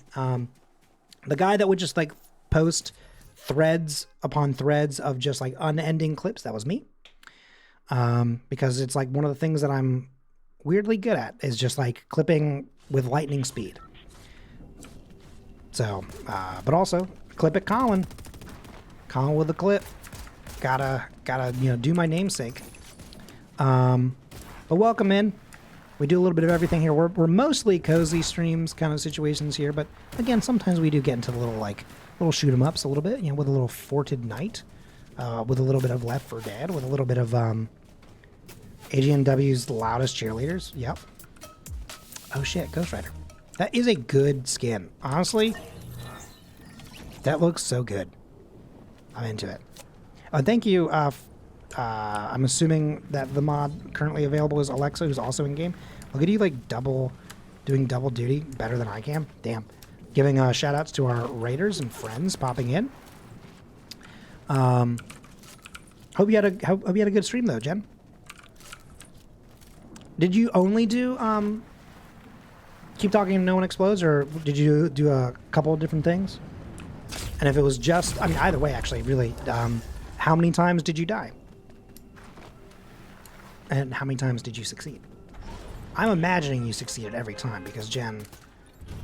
the guy that would just like post threads upon threads of just like unending clips. That was me. Because it's like one of the things that I'm weirdly good at is just like clipping with lightning speed. So, but also clip it, Colin with the clip. Gotta, do my namesake. But welcome in. We do a little bit of everything here. We're mostly cozy streams kind of situations here, but again, sometimes we do get into the little shoot 'em ups a little bit, with a little Forted Knight. with a little bit of Left 4 Dead, with a little bit of AGNW's loudest cheerleaders. Yep. Oh shit, Ghost Rider. That is a good skin. Honestly, that looks so good. I'm into it. Thank you. I'm assuming that the mod currently available is Alexa, who's also in game. Look at you, like doing double duty better than I can. Damn. Giving shout outs to our raiders and friends popping in. Hope you had a good stream though, Jen. Did you only do Keep Talking and No One Explodes, or did you do a couple of different things? And if it was just, I mean, either way, actually, really, how many times did you die? And how many times did you succeed? I'm imagining you succeeded every time because Jen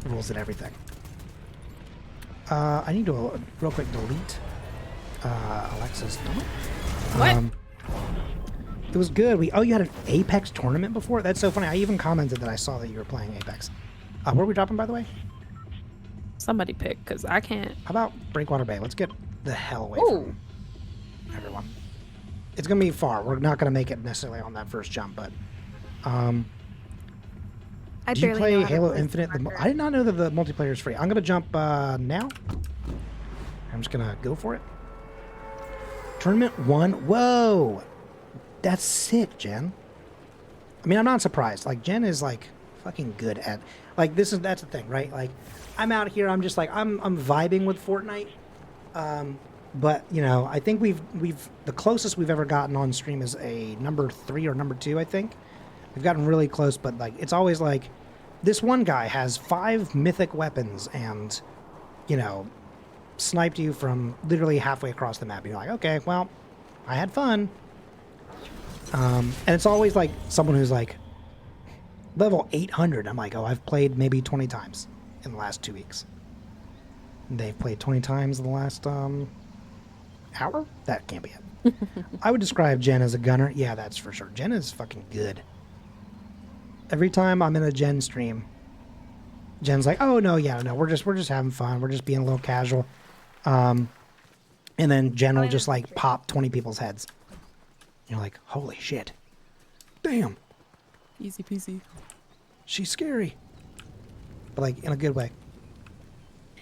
rules at everything. I need to real quick delete Alexa's number. What? It was good. You had an Apex tournament before? That's so funny. I even commented that I saw that you were playing Apex. Where are we dropping, by the way? Somebody pick, because I can't. How about Breakwater Bay? Let's get the hell away from everyone. It's going to be far. We're not going to make it necessarily on that first jump, but... do you play Halo Infinite? I did not know that the multiplayer is free. I'm going to jump now. I'm just going to go for it. Tournament 1. Whoa! That's sick, Jen. I mean, I'm not surprised. Like, Jen is, like, fucking good at... Like, that's the thing, right? Like, I'm out here, I'm just like, I'm vibing with Fortnite. But, you know, I think the closest we've ever gotten on stream is a number 3 or number 2, I think. We've gotten really close, but, like, it's always like, this one guy has 5 mythic weapons and, you know, sniped you from literally halfway across the map. You're like, okay, well, I had fun. And it's always like someone who's like level 800. I'm like, oh, I've played maybe 20 times in the last 2 weeks. And they've played 20 times in the last hour? That can't be it. I would describe Jen as a gunner. Yeah, that's for sure. Jen is fucking good. Every time I'm in a Jen stream, Jen's like, oh no, yeah, no, we're just having fun. We're just being a little casual. And then Jen will just like pop 20 people's heads. You're like, holy shit. Damn. Easy peasy. She's scary. But like in a good way.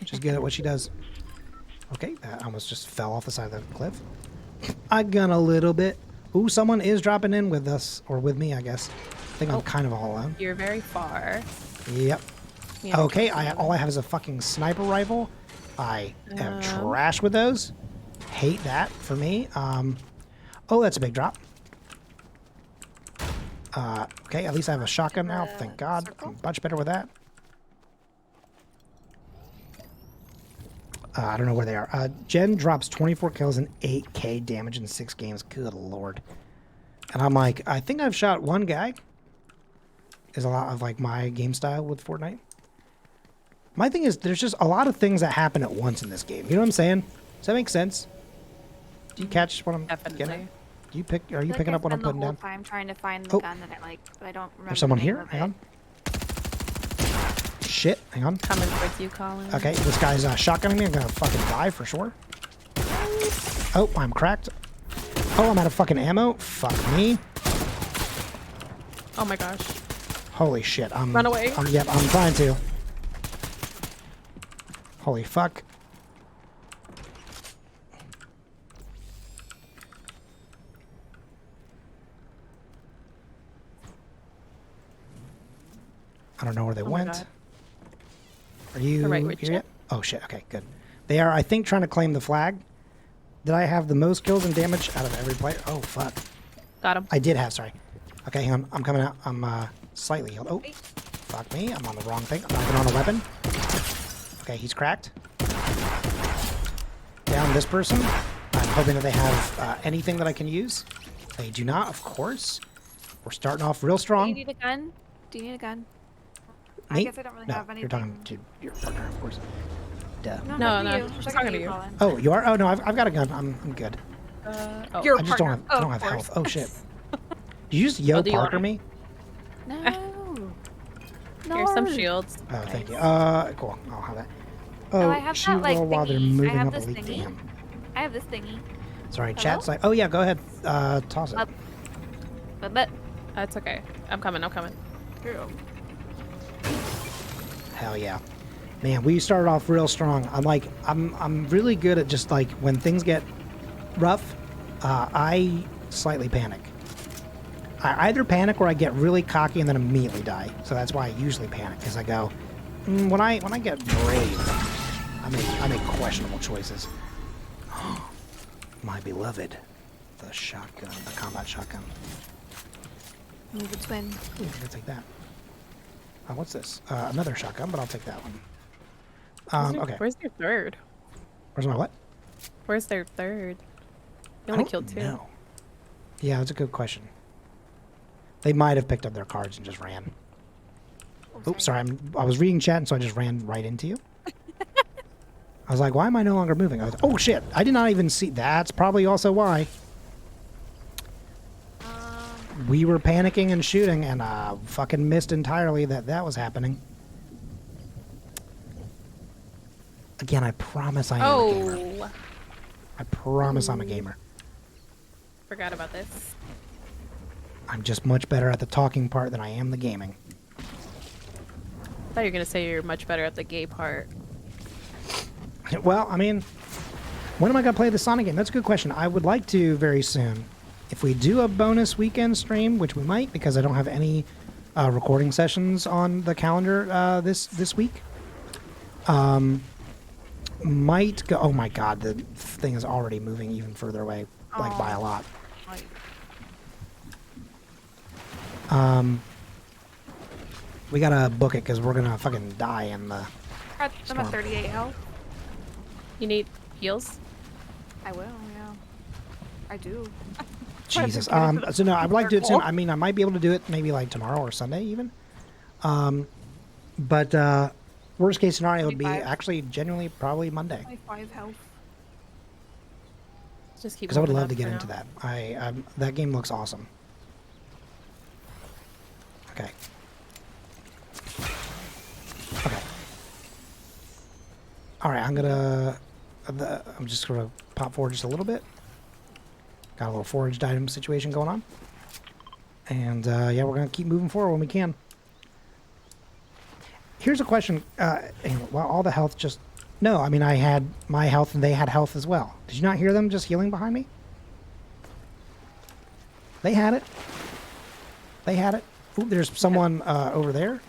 She's good at what she does. Okay, that almost just fell off the side of the cliff. I gun a little bit. Ooh, someone is dropping in with us, or with me, I guess. I think I'm kind of all alone. You're very far. Yep. Yeah. Okay, all I have is a fucking sniper rifle. I am trash with those. Hate that for me. Oh, that's a big drop. Okay, at least I have a shotgun now. Thank God. I'm much better with that. I don't know where they are. Jen drops 24 kills and 8k damage in 6 games. Good lord. And I'm like, I think I've shot one guy. Is a lot of like my game style with Fortnite. My thing is, there's just a lot of things that happen at once in this game. You know what I'm saying? Does that make sense? Do you catch what I'm getting at? Do you pick? Are you picking up what I'm putting down? I'm trying to find the gun that I like, but I don't remember. There's someone here. Hang on. Shit. Hang on. Coming with you, Colin. Okay, this guy's shotgunning me. I'm gonna fucking die for sure. Oh, I'm cracked. Oh, I'm out of fucking ammo. Fuck me. Oh my gosh. Holy shit. Run away. Yep, I'm trying to. Holy fuck. I don't know where they went. Are you here yet? Oh shit, okay, good. They are, I think, trying to claim the flag. Did I have the most kills and damage out of every player? Oh, fuck. Got him. I did have, sorry. Okay, hang on. I'm coming out. I'm slightly healed. Oh, fuck me. I'm on the wrong thing. I'm not even on a weapon. Okay, he's cracked. Down this person. I'm hoping that they have anything that I can use. They do not, of course. We're starting off real strong. Do you need a gun? Do you need a gun? Me? I guess I don't really have anything. You're talking to your partner, of course. Duh. No, she's talking to you. Oh, you are? Oh, no, I've got a gun. I'm good. Your I just don't have, I don't have health. Oh, shit. Did you just Yo Parker me? No. Here's some shields. Oh, thank you. Cool. I'll have that. Oh, Oh, I have she that, like, roll while they're thingy. moving I have up this elite. thingy. Damn. I have this thingy. Sorry, chat's like, oh yeah, go ahead. Toss it. But That's okay. I'm coming. Hell yeah. Man, we started off real strong. I'm really good at just like when things get rough, I slightly panic. I either panic or I get really cocky and then immediately die. So that's why I usually panic, because I go, when I get brave, I make questionable choices. My beloved, the shotgun, the combat shotgun. Move the twin. Ooh, I'm gonna take that. What's this? Another shotgun, but I'll take that one. Okay. Where's their third? Where's my what? Where's their third? You only killed 2. No. Yeah, that's a good question. They might have picked up their cards and just ran. Oops, sorry. I was reading chat, and so I just ran right into you. I was like, why am I no longer moving? Oh, shit. I did not even see. That's probably also why. We were panicking and shooting, and fucking missed entirely that was happening. Again, I promise I am a gamer. I promise I'm a gamer. Forgot about this. I'm just much better at the talking part than I am the gaming. I thought you were going to say you're much better at the gay part. Well, I mean, when am I going to play the Sonic game? That's a good question. I would like to very soon. If we do a bonus weekend stream, which we might, because I don't have any recording sessions on the calendar this week. Might go. Oh my god, the thing is already moving even further away, like by a lot. We gotta book it because we're gonna fucking die in the. I'm at 38 health. You need heals? I will, yeah. I do. Jesus. So no, I'd like to do it soon. I mean, I might be able to do it maybe like tomorrow or Sunday even. But worst case scenario would be actually genuinely probably Monday. 5 health. Just keep. Because I would love to get into that. That game looks awesome. Okay. Okay. All right, I'm just gonna pop forward just a little bit. Got a little foraged item situation going on. And yeah, we're gonna keep moving forward when we can. Here's a question. Well, all the health just... No, I mean, I had my health and they had health as well. Did you not hear them just healing behind me? They had it. They had it. Ooh, there's someone over there.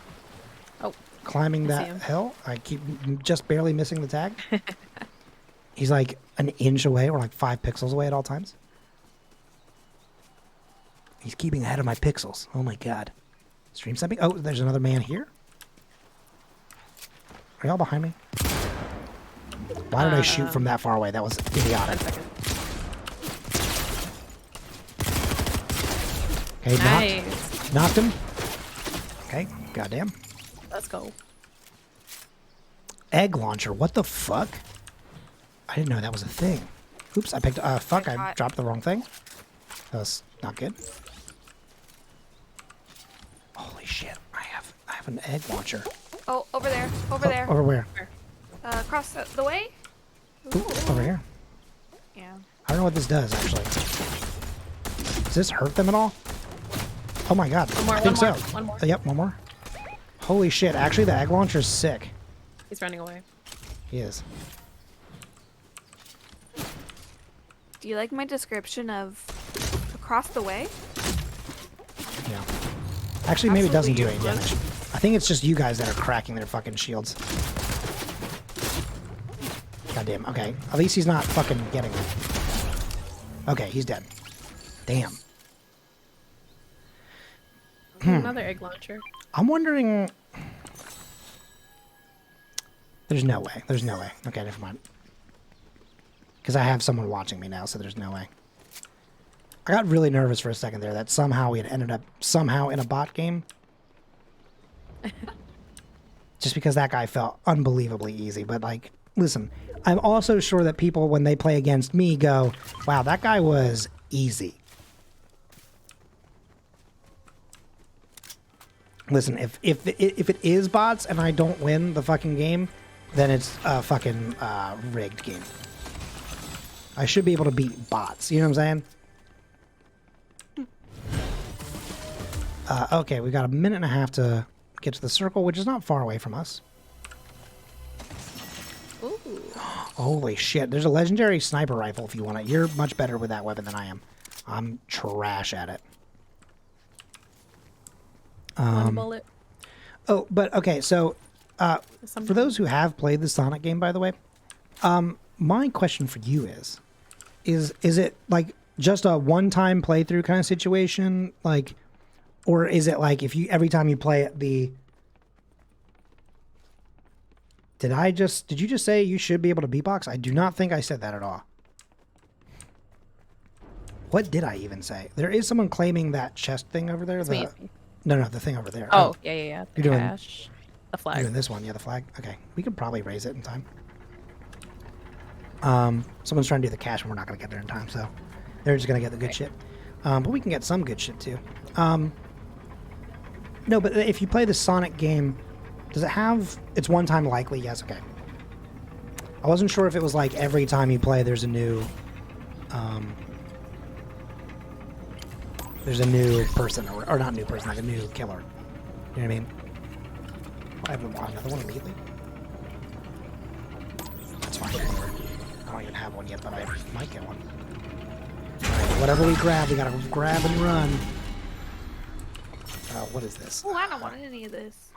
Oh. Climbing that hill. I keep just barely missing the tag. He's like an inch away or like 5 pixels away at all times. He's keeping ahead of my pixels. Oh my god. Stream something. Oh, there's another man here. Are y'all behind me? Why did I shoot from that far away? That was idiotic. Okay, nice. Knocked him. Okay, goddamn. Let's go. Egg launcher. What the fuck? I didn't know that was a thing. Oops, I picked... fuck, I dropped the wrong thing. That was not good. Holy shit, I have an egg launcher. Oh, over there. Over there. Over where? Across the way? Ooh, over here. Yeah. I don't know what this does, actually. Does this hurt them at all? Oh my god. One more, I think so. One more. Yep, one more. Holy shit, actually the egg launcher's sick. He's running away. He is. Do you like my description of across the way? Yeah. Actually, maybe it doesn't do any damage. I think it's just you guys that are cracking their fucking shields. Goddamn. Okay. At least he's not fucking getting it. Okay, he's dead. Damn. Another egg launcher. I'm wondering... There's no way. There's no way. Okay, never mind. Because I have someone watching me now, so there's no way. I got really nervous for a second there that somehow we had ended up somehow in a bot game. Just because that guy felt unbelievably easy. But, like, listen, I'm also sure that people, when they play against me, go, wow, that guy was easy. Listen, if it is bots and I don't win the fucking game, then it's a fucking rigged game. I should be able to beat bots. You know what I'm saying? Okay, we got a minute and a half to get to the circle, which is not far away from us. Ooh. Holy shit, there's a legendary sniper rifle if you want it. You're much better with that weapon than I am. I'm trash at it. One bullet. Oh, but okay, so for those who have played the Sonic game, by the way, my question for you is it like just a one-time playthrough kind of situation, like, or is it like if you every time you play it, did you just say you should be able to beatbox? I do not think I said that at all. What did I even say? There is someone claiming that chest thing over there. No, the thing over there. Oh, yeah. You're doing Cash. The flag. You're doing this one, yeah, the flag. Okay, we could probably raise it in time. Someone's trying to do the cash, and we're not going to get there in time, so they're just going to get the good shit. But we can get some good shit too. No, but if you play the Sonic game, does it have? It's one time likely. Yes. Okay. I wasn't sure if it was like every time you play, there's a new person, or not new person, like a new killer. You know what I mean? I haven't bought another one immediately. That's fine. I don't even have one yet, but I might get one. Alright, whatever we grab, we gotta grab and run. What is this? Oh, I don't want any of this.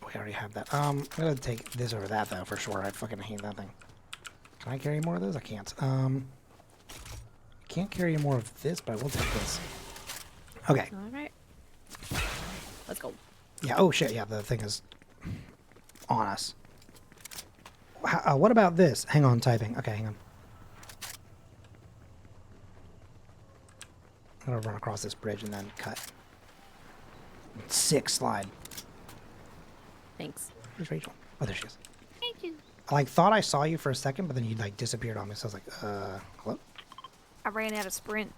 We already have that. I'm gonna take this over that though, for sure. I fucking hate that thing. Can I carry more of those? I can't. Can't carry more of this, but I will take this. Okay. Alright. Let's go. Yeah, oh shit, yeah, the thing is on us. What about this? Hang on, typing. Okay, hang on. I'm gonna run across this bridge and then cut. Sick slide. Thanks. Where's Rachel? Oh, there she is. Thank you. I thought I saw you for a second, but then you like disappeared on me, so I was like, hello? I ran out of sprint.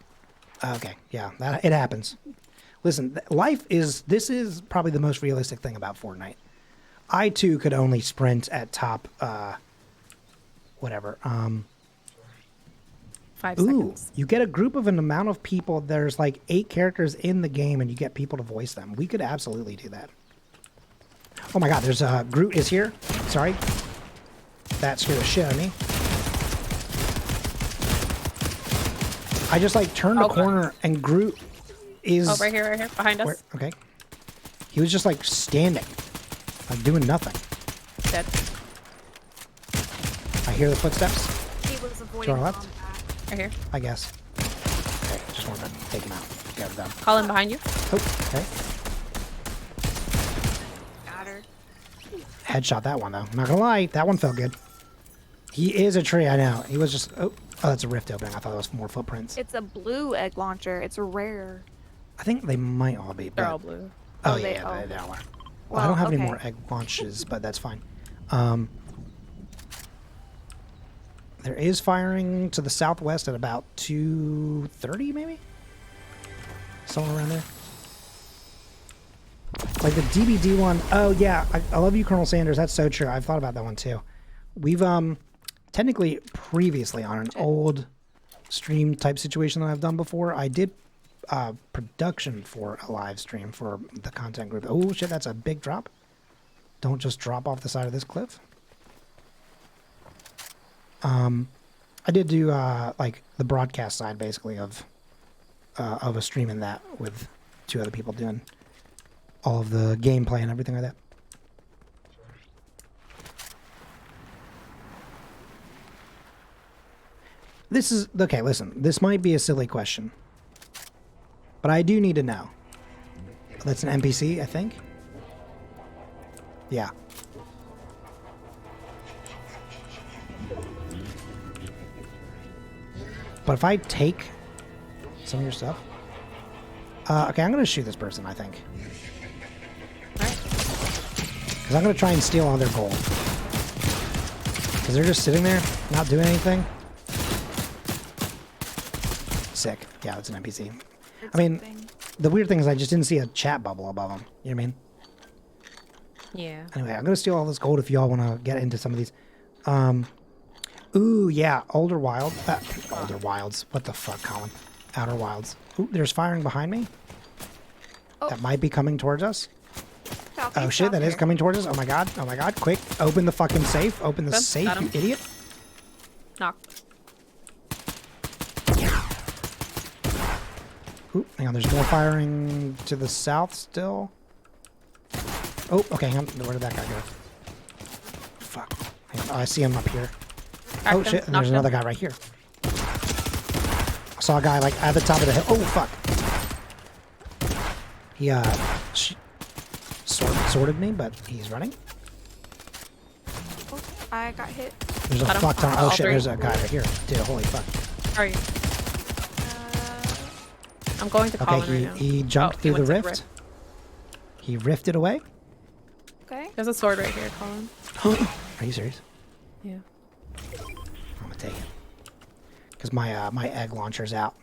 Okay, yeah, it happens. Listen, this is probably the most realistic thing about Fortnite. I too could only sprint at top, whatever. 5 seconds. You get a group of an amount of people. There's like 8 characters in the game, and you get people to voice them. We could absolutely do that. Oh my God, there's Groot is here. Sorry, that scared the shit out of me. I just like turned a corner and Groot is... Oh, right here, behind us. Okay. He was just like standing, like doing nothing. Dead. I hear the footsteps. He was avoiding to our left. Right here. I guess. Okay, just wanted to take him out. Get him down. Colin behind you. Oh, okay. Got her. Headshot that one though. I'm not gonna lie, that one felt good. He is a tree, I know. He was just... Oh, that's a rift opening. I thought it was more footprints. It's a blue egg launcher. It's rare. I think they might all be. They're all blue. Oh, yeah, they all are. Well, I don't have any more egg launches, but that's fine. There is firing to the southwest at about 2:30, maybe? Somewhere around there. Like the DBD one. Oh, yeah. I love you, Colonel Sanders. That's so true. I've thought about that one, too. We've, technically, previously on an old stream type situation that I've done before, I did production for a live stream for the content group. Oh shit, that's a big drop. Don't just drop off the side of this cliff. I did do like the broadcast side basically of a stream in that with 2 other people doing all of the gameplay and everything like that. This is okay, listen, this might be a silly question, but I do need to know. That's an NPC, I think. Yeah. But if I take some of your stuff... okay, I'm going to shoot this person, I think. Because I'm going to try and steal all their gold. Because they're just sitting there, not doing anything. Sick. Yeah, it's an NPC. I mean, the weird thing is I just didn't see a chat bubble above them. You know what I mean? Yeah. Anyway, I'm going to steal all this gold if y'all want to get into some of these. Ooh, yeah, older wild. Older wilds. What the fuck, Colin? Outer wilds. Ooh, there's firing behind me. Oh. That might be coming towards us. Southeast, Oh shit, that is here. coming towards us. Oh my god. Oh my god. Quick, open the fucking safe. Open the Good, safe, got you him. idiot. Knock. Ooh, hang on, there's more firing to the south still. Oh, okay, hang on. Where did that guy go? Fuck. Hang on. Oh, I see him up here. Cracked Oh him, shit, and knocked there's him. another guy right here. I saw a guy like at the top of the hill. Oh fuck. He sorted me, but he's running. Oh, I got hit. There's a Got him. fuck ton. Oh All shit, three. there's a guy right here. Dude, holy fuck. How are you? I'm going to Okay, Colin right now. he jumped Oh, through the went to rift. He rifted away. Okay. There's a sword right here, Colin. Are you serious? Yeah. I'm gonna take it. Because my egg launcher's out.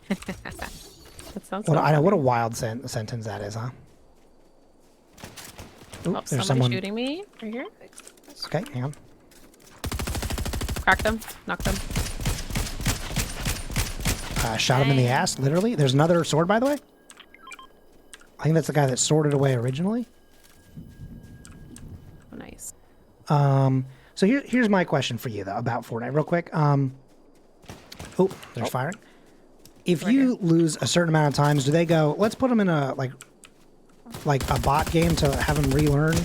That sounds What, so I know what a funny. wild sentence that is, huh? Ooh, Oh, there's somebody someone. shooting me right here. Okay, hang on. Cracked them. Knocked them. Shot him in the ass, literally. There's another sword, by the way. I think that's the guy that sorted away originally. Oh, nice. So here's my question for you though about Fortnite, real quick. Oh, there's firing. If you lose a certain amount of times, do they go? Let's put them in a like a bot game to have them relearn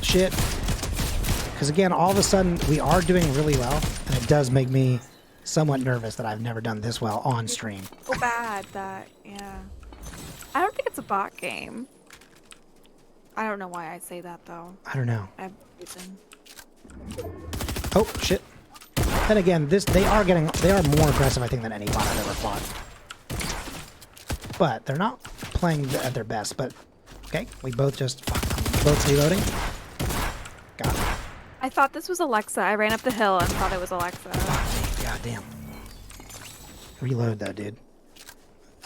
shit. Because again, all of a sudden we are doing really well, and it does make me somewhat nervous that I've never done this well on stream. So bad that, yeah. I don't think it's a bot game. I don't know why I say that though. I don't know. I have a reason. Oh shit. Then again, they are more aggressive, I think, than any bot I've ever fought. But they're not playing at their best. But okay, we both just both reloading. Got it. I thought this was Alexa. I ran up the hill and thought it was Alexa. God damn. Reload though, dude.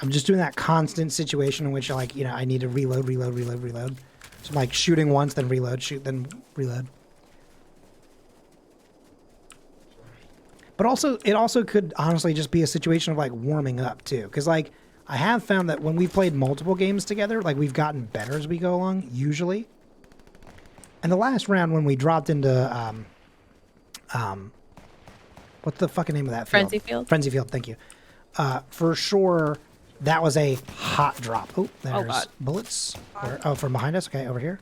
I'm just doing that constant situation in which like, you know, I need to reload. So I'm like shooting once, then reload, shoot, then reload. But also, it also could honestly just be a situation of like warming up too. Because like, I have found that when we've played multiple games together, like we've gotten better as we go along, usually. And the last round when we dropped into, what's the fucking name of that field? Frenzy Field? Frenzy Field, thank you. For sure, that was a hot drop. Oh, there's God. bullets. Oh, from behind us? Okay, over here.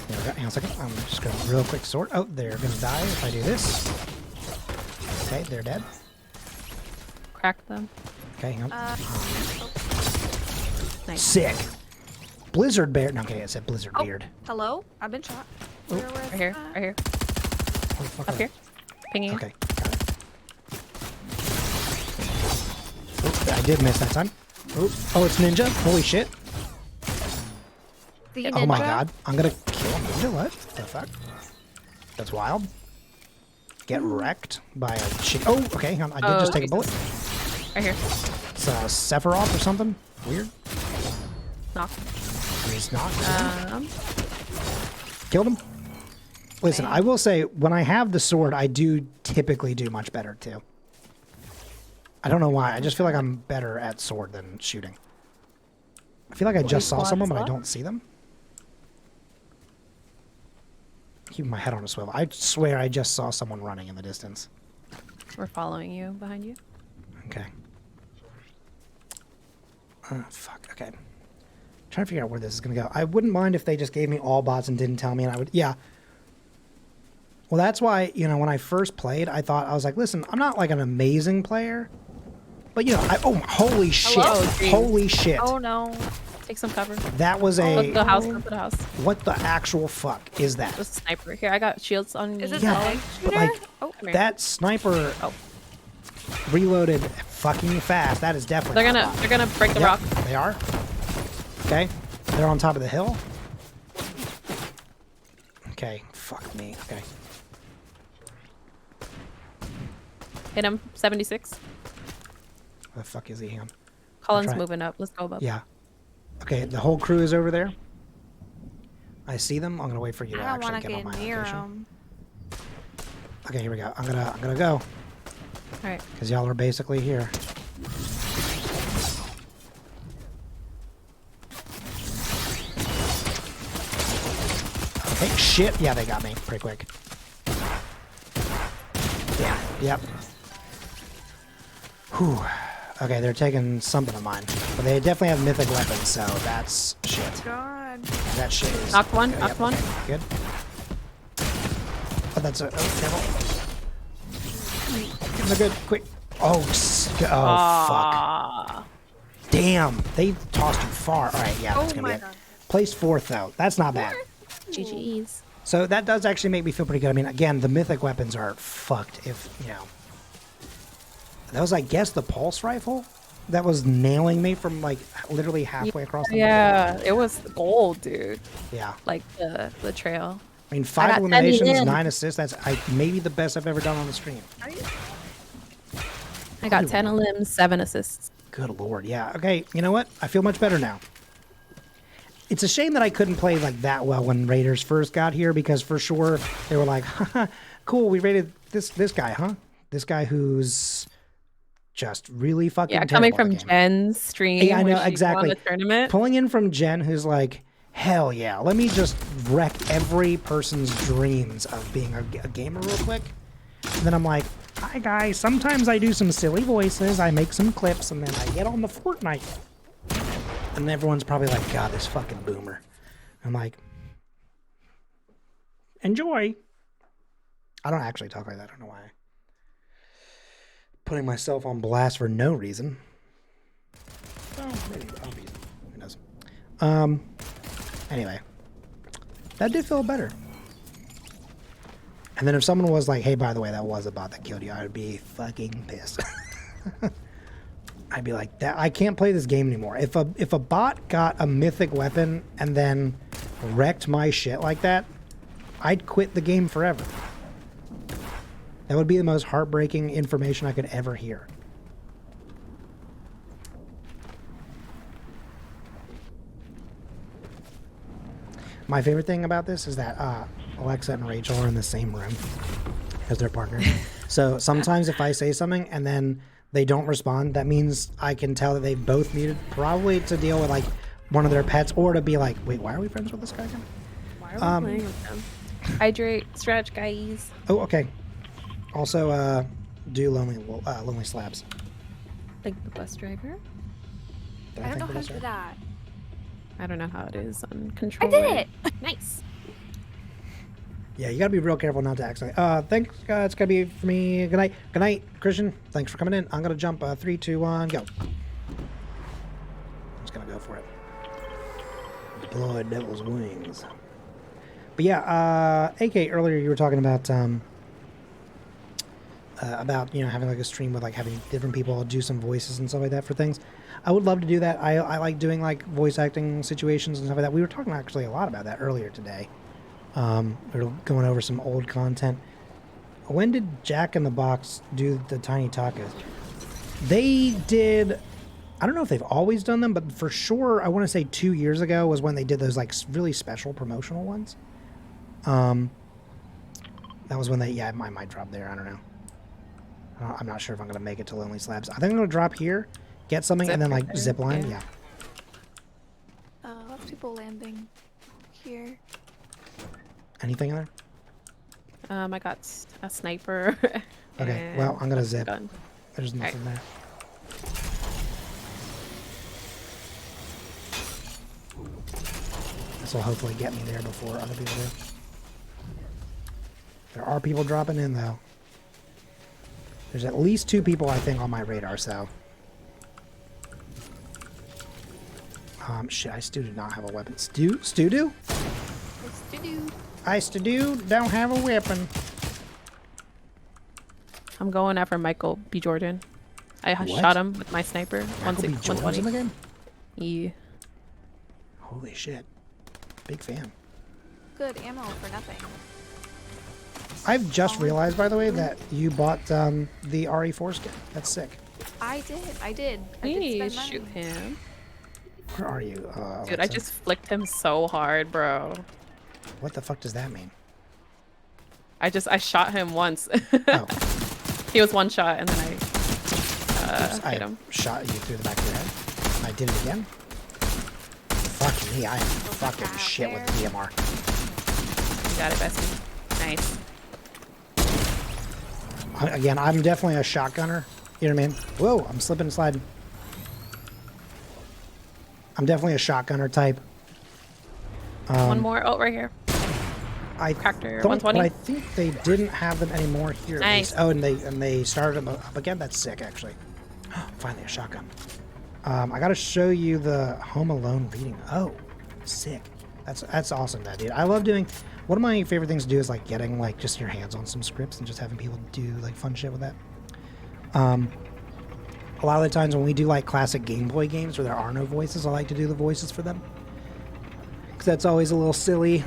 There we go. Hang on a second. I'm just going to real quick sort. Oh, they're going to die if I do this. Okay, they're dead. Cracked them. Okay, hang on. Nice. Sick. Blizzard bear. No, okay, I said blizzard Oh, beard. hello? I've been shot. Where was Right here. that? Right here. Where the fuck Up are here. Pinging. Okay, got it. Oh, I did miss that time. Oh, it's ninja. Holy shit. The Oh my ninja? god. I'm gonna kill a ninja. What the fuck? That's wild. Get wrecked by a shit. Oh, okay. Hang on. I did just take a bullet. Right here. It's Sephiroth or something. Weird. Knock. He's not. Um, Killed him. Listen, I will say, when I have the sword, I do typically do much better, too. I don't know why. I just feel like I'm better at sword than shooting. I feel like I just saw someone, but I don't see them. Keeping my head on a swivel. I swear I just saw someone running in the distance. we're following you behind you. Okay. Fuck. Okay. Trying to figure out where this is going to go. I wouldn't mind if they just gave me all bots and didn't tell me, and I would... Yeah. Well, that's why, you know, when I first played, I thought, I was like, listen, I'm not like an amazing player, but, you know, oh, holy shit. Hello, Dream. Holy shit. Oh no. Take some cover. That was a... Go to the house. Go to the house. What the actual fuck is that? There's a sniper here. I got shields on me. Is it Yeah, the egg but shooter? like, Oh, come here. that sniper reloaded fucking fast. That is definitely They're not gonna break the Yep, rock. They are. Okay. They're on top of the hill. Okay. Fuck me. Okay. Hit him. 76. Where the fuck is he? Hang on. Colin's trying- moving up. Let's go above. Yeah. Okay, the whole crew is over there. I see them. I'm gonna wait for you to I don't actually want to get on get my near location. them. Okay, here we go. I'm gonna go. All right. Because y'all are basically here. Okay, shit. Yeah, they got me pretty quick. Yeah, yep. Whew. Okay, they're taking something of mine. But they definitely have mythic weapons, so that's shit. God. That shit is... Knocked one, okay, knocked one. okay, good. Oh, that's a... Oh, careful. Give them a good, quick... Oh, fuck. Damn, they tossed you far. All right, yeah, that's gonna be it. Placed 4th, though. That's not bad. GG's. So that does actually make me feel pretty good. I mean, again, the mythic weapons are fucked if, you know. That was, I guess, the pulse rifle that was nailing me from, like, literally halfway across the Yeah, it was gold, dude. Yeah. Like the trail. I mean, I 5 got eliminations, 10 in. 9 assists. That's maybe the best I've ever done on the stream. I got 10 limbs, 7 assists. Good lord, yeah. Okay, you know what? I feel much better now. It's a shame that I couldn't play like that well when Raiders first got here, because for sure they were like, haha, cool, we raided this guy, huh? This guy who's just really fucking Yeah, coming terrible from at the game. Jen's stream. Yeah, I know, where she exactly. won the tournament. Pulling in from Jen, who's like, hell yeah, let me just wreck every person's dreams of being a gamer real quick. And then I'm like, hi guys, sometimes I do some silly voices, I make some clips, and then I get on the Fortnite. And everyone's probably like, God, this fucking boomer. I'm like, enjoy. I don't actually talk like that. I don't know why. Putting myself on blast for no reason. Well, maybe I'll be. Who knows? Anyway, that did feel better. And then if someone was like, hey, by the way, that was a bot that killed you, I would be fucking pissed. I'd be like, that I can't play this game anymore. If a bot got a mythic weapon and then wrecked my shit like that, I'd quit the game forever. That would be the most heartbreaking information I could ever hear. My favorite thing about this is that Alexa and Rachel are in the same room as their partners. So sometimes if I say something and then they don't respond, that means I can tell that they've both muted, probably to deal with like one of their pets, or to be like, wait, why are we friends with this guy again? Why are we playing with them? Hydrate, stretch, guys. Oh, okay. Also, do lonely slabs. Like the bus driver? Did I don't think know of how this to do right? that. I don't know how it is on I controller. did it! Nice. Yeah, you gotta be real careful not to accidentally. Thanks, it's gonna be for me. Good night, Christian. Thanks for coming in. I'm gonna jump. 3, 2, 1, go. I'm just gonna go for it. Deploy Devil's Wings. But yeah, AK, earlier you were talking about you know, having like a stream with like having different people do some voices and stuff like that for things. I would love to do that. I like doing like voice acting situations and stuff like that. We were talking actually a lot about that earlier today. We were going over some old content. When did Jack in the Box do the Tiny Tacos? They did, I don't know if they've always done them, but for sure, I want to say 2 years ago was when they did those like really special promotional ones. That was when they, yeah, I might drop there. I don't know. I'm not sure if I'm going to make it to Lonely Slabs. I think I'm going to drop here, get something, and then like zip line. Yeah. Lots of people landing here. Anything in there? I got a sniper. Okay, well, I'm going to zip. Gun. There's nothing there. This will hopefully get me there before other people do. There are people dropping in, though. There's at least 2 people, I think, on my radar, so. Shit, I still do not have a weapon. Stu do? I still don't have a weapon. I'm going after Michael B. Jordan. I What? shot him with my sniper. Michael B. Jordan's in the game? Yeah. Holy shit. Big fan. Good ammo for nothing. I've just realized, by the way, that you bought the RE4 skin. That's sick. I did. I did Please spend money. shoot him. Where are you? Dude, I Alexa? just flicked him so hard, bro. What the fuck does that mean? I shot him once. Oh. He was one shot, and then I Oops, hit him. shot you through the back of your head. I did it again. Fuck me, I am fucking shit with the DMR. You got it, bestie. Nice. Again, I'm definitely a shotgunner. You know what I mean? Whoa, I'm slipping and sliding. I'm definitely a shotgunner type. One more. Oh, right here. I cracked her. don't, but 120. I think they didn't have them anymore here. at Nice. least. Oh, and they started them up again. That's sick, actually. Finally, a shotgun. I got to show you the Home Alone reading. Oh, sick. That's awesome, that dude. I love doing. One of my favorite things to do is like getting like just your hands on some scripts and just having people do like fun shit with that. A lot of the times when we do like classic Game Boy games where there are no voices, I like to do the voices for them because that's always a little silly.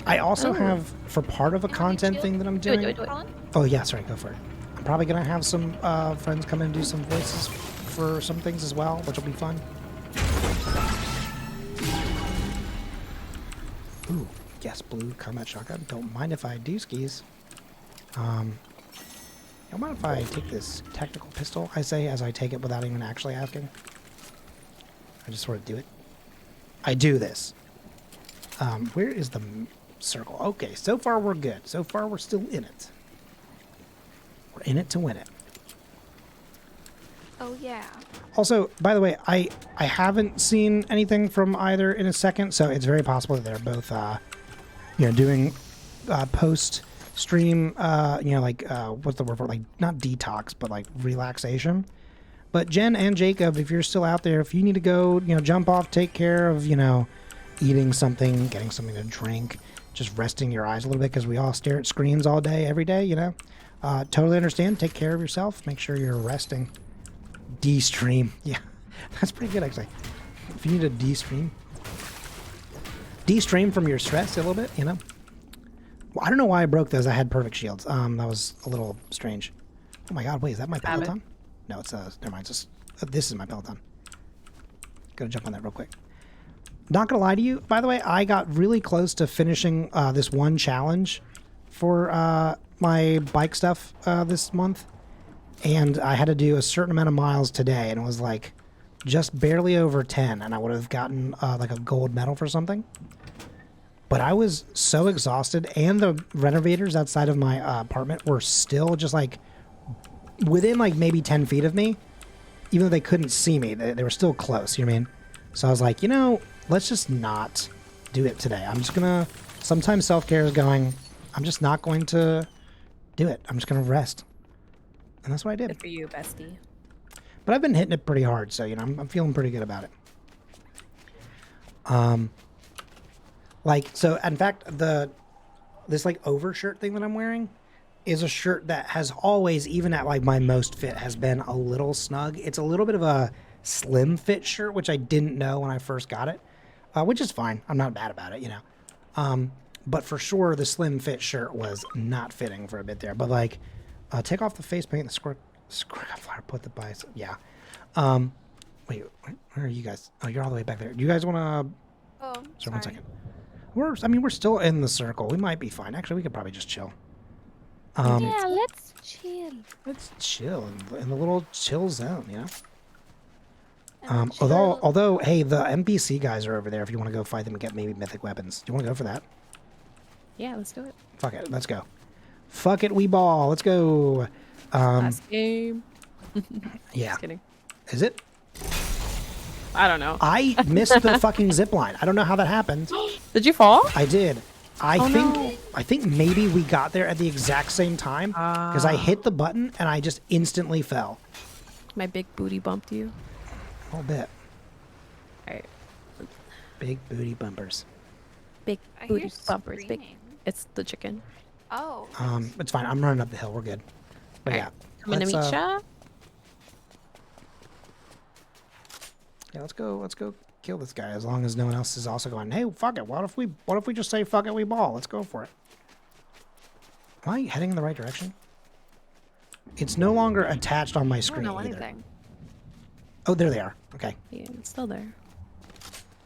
I also have, for part of a content thing that I'm doing. Do it. Oh yeah, sorry, go for it. I'm probably gonna have some friends come in and do some voices for some things as well, which will be fun. Ooh, yes, blue combat shotgun. Don't mind if I do skis. Don't mind if I take this tactical pistol, I say, as I take it without even actually asking. I just sort of do it. I do this. Where is the circle? Okay, so far we're good. So far we're still in it. We're in it to win it. Oh yeah. Also, by the way, I haven't seen anything from either in a second, so it's very possible that they're both, doing post-stream, what's the word for it? Like, not detox, but like relaxation. But Jen and Jacob, if you're still out there, if you need to go, jump off, take care of, eating something, getting something to drink, just resting your eyes a little bit because we all stare at screens all day, every day, totally understand. Take care of yourself. Make sure you're resting. De-stream. Yeah, that's pretty good, actually. If you need a de-stream. De-stream from your stress a little bit, Well, I don't know why I broke those. I had perfect shields. That was a little strange. Oh my god, wait, is that my Peloton? No, it's, never mind. Just, this is my Peloton. Gotta jump on that real quick. Not gonna lie to you, by the way, I got really close to finishing this one challenge for my bike stuff this month. And I had to do a certain amount of miles today, and it was like just barely over 10, and I would have gotten like a gold medal for something. But I was so exhausted, and the renovators outside of my apartment were still just like within like maybe 10 feet of me, even though they couldn't see me. They were still close, you know what I mean? So I was like, let's just not do it today. I'm just gonna, sometimes self-care is going, I'm just not going to do it. I'm just gonna rest. And that's what I did. Good for you, bestie. But I've been hitting it pretty hard, so I'm feeling pretty good about it. So in fact, this like overshirt thing that I'm wearing is a shirt that has always, even at like my most fit, has been a little snug. It's a little bit of a slim fit shirt, which I didn't know when I first got it, which is fine. I'm not bad about it, But for sure, the slim fit shirt was not fitting for a bit there. But like, take off the face paint, the squirt flower, put the bicep. Yeah. Wait, where are you guys? Oh, you're all the way back there. Do you guys want to? Oh, sorry. 1 second. We're still in the circle. We might be fine. Actually, we could probably just chill. Yeah, let's chill. Let's chill in the little chill zone, Although, hey, the NPC guys are over there. If you want to go fight them and get maybe mythic weapons, do you want to go for that? Yeah, let's do it. Fuck it, let's go. Fuck it, we ball. Let's go. Last game. Yeah. Just kidding. Is it? I don't know. I missed the fucking zip line. I don't know how that happened. Did you fall? I did. I No. think maybe we got there at the exact same time because I hit the button and I just instantly fell. My big booty bumped you. A little bit. All right. Big booty bumpers. Big I booty hear bumpers. Big. screaming. It's the chicken. Oh. It's fine. I'm running up the hill. We're good. But All yeah. right. Coming to meet ya. Yeah, let's go kill this guy as long as no one else is also going, hey, fuck it. What if we just say fuck it, we ball? Let's go for it. Am I heading in the right direction? It's no longer attached on my I don't screen know either. anything. Oh, there they are. Okay. Yeah, it's still there.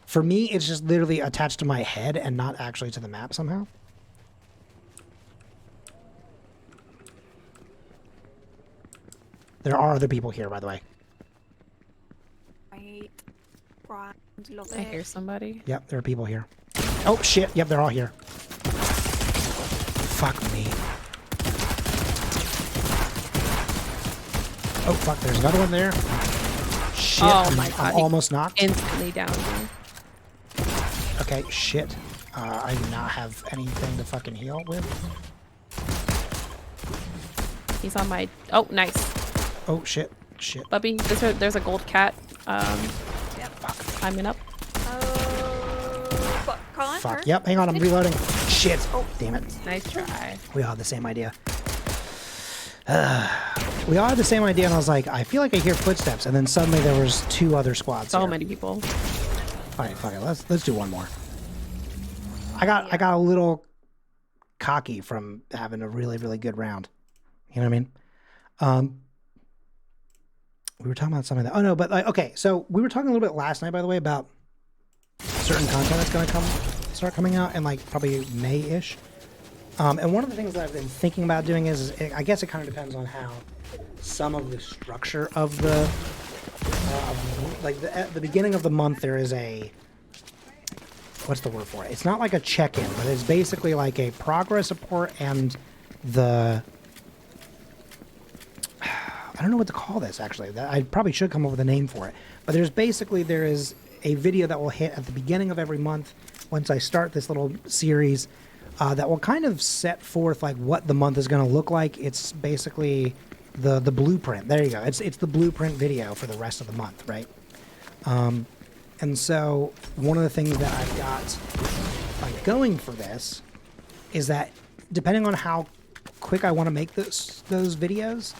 For me, it's just literally attached to my head and not actually to the map somehow. There are other people here, by the way. Right. Right. Love I it. hear somebody. Yep, there are people here. Oh, shit. Yep, they're all here. Fuck me. Oh, fuck. There's another one there. Shit. Oh my god. I'm almost knocked. Instantly down here. Okay, shit. I do not have anything to fucking heal with. He's on my... Oh, nice. Oh, shit. Shit. Bubby, there's a gold cat. Climbing up. Colin, Fuck. her? Yep, hang on. I'm reloading. Shit. Oh, damn it. Nice try. We all had the same idea. We all had the same idea, and I was like, I feel like I hear footsteps, and then suddenly there was 2 other squads. So here. many people. All right, fuck it. Let's do one more. I got a little cocky from having a really, really good round. You know what I mean? We were talking about something that. Oh no, but like, okay. So we were talking a little bit last night, by the way, about certain content that's going to start coming out in like probably May-ish. And one of the things that I've been thinking about doing is I guess it kind of depends on how some of the structure of the like at the beginning of the month there is a, what's the word for it? It's not like a check-in, but it's basically like a progress report and the, I don't know what to call this actually. I probably should come up with a name for it. But there is a video that will hit at the beginning of every month once I start this little series that will kind of set forth like what the month is going to look like. It's basically the blueprint. There you go. It's the blueprint video for the rest of the month, right? And so one of the things that I've got like going for this is that depending on how quick I want to make those videos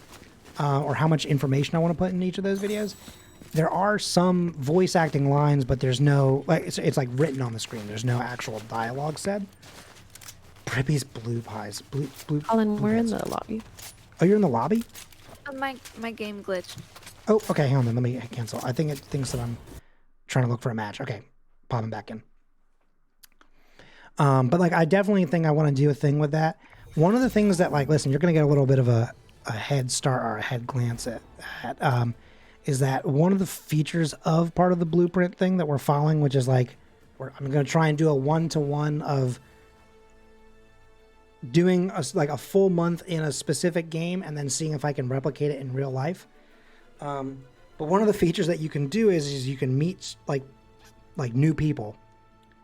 or how much information I want to put in each of those videos, there are some voice acting lines, but there's no, like, it's like written on the screen. There's no actual dialogue said. Prippy's blue pies. Blue Colin, blue we're in pies. the lobby. Oh, you're in the lobby? My game glitched. Oh, okay, hang on then. Let me cancel. I think it thinks that I'm trying to look for a match. Okay, popping back in. But like, I definitely think I want to do a thing with that. One of the things that, like, listen, you're going to get a little bit of a head start or a head glance at is that one of the features of part of the blueprint thing that we're following, which is like, I'm going to try and do a 1-to-1 of doing like a full month in a specific game and then seeing if I can replicate it in real life. But one of the features that you can do is you can meet like new people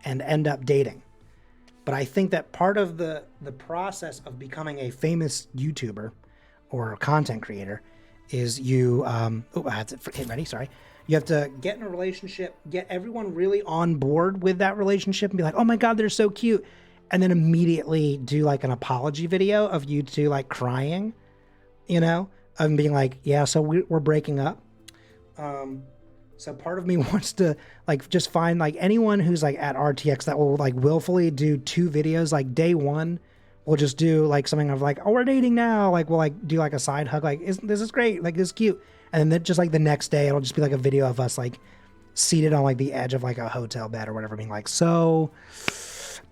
and end up dating. But I think that part of the process of becoming a famous YouTuber or a content creator is you, I had to hit ready, sorry. You have to get in a relationship, get everyone really on board with that relationship and be like, oh my God, they're so cute. And then immediately do like an apology video of you two like crying, you know, and being like, yeah, so we're breaking up. So part of me wants to like just find like anyone who's like at RTX that will like willfully do 2 videos. Like day 1, we'll just do like something of like, oh, we're dating now. Like we'll like do like a side hug. Like, this is great. Like this is cute. And then just like the next day, it'll just be like a video of us like seated on like the edge of like a hotel bed or whatever, being like, so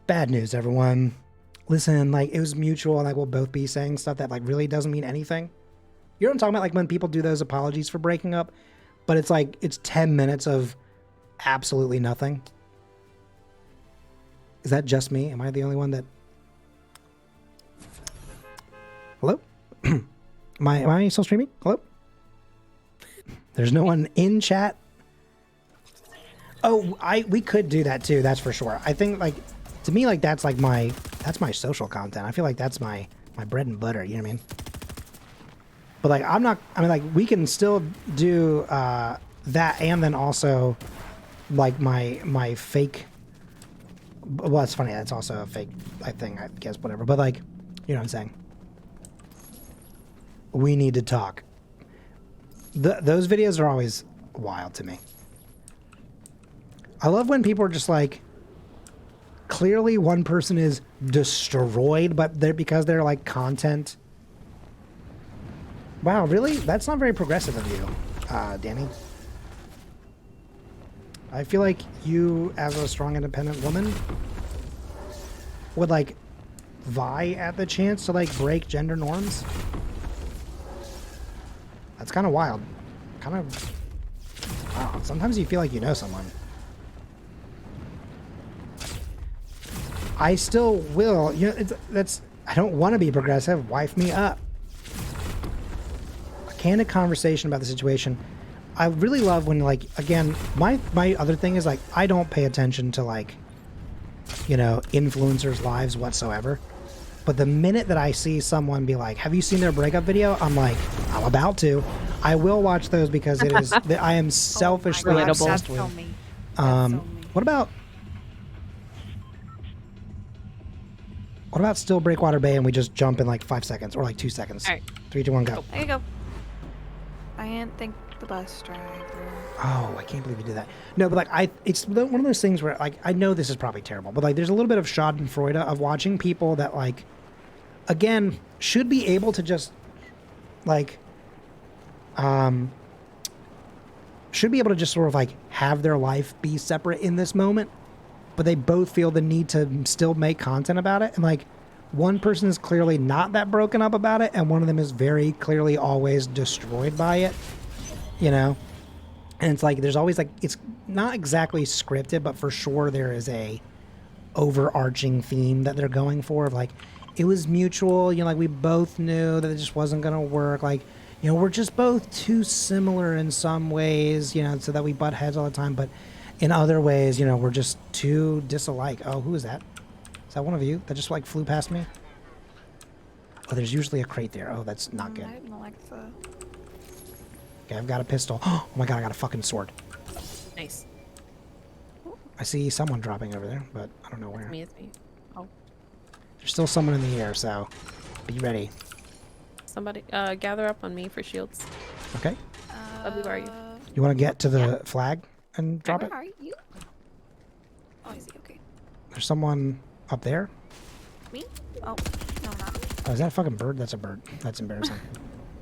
bad news, everyone. Listen, like it was mutual. And like we'll both be saying stuff that like really doesn't mean anything. You know what I'm talking about? Like when people do those apologies for breaking up, but it's like, it's 10 minutes of absolutely nothing. Is that just me? Am I the only one that... Hello? Am I still streaming? Hello? There's no one in chat? Oh, we could do that too, that's for sure. I think like, to me, like that's my social content. I feel like that's my bread and butter, you know what I mean? But like, we can still do that and then also like my fake, well, it's funny. That's also a fake thing, I guess, whatever. But like, you know what I'm saying? We need to talk. Those videos are always wild to me. I love when people are just like, clearly one person is destroyed, but because they're like content. Wow, really? That's not very progressive of you, Danny. I feel like you, as a strong, independent woman, would like vie at the chance to like break gender norms. That's kind of wild. Kind of. Wow. Sometimes you feel like you know someone. I still will. You know, that's. I don't want to be progressive. Wife me up. A candid conversation about the situation. I really love when, like, again, my other thing is, like, I don't pay attention to, like, you know, influencers' lives whatsoever. But the minute that I see someone be like, have you seen their breakup video? I'm like, I'm about to. I will watch those because it is, I am selfishly obsessed with. What about Still Breakwater Bay and we just jump in like 5 seconds or like 2 seconds? All right. 3, 2, 1, go. There you go. I didn't think the bus driver. Oh, I can't believe you did that. No, but like it's one of those things where like I know this is probably terrible, but like there's a little bit of Schadenfreude of watching people that like, again, should be able to just like, should be able to just sort of like have their life be separate in this moment, but they both feel the need to still make content about it. And like one person is clearly not that broken up about it, and one of them is very clearly always destroyed by it, you know? And it's like, there's always like, it's not exactly scripted, but for sure there is a overarching theme that they're going for of like, it was mutual, you know, like we both knew that it just wasn't going to work. Like, you know, we're just both too similar in some ways, you know, so that we butt heads all the time. But in other ways, you know, we're just too disalike. Oh, who is that? Is that one of you that just like flew past me? Oh, there's usually a crate there. Oh, that's not good. Alexa. Okay, I've got a pistol. Oh my god, I got a fucking sword. Nice. I see someone dropping over there, but I don't know where. It's me. Oh. There's still someone in the air, so be ready. Somebody, gather up on me for shields. Okay. Bubby, where are you? You want to get to the flag and drop it? Where are you? Oh, I see. Okay. There's someone up there. Me? Oh, no, not me. Oh, is that a fucking bird? That's a bird. That's embarrassing.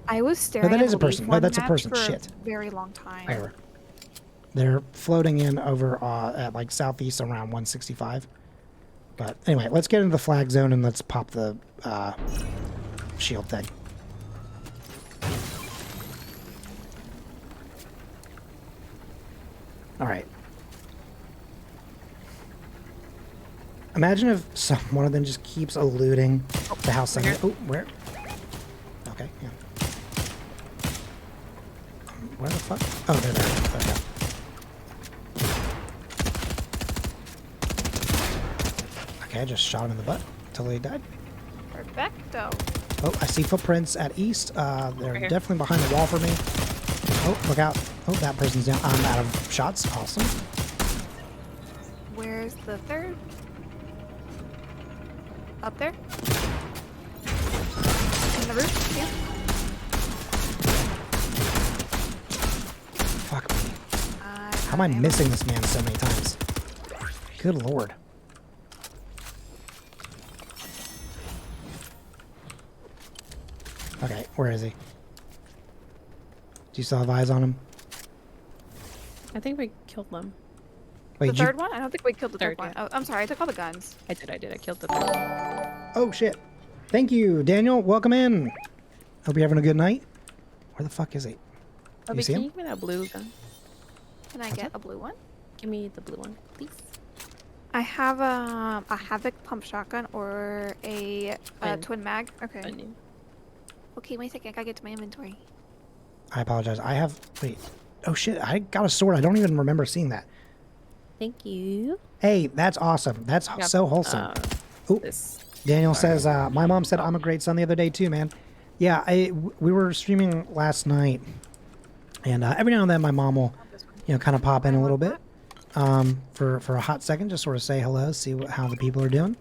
I was staring. No, that at is a the person. Leaf No, One that's a match person. for Shit. A very long time. Whatever. They're floating in over at like southeast around 165. But anyway, let's get into the flag zone and let's pop the shield thing. All right. Imagine if one of them just keeps eluding the house. Oh, where? Okay, yeah. Where the fuck? Oh, they're there. Okay, I just shot him in the butt until he died. Perfecto. Oh, I see footprints at east. They're here. definitely behind the wall for me. Oh, look out. Oh, that person's down. I'm out of shots. Awesome. Where's the third? Up there? In the roof? Yeah. Fuck me. How am I missing this man so many times? Good lord. Okay, where is he? Do you still have eyes on him? I think we killed them. Wait, The third one? I don't think we killed the third Third, one. Oh, I'm sorry. I took all the guns. I did. I killed the third one. Oh shit. Thank you, Daniel. Welcome in. Hope you're having a good night. Where the fuck is he? Bubby, You see can him? you give me that blue gun? Can I get a blue one? Give me the blue one, please. I have a Havoc pump shotgun or a twin mag. Okay. Okay, wait a second. I gotta get to my inventory. I apologize. I have... Wait. Oh shit, I got a sword. I don't even remember seeing that. Thank you. Hey, that's awesome. That's Yep, so wholesome. Ooh. Daniel says, my mom said I'm a great son the other day too, man. Yeah, we were streaming last night, and every now and then my mom will, you know, kind of pop in a little bit for a hot second, just sort of say hello, see how the people are doing.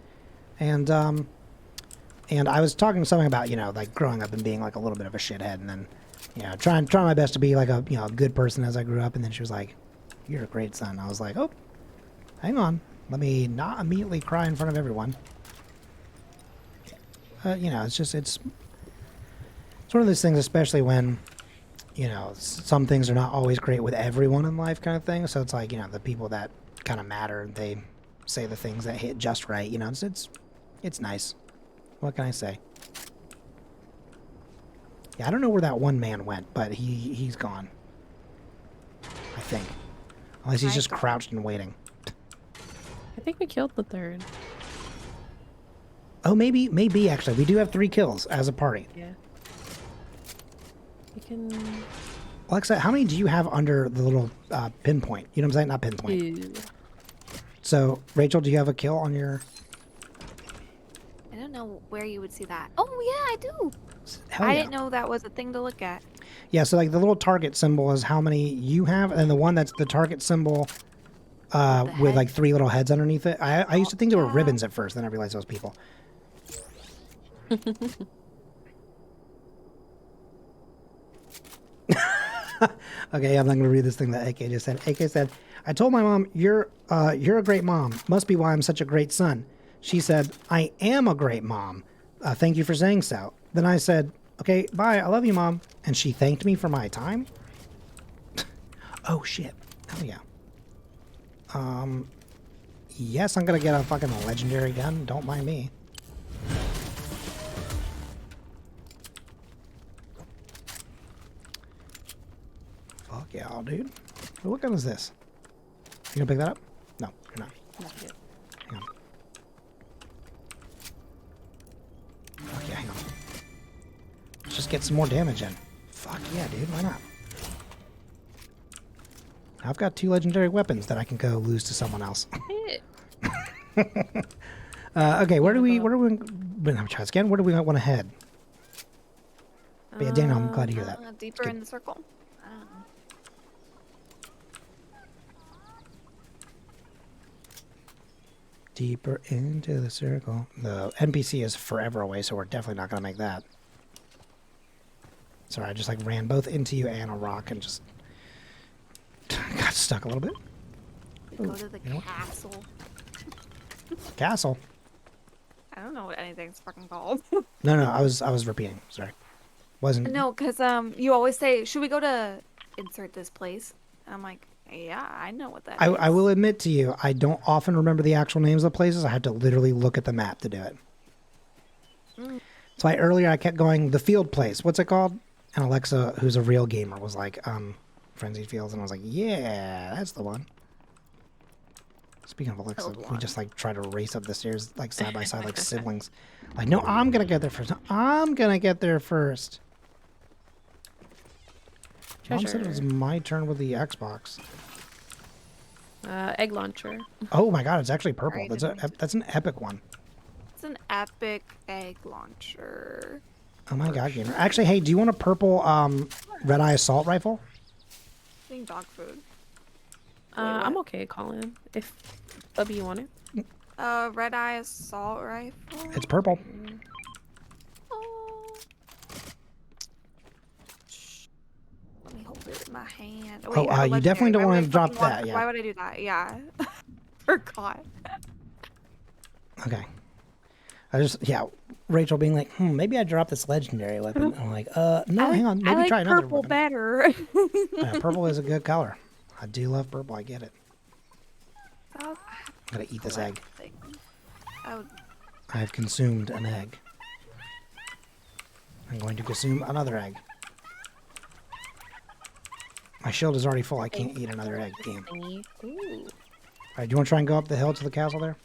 And I was talking something about, you know, like growing up and being like a little bit of a shithead, and then, you know, trying my best to be like a, you know, a good person as I grew up. And then she was like, "You're a great son." I was like, "Oh, hang on, let me not immediately cry in front of everyone." You know, it's one of those things, especially when, you know, some things are not always great with everyone in life kind of thing. So it's like, you know, the people that kind of matter, they say the things that hit just right. You know, it's nice. What can I say? Yeah, I don't know where that one man went, but he's gone. I think. Unless he's just crouched and waiting. I think we killed the third. Oh, maybe actually. We do have 3 kills as a party. Yeah. We can... Alexa, how many do you have under the little pinpoint? You know what I'm saying? Not pinpoint. 2. So, Rachel, do you have a kill on your... I don't know where you would see that. Oh, yeah, I do. Hell I yeah. didn't know that was a thing to look at. Yeah, so like the little target symbol is how many you have, and the one that's the target symbol with like 3 little heads underneath it. I used to think they were ribbons at first, then I realized those people. Okay, I'm not going to read this thing that AK just said. AK said, I told my mom, you're a great mom. Must be why I'm such a great son. She said, I am a great mom. Thank you for saying so. Then I said, okay, bye. I love you, Mom. And she thanked me for my time? Oh, shit. Oh, yeah. Yes, I'm going to get a fucking legendary gun. Don't mind me. Fuck yeah, dude. What gun is this? You gonna pick that up? No, you're not. Not yet. Hang on. Fuck yeah, hang on. Let's just get some more damage in. Fuck yeah, dude. Why not? I've got 2 legendary weapons that I can go lose to someone else. Okay, where do we try this again? Where do we want to head? But yeah, Daniel, I'm glad to hear that. Deeper in the circle. I don't know. Deeper into the circle. The NPC is forever away, so we're definitely not going to make that. Sorry, I just like ran both into you and a rock and just got stuck a little bit. We go to the castle. Castle? I don't know what anything's fucking called. No, I was repeating. Sorry. Wasn't. No, because you always say, should we go to insert this place? And I'm like, yeah, I know what that is. I will admit to you, I don't often remember the actual names of the places. I had to literally look at the map to do it. So earlier I kept going, the field place. What's it called? And Alexa, who's a real gamer, was like, Frenzied Fields. And I was like, yeah, that's the one. Speaking of Alexa, we just like try to race up the stairs like side by side like siblings. Like, no, I'm going to get there first. No, I'm going to get there first. Mom said it was my turn with the Xbox. Egg launcher. Oh my god, it's actually purple. That's an epic one. It's an epic egg launcher. Oh my god, gamer. Actually, hey, do you want a purple red eye assault rifle? I think dog food. I'm okay, Colin. If Bubby, you want it? Red eye assault rifle. It's purple. Let me hold it in my hand. Oh, you definitely don't want to drop that. Yeah. Why would I do that? Yeah. Forgot. Okay. Rachel being like, maybe I dropped this legendary weapon. I'm like, no, hang on, maybe try another purple weapon. better. Yeah, purple is a good color. I do love purple. I get it. Gotta eat this egg. Oh. I have consumed an egg. I'm going to consume another egg. My shield is already full. I can't eat another egg. Damn. Ooh. Alright, do you want to try and go up the hill to the castle there?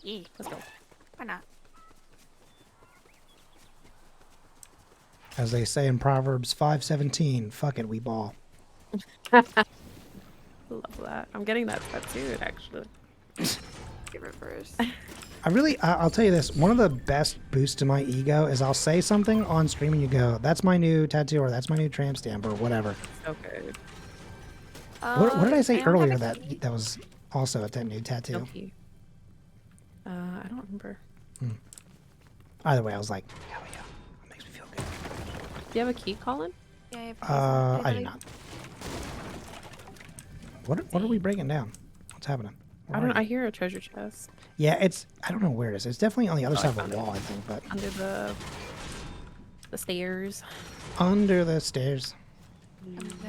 Yeah, let's go. Why not? As they say in Proverbs 5:17, fuck it, we ball. Love that. I'm getting that tattooed, actually. Give it first. I'll tell you this. One of the best boosts to my ego is I'll say something on stream and you go, that's my new tattoo, or that's my new tramp stamp, or whatever. Okay. What did I say earlier that was also a new tattoo? Okay. I don't remember. Either way, I was like, hell yeah. That makes me feel good. Do you have a key, Colin? Yeah, I do not. What are we breaking down? What's happening? I don't know. I hear a treasure chest. Yeah, I don't know where it is. It's definitely on the other side of the wall, I think, but under the The stairs. Under the stairs.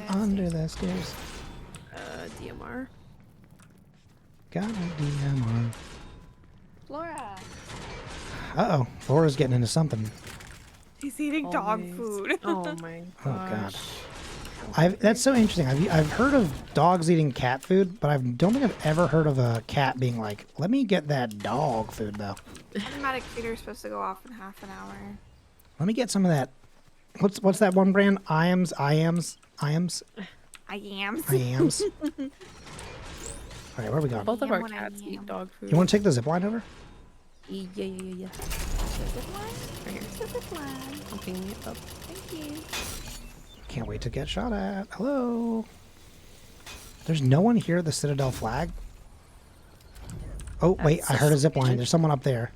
Under the stairs. DMR. Got a DMR. Flora. Uh-oh. Flora's getting into something. He's eating dog food. Oh my Oh, God. That's so interesting. I've heard of dogs eating cat food, but I don't think I've ever heard of a cat being like, let me get that dog food, though. Automatic feeder is supposed to go off in half an hour. Let me get some of that. What's that one brand? IAMS? I am. IAMS. All right, where are we going? Both of our cats eat dog food. You want to take the zip line over? Yeah. Right here. I'm picking it up. Thank you. Can't wait to get shot at. Hello. There's no one here at the Citadel flag. Oh, wait. I heard a zip line. There's someone up there.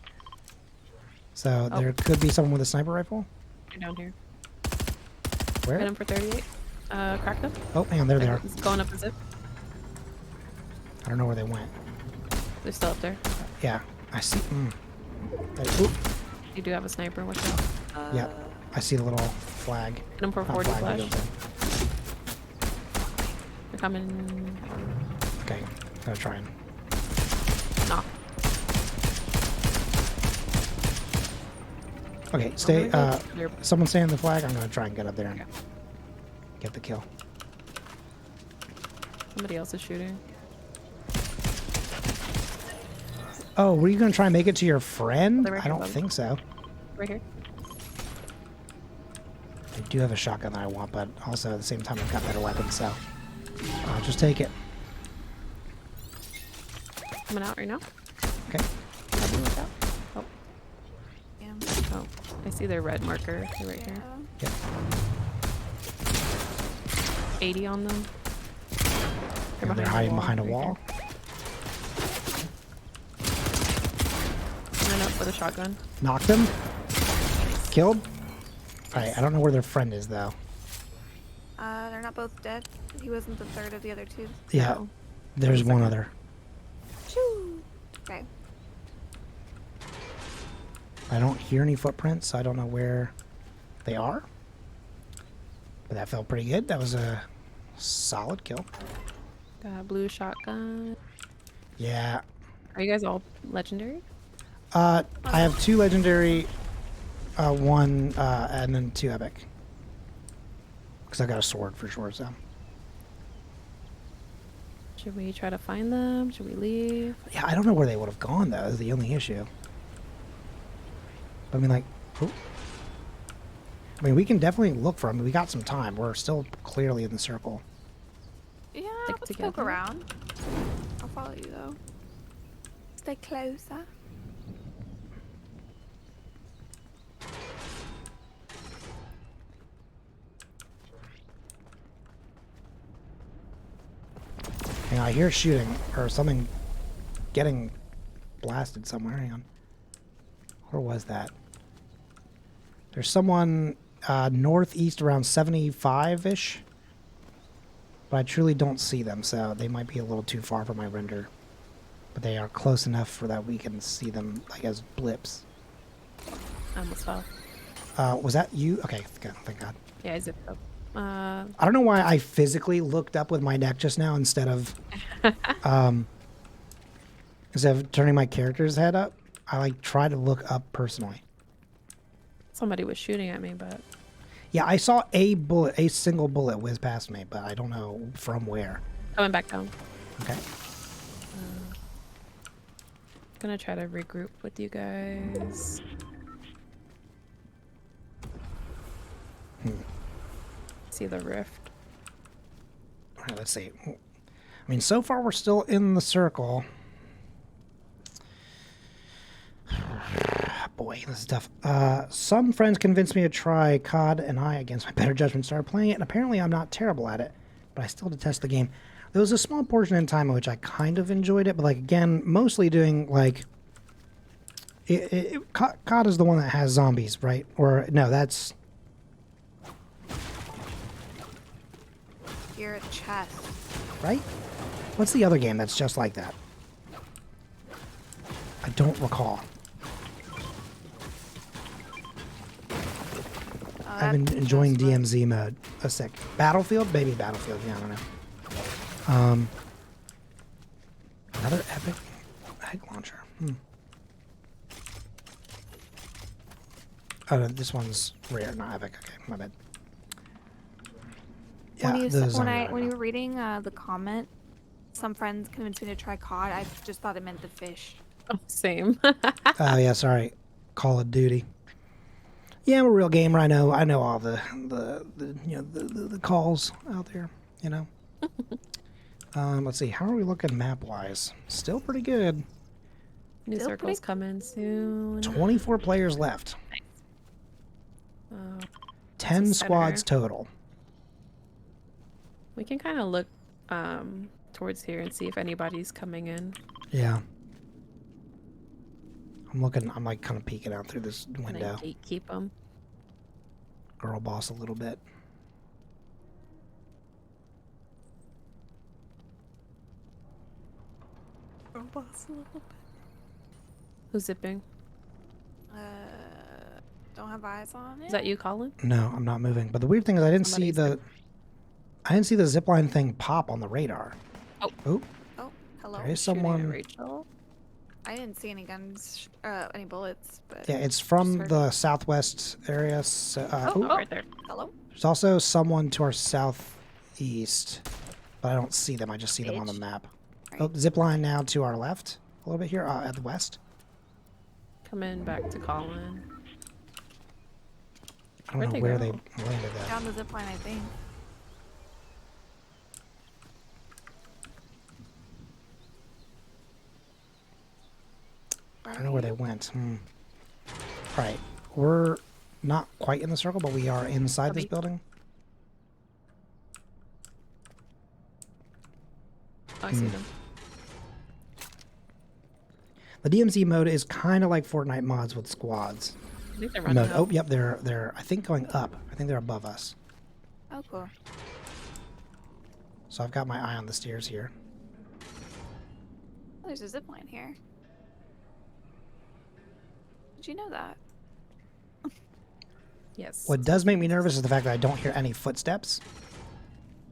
So there could be someone with a sniper rifle. They're down here. Where? Hit him for 38. Crack them. Oh, hang on. There they are. He's going up the zip. I don't know where they went. They're still up there. Yeah. I see. You do have a sniper. Watch out. Yeah. I see the little flag. Hit him for 40 flash. They're coming. Okay. I'm going to try and... Knock. Okay, stay. Someone stay on the flag. I'm going to try and get up there and get the kill. Somebody else is shooting. Oh, were you going to try and make it to your friend? Right I don't think so. Right here. I do have a shotgun that I want, but also at the same time I've got better weapons, so I'll just take it. Coming out right now. Okay. Oh. Oh, I see their red marker. They're right here. Yep. 80 on them. And they're hiding behind a wall. Coming up with a shotgun. Knocked him. Killed. Alright, I don't know where their friend is, though. They're not both dead. He wasn't the third of the other two. Yeah. There's one other. Shoo. Okay. I don't hear any footprints, so I don't know where they are. But that felt pretty good. That was a solid kill. Got a blue shotgun. Yeah. Are you guys all legendary? I have 2 legendary, 1, and then 2 epic. Because I got a sword for sure, so. Should we try to find them? Should we leave? Yeah, I don't know where they would have gone, though, is the only issue. But I mean, like, I mean, we can definitely look for them. We got some time. We're still clearly in the circle. Yeah, let's poke around. I'll follow you, though. Stay closer. Hang on, I hear shooting or something getting blasted somewhere. Hang on. Where was that? There's someone northeast around 75-ish. But I truly don't see them, so they might be a little too far for my render. But they are close enough for that we can see them like as blips. I almost fell. Was that you? Okay, thank God. Yeah, I zipped up. I don't know why I physically looked up with my neck just now instead of turning my character's head up. I like try to look up personally. Somebody was shooting at me, but yeah, I saw a single bullet whiz past me, but I don't know from where. Coming back down. Okay. Gonna try to regroup with you guys. See the rift. All right, let's see. I mean, so far we're still in the circle. Boy, this is tough. Some friends convinced me to try COD, and I, against my better judgment, started playing it, and apparently I'm not terrible at it, but I still detest the game. There was a small portion in time in which I kind of enjoyed it, but, like, again, mostly doing, like... COD is the one that has zombies, right? Or, no, that's... You're a chest. Right? What's the other game that's just like that? I don't recall. I've been enjoying DMZ mode. A sec. Battlefield? Maybe Battlefield. Yeah, I don't know. Another epic egg launcher. Oh, no, this one's rare, not epic. Okay, my bad. Yeah, when you were reading the comment, some friends convinced me to try COD. I just thought it meant the fish. Oh, same. Oh yeah, sorry. Call of Duty. Yeah, I'm a real gamer. I know all the calls out there. You know. Let's see. How are we looking map wise? Still pretty good. New circles coming soon. 24 players left. 10 squads total. We can kind of look towards here and see if anybody's coming in. Yeah. I'm like kind of peeking out through this window. Keep them. Girl boss a little bit. Girl boss a little bit. Who's zipping? Don't have eyes on it. Is that you, Colin? No, I'm not moving. But the weird thing is I didn't see the zipline thing pop on the radar. Oh. Oh, Hello. there is someone. Rachel. I didn't see any guns, any bullets, but Yeah, it's from the southwest area. So, right there. Hello. There's also someone to our southeast, but I don't see them. I just see them on the map. Oh, zipline now to our left, a little bit here at the west. Coming back to Colin. I don't know where they landed at. Down the zip line, I think. I don't know where they went. Alright, we're not quite in the circle, but we are inside this building. I see them. The DMZ mode is kind of like Fortnite mods with squads. I think they're running up. Oh, yep, they're I think going up. I think they're above us. Oh, cool. So I've got my eye on the stairs here. Oh, there's a zip line here. Did you know that? Yes. What does make me nervous is the fact that I don't hear any footsteps,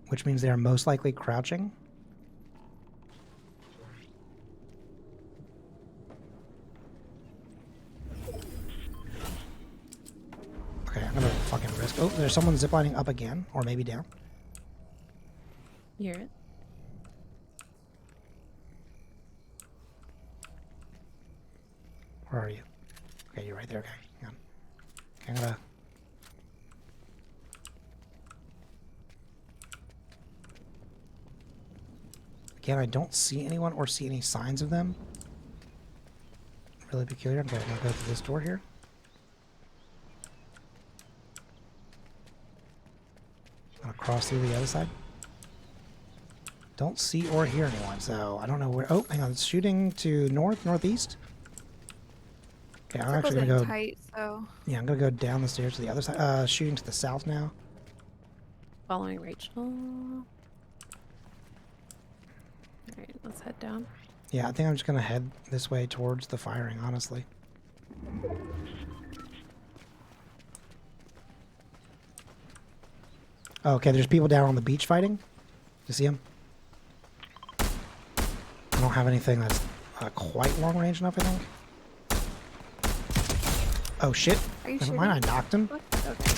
which means they are most likely crouching. Okay, I'm gonna fucking risk. Oh, there's someone ziplining up again, or maybe down. You hear it? Where are you? Okay, you're right there. Okay, hang on. Okay, I'm gonna. Again, I don't see anyone or see any signs of them. Really peculiar. I'm gonna go through this door here. I'm gonna cross through the other side. Don't see or hear anyone, so I don't know where. Oh, hang on. It's shooting to northeast. Okay, I'm actually gonna go. Tight, so. Yeah, I'm gonna go down the stairs to the other side. Shooting to the south now. Following Rachel. Alright, let's head down. Yeah, I think I'm just gonna head this way towards the firing, honestly. Oh, okay, there's people down on the beach fighting. You see them? I don't have anything that's quite long range enough, I think. Oh shit! Are you Never mind, I knocked him. Okay.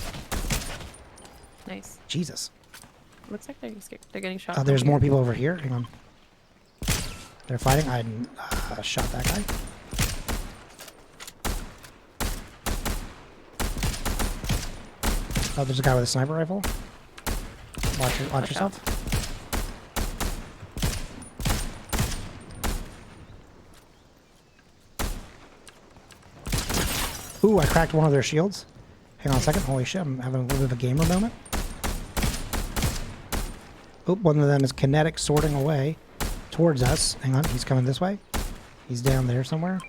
Nice. Jesus. Looks like they're getting shot. There's more people over here. Hang on. They're fighting. I shot that guy. Oh, there's a guy with a sniper rifle. Watch yourself. Ooh, I cracked one of their shields. Hang on a second. Holy shit, I'm having a little bit of a gamer moment. Oop, one of them is kinetic sorting away towards us. Hang on, he's coming this way. He's down there somewhere.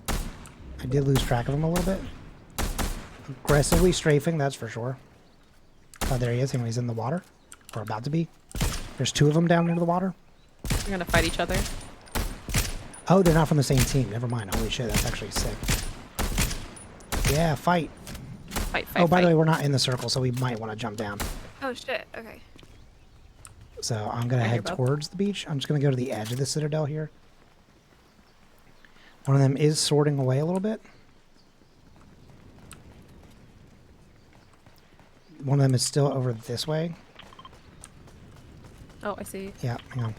I did lose track of him a little bit. Aggressively strafing, that's for sure. Oh, there he is. Hang on, he's in the water. Or about to be. There's two of them down into the water. They're gonna fight each other. Oh, they're not from the same team. Never mind. Holy shit, that's actually sick. Yeah, fight. Fight. Oh, by the way, we're not in the circle, so we might want to jump down. Oh shit. Okay. So I'm gonna head both. towards the beach. I'm just gonna go to the edge of the citadel here. One of them is sorting away a little bit. One of them is still over this way. Oh, I see. Yeah, hang on.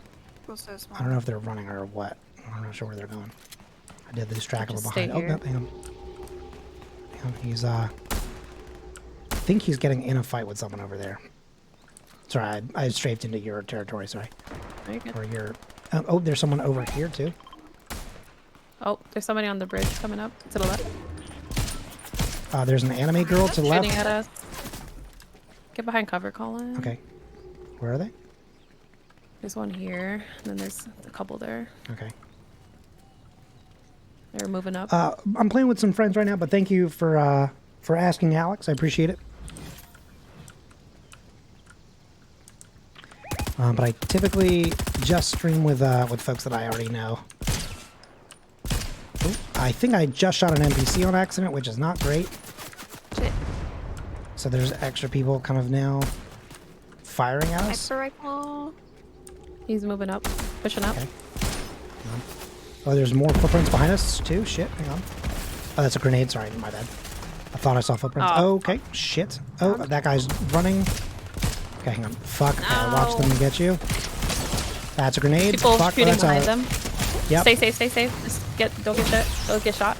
Well, so small. I don't know if they're running or what. I'm not sure where they're going. I did lose track of Just them stay behind. Oh, here. no, hang on. Hang on. He's I think he's getting in a fight with someone over there. Sorry, I strafed into your territory. Sorry. Very good. Or your. Oh, there's someone over here too. Oh, there's somebody on the bridge coming up to the left. There's an anime girl to the left. Shooting at us. Get behind cover, Colin. Okay. Where are they? There's one here, and then there's a couple there. Okay. They're moving up. I'm playing with some friends right now, but thank you for asking, Alex. I appreciate it. But I typically just stream with folks that I already know. Ooh, I think I just shot an NPC on accident, which is not great. Shit. So there's extra people kind of now firing at us. Sniper rifle. He's moving up, pushing up. Okay. Oh, there's more footprints behind us too. Shit, hang on. Oh, that's a grenade. Sorry, my bad. I thought I saw footprints. Oh, Oh, okay. Shit. Oh, that guy's running. Okay, hang on. Fuck. I'll watch them get you. That's a grenade. People Fuck. shooting That's behind a... them. Yep. Stay safe, stay safe. Just don't get shot. Don't get shot.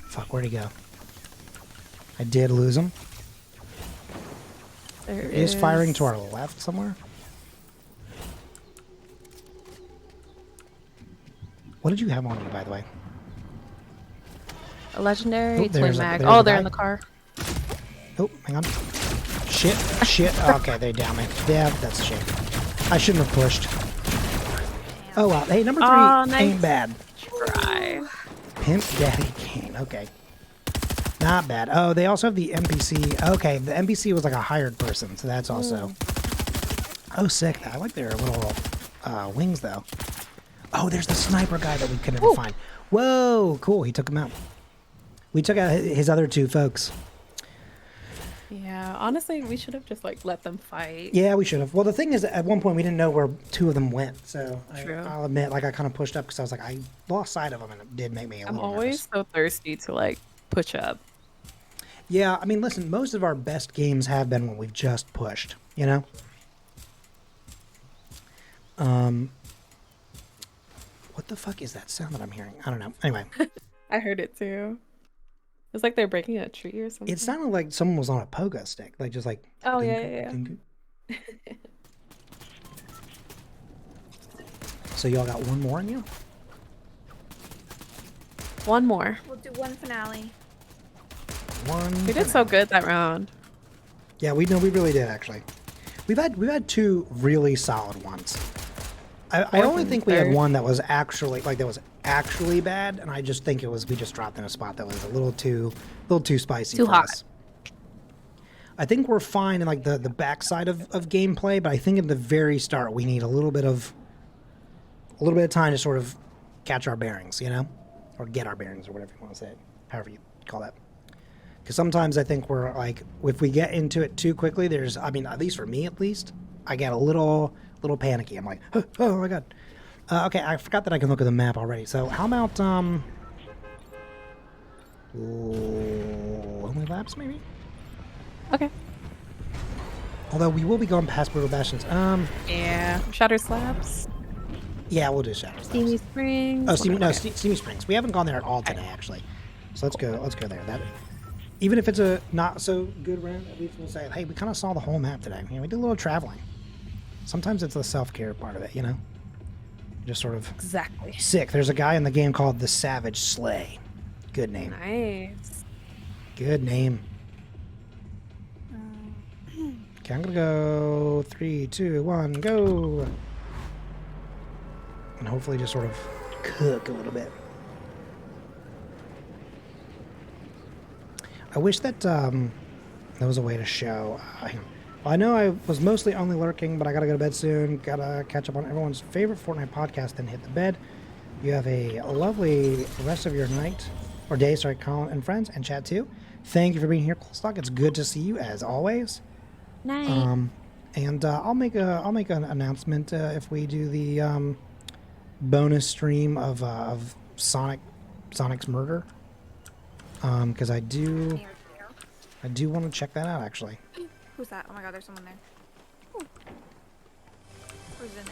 Fuck, where'd he go? I did lose him. There Is firing to our left somewhere. What did you have on you, by the way? A legendary Oh, twin there's mag. a Oh, they're guy. in the car. Oh, hang on. Shit. Shit. Okay, they down me. Yeah, that's a shame. I shouldn't have pushed. Oh, wow. Hey, number 3 Aw, nice ain't bad. try. Pimp Daddy Kane. Okay. Not bad. Oh, they also have the NPC. Okay, the NPC was like a hired person, so that's also... Oh, sick. I like their little wings, though. Oh, there's the sniper guy that we could never find. Whoa, cool. He took him out. We took out his other 2 folks. Yeah, honestly, we should have just like let them fight. Yeah, we should have. Well, the thing is, at one point, we didn't know where 2 of them went. So True. I'll admit, like, I kind of pushed up because I was like, I lost sight of them, and it did make me a I'm little always so thirsty to like push up. Yeah, I mean, listen, most of our best games have been when we've just pushed, you know? What the fuck is that sound that I'm hearing? I don't know. Anyway. I heard it too. It's like they're breaking a tree or something. It sounded like someone was on a pogo stick. Like, just like... Oh, ding, yeah. ding. So y'all got one more in you? One more. We'll do one finale. One. We did so good that round. Yeah, we really did, actually. We've had 2 really solid ones. I only think we had one that was actually bad, and I just think we just dropped in a spot that was a little too spicy. Too for hot. us. I think we're fine in like the backside of gameplay, but I think at the very start we need a little bit of time to sort of catch our bearings, you know, or get our bearings, or whatever you want to say, however you call that. Because sometimes I think we're like, if we get into it too quickly, I mean, at least for me, I get a little panicky. I'm like, oh my god. Okay, I forgot that I can look at the map already. So how about Lonely Labs maybe? Okay. Although we will be going past Brutal Bastions. Yeah. Shatter Slabs. Yeah, we'll do Shatter Slabs. Steamy Springs. Oh, Steamy Springs. We haven't gone there at all today, actually. So let's go there. That, even if it's a not so good round, at least we'll say, hey, we kind of saw the whole map today. You know, we did a little traveling. Sometimes it's the self-care part of it, you know? Just sort of Exactly. sick. There's a guy in the game called the Savage Slay. Good name. Nice. Good name. Okay, I'm gonna go 3, 2, 1, go. And hopefully just sort of cook a little bit. I wish that there was a way to show. Well, I know I was mostly only lurking, but I gotta go to bed soon. Gotta catch up on everyone's favorite Fortnite podcast, then hit the bed. You have a lovely rest of your night. or day, sorry, Colin and friends, and chat too. Thank you for being here, Coolstock. It's good to see you as always. Night. And I'll make an announcement if we do the bonus stream of Sonic's murder. Because I do want to check that out actually. Who's that? Oh my god, there's someone there. Ooh. Where's an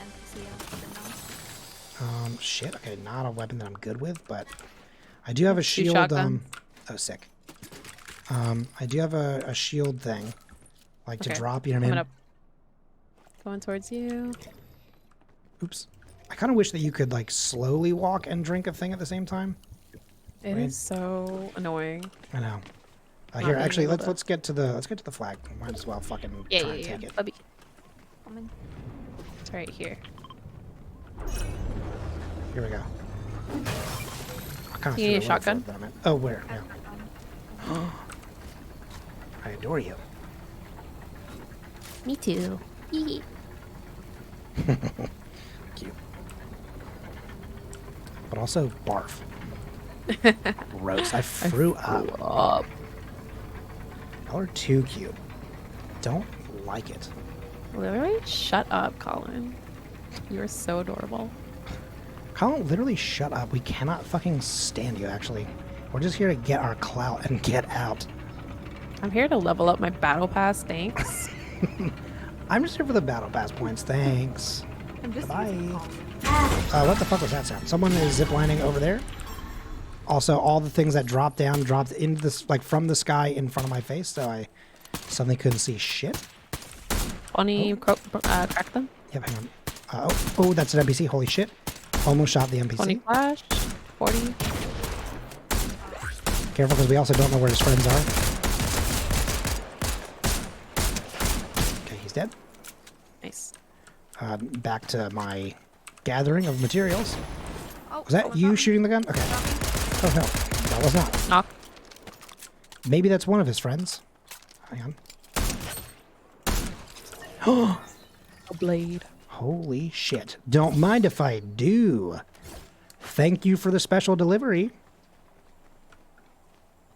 NPC? Shit. Okay, not a weapon that I'm good with, but I do have a shield. Shotgun. Oh, sick. I do have a shield thing, like to drop. You know what I mean? Going towards you. Oops. I kind of wish that you could like slowly walk and drink a thing at the same time. It is so annoying. I know. Here, actually, let's get to the flag. Might as well fucking try and take it. Bubby. It's right here. Here we go. You need a shotgun? Oh, where? Yeah. I adore you. Me too. Cute. But also barf. Gross. I threw up. Y'all are too cute. Don't like it. Literally, shut up, Colin. You are so adorable. Colin, literally shut up. We cannot fucking stand you, actually. We're just here to get our clout and get out. I'm here to level up my battle pass, thanks. I'm just here for the battle pass points, thanks. I'm just bye. What the fuck was that sound? Someone is ziplining over there. Also, all the things that dropped down dropped into this, like from the sky in front of my face, so I suddenly couldn't see shit. Bonnie, crack them. Yep, hang on. Oh, that's an NPC. Holy shit. Almost shot the NPC. Bonnie flash. 40. Careful, because we also don't know where his friends are. Okay, he's dead. Nice. Back to my gathering of materials. Oh, was that you shooting the gun? Okay. Oh, no. That was not. Knock. Maybe that's one of his friends. Hang on. A blade. Holy shit. Don't mind if I do. Thank you for the special delivery.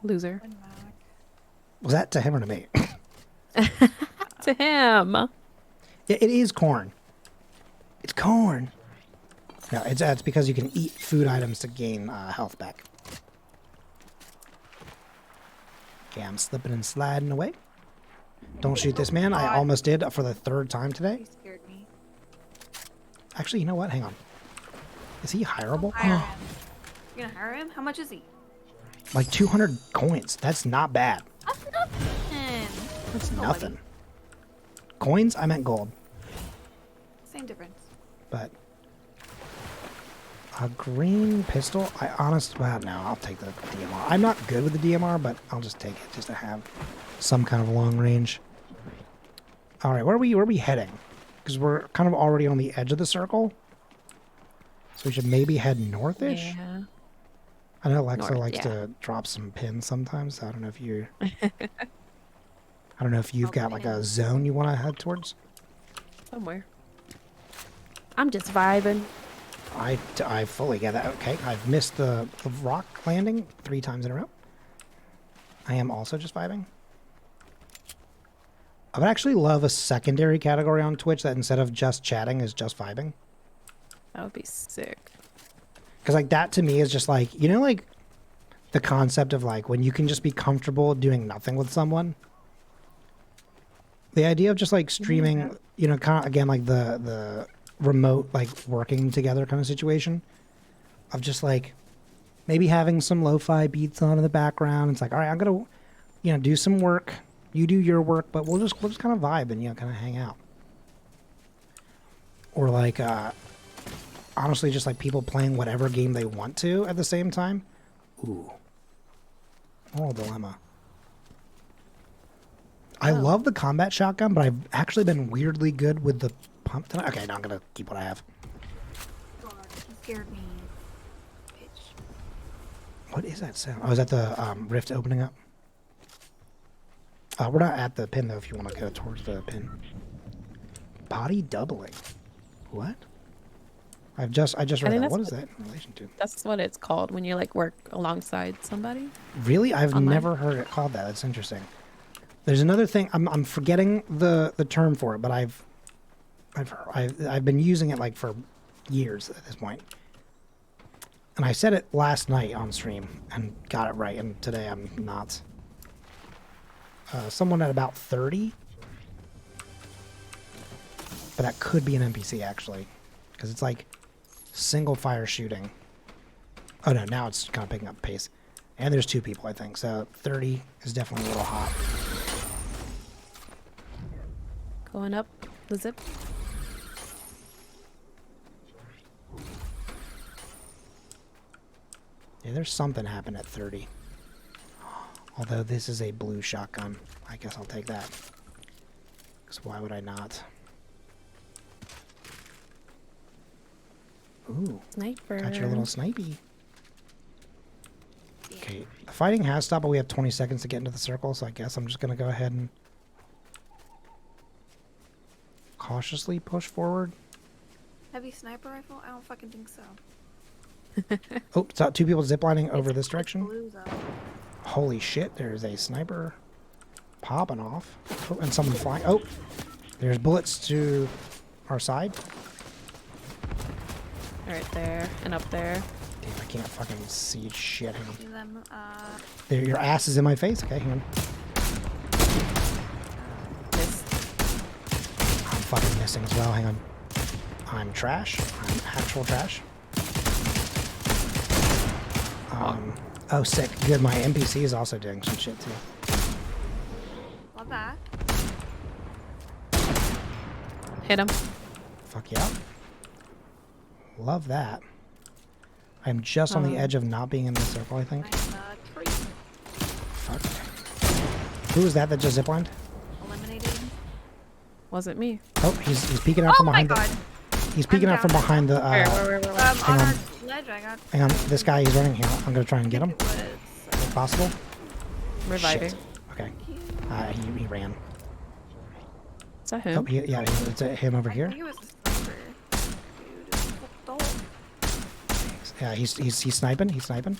Loser. Was that to him or to me? To him. It is corn. It's corn. No, it's because you can eat food items to gain health back. Okay, I'm slipping and sliding away. Don't shoot this man. I almost did for the third time today. He scared me. Actually, you know what? Hang on. Is he hireable? Hire him. You're gonna hire him? How much is he? Like 200 coins. That's not bad. That's nothing. That's nothing. Coins? I meant gold. Same difference. But a green pistol? Well, no, I'll take the DMR. I'm not good with the DMR, but I'll just take it just to have some kind of long range. All right, where are we heading? Because we're kind of already on the edge of the circle. So we should maybe head northish? Yeah. I know Alexa North, likes yeah. to drop some pins sometimes. So I don't know if you... I don't know if you've got like a zone you want to head towards. Somewhere. I'm just vibing. I fully get that. Okay, I've missed the rock landing 3 times in a row. I am also just vibing. I would actually love a secondary category on Twitch that instead of just chatting is just vibing. That would be sick. Because like that to me is just like, you know, like the concept of like when you can just be comfortable doing nothing with someone. The idea of just like streaming, you know, kind of again like the remote like working together kind of situation of just like maybe having some lo-fi beats on in the background. It's like, all right, I'm gonna, you know, do some work. You do your work, but we'll just kind of vibe and, you know, kind of hang out. Or like, honestly, just like people playing whatever game they want to at the same time. Ooh, moral dilemma. I love the combat shotgun, but I've actually been weirdly good with the pump tonight. Okay, now I'm gonna keep what I have. God, he scared me. Bitch. What is that sound? Oh, is that the rift opening up? We're not at the pin though. If you want to go towards the pin. Body doubling. What? I just read that. that's What is that in relation to? That's what it's called when you like work alongside somebody. Really? I've Online. never heard it called that. That's interesting. There's another thing. I'm forgetting the term for it, but I've been using it like for years at this point. And I said it last night on stream and got it right, and today I'm not. Someone at about 30, but that could be an NPC actually, because it's like single fire shooting. Oh no, now it's kind of picking up pace. And there's 2 people, I think, so 30 is definitely a little hot. Going up the zip. Yeah, there's something happened at 30. Although this is a blue shotgun. I guess I'll take that. Because why would I not? Ooh. Sniper. Got your little snipey. Okay, the fighting has stopped, but we have 20 seconds to get into the circle, so I guess I'm just going to go ahead and cautiously push forward. Heavy sniper rifle? I don't fucking think so. Oh, it's 2 people ziplining over this direction. Blue zone. Holy shit, there's a sniper popping off. Oh, and someone flying. Oh, there's bullets to our side. Right there and up there. Damn, I can't fucking see shit. Hang on. See them, There, your ass is in my face. Okay, hang on. Missed. I'm fucking missing as well. Hang on. I'm trash. I'm actual trash. Oh, sick. Good. My NPC is also doing some shit too. love that. Hit him. Fuck yeah. Love that. I'm just on the edge of not being in the circle, I think. Fuck. Who was that just ziplined? Eliminated. Wasn't me. Oh, he's peeking out from behind the... He's peeking out from behind the... Where? hang on. Ledge, I got. Hang on. This guy, he's running here. I'm going to try and get him. If possible. Reviving. Shit. Okay. He ran. Is that him? Oh, yeah, it's him over here. I think it was a sniper. Dude, Yeah, he's sniping. He's sniping.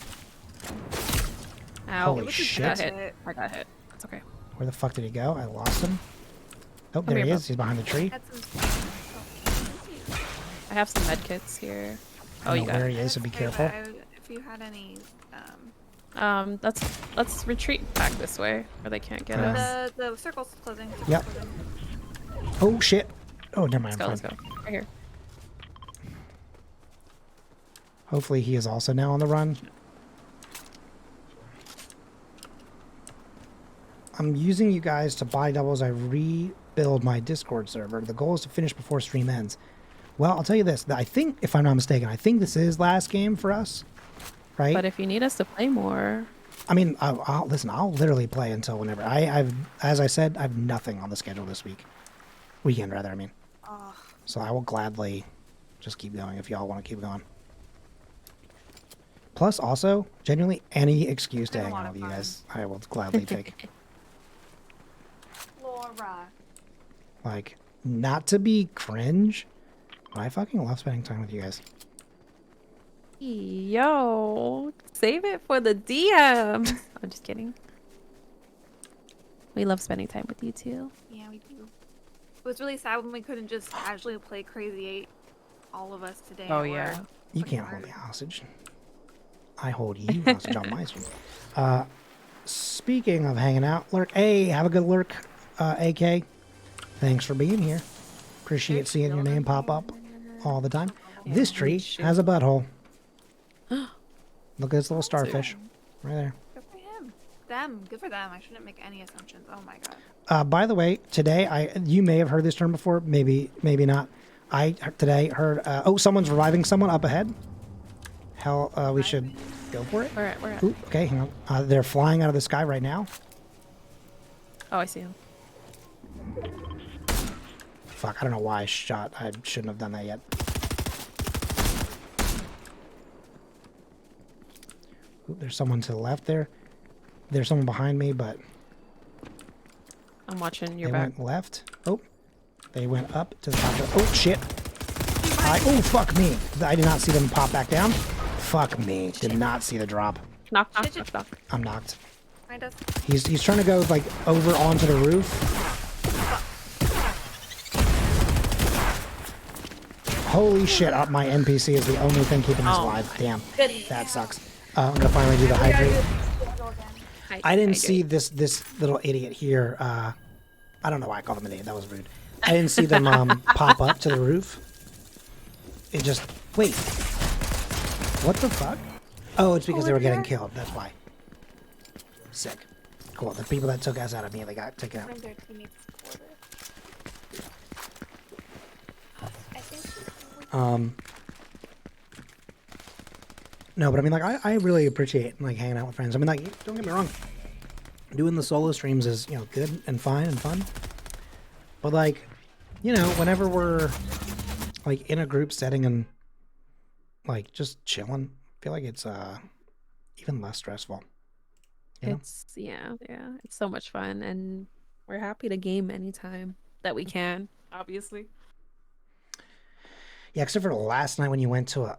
Ow. Holy shit. I got hit. It's okay. Where the fuck did he go? I lost him. Oh, Come there here, he bro. is. He's behind the tree. I have some med kits here. Oh, I you don't know got where it. he is, so be careful. If you had any, Let's retreat back this way, where they can't get us. the circle's closing. Yep. Oh shit. Oh, never mind. Let's I'm go. fine. Right here. Hopefully he is also now on the run. I'm using you guys to buy doubles. I rebuild my Discord server. The goal is to finish before stream ends. Well, I'll tell you this. I think, if I'm not mistaken, I think this is last game for us. Right? But if you need us to play more... I mean, I'll listen, I'll literally play until whenever. As I said, I have nothing on the schedule this week. Weekend, rather, I mean. So I will gladly just keep going if y'all want to keep going. Plus, also, genuinely, any excuse to hang out with you guys, I will gladly take. Laura. Like, not to be cringe, but I fucking love spending time with you guys. Yo, save it for the DM. I'm just kidding. We love spending time with you too. Yeah, we do. It was really sad when we couldn't just casually play Crazy 8, all of us today. Oh, yeah. You can't hold me hostage. I hold you hostage on my stream. Speaking of hanging out, Lurk. Hey, have a good Lurk, AK. Thanks for being here. Appreciate seeing your name pop up all the time. Yeah, this tree has a butthole. Look at this little starfish. Right there. Good for him. Good for them. I shouldn't make any assumptions. Oh my god. By the way, today, you may have heard this term before, maybe not. I today heard, oh, someone's reviving someone up ahead. Hell, we should go for it. Where at? Ooh, okay, hang on. They're flying out of the sky right now. Oh, I see him. Fuck, I don't know why I shot. I shouldn't have done that yet. Ooh, there's someone to the left there. There's someone behind me, but... I'm watching your they back. went left. Oh, they went up to the top. Oh, shit. die. Oh, fuck me. I did not see them pop back down. Fuck me. Did not see the drop. Knock. I'm knocked. Kind of. He's trying to go like over onto the roof. Holy shit, my NPC is the only thing keeping us alive. Damn. That sucks. I'm gonna finally do the hydrate. I didn't see this little idiot here. I don't know why I called him an idiot. That was rude. I didn't see them pop up to the roof. It just... Wait. What the fuck? Oh, it's because they were getting killed. That's why. Sick. Cool. The people that took us out immediately got taken out. No, but I mean, like, I really appreciate, like, hanging out with friends. I mean, like, don't get me wrong. Doing the solo streams is, you know, good and fine and fun. But, like, you know, whenever we're, like, in a group setting and, like, just chilling, I feel like it's, even less stressful. You know? It's, yeah, it's so much fun. And we're happy to game anytime that we can, obviously. Yeah, except for last night when you went to a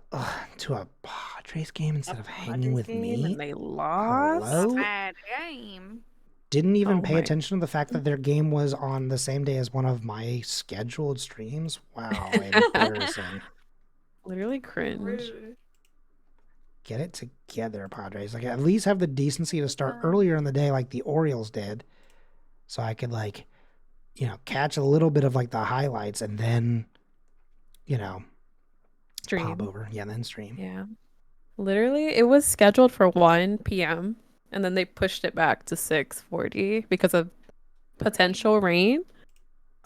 Padres game instead of hanging with me. And they lost. Hello? Bad game. Didn't even pay attention to the fact that their game was on the same day as one of my scheduled streams. Wow, embarrassing. Literally cringe. Rude. Get it together, Padres. Like, at least have the decency to start earlier in the day like the Orioles did. So I could, like, you know, catch a little bit of, like, the highlights and then, you know, Stream. pop over. Yeah, then stream. Yeah. Literally, it was scheduled for 1 p.m. and then they pushed it back to 6:40 because of potential rain.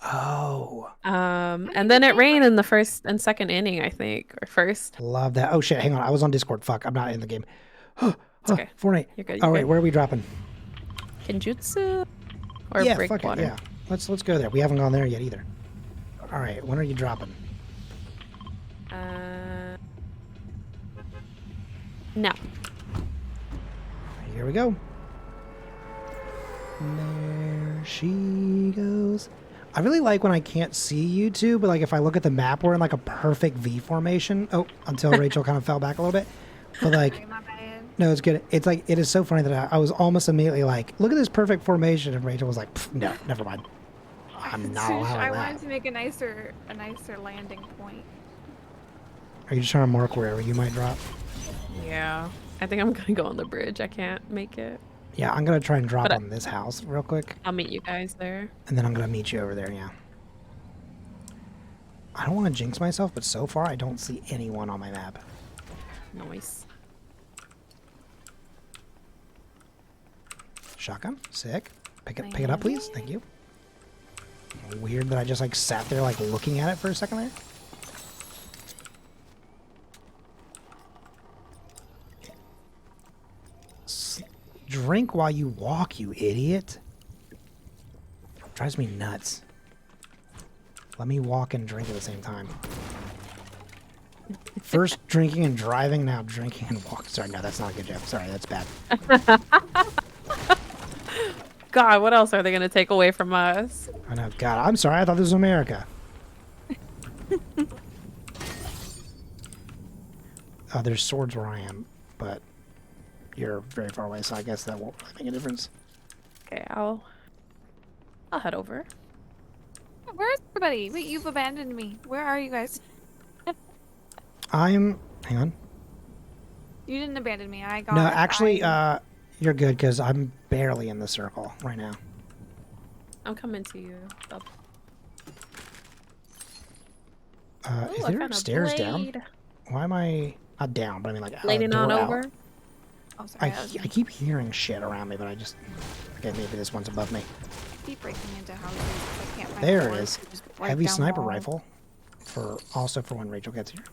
Oh. And then it rained in the first and second inning, I think, or first. Love that. Oh, shit. Hang on. I was on Discord. Fuck. I'm not in the game. It's okay. Fortnite. You're good. All right. Where are we dropping? Kenjutsu or yeah, Breakwater? fuck it. Yeah. Let's go there. We haven't gone there yet either. All right. When are you dropping? No. Here we go. There she goes. I really like when I can't see you two, but like if I look at the map, we're in like a perfect V formation. Oh, until Rachel kind of fell back a little bit. But like, no, it's good. It's like, it is so funny that I was almost immediately like, look at this perfect formation. And Rachel was like, no, never mind. I'm not allowing I that. wanted to make a nicer landing point. Are you just trying to mark wherever you might drop? Yeah. I think I'm gonna go on the bridge. I can't make it. Yeah, I'm going to try and drop But on this house real quick. I'll meet you guys there. And then I'm going to meet you over there, yeah. I don't want to jinx myself, but so far I don't see anyone on my map. Nice. Shotgun, sick. Pick it up, please. Thank you. Weird that I just like sat there like looking at it for a second there. Drink while you walk, you idiot. Drives me nuts. Let me walk and drink at the same time. First drinking and driving, now drinking and walking. Sorry, no, that's not a good joke. Sorry, that's bad. God, what else are they gonna take away from us? I know. God, I'm sorry. I thought this was America. There's swords where I am, but you're very far away, so I guess that won't really make a difference. Okay, I'll head over. Where's everybody? Wait, you've abandoned me. Where are you guys? Hang on. You didn't abandon me. I got No, actually, you're good because I'm barely in the circle right now. I'm coming to you. Is there stairs down? Why am I not down? But I mean, like, Blading on out. over. Oh, sorry, I keep hearing shit around me, but I just okay. Maybe this one's above me. keep breaking into houses. I can't find There it doors is. to just break Heavy down sniper walls. rifle. For when Rachel gets here.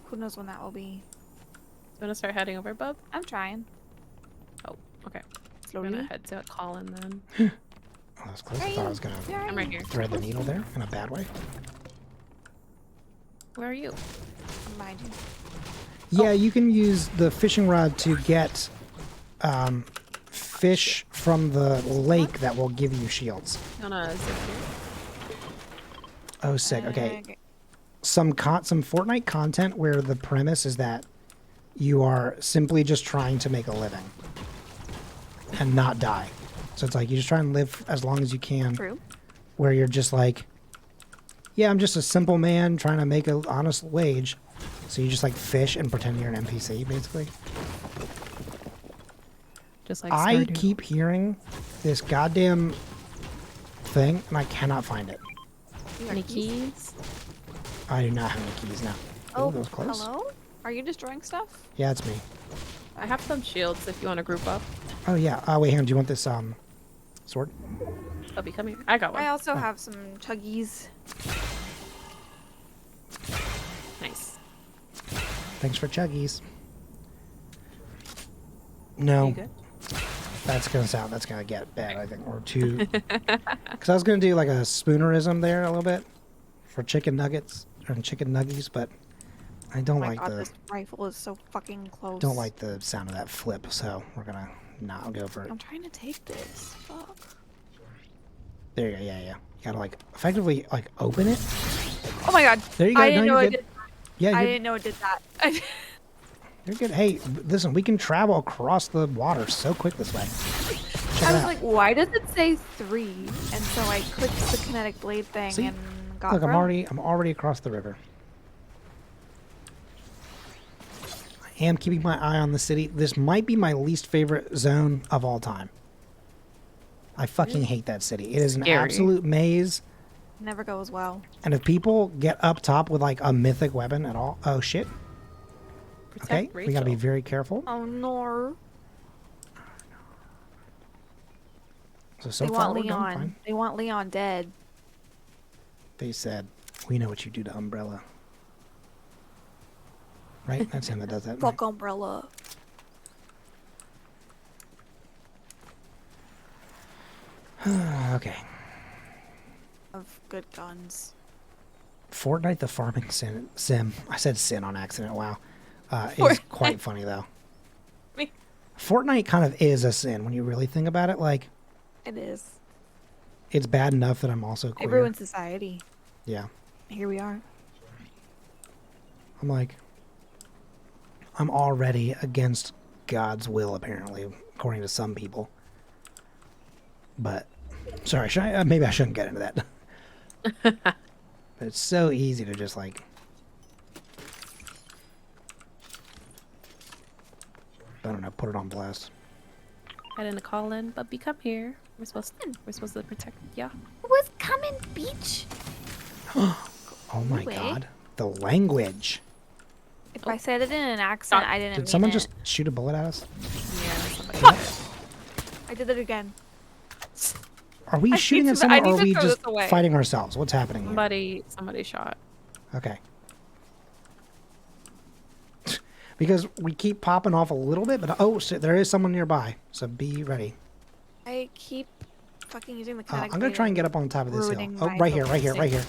Who knows when that will be? You wanna start heading over, bub? I'm trying. Oh, okay. Slowly. I'm gonna head to Colin then. Oh, that was close. I thought I was gonna I'm right here. thread the needle there in a bad way. Where are you? I'm behind you. Yeah, you can use the fishing rod to get fish from the lake that will give you shields. You wanna zip here? Oh, sick. Okay. some Fortnite content where the premise is that you are simply just trying to make a living and not die. So it's like you just try and live as long as you can. True. Where you're just like, yeah, I'm just a simple man trying to make an honest wage. So you just like fish and pretend you're an NPC, basically. Just like I Stardew. keep hearing this goddamn thing, and I cannot find it. Any keys? I do not have any keys now. Oh, Ooh, that was close. hello? Are you destroying stuff? Yeah, it's me. I have some shields if you want to group up. Oh yeah. Wait, hang on. Do you want this sword? Toby, come here. I got one. I also have some chuggies. Nice. Thanks for chuggies. Are No. you good? That's gonna get bad, I think. Or two. Because I was gonna do like a spoonerism there a little bit for chicken nuggets or chicken nuggies, but I don't Oh my like god, the this rifle is so fucking close. don't like the sound of that flip, so we're gonna not go for it. I'm trying to take this. Fuck. There you go. Yeah. You gotta like effectively like open it. Oh my god. There you go. I didn't No, know you're it good. did that. Yeah, I you're, didn't know it did that. you're good. Hey, listen, we can travel across the water so quick this way. Check I it was out. like, why does it say 3? And so I clicked the kinetic blade thing See? and got Look, thrown. I'm already across the river. I am keeping my eye on the city. This might be my least favorite zone of all time. I fucking hate that city. It is an Scary. absolute maze. Never goes well. And if people get up top with like a mythic weapon at all, oh shit. Okay, Protect we gotta be Rachel. very careful. Oh no. So They far want we're doing Leon. fine. They want Leon dead. They said, "We know what you do to Umbrella." Right? That's him that does that. Right? Fuck Umbrella. Okay. Of good guns. Fortnite the farming sim. I said sin on accident. Wow. Is quite funny though. Me. Fortnite kind of is a sin when you really think about it. Like, It is. it's bad enough that I'm also queer. It ruined society. Yeah. Here we are. I'm like, I'm already against God's will, apparently, according to some people. But, sorry, maybe I shouldn't get into that. But it's so easy to just like, I don't know, put it on blast. I didn't call in, but come here. We're supposed to protect ya. Was coming, beach. Oh my Anyway. god, the language. If I said it in an accent, I didn't Did mean someone it. just shoot a bullet at us? Yeah, somebody. I did it again. Are we I shooting need at to- someone I need or are to we throw just this away. fighting ourselves? What's happening here? Somebody shot. Okay. Because we keep popping off a little bit, but oh shit, there is someone nearby. So be ready. I keep fucking using the kinetic I'm gonna blade try and get up on top of this hill. ruining Oh, my right here, right here, right here.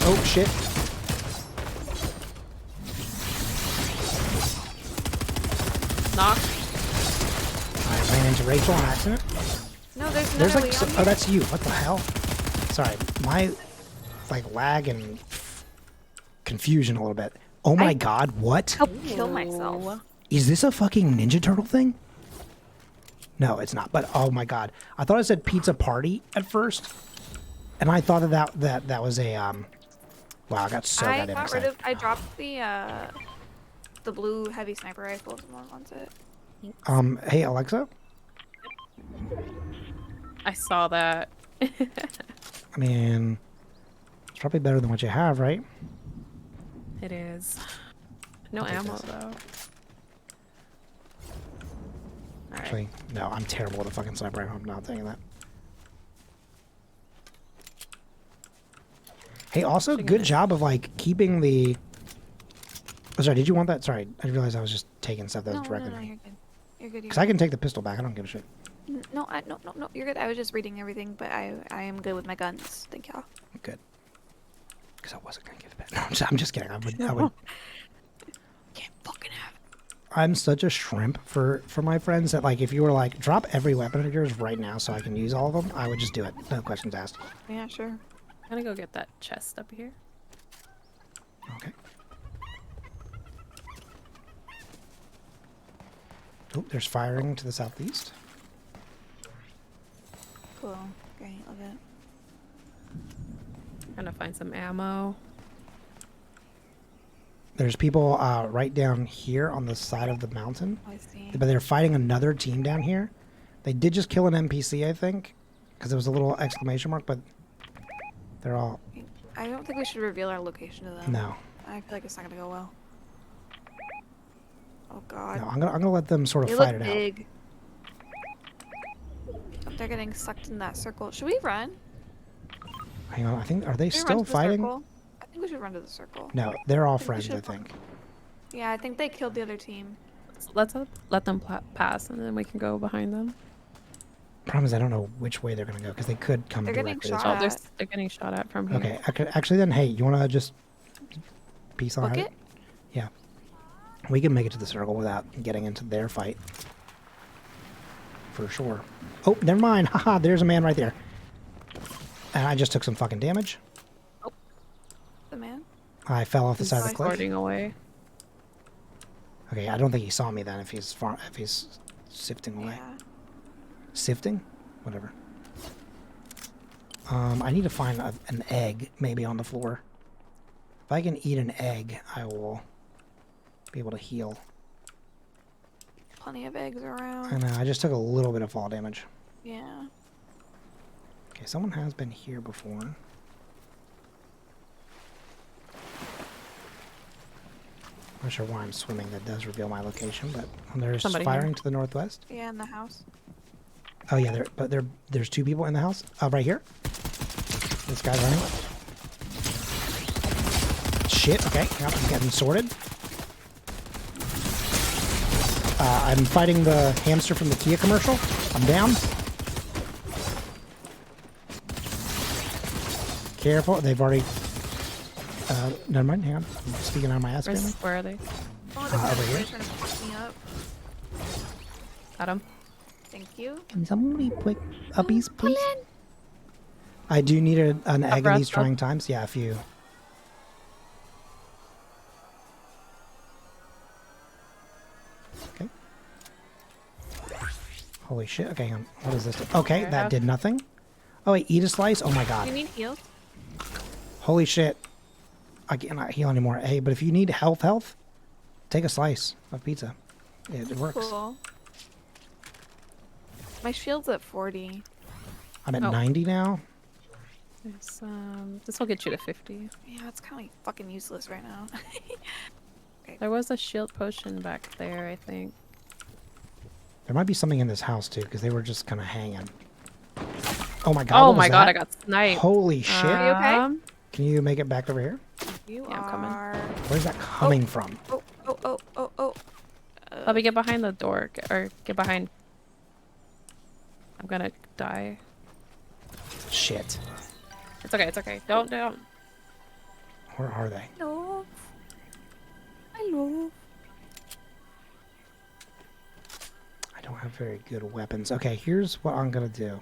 Oh shit. Knock. I ran into Rachel on accident. No, there's There's another like, Leon oh, here. that's you. What the hell? Sorry, my like lag and confusion a little bit. Oh my god, what? Help kill myself. Is this a fucking Ninja Turtle thing? No, it's not. But oh my god, I thought it said pizza party at first, and I thought that was a Wow, I got so I goddamn got rid excited. of. I dropped the blue heavy sniper rifle. Someone wants it. Hey Alexa. I saw that. I mean, it's probably better than what you have, right? It is. No I'll take ammo this. though. Actually, no, I'm terrible with a fucking sniper rifle. I'm not taking that. Hey, also, good job of like keeping the. Oh, sorry, did you want that? Sorry, I didn't realize I was just taking stuff that was directly. No, you're good. You're good. Because I can take the pistol back. I don't give a shit. No, no, you're good. I was just reading everything, but I am good with my guns. Thank y'all. Good. Because I wasn't gonna give it back. No, I'm just kidding. I would. Can't fucking have. I'm such a shrimp for my friends that like if you were like drop every weapon of yours right now so I can use all of them, I would just do it. No questions asked. Yeah, sure. I'm gonna go get that chest up here. Okay. Oh, there's firing to the southeast. Cool. Great. Love it. Trying to find some ammo. There's people right down here on the side of the mountain. I see. But they're fighting another team down here. They did just kill an NPC, I think, because there was a little exclamation mark, but they're all... I don't think we should reveal our location to them. No. I feel like it's not gonna go well. Oh god. No, I'm gonna let them sort of They fight look it out. big. Oh, they're getting sucked in that circle. Should we run? Hang on, I think... Are they Should we run still to the fighting? circle? I think we should run to the circle. No, they're all I think we friends, should I think. Yeah, I think they killed the other team. Let's let them pass, and then we can go behind them. Problem is, I don't know which way they're gonna go, because they could come They're getting directly this shot way. at. They're getting shot at from here. Okay, actually then, hey, you wanna just... peace on Book it? it? Yeah. We can make it to the circle without getting into their fight. For sure. Oh, never mind. Haha, there's a man right there. And I just took some fucking damage. The man? I fell off the side of the cliff. Sorting away. Okay, I don't think he saw me then if he's sifting away. Yeah. Sifting? Whatever. I need to find an egg maybe on the floor. If I can eat an egg, I will be able to heal. Plenty of eggs around. I know, I just took a little bit of fall damage. Yeah. Okay, someone has been here before. Not sure why I'm swimming. That does reveal my location, but there's Somebody firing here. to the northwest. Yeah, in the house. Oh yeah, there's two people in the house. Right here. This guy's running. Shit. Okay, yep, I'm getting sorted. I'm fighting the hamster from the Kia commercial. I'm down. Careful, they've already... never mind, hang on. I'm speaking on my ass. Where are they? Oh, Over here. trying to fuck me up. Got him. Thank you. Can somebody quick uppies, please? I do need an egg in these trying times. Yeah, if you... Okay. Holy shit. Okay, hang on. What is this? Okay, Here, that have- did nothing. Oh, wait, eat a slice? Oh my Do god. you need heals? Holy shit. I cannot heal anymore. Hey, but if you need health, take a slice of pizza. It works. Cool. My shield's at 40. I'm at Oh. 90 now. This will get you to 50. Yeah, it's kind of fucking useless right now. There was a shield potion back there, I think. There might be something in this house too, because they were just kind of hanging. Oh my god. Oh what was my god, that? I got sniped. Holy shit. Are you okay? Can you make it back over here? You Yeah, I'm coming. are. Where's that coming from? Oh. Let me get behind the door, or get behind. I'm gonna die. Shit. It's okay, it's okay. Don't. Where are they? Love. I love. I don't have very good weapons. Okay, here's what I'm gonna do.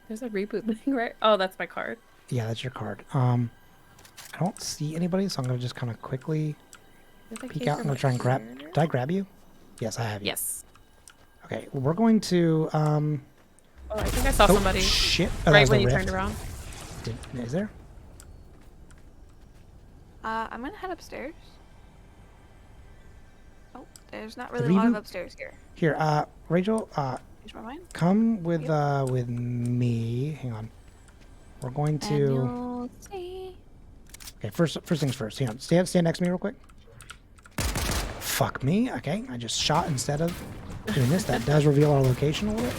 There's a reboot thing, right? Oh, that's my card. Yeah, that's your card. I don't see anybody, so I'm gonna just kind of quickly peek out. I'm gonna try and grab. Did I grab you? Yes, I have you. Yes. Okay, well, we're going to. Oh, I think I saw Oh, somebody. shit. Oh, that Right was the when you rift. turned around. Is there? I'm gonna head upstairs. Oh, there's not The really a lot of reboot? upstairs here. Here, Rachel. Change my mind. Come with me. Hang on. We're going And to. you'll see. Okay, first things first. Hang on. Stand next to me real quick. Fuck me. Okay, I just shot instead of doing this. That does reveal our location a little bit.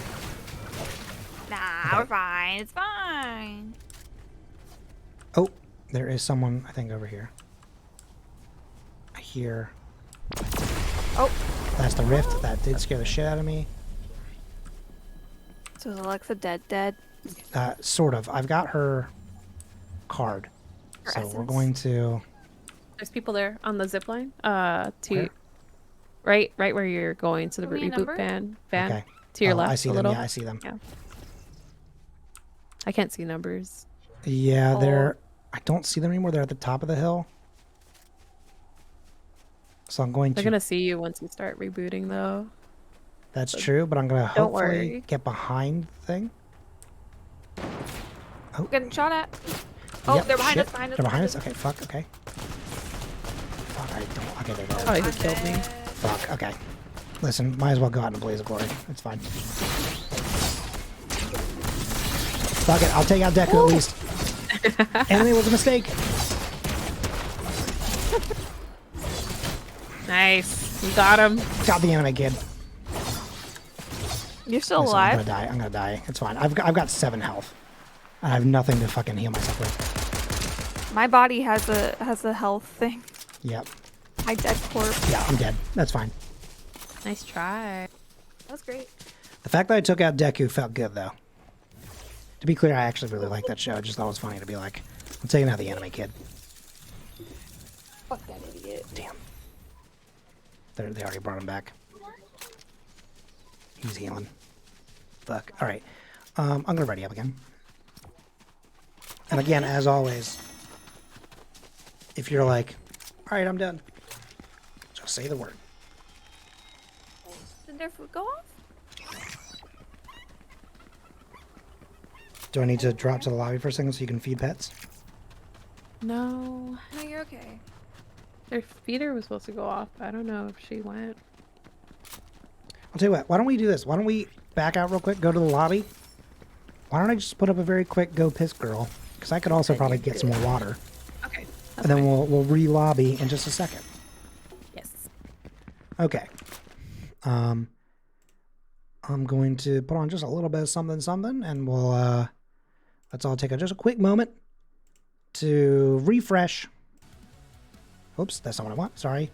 Nah, we're fine. It's fine. Oh, there is someone, I think, over here. I hear. Oh. That's the rift. That did scare the shit out of me. So is Alexa dead? Sort of. I've got her card. Her So we're essence? going to. There's people there on the zip line. To Where? right where you're going to the Give me a reboot number? van. Okay. To your Oh, left. I see a them. little. Yeah, I see them. Yeah. I can't see numbers. Yeah, they're. I don't see them anymore. They're at the top of the hill. So I'm going They're to... gonna see you once you start rebooting, though. That's true, but I'm going to Don't hopefully worry. get behind the thing. Oh. Getting shot at. Oh, Yep, they're behind shit. us. Behind us. They're behind us? Okay, fuck, okay. Fuck, I don't... Okay, there we go. Oh, he killed me. Fuck, okay. Listen, might as well go out in a blaze of glory. It's fine. Fuck it, I'll take out Deku at least. Enemy was a mistake. Nice. You got him. Got the anime kid. You're still Listen, alive. I'm gonna die. It's fine. I've got 7 health. I have nothing to fucking heal myself with. My body has a health thing. Yep. My dead corpse. Yeah, I'm dead. That's fine. Nice try. That was great. The fact that I took out Deku felt good, though. To be clear, I actually really like that show. I just thought it was funny to be like, I'm taking out the anime kid. Fuck that idiot. Damn. They already brought him back. He's healing. Fuck. Alright. I'm gonna ready up again. And again, as always, if you're like, alright, I'm done, just say the word. Did their food go off? Do I need to drop to the lobby for a second so you can feed pets? No. No, you're okay. Their feeder was supposed to go off. I don't know if she went. I'll tell you what, why don't we do this? Why don't we back out real quick, go to the lobby? Why don't I just put up a very quick go piss girl? Because I could also probably get some more water. Okay. And then we'll re-lobby in just a second. Yes. Okay. I'm going to put on just a little bit of something, and we'll, let's all take just a quick moment to refresh. Oops, that's not what I want. Sorry.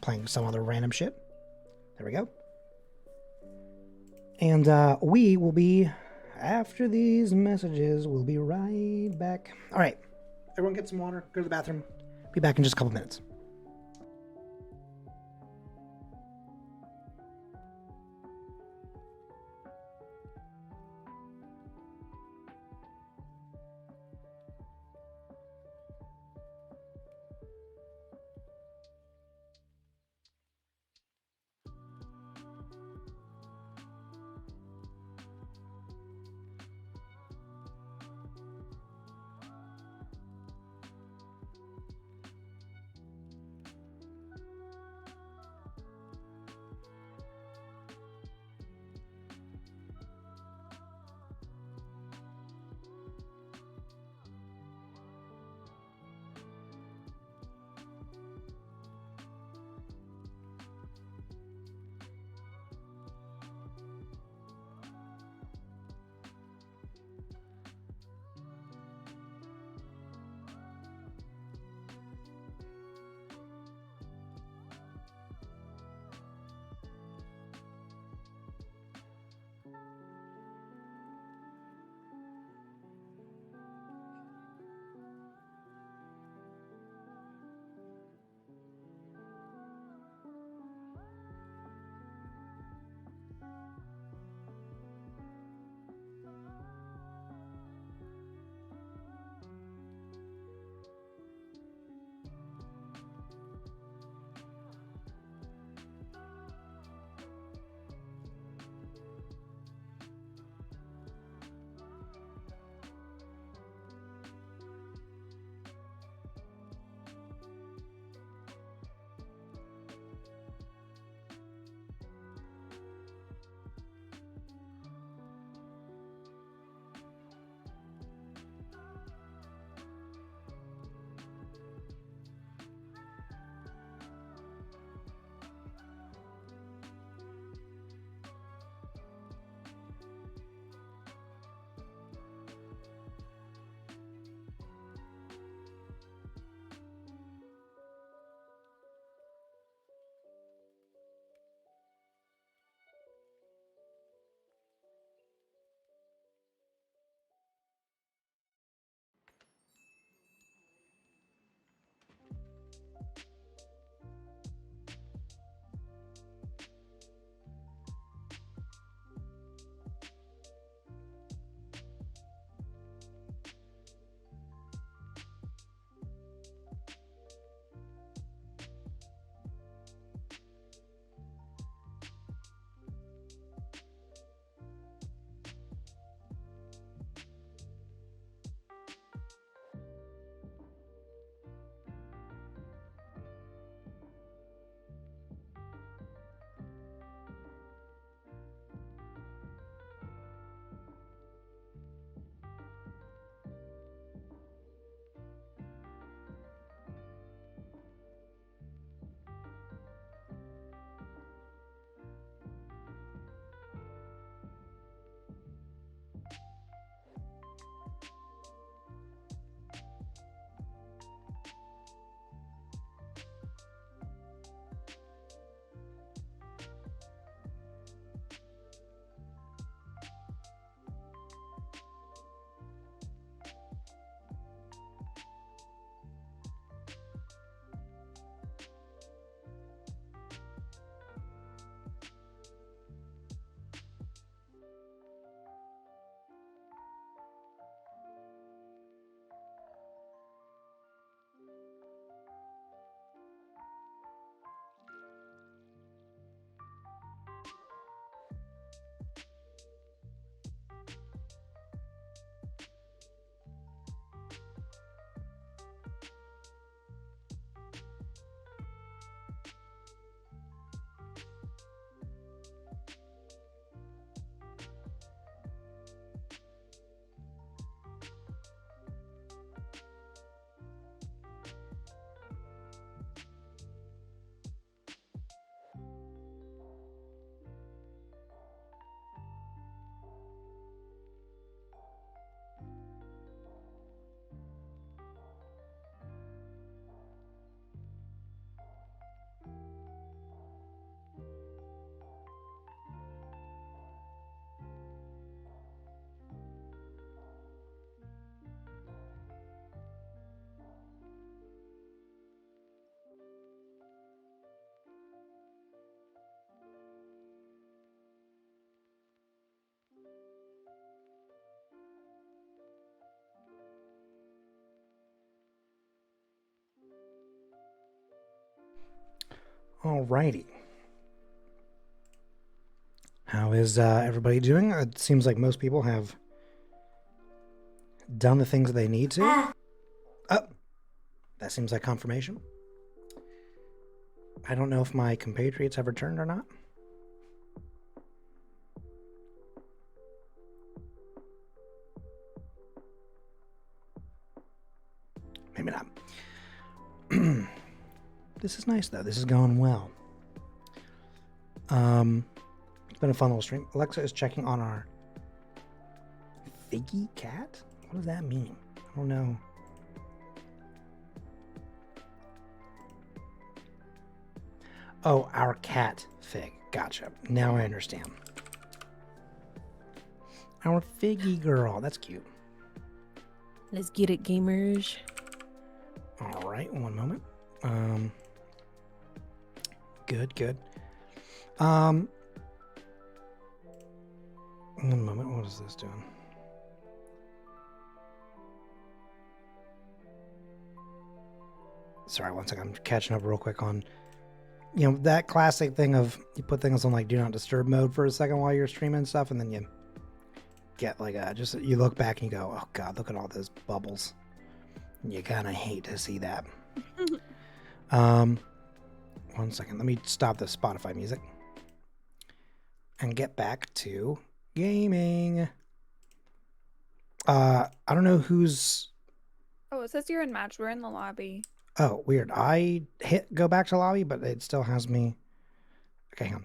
Playing some other random shit. There we go. And we will be, after these messages, we'll be right back. All right. Everyone get some water. Go to the bathroom. Be back in just a couple minutes. Alrighty. How is everybody doing? It seems like most people have done the things they need to. Oh, that seems like confirmation. I don't know if my compatriots have returned or not. Maybe not. This is nice though. This is going well. It's been a fun little stream. Alexa is checking on our Figgy cat. What does that mean? I don't know. Oh, our cat Fig. Gotcha. Now I understand. Our Figgy girl. That's cute. Let's get it, gamers. All right, one moment. Good. One moment. What is this doing? Sorry, one second. I'm catching up real quick on, that classic thing of you put things on like do not disturb mode for a second while you're streaming stuff, and then you get like you look back and you go, oh god, look at all those bubbles. You kind of hate to see that. 1 second. Let me stop the Spotify music and get back to gaming. I don't know who's. Oh, it says you're in match. We're in the lobby. Oh, weird. I hit go back to lobby, but it still has me. Okay, hang on.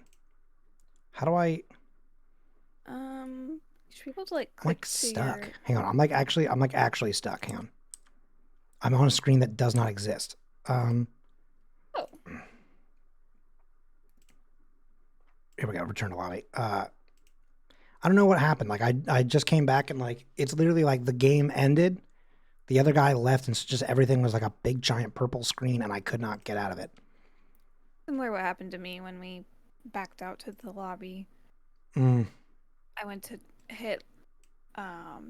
How do I? You should be able to like. I'm like stuck. Hang on. I'm like actually stuck. Hang on. I'm on a screen that does not exist. Oh. Here we go. Return to lobby. I don't know what happened. Like I just came back and like it's literally like the game ended. The other guy left and just everything was like a big giant purple screen and I could not get out of it. Similar what happened to me when we backed out to the lobby. I went to hit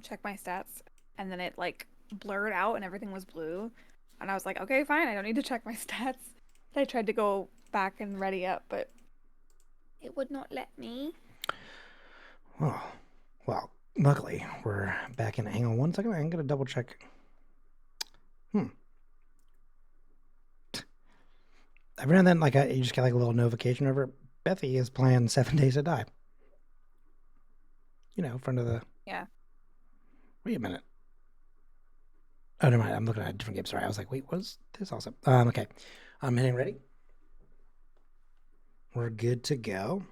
check my stats and then it like blurred out and everything was blue. And I was like, okay, fine, I don't need to check my stats. I tried to go back and ready up, but it would not let me. Oh, well, luckily we're back in. Hang on 1 second. I'm going to double check. Every now and then, like, you just get like a little notification over. Bethy is playing 7 Days to Die. Friend of the. Yeah. Wait a minute. Oh, never mind. I'm looking at a different game. Sorry. I was like, wait, what is this also? Okay. I'm hitting ready. We're good to go.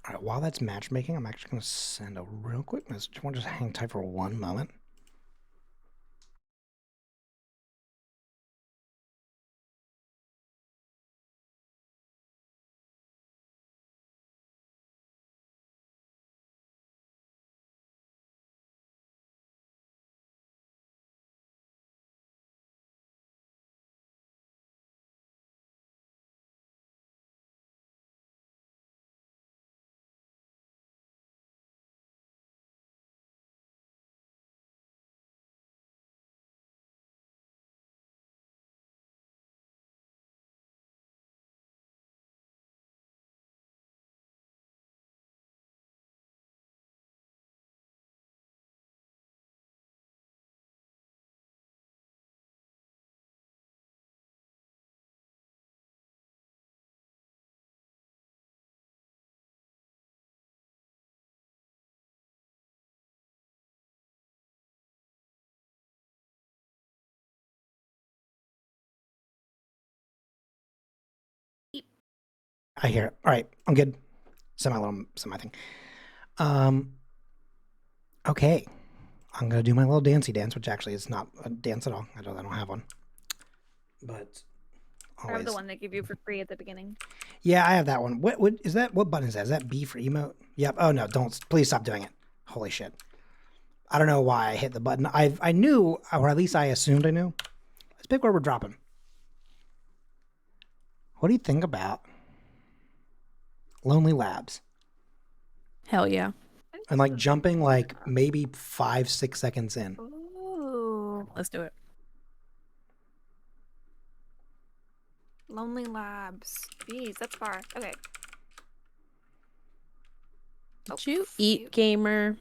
All right, while that's matchmaking, I'm actually going to send a real quick message. I want to just hang tight for 1 moment. I hear it. All right, I'm good. Semi thing. Okay. I'm gonna do my little dancey dance, which actually is not a dance at all. I don't have one. But I have the one they give you for free at the beginning. Yeah, I have that one. What is that? What button is that? Is that B for emote? Yep. Oh no, please stop doing it. Holy shit. I don't know why I hit the button. I knew, or at least I assumed I knew. Let's pick where we're dropping. What do you think about Lonely Labs? Hell yeah. I'm and like jumping like maybe 5-6 seconds in. Ooh. Let's do it. Lonely Labs. Jeez, that's far. Okay. Did you eat, gamer?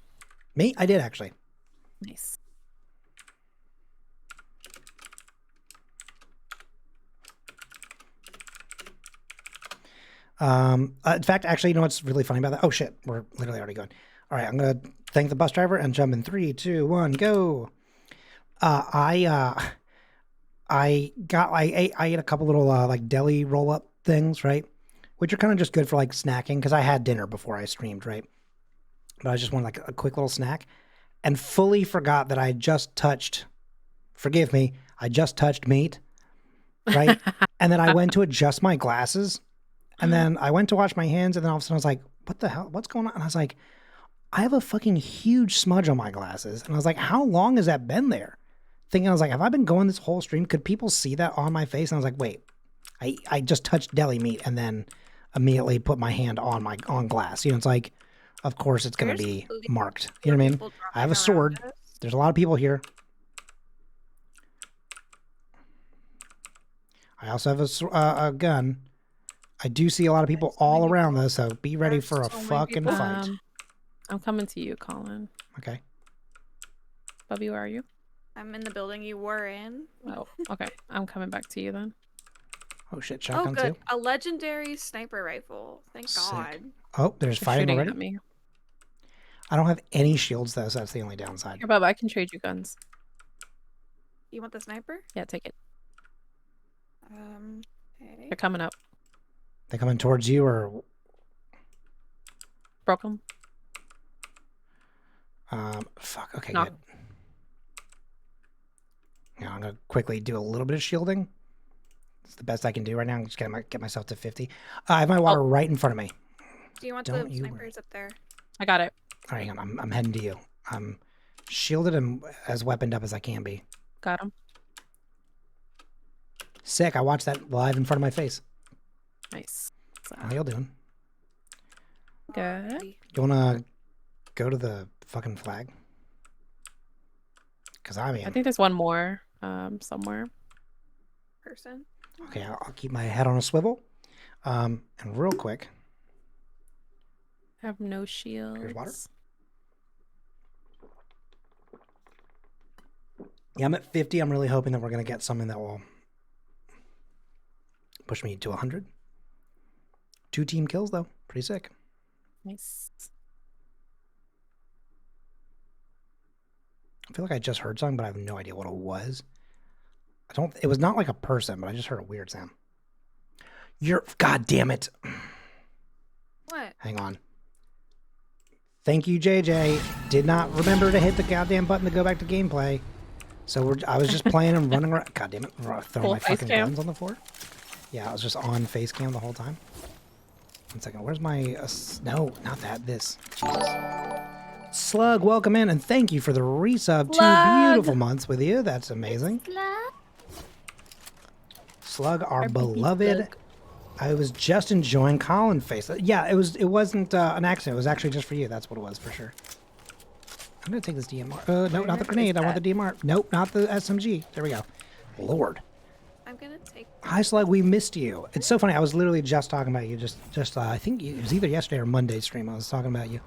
Me? I did actually. Nice. In fact, actually, you know what's really funny about that? Oh shit, we're literally already going. All right, I'm gonna thank the bus driver and jump in 3, 2, 1, go. I ate a couple little like deli roll up things, right? Which are kind of just good for like snacking because I had dinner before I streamed, right? But I just wanted like a quick little snack, and fully forgot that I just touched. Forgive me, I just touched meat, right? And then I went to adjust my glasses. And then I went to wash my hands, and then all of a sudden I was like, what the hell? What's going on? And I was like, I have a fucking huge smudge on my glasses. And I was like, how long has that been there? Thinking, I was like, have I been going this whole stream? Could people see that on my face? And I was like, wait, I just touched deli meat and then immediately put my hand on glass. You know, it's like, of course it's going to be marked. You know what I mean? I have a sword. There's a lot of people here. I also have a gun. I do see a lot of people all around us, so be ready for a fucking fight. I'm coming to you, Colin. Okay. Bubby, where are you? I'm in the building you were in. Oh, okay. I'm coming back to you then. Oh shit, Oh, shotgun good. too? A legendary sniper rifle. Thank God. Oh, there's They're fighting shooting already? at me. I don't have any shields though, so that's the only downside. Here, Bubba, I can trade you guns. You want the sniper? Yeah, take it. Okay. They're coming up. They coming towards you or Broke them. fuck, okay, Knock. good. Yeah, I'm gonna quickly do a little bit of shielding. It's the best I can do right now. I'm just gonna get myself to 50. I have my water right in front of me. Do you want Don't the you snipers up there? I got it. All right, hang on. I'm heading to you. I'm shielded and as weaponed up as I can be. Got him. Sick. I watched that live in front of my face. Nice. How y'all doing? Good. You wanna go to the fucking flag? Cause I mean, I think there's one more somewhere. Person. okay, I'll keep my head on a swivel. And real quick, I have no shields. here's water. Yeah, I'm at 50. I'm really hoping that we're gonna get something that will push me to 100. 2 team kills though, pretty sick. Nice. I feel like I just heard something, but I have no idea what it was. It was not like a person, but I just heard a weird sound. God damn it. What? Hang on. Thank you, JJ. Did not remember to hit the goddamn button to go back to gameplay. So I was just playing and running around. God damn it. Throwing my fucking guns on the floor. Yeah, I was just on face cam the whole time. 1 second. Where's my... no, not that. This. Jesus. Slug, welcome in, and thank you for the resub. 2 beautiful months with you. That's amazing. Slug, our beloved. Slug. I was just enjoying Colin face. Yeah, it wasn't an accident. It was actually just for you. That's what it was for sure. I'm gonna take this DMR. No, not the grenade. I want the DMR. Nope, not the SMG. There we go. Lord. I'm gonna take. Hi, Slug. We missed you. It's so funny. I was literally just talking about you. Just I think it was either yesterday or Monday stream. I was talking about you.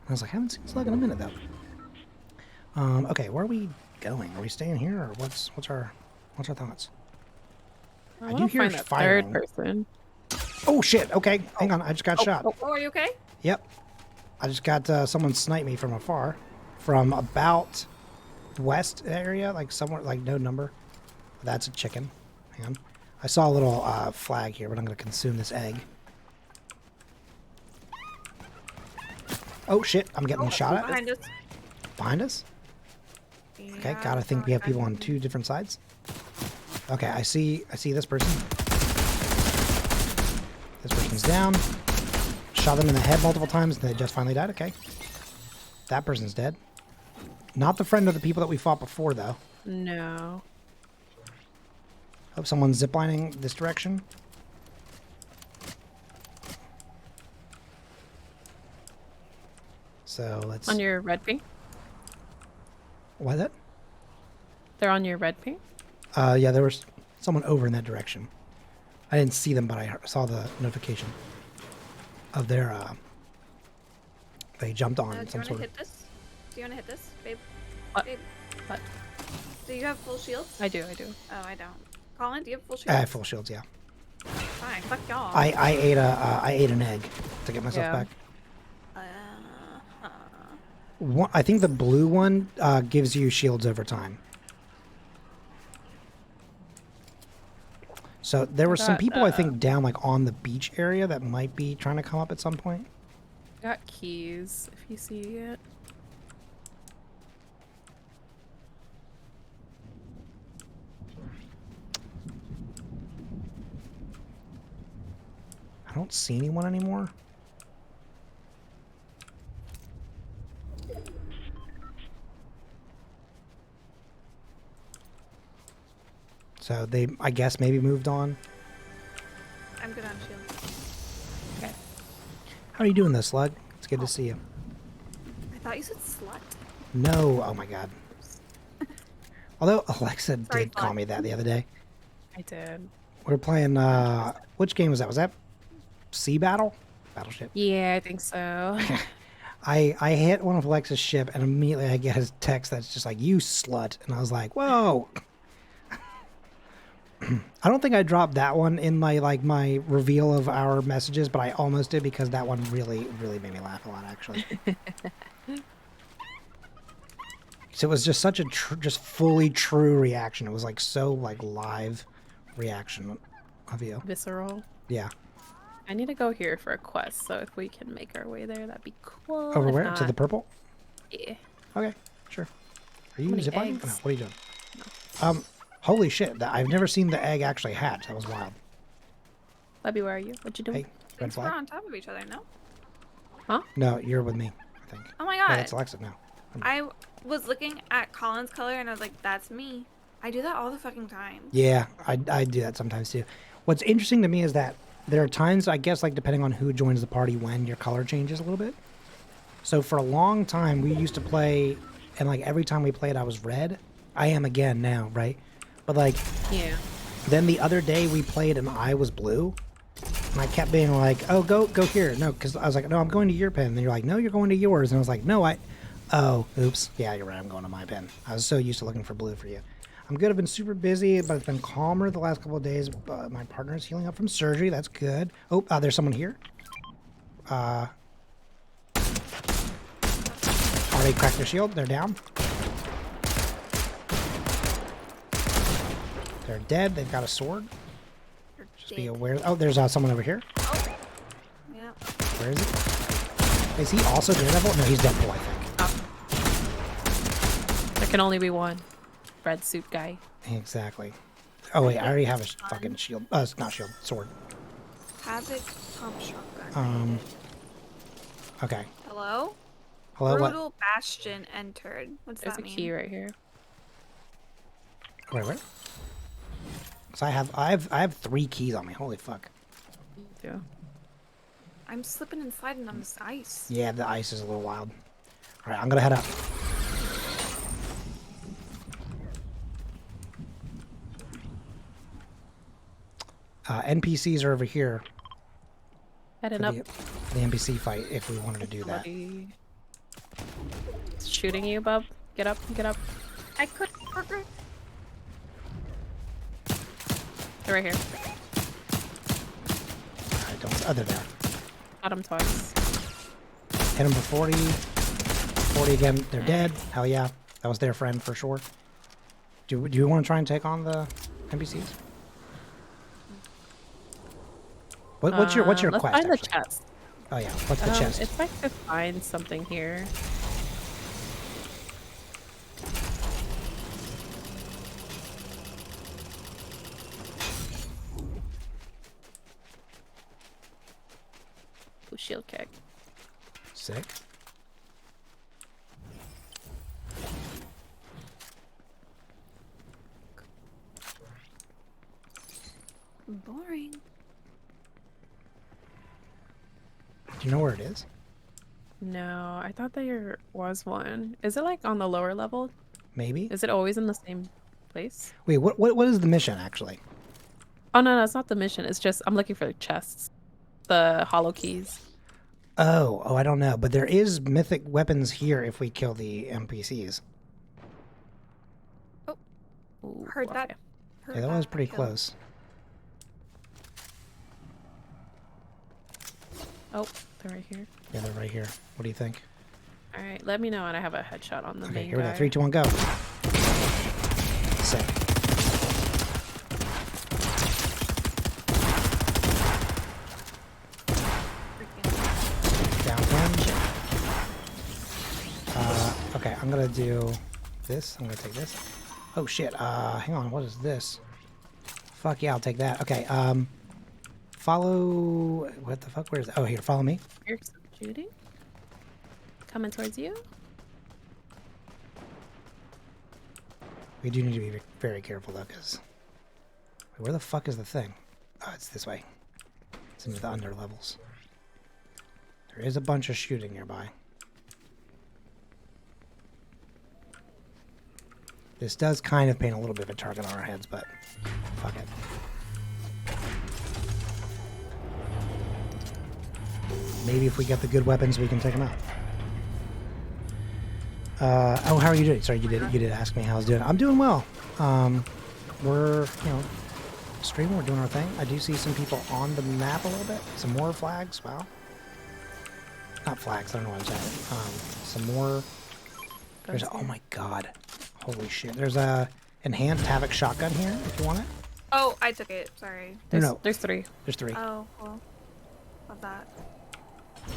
I was like, I haven't seen Slug in a minute though. Okay, where are we going? Are we staying here, or what's our thoughts? I do hear that third person. Oh shit! Okay, hang on. I just got shot. Oh, are you okay? Yep. I just got someone snipe me from afar, from about west area, like somewhere like no number. That's a chicken. Hang on. I saw a little flag here, but I'm gonna consume this egg. Oh shit! I'm getting shot at. Behind us. Behind us? Okay, God, I think we have people on 2 different sides. Okay, I see this person. This person's down. Shot them in the head multiple times, and they just finally died. Okay. That person's dead. Not the friend of the people that we fought before, though. No. Hope someone's ziplining this direction. So let's. On your red ping? Why that? They're on your red ping? Yeah, there was someone over in that direction. I didn't see them, but I saw the notification of their. They jumped on Do you some want to sort of. hit this? Do you want to hit this, babe? What? Babe. What? Do you have full shields? I do. Oh, I don't. Colin, do you have full shields? I have full shields, yeah. Fine, fuck y'all. I ate an egg to get myself back. I think the blue one gives you shields over time. So there were some people I think down like on the beach area that might be trying to come up at some point. Got keys if you see it. I don't see anyone anymore. So they, I guess, maybe moved on. I'm good on shields. Okay. How are you doing this, Slug? It's good to see you. I thought you said slut. No, oh my god. Although Alexa Sorry, did call Slug. me that the other day. I did. We were playing, which game was that? Was that Sea Battle? Battleship. Yeah, I think so. I hit one of Alexa's ship and immediately I get his text that's just like, you slut. And I was like, whoa. I don't think I dropped that one in my reveal of our messages, but I almost did because that one really, really made me laugh a lot, actually. So it was just such a just fully true reaction. It was like so like live reaction of you. Visceral. Yeah. I need to go here for a quest, so if we can make our way there, that'd be cool. Over If where? To the not- purple? Yeah. Okay, sure. Are you many ziplining? eggs? No, what are you doing? Holy shit! I've never seen the egg actually hatch. That was wild. Lebby, where are you? What you doing? Hey, red Thanks, we're flag. on top of each other, no? Huh? No, you're with me. I think. Oh my No, god. that's Alexa now. I was looking at Colin's color and I was like, that's me. I do that all the fucking time. Yeah, I do that sometimes too. What's interesting to me is that there are times, I guess, like depending on who joins the party, when your color changes a little bit. So for a long time, we used to play, and like every time we played, I was red. I am again now, right? But like, Yeah. then the other day we played and I was blue. And I kept being like, oh, go here. No, because I was like, no, I'm going to your pen. And you're like, no, you're going to yours. And I was like, no, oh, oops. Yeah, you're right. I'm going to my pen. I was so used to looking for blue for you. I'm good. I've been super busy, but it's been calmer the last couple of days. My partner's healing up from surgery. That's good. Oh, there's someone here. Already cracked their shield. They're down. They're dead. They've got a sword. Just be aware. Oh, there's someone over here. Yeah. Where is he? Is he also Daredevil? No, he's Deadpool, I think. There can only be one. Red suit guy. Exactly. Oh wait, I already have a fucking shield. Not shield, sword. Havoc pump shotgun. Okay. Hello? Hello. Brutal Bastion entered. What's There's that a mean? key right here. Wait. So I have 3 keys on me. Holy fuck. Yeah. I'm slipping and sliding on this ice. Yeah, the ice is a little wild. All right, I'm gonna head up. NPCs are over here. Heading for up. the NPC fight if we wanted to do that. Somebody shooting you, bub. Get up. Get up. I could. They're right here. I don't. Oh, they're there. Got him twice. Hit them for 40. 40 again. They're dead. Hell yeah. That was their friend for sure. Do you want to try and take on the NPCs? What's your let's quest? find the actually? chest. Oh yeah. What's the chest? If I could find something here. Ooh, shield kick. Sick. Boring. Do you know where it is? No, I thought there was one. Is it like on the lower level? Maybe. Is it always in the same place? Wait, what is the mission actually? Oh no, it's not the mission. It's just I'm looking for the chests, the hollow keys. Oh, I don't know, but there is mythic weapons here if we kill the NPCs. Ooh, Heard that. okay. Heard Yeah, that was that pretty kill. close. Oh, they're right here. Yeah, they're right here. What do you think? All right, let me know when I have a headshot on the Okay, main here we go. guy. 3, 2, 1, go. Sick. Down 10. Okay, I'm gonna do this. I'm gonna take this. Oh shit. Hang on. What is this? Fuck yeah, I'll take that. Okay. Follow. What the fuck? Where is it? Oh, here. Follow me. Here's some shooting. Coming towards you. We do need to be very careful though, because where the fuck is the thing? Oh, it's this way. It's into the under levels. There is a bunch of shooting nearby. This does kind of paint a little bit of a target on our heads, but fuck it. Maybe if we get the good weapons, we can take them out. Oh, how are you doing? Sorry, you did ask me how I was doing. I'm doing well. We're, streaming, we're doing our thing. I do see some people on the map a little bit. Some more flags. Wow. Not flags. I don't know what I'm saying. Some more. There's. Oh my god. Holy shit. There's a enhanced Havoc shotgun here if you want it. Oh, I took it. Sorry. No. There's 3. There's 3. Oh, well. Love that.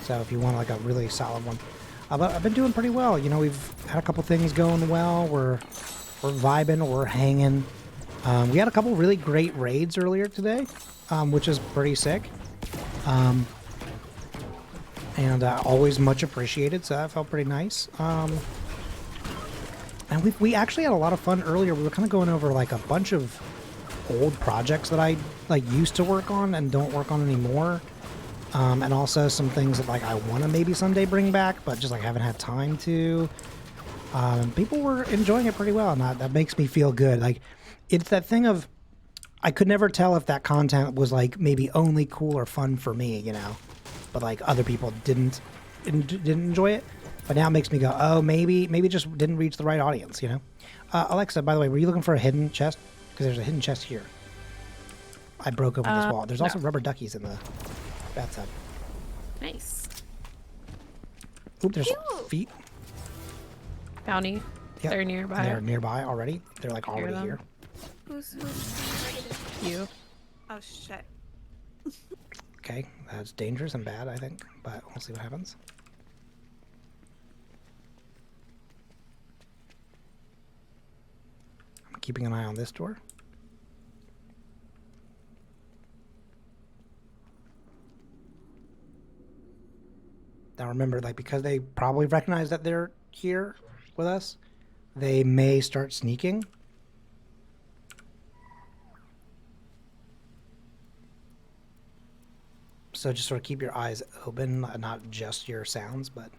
So if you want like a really solid one. I've been doing pretty well. We've had a couple things going well. We're vibing. We're hanging. We had a couple really great raids earlier today, which is pretty sick. And always much appreciated. So that felt pretty nice. And we actually had a lot of fun earlier. We were kind of going over like a bunch of old projects that I used to work on and don't work on anymore. And also some things that I want to maybe someday bring back, but just haven't had time to. People were enjoying it pretty well, and that makes me feel good. It's that thing of I could never tell if that content was maybe only cool or fun for me, but other people didn't enjoy it. But now it makes me go, oh, maybe it just didn't reach the right audience, Alexa, by the way, were you looking for a hidden chest? Because there's a hidden chest here. I broke open this wall. There's also rubber duckies in the bathtub. Nice. Oop, there's feet. Bounty. Yep. They're nearby. They're nearby already. They're already them. here. Who's You. Oh shit. Okay, that's dangerous and bad, I think, but we'll see what happens. I'm keeping an eye on this door. Now remember, because they probably recognize that they're here with us, they may start sneaking. So just sort of keep your eyes open, not just your sounds, but...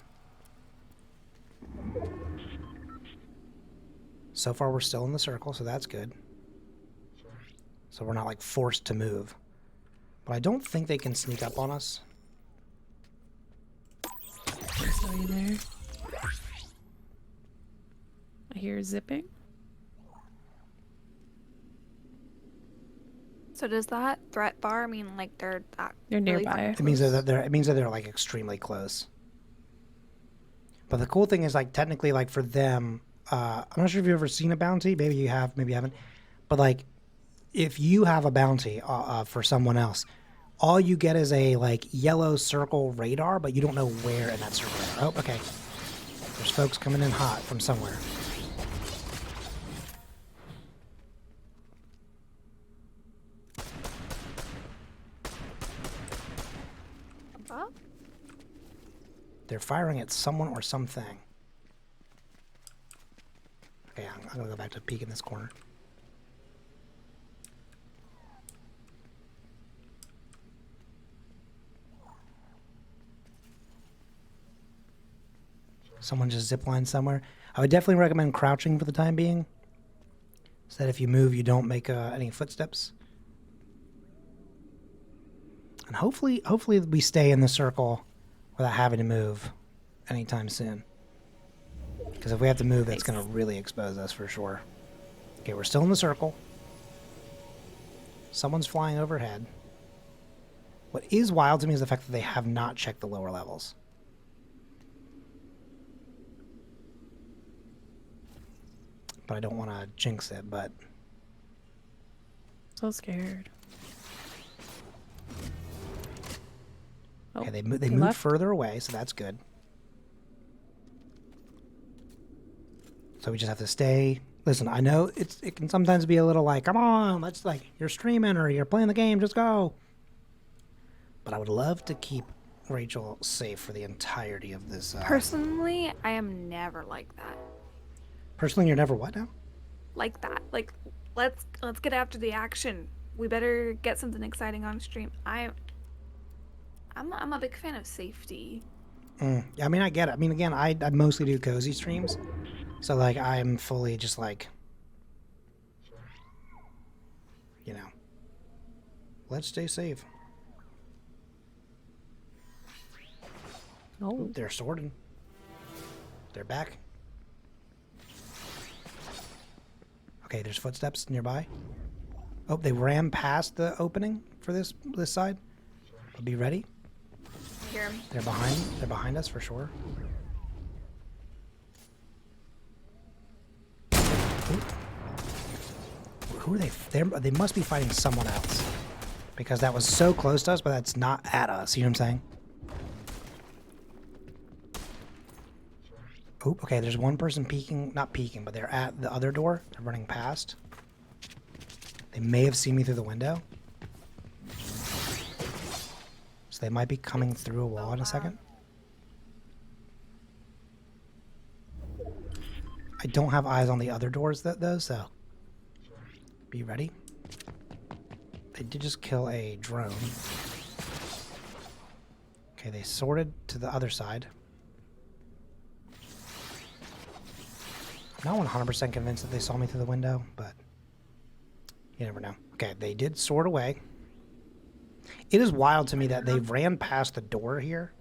So far we're still in the circle, so that's good. So we're not forced to move. But I don't think they can sneak up on us. So you there? I hear zipping. So does that threat bar mean they're that? They're really nearby. It means that they're extremely close. But the cool thing is technically for them, I'm not sure if you've ever seen a bounty. Maybe you have, maybe you haven't. But if you have a bounty for someone else, all you get is a yellow circle radar, but you don't know where in that circle. Oh, okay. There's folks coming in hot from somewhere. Above? They're firing at someone or something. Okay, I'm gonna go back to peek in this corner. Someone just ziplined somewhere. I would definitely recommend crouching for the time being, so that if you move, you don't make any footsteps. And hopefully we stay in the circle without having to move anytime soon. Because if we have to move, that's going to really expose us for sure. Okay, we're still in the circle. Someone's flying overhead. What is wild to me is the fact that they have not checked the lower levels. But I don't want to jinx it, but... So scared. Okay, they moved further away, so that's good. So we just have to stay... Listen, I know it can sometimes be a little like, come on, let's like, you're streaming or you're playing the game, just go. But I would love to keep Rachel safe for the entirety of this. Personally, I am never like that. Personally, you're never what now? Like that. Like, let's get after the action. We better get something exciting on stream. I'm a big fan of safety. Yeah, I mean, I get it. I mean, again, I mostly do cozy streams. So, like, I'm fully just, like, you know, let's stay safe. Oh. They're sorting. They're back. Okay, there's footsteps nearby. Oh, they ran past the opening for this side. I'll be ready. Hear 'em. They're behind us for sure. Who are they? They must be fighting someone else. Because that was so close to us, but that's not at us. You know what I'm saying? Oh, okay, there's one person peeking. Not peeking, but they're at the other door. They're running past. They may have seen me through the window. So they might be coming through a wall in a second. I don't have eyes on the other doors though, so be ready. They did just kill a drone. Okay, they sorted to the other side. I'm not 100% convinced that they saw me through the window, but you never know. Okay, they did sort away. It is wild to me that they ran past the door here,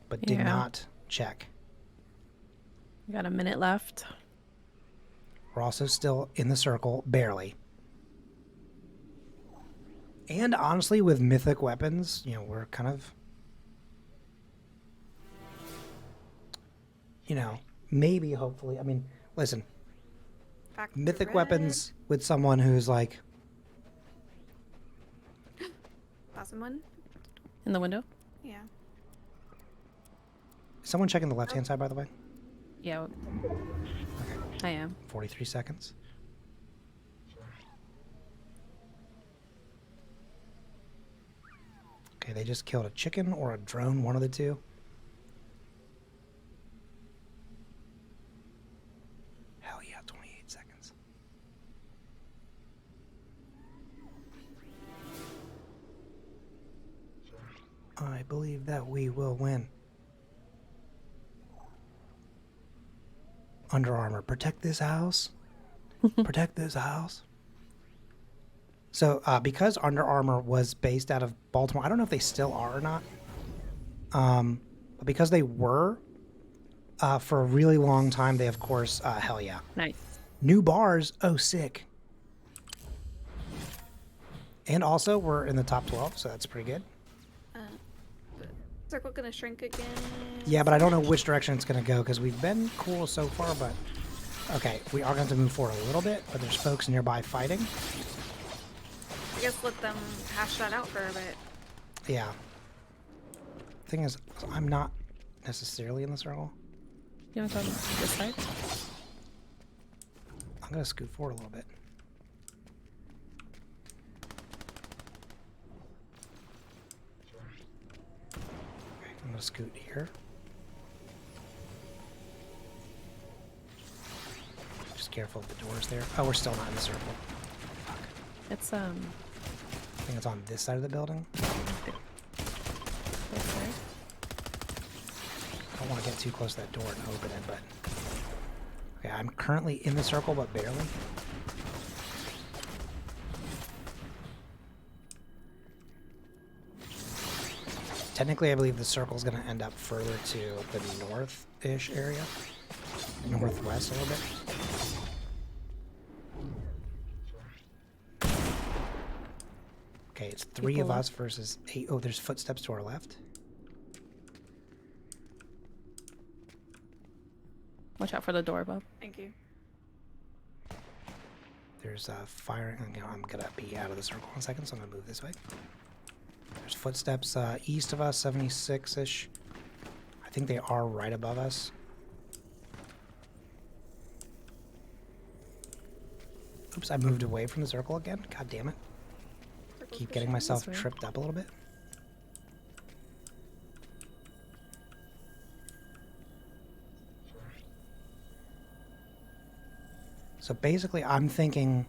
but did not check. We got a minute left. We're also still in the circle, barely. And honestly, with mythic weapons, you know, we're kind of, you know, maybe, hopefully. I mean, listen, mythic weapons with someone who's like... Awesome one? In the window? Yeah. Someone checking the left-hand side, by the way? Yeah. Okay. I am. 43 seconds. Okay, they just killed a chicken or a drone, one of the two. Hell yeah, 28 seconds. I believe that we will win. Under Armour, protect this house. Protect this house. So, because Under Armour was based out of Baltimore, I don't know if they still are or not. But because they were, for a really long time, they, of course, hell yeah. Nice. New bars, oh, sick. And also, we're in the top 12, so that's pretty good. Circle gonna shrink again. Yeah, but I don't know which direction it's going to go, because we've been cool so far, but... Okay, we are going to move forward a little bit, but there's folks nearby fighting. I guess let them hash that out for a bit. Yeah. Thing is, I'm not necessarily in the circle. You want to go this side? I'm going to scoot forward a little bit. Okay, I'm going to scoot here. Just careful of the doors there. Oh, we're still not in the circle. Fuck. It's I think it's on this side of the building. this side. I don't want want to get too close to that door and open it, but... Okay, I'm currently in the circle, but barely. Technically, I believe the circle's going to end up further to the north-ish area. Northwest a little bit. Okay, it's 3 of us versus 8. Oh, there's footsteps to our left. Watch out for the door, Bob. Thank you. There's fire. I'm going to be out of the circle in a second, so I'm going to move this way. There's footsteps east of us, 76-ish. I think they are right above us. Oops, I moved away from the circle again. God damn it. Keep getting myself tripped up a little bit. So basically, I'm thinking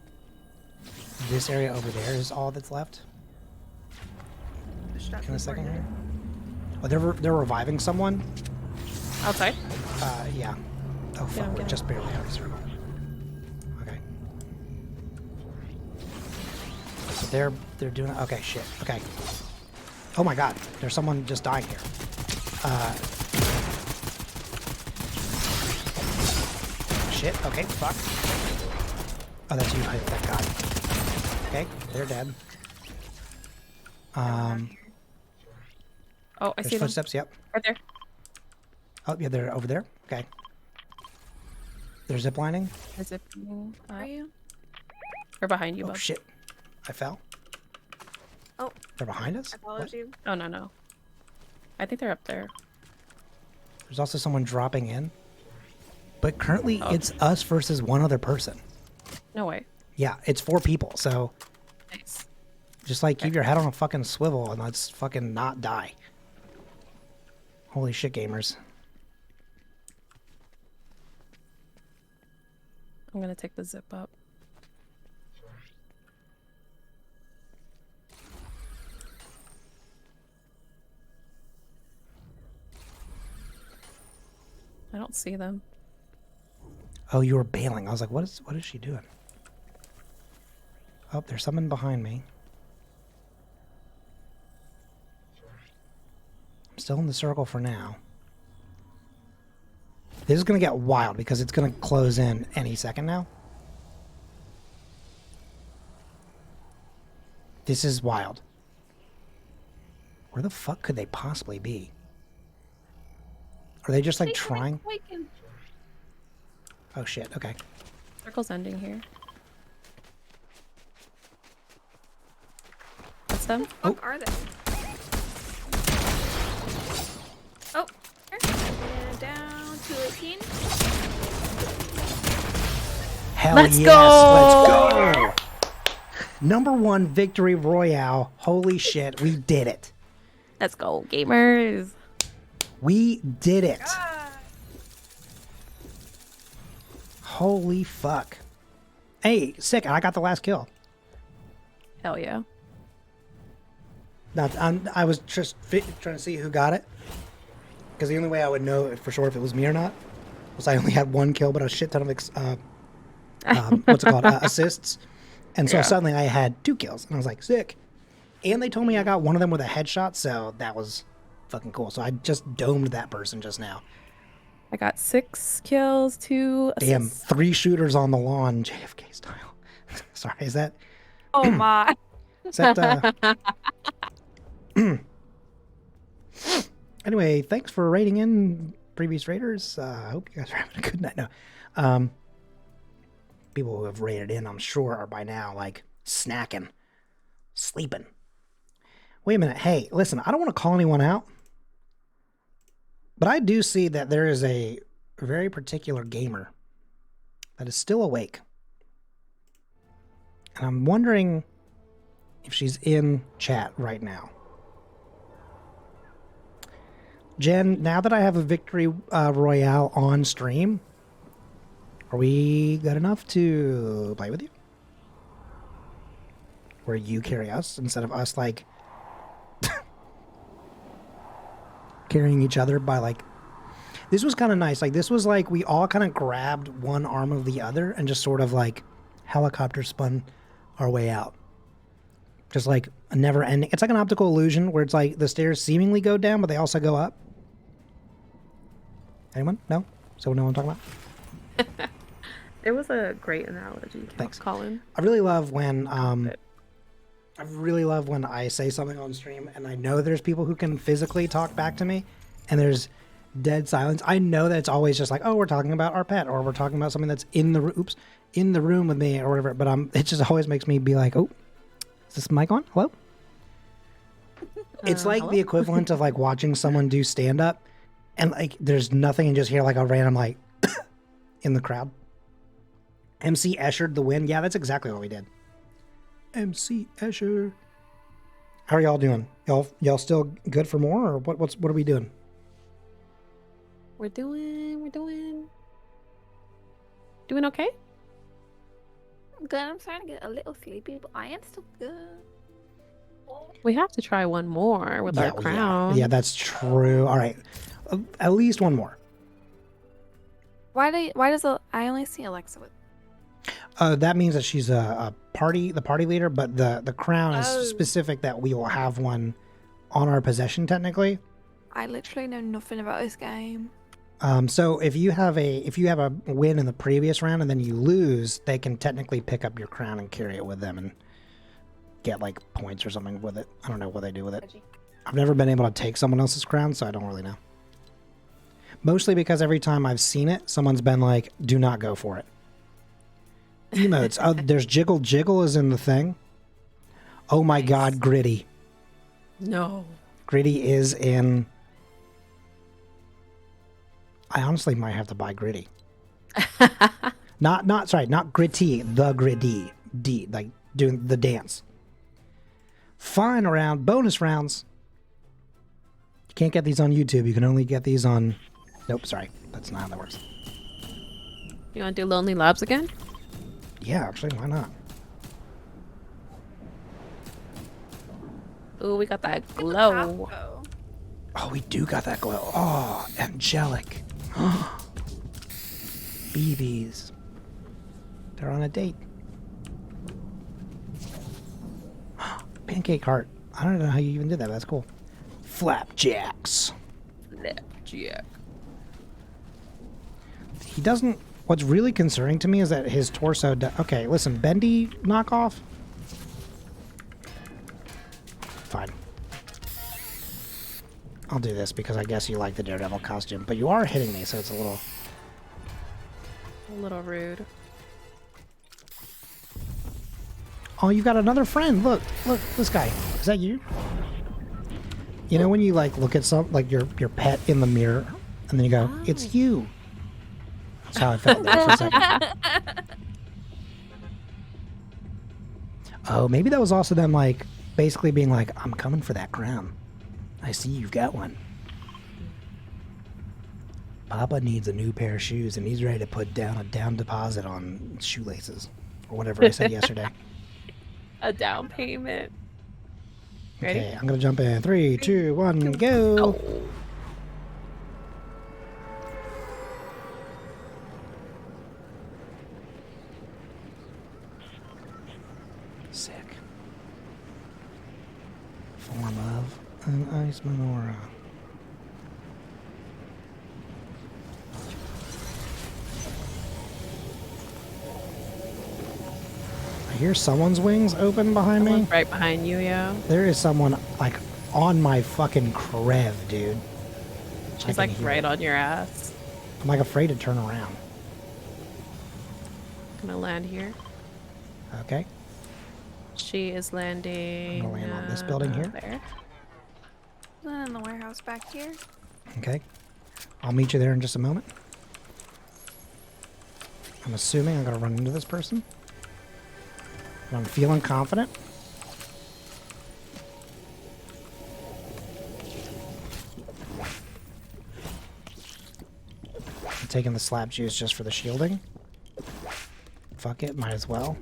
this area over there is all that's left. In a second here. Oh, they're reviving someone. Outside? Yeah. Oh fuck, we're just barely out of the circle. Okay. So they're doing. Okay, shit. Okay. Oh my god, there's someone just dying here. Shit. Okay. Fuck. Oh, that's you. Thank God. Okay, they're dead. Oh, I see them. Footsteps, yep. Right there. Oh, yeah, they're over there. Okay. They're ziplining. They're ziplining. Are you? We're behind you, Oh, Bob. shit. I fell. Oh. They're behind us? I followed you. Oh, no. I think they're up there. There's also someone dropping in. But currently, it's us versus one other person. No way. Yeah, it's 4 people, so... Nice. Just, like, keep your head on a fucking swivel and let's fucking not die. Holy shit, gamers. I'm gonna take the zip up. I don't see them. Oh, you were bailing. I was like, what is she doing? Oh, there's someone behind me. I'm still in the circle for now. This is going to get wild because it's going to close in any second now. This is wild. Where the fuck could they possibly be? Are they just like trying? Oh shit, okay. Circle's ending here. That's them? What the fuck are they? Oh, and down to 18. Hell Let's yes, go! let's go! Number 1 victory royale. Holy shit, we did it. Let's go, gamers. We did it. Holy fuck. Hey, sick, I got the last kill. Hell yeah. Now, I was just trying to see who got it. Because the only way I would know for sure if it was me or not was I only had 1 kill, but a shit ton of, what's it called, assists. And so suddenly I had 2 kills. And I was like, sick. And they told me I got one of them with a headshot, so that was fucking cool. So I just domed that person just now. I got 6 kills, 2 assists. Damn, 3 shooters on the lawn, JFK style. Sorry, is that... Oh my. Is that, Anyway, thanks for rating in, previous raiders. I hope you guys are having a good night. No. People who have raided in, I'm sure, are by now, like, snacking, sleeping. Wait a minute. Hey, listen, I don't want to call anyone out, but I do see that there is a very particular gamer that is still awake. And I'm wondering if she's in chat right now. Jen, now that I have a victory royale on stream, are we good enough to play with you? Where you carry us instead of us, like, carrying each other by, like... This was kind of nice. Like, this was like we all kind of grabbed one arm of the other and just sort of like helicopter spun our way out. Just like a never ending. It's like an optical illusion where it's like the stairs seemingly go down, but they also go up. Anyone? No? Someone know what I'm talking about? It was a great analogy. Thanks, Colin. I really love when I say something on stream and I know there's people who can physically talk back to me and there's dead silence. I know that it's always just like, oh, we're talking about our pet or we're talking about something that's in the room with me or whatever. But it just always makes me be like, oh, is this mic on? Hello? It's like hello? the equivalent of like watching someone do stand up and like there's nothing and just hear like a random like in the crowd. MC Eschered the win. Yeah, that's exactly what we did. MC Escher. How are y'all doing? Y'all still good for more, or what are we doing? We're doing okay. Good. I'm starting to get a little sleepy, but I am still good. We have to try one more with our crown. Yeah, that's true. All right, at least one more. Why does I only see Alexa with? That means that she's the party leader, but the crown is Oh. specific that we will have one on our possession technically. I literally know nothing about this game. So if you have a win in the previous round and then you lose, they can technically pick up your crown and carry it with them and get like points or something with it. I don't know what they do with it. I've never been able to take someone else's crown, so I don't really know. Mostly because every time I've seen it, someone's been like, "Do not go for it." Emotes. Oh, there's Jiggle. Jiggle is in the thing. Oh my God, Gritty. No. Gritty is in. I honestly might have to buy Gritty. Not Gritty, the Gritty. D, like doing the dance. Final round, bonus rounds. You can't get these on YouTube. You can only get these on. Nope, sorry. That's not how that works. You want to do Lonely Labs again? Yeah, actually, why not? Ooh, we got that glow. Oh, we do got that glow. Oh, angelic. BBs. They're on a date. Pancake heart. I don't know how you even did that, but that's cool. Flapjacks. Flapjack. He doesn't... What's really concerning to me is that his torso... Okay, listen, bendy knockoff? Fine. I'll do this because I guess you like the Daredevil costume, but you are hitting me, so it's a little... A little rude. Oh, you got another friend. Look, this guy. Is that you? You know when you like look at your pet in the mirror, and then you go, "It's you." That's how I felt there for a second. Oh, maybe that was also them like basically being like, "I'm coming for that crown. I see you've got one." Papa needs a new pair of shoes, and he's ready to put down a down deposit on shoelaces, or whatever I said yesterday. A down payment. Ready? Okay, I'm gonna jump in. 3, 2, 1, go! Sick. Form of an ice menorah. I hear someone's wings open behind me. Right behind you, yeah. There is someone like on my fucking crev, dude. She's like right on your ass. I'm like afraid to turn around. Gonna land here. Okay. She is landing. I'm gonna land on this building here. There. One in the warehouse back here. Okay. I'll meet you there in just a moment. I'm assuming I'm gonna run into this person. But I'm feeling confident. I'm taking the slap juice just for the shielding. Fuck it, might as well.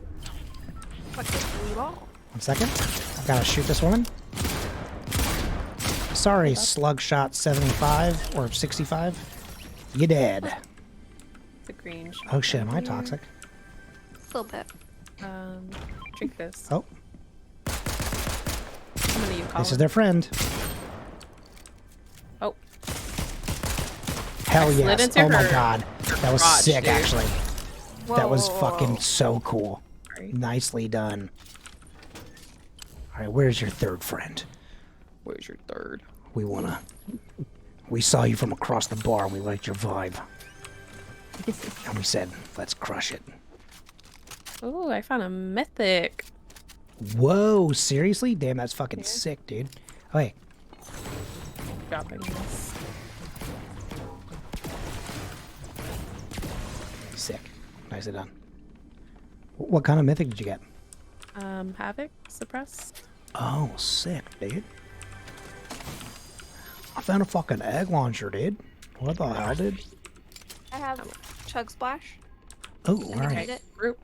Fuck it, we all. 1 second. I've gotta shoot this woman. Sorry, slug shot 75 or 65. You dead. It's a green. Oh shit, am I here. toxic? A little bit. Drink this. Oh. How many you call This is their friend. Oh. Hell I slid yes. into Oh my her god. That was crotch, sick, dude. actually. That was Whoa. fucking so cool. Nicely done. Alright, where's your third friend? Where's your third? We saw you from across the bar and we liked your vibe. And we said, let's crush it. Oh, I found a mythic. Whoa, seriously? Damn, that's fucking sick, dude. Oh, hey. Dropping this. Sick. Nicely done. What kind of mythic did you get? Havoc, suppressed. Oh, sick, dude. I found a fucking egg launcher, dude. What the hell, dude? I have Chug Splash. Oh, Can I alright. get it? Group.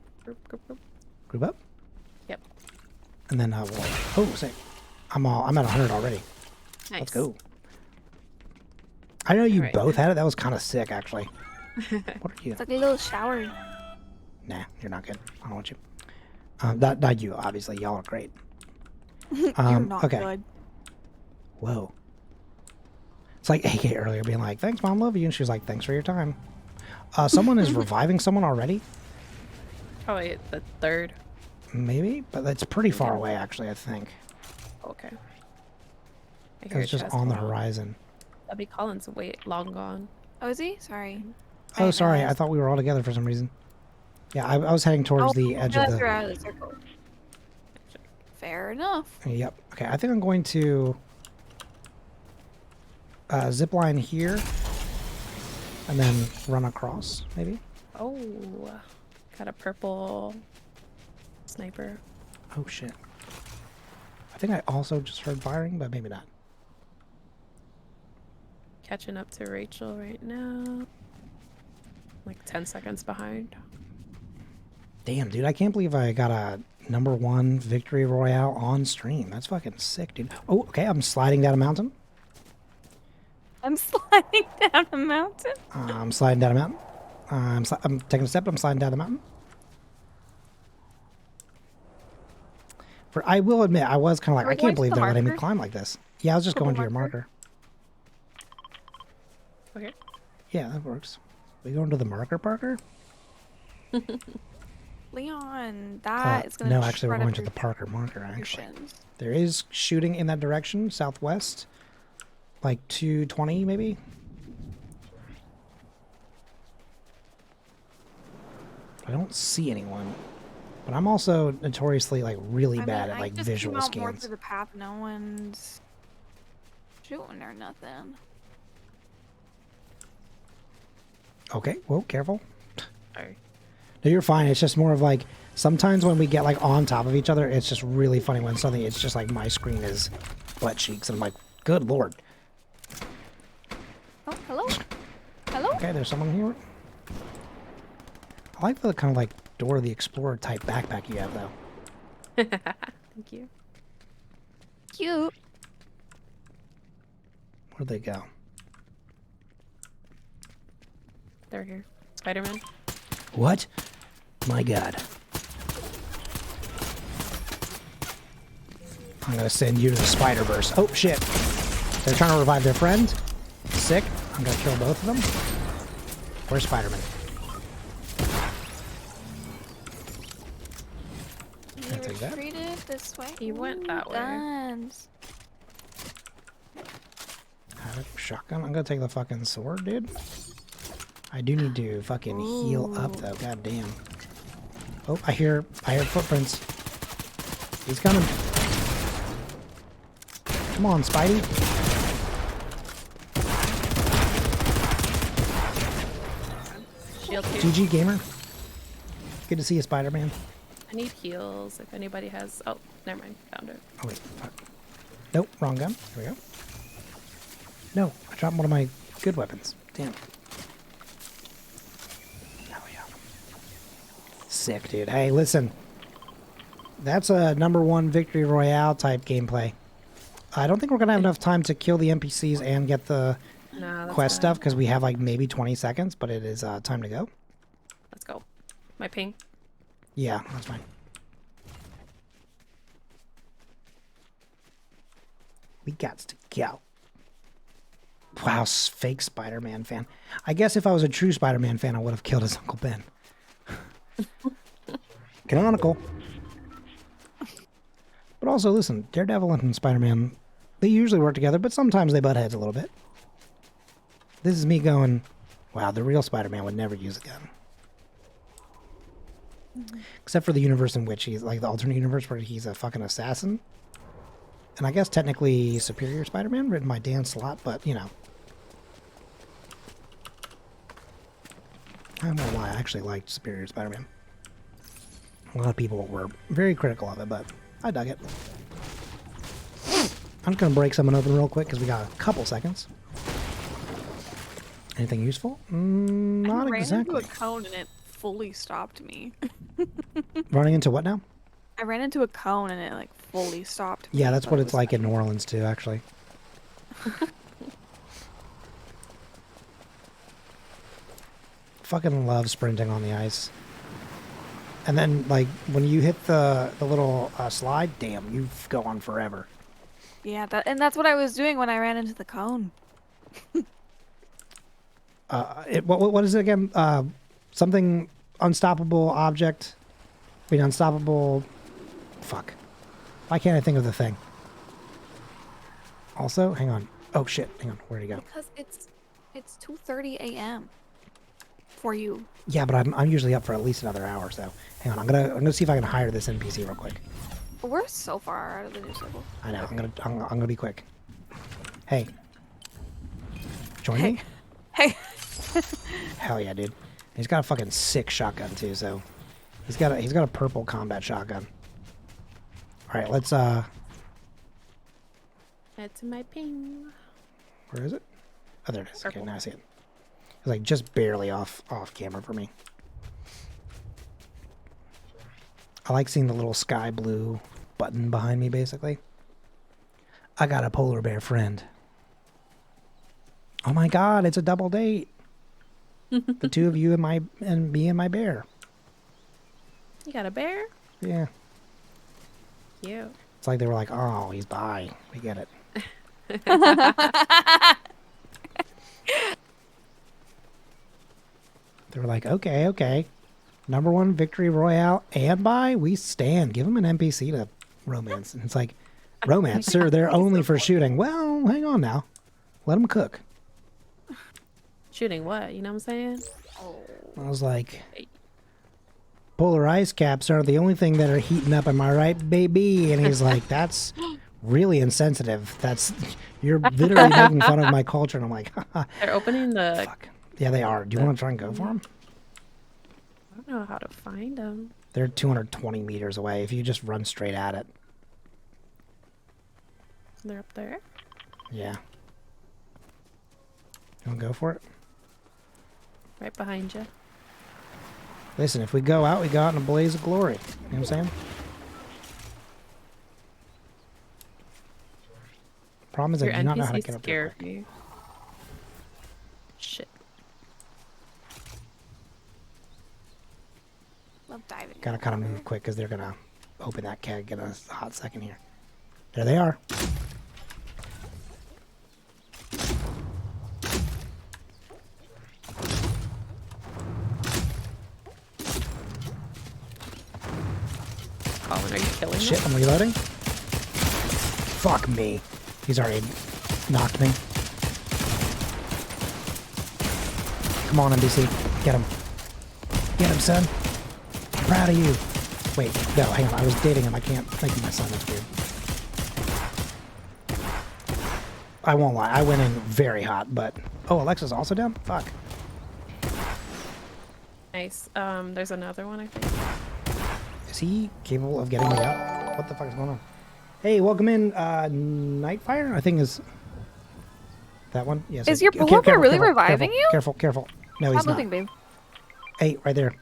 Group up? Yep. And then we'll... Oh, sick. I'm at 100 already. Nice. Let's go. I know you Alright. both had it. That was kind of sick, actually. What are you? It's like a little shower. Nah, you're not good. I don't want you. Not you, obviously. Y'all are great. You're not okay. good. Whoa. It's like AK earlier being like, thanks, Mom, love you. And she was like, thanks for your time. Someone is reviving someone already? Probably the third. Maybe? But that's pretty far away, actually, I think. Okay. I It hear was a just chest on the going horizon. Debbie Collins, wait, long gone. Oh, is he? Sorry. Oh, sorry. I thought we were all together for some reason. Yeah, I was heading towards the edge of You're the... out of the circle. Fair enough. Yep. Okay, I think I'm going to zip line here and then run across, maybe. Oh, got a purple sniper. Oh shit. I think I also just heard firing, but maybe not. Catching up to Rachel right now. Like 10 seconds behind. Damn, dude, I can't believe I got a #1 victory royale on stream. That's fucking sick, dude. Oh, okay, I'm sliding down a mountain. I'm sliding down a mountain. I'm sliding down a mountain. I'm taking a step. I'm sliding down the mountain. I will admit, I was kind of like, Are we I going can't to believe the they're letting me marker? climb like this. Yeah, I was just Purple going to your marker. Okay. Yeah, that works. We going to the marker, Parker? Leon, that is going to No, actually, we're shred going up to your the Parker marker, actually. shins. There is shooting in that direction, southwest. Like 220, maybe? I don't see anyone. But I'm also notoriously, like, really bad at, like, I just visual came out more scans. through the path. No one's shooting or nothing. Okay, whoa, careful. Sorry. No, you're fine. It's just more of like, sometimes when we get like on top of each other, it's just really funny when suddenly it's just like my screen is butt cheeks. And I'm like, good lord. Oh, hello? Hello? Okay, there's someone here. I like the kind of like Dora the Explorer type backpack you have though. Thank you. Cute. Where'd they go? They're here. Spider-Man. What? My god. I'm gonna send you to the Spider-Verse. Oh shit. They're trying to revive their friend. Sick. I'm gonna kill both of them. Where's Spider-Man? Can I take that? Retreated this way. He went that way. Guns. Have a shotgun. I'm gonna take the fucking sword, dude. I do need to fucking heal up though. God damn. Oh, I hear footprints. He's coming. Come on, Spidey. Shield here. GG gamer. Good to see you, Spider-Man. I need heals if anybody has. Oh, never mind. Found it. Oh wait, fuck. Nope, wrong gun. Here we go. No, I dropped one of my good weapons. Damn. Hell yeah. Sick, dude. Hey, listen. That's a #1 victory royale type gameplay. I don't think we're gonna have enough time to kill the NPCs and get the Nah, that's quest fine. stuff because we have like maybe 20 seconds, but it is time to go. Let's go. My ping. Yeah, that's fine. We got to go. Wow, fake Spider-Man fan. I guess if I was a true Spider-Man fan, I would have killed his Uncle Ben. Canonical. But also, listen, Daredevil and Spider-Man, they usually work together, but sometimes they butt heads a little bit. This is me going, wow, the real Spider-Man would never use a gun. Except for the universe in which he's, like the alternate universe where he's a fucking assassin. And I guess technically Superior Spider-Man, written by Dan Slott, but, you know. I don't know why I actually liked Superior Spider-Man. A lot of people were very critical of it, but I dug it. I'm just going to break something open real quick because we got a couple seconds. Anything useful? Not I ran exactly. into a cone and it fully stopped me. Running into what now? I ran into a cone and it like fully stopped me. Yeah, that's but what it it's was like in New Orleans too, actually. Fucking love sprinting on the ice. And then, like, when you hit the little slide, damn, you go on forever. Yeah, and that's what I was doing when I ran into the cone. What is it again? Something unstoppable object. I mean, unstoppable. Fuck. Why can't I think of the thing? Also, hang on. Oh shit! Hang on. Where'd he go? Because it's 2:30 a.m. for you. Yeah, but I'm usually up for at least another hour. So, hang on. I'm gonna see if I can hire this NPC real quick. We're so far out of the news cycle. I know. I'm gonna be quick. Hey. Join me. Hey. Hell yeah, dude. He's got a fucking sick shotgun too. So, he's got a purple combat shotgun. All right, let's Add to my ping. Where is it? Oh, there it is. Okay, now I see it. It's like just barely off camera for me. I like seeing the little sky blue button behind me, basically. I got a polar bear friend. Oh my god, it's a double date. The two of you and me and my bear. You got a bear? Yeah. Cute. It's like they were like, oh, he's bi. We get it. They were like, okay. Number one victory royale and bi, we stand. Give them an NPC to romance. And it's like, romance, sir, they're only for shooting. Well, hang on now. Let them cook. Shooting what? You know what I'm saying? I was like, polar ice caps are the only thing that are heating up. Am I right, baby? And he's like, that's really insensitive. You're literally making fun of my culture. And I'm like, They're opening the... Fuck. Yeah, they are. Do you want to try and go for them? I don't know how to find them. They're 220 meters away if you just run straight at it. They're up there. Yeah. You want to go for it? Right behind you. Listen, if we go out, we go out in a blaze of glory. You know what I'm saying? Problem is I Your do not know how to NPC get up there. scared me. Shit. Love diving. Gotta kind of move quick because they're gonna open that keg in a hot second here. There they are. Colin, are you killing Shit, them? I'm reloading. Fuck me. He's already knocked me. Come on, NBC. Get him. Get him, son. I'm proud of you. Wait, no, hang on. I was dating him. I can't make him my son. That's weird. I won't lie. I went in very hot, but... Oh, Alexa's also down? Fuck. Nice. There's another one, I think. Is he capable of getting me up? What the fuck is going on? Hey, welcome in, Nightfire, I think is... That one? Yes. Is your polar bear really reviving you? Careful. No, he's Stop not. moving, babe. Hey, right there.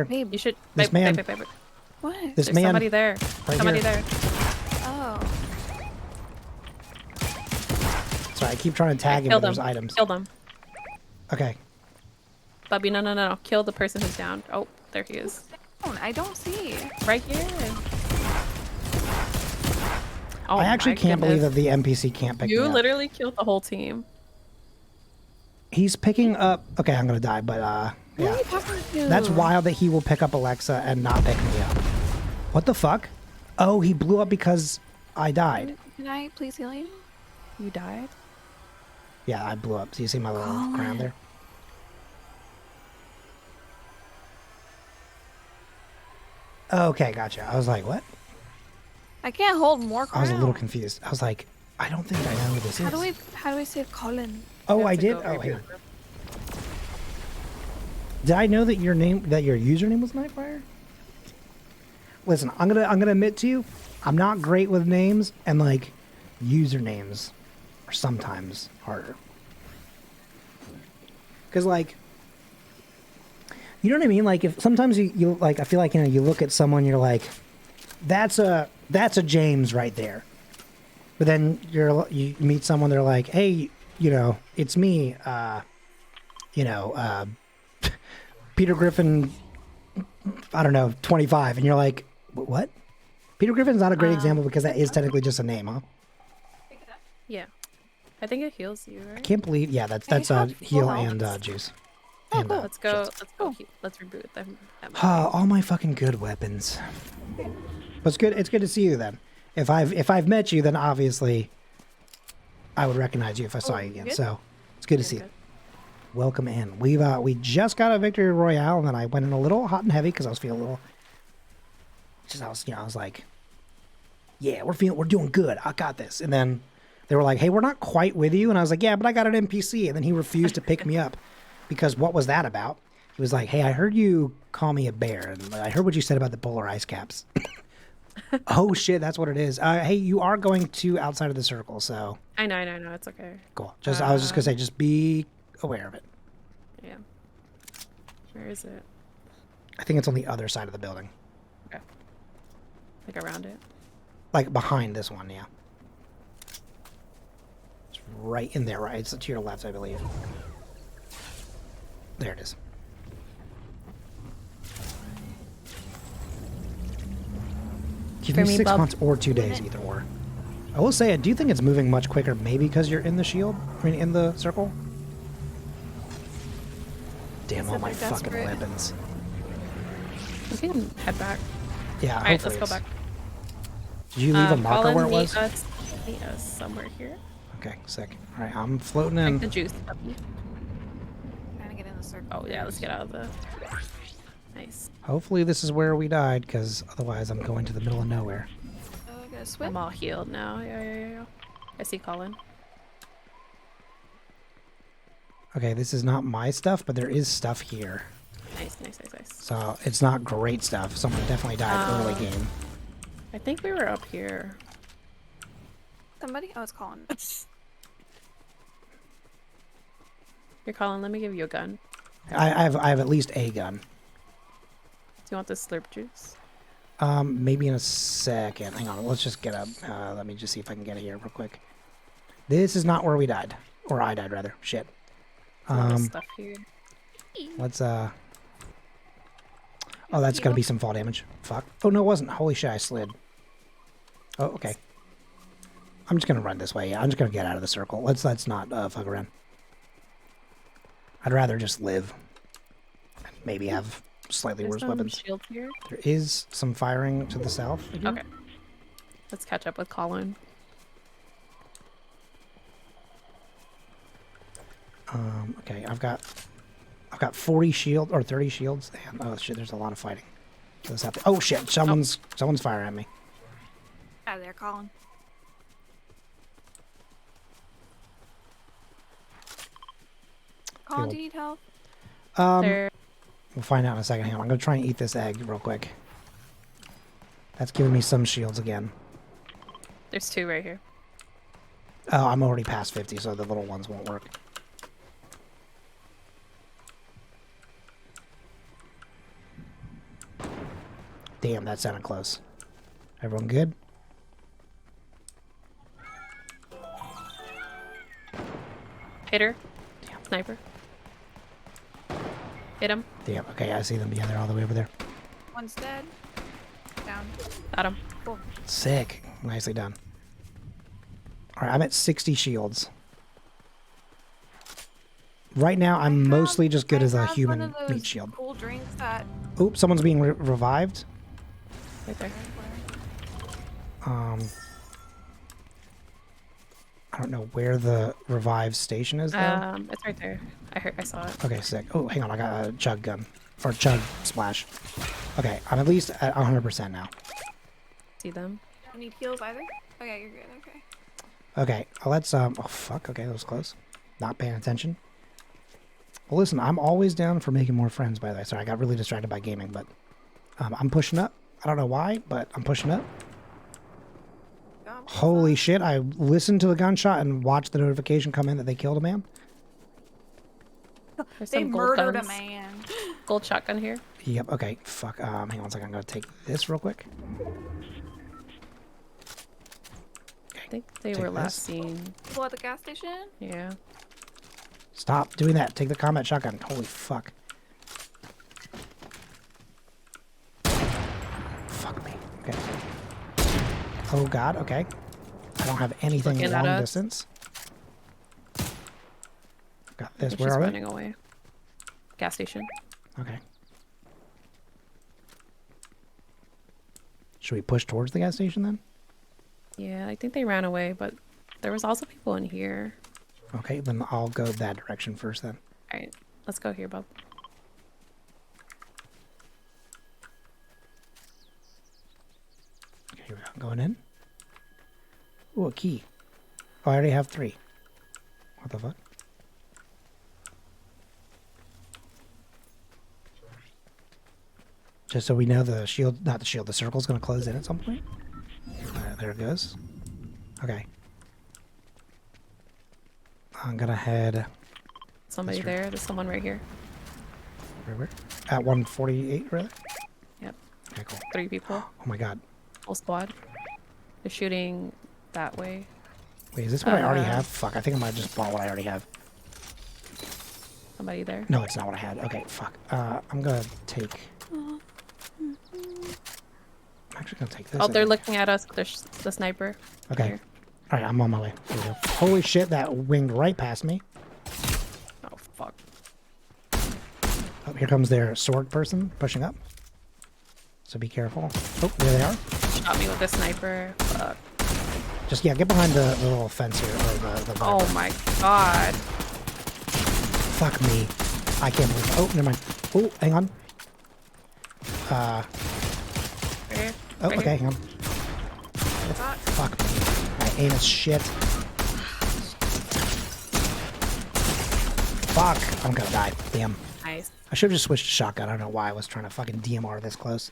Babe, you should... This babe, man- babe. What? This There's man... somebody there. Right Somebody here. there. Oh. Sorry, I keep trying to tag him, Kill but there's them. items. Kill them. Okay. Bubby, no. Kill the person who's down. Oh, there he is. I don't see. Right here. Oh, I actually my can't believe goodness. that the NPC can't pick You me up. literally killed the whole team. He's picking up... Okay, I'm gonna die, but Who are yeah. you talking to? That's wild that he will pick up Alexa and not pick me up. What the fuck? Oh, he blew up because I died. Can I please heal you? You died? Yeah, I blew up. Do you see my little crown there? Okay, gotcha. I was like, what? I can't hold more I crowns. was a little confused. I was like, I don't think I know who this is. How do we save Colin? Oh, I did? Oh, here. Did I know that your username was Nightfire? Listen, I'm gonna admit to you, I'm not great with names, and like usernames are sometimes harder. Cause like, you know what I mean? Like if sometimes you like, I feel like, you know, you look at someone, you're like, that's a James right there. But then you meet someone, they're like, hey, you know, it's me, Peter Griffin, I don't know, 25, and you're like, what? Peter Griffin's not a great example because that is technically just a name, huh? Yeah. I think it heals you, right? I can't believe, yeah, that's heal and juice. Oh, And, cool. Let's go. Let's reboot them. all my fucking good weapons. But it's good. It's good to see you then. If I've met you, then obviously I would recognize you if I saw you again. good? So it's good to see you. Welcome in. We just got a victory royale, and then I went in a little hot and heavy because I was feeling a little. I was like, yeah, we're doing good. I got this. And then they were like, hey, we're not quite with you. And I was like, yeah, but I got an NPC. And then he refused to pick me up because what was that about? He was like, hey, I heard you call me a bear, and I heard what you said about the polar ice caps. Oh shit, that's what it is. Hey, you are going to outside of the circle, so. I know. It's okay. Cool. I was just gonna say, just be aware of it. Yeah. Where is it? I think it's on the other side of the building. Okay. Like around it? Like behind this one, yeah. It's right in there, right? It's to your left, I believe. There it is. Give me 6 months or 2 days, either or. I will say, I do think it's moving much quicker, maybe because you're in the shield? I mean, in the circle? Damn, all my fucking weapons. We can head back. Yeah, Alright, let's hopefully go it's- back. Did you leave a marker Colin, where it was? Meet us somewhere here. Okay, sick. Alright, I'm floating Drink in. the juice, puppy. Trying to get in the circle. Oh yeah, let's get out of the. Nice. Hopefully this is where we died, because otherwise I'm going to the middle of nowhere. Oh, I gotta swim. I'm all healed now. Yeah. I see Colin. Okay, this is not my stuff, but there is stuff here. Nice. So it's not great stuff. Someone definitely died early game. I think we were up here. Somebody? Oh, it's Colin. Here, Colin, let me give you a gun. I have at least a gun. Do you want this slurp juice? Maybe in a second. Hang on, let's just get up. Let me just see if I can get it here real quick. This is not where we died. Or I died, rather. Shit. A lot of stuff here. Let's, Oh, that's gonna be some fall damage. Fuck. Oh, no, it wasn't. Holy shit, I slid. Oh, okay. I'm just gonna run this way. Yeah, I'm just gonna get out of the circle. Let's not, fuck around. I'd rather just live. And maybe have slightly There's worse some weapons. shields here. There is some firing to the south. I do. Okay. Let's catch up with Colin. Okay, I've got 40 shield or 30 shields. And, oh shit, there's a lot of fighting. Oh shit, someone's firing at me. Out of there, Colin. Colin, do you need help? We'll find out in a second. Hang on, I'm gonna try and eat this egg real quick. That's giving me some shields again. There's 2 right here. Oh, I'm already past 50, so the little ones won't work. Damn, that sounded close. Everyone good? Hit her. Sniper. Hit him. Damn. Okay, I see them. Yeah, they're all the way over there. One's dead. Down. Got him. Cool. Sick. Nicely done. All right, I'm at 60 shields. Right now, I'm mostly just good as a human meat shield. Cool drinks that. Oops, someone's being revived. Right there. I don't know where the revive station is though. It's right there. I saw it. Okay, sick. Oh, hang on, I got a chug gun. Or chug splash. Okay, I'm at least at 100% now. See them? You need heals either? Okay, you're good. Okay. Okay, let's, oh fuck, okay, that was close. Not paying attention. Well, listen, I'm always down for making more friends, by the way. Sorry, I got really distracted by gaming, but I'm pushing up. I don't know why, but I'm pushing up. Holy shit, I listened to the gunshot and watched the notification come in that they killed a man. There's They some gold murdered guns. a man. Gold shotgun here. Yep, okay, fuck. Hang on a second, I'm gonna take this real quick. I think they Take were last this. seen. People at the gas station? Yeah. Stop doing that. Take the combat shotgun. Holy fuck. Fuck me. Okay. Oh god, okay. I don't have anything Looking at long us. distance. Got I this. think Where she's are we? running away. Gas station. Okay. Should we push towards the gas station then? Yeah, I think they ran away, but there was also people in here. Okay, then I'll go that direction first then. Alright, let's go here, bub. Okay, here we go. Going in. Ooh, a key. Oh, I already have 3. What the fuck? Just so we know the shield, not the shield, the circle's going to close in at some point. There it goes. Okay. I'm going to head... Somebody That's right. there. There's someone right here. Where? At 148, really? Yep. Okay, cool. 3 people. Oh my god. Whole squad. They're shooting that way. Wait, is this what I already have? Fuck, I think I might have just bought what I already have. Somebody there. No, it's not what I had. Okay, fuck. I'm going to take... I'm actually going to take this. Oh, I they're think. looking at us. There's the sniper. Okay. Here. Alright, I'm on my way. Here we go. Holy shit, that winged right past me. Oh, fuck. Oh, here comes their sword person pushing up. So be careful. Oh, there they are. Shot me with a sniper. Fuck. Just, yeah, get behind the little fence here. Or the Oh my god. Fuck me. I can't believe it. Oh, never mind. Oh, hang on. Right here. Oh, Right okay, here. hang on. Fuck me. My aim is shit. Fuck. I'm gonna die. Damn. Nice. I should have just switched to shotgun. I don't know why I was trying to fucking DMR this close.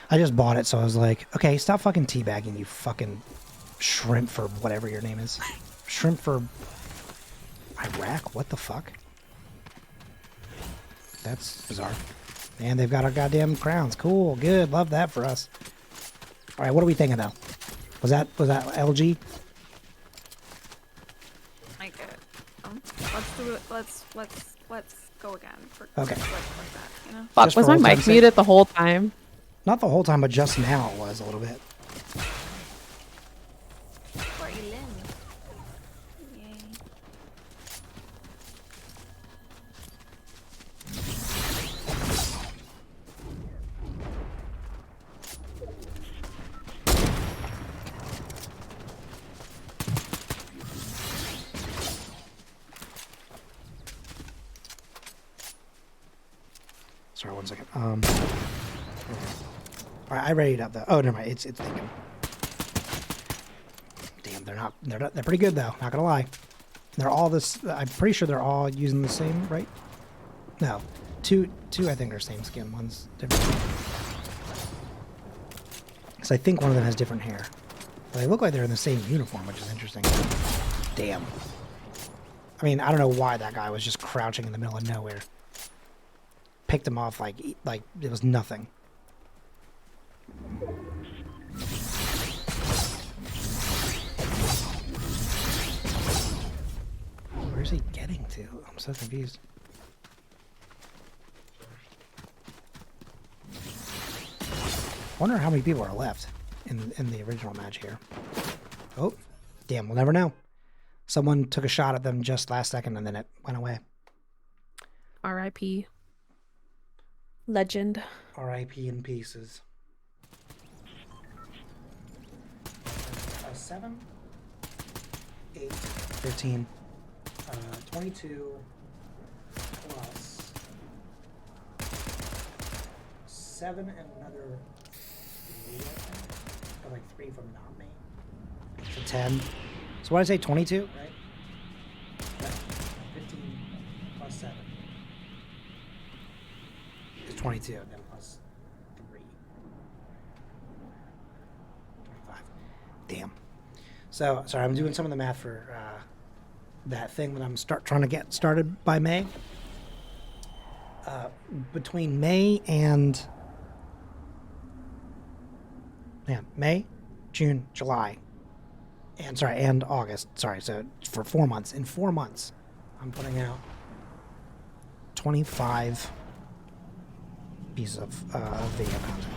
I just bought it, so I was like, okay, stop fucking teabagging, you fucking shrimp for whatever your name is. Shrimp for Iraq? What the fuck? That's bizarre. And they've got our goddamn crowns. Cool, good, love that for us. All right, what are we thinking though? Was that LG? Like it. Let's do it. Let's go again. Okay. Like that, you know? Fuck, Just was for my old mic time's sake. muted the whole time? Not the whole time, but just now it was a little bit. Sorry, one second. All right, I readied up the. Oh, never mind. It's thinking. Damn, they're pretty good though. Not gonna lie. They're all this. I'm pretty sure they're all using the same, right? No, two. I think are same skin. One's different. Because I think one of them has different hair. But they look like they're in the same uniform, which is interesting. Damn. I mean, I don't know why that guy was just crouching in the middle of nowhere. Picked him off like it was nothing. 22. I'm so confused. Wonder how many people are left in the original match here. Oh, damn, we'll never know. Someone took a shot at them just last second and then it went away. R.I.P. Legend. R.I.P. in pieces. 7, 8, 13, 22 plus 7 and another 3, I think. Or like 3 from not me. So 10. So what did I say? 22, right? Yeah. 15 plus 7 is 22, then plus 3. 25. Damn. So, sorry, I'm doing some of the math for that thing that I'm trying to get started by May. Between May and May, June, July, and August. Sorry, so for 4 months. In 4 months, I'm putting out 25 pieces of video content.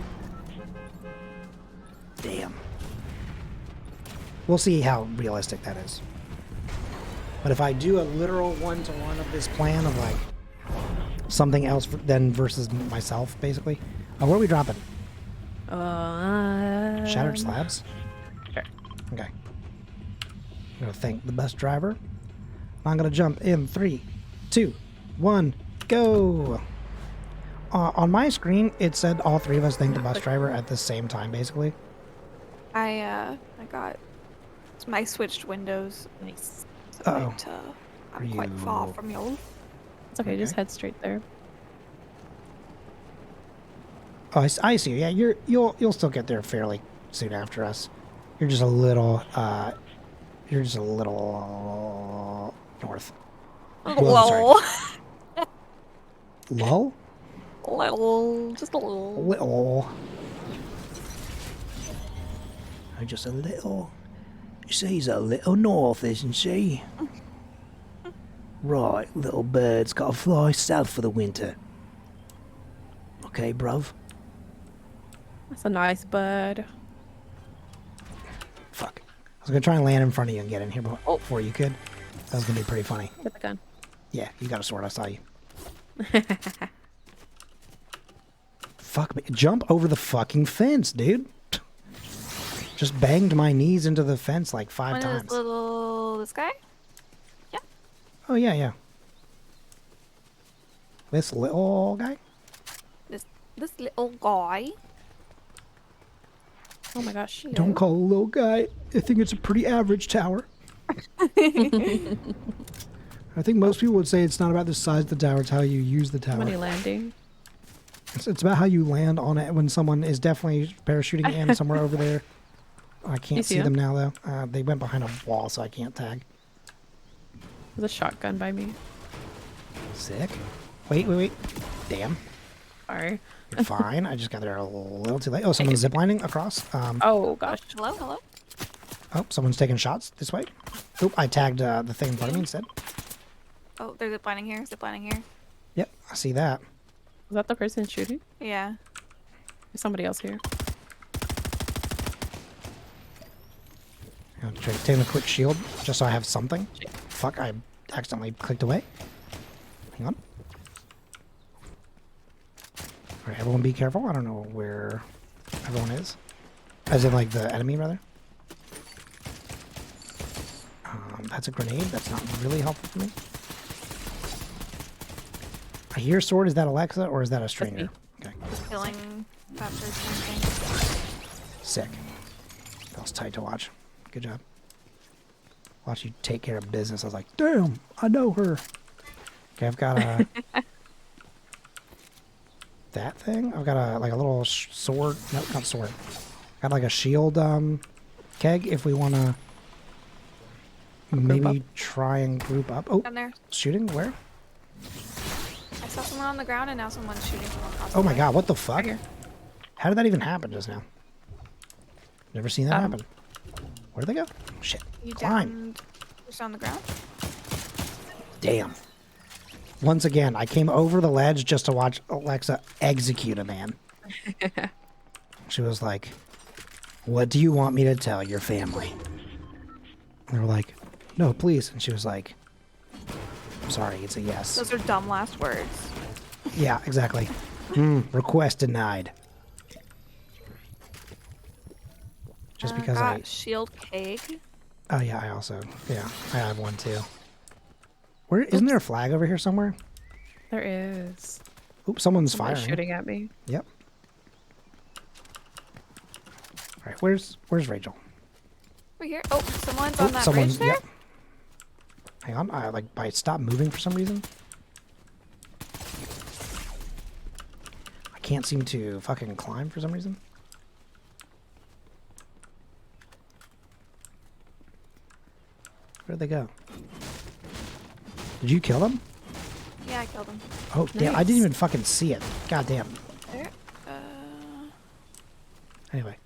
Damn. We'll see how realistic that is. But if I do a literal one-to-one of this plan of like something else then versus myself, basically. Where are we dropping? Shattered slabs? Sure. Okay. I'm gonna thank the bus driver. I'm gonna jump in 3, 2, 1, go! On my screen, it said all 3 of us thank the bus driver at the same time, basically. I switched windows. Nice. Uh-oh. I'm quite far from you. It's okay, just head straight there. Oh, I see. Yeah, you'll still get there fairly soon after us. You're just a little north. Lol. Lull? Little, just a little. Little. Just a little. She's a little north, isn't she? Right, little bird's got to fly south for the winter. Okay, bruv. That's a nice bird. Fuck. I was gonna try and land in front of you and get in here before you could. That was gonna be pretty funny. Get the gun. Yeah, you got a sword. I saw you. Fuck me. Jump over the fucking fence, dude. Just banged my knees into the fence like 5 times. This guy? Yeah. Oh, yeah, yeah. This little guy? This little guy. Oh my gosh. Don't call a little guy. I think it's a pretty average tower. I think most people would say it's not about the size of the tower, it's how you use the tower. Money landing. It's about how you land on it when someone is definitely parachuting in somewhere over there. I can't see them now, though. They went behind a wall, so I can't tag. There's a shotgun by me. Sick. Wait. Damn. Sorry. You're fine. I just got there a little too late. Oh, someone's ziplining across. Oh, gosh. Hello? Oh, someone's taking shots this way. Oop, I tagged the thing in front of me instead. Oh, there's ziplining here. Yep, I see that. Was that the person shooting? Yeah. There's somebody else here. I'll try to take a quick shield just so I have something. Fuck, I accidentally clicked away. Hang on. Alright, everyone be careful. I don't know where everyone is. As in, like, the enemy, rather. That's a grenade. That's not really helpful for me. I hear sword. Is that Alexa or is that a stranger? Okay. Killing after something. Sick. That was tight to watch. Good job. Watch you take care of business. I was like, damn, I know her. Okay, I've got a... that thing? I've got a little sword. No, not sword. Got like a shield keg if we want to maybe try and group up. Oh, Down there. shooting? Where? I saw someone on the ground and now someone's shooting from across Oh the my way. god, what the fuck? How did that even happen just now? Never seen that happen. Where did they go? Shit. You Climb. downed just on the ground? Damn. Once again, I came over the ledge just to watch Alexa execute a man. She was like, "What do you want me to tell your family?" And we were like, "No, please." And she was like, "I'm sorry, it's a yes." Those are dumb last words. Yeah, exactly. Request denied. Just because got I... shield cake. Oh yeah, I have one too. Where isn't there a flag over here somewhere? There is. Oops, someone's Somebody's firing. shooting at me. Yep. All right, where's Rachel? Over here. Oh, someone's on that someone. bridge there. Yep. Hang on, I stopped moving for some reason. I can't seem to fucking climb for some reason. Where'd they go? Did you kill them? Yeah, I killed him. Oh, damn, I didn't even fucking see it. God damn. There. Anyway.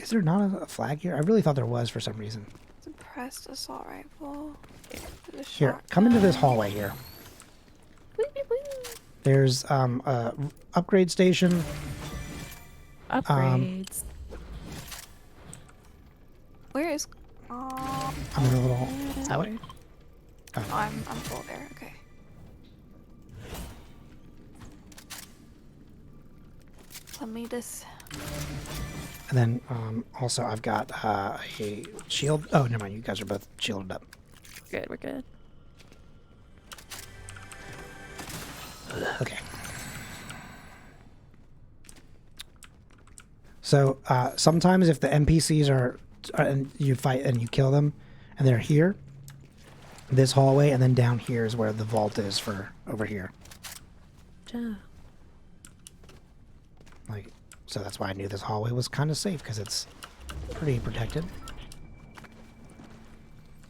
Is there not a flag here? I really thought there was for some reason. Suppressed assault rifle. Here, come into this hallway here. There's a upgrade station. Upgrades. Where is? I'm in a little. That way. Oh, I'm full there. Okay. Let me just. And then also I've got a shield. Oh, never mind. You guys are both shielded up. Good, we're good. Okay. So sometimes if the NPCs are and you fight and you kill them, and they're here, this hallway, and then down here is where the vault is for over here. Yeah. Like, so that's why I knew this hallway was kind of safe because it's pretty protected.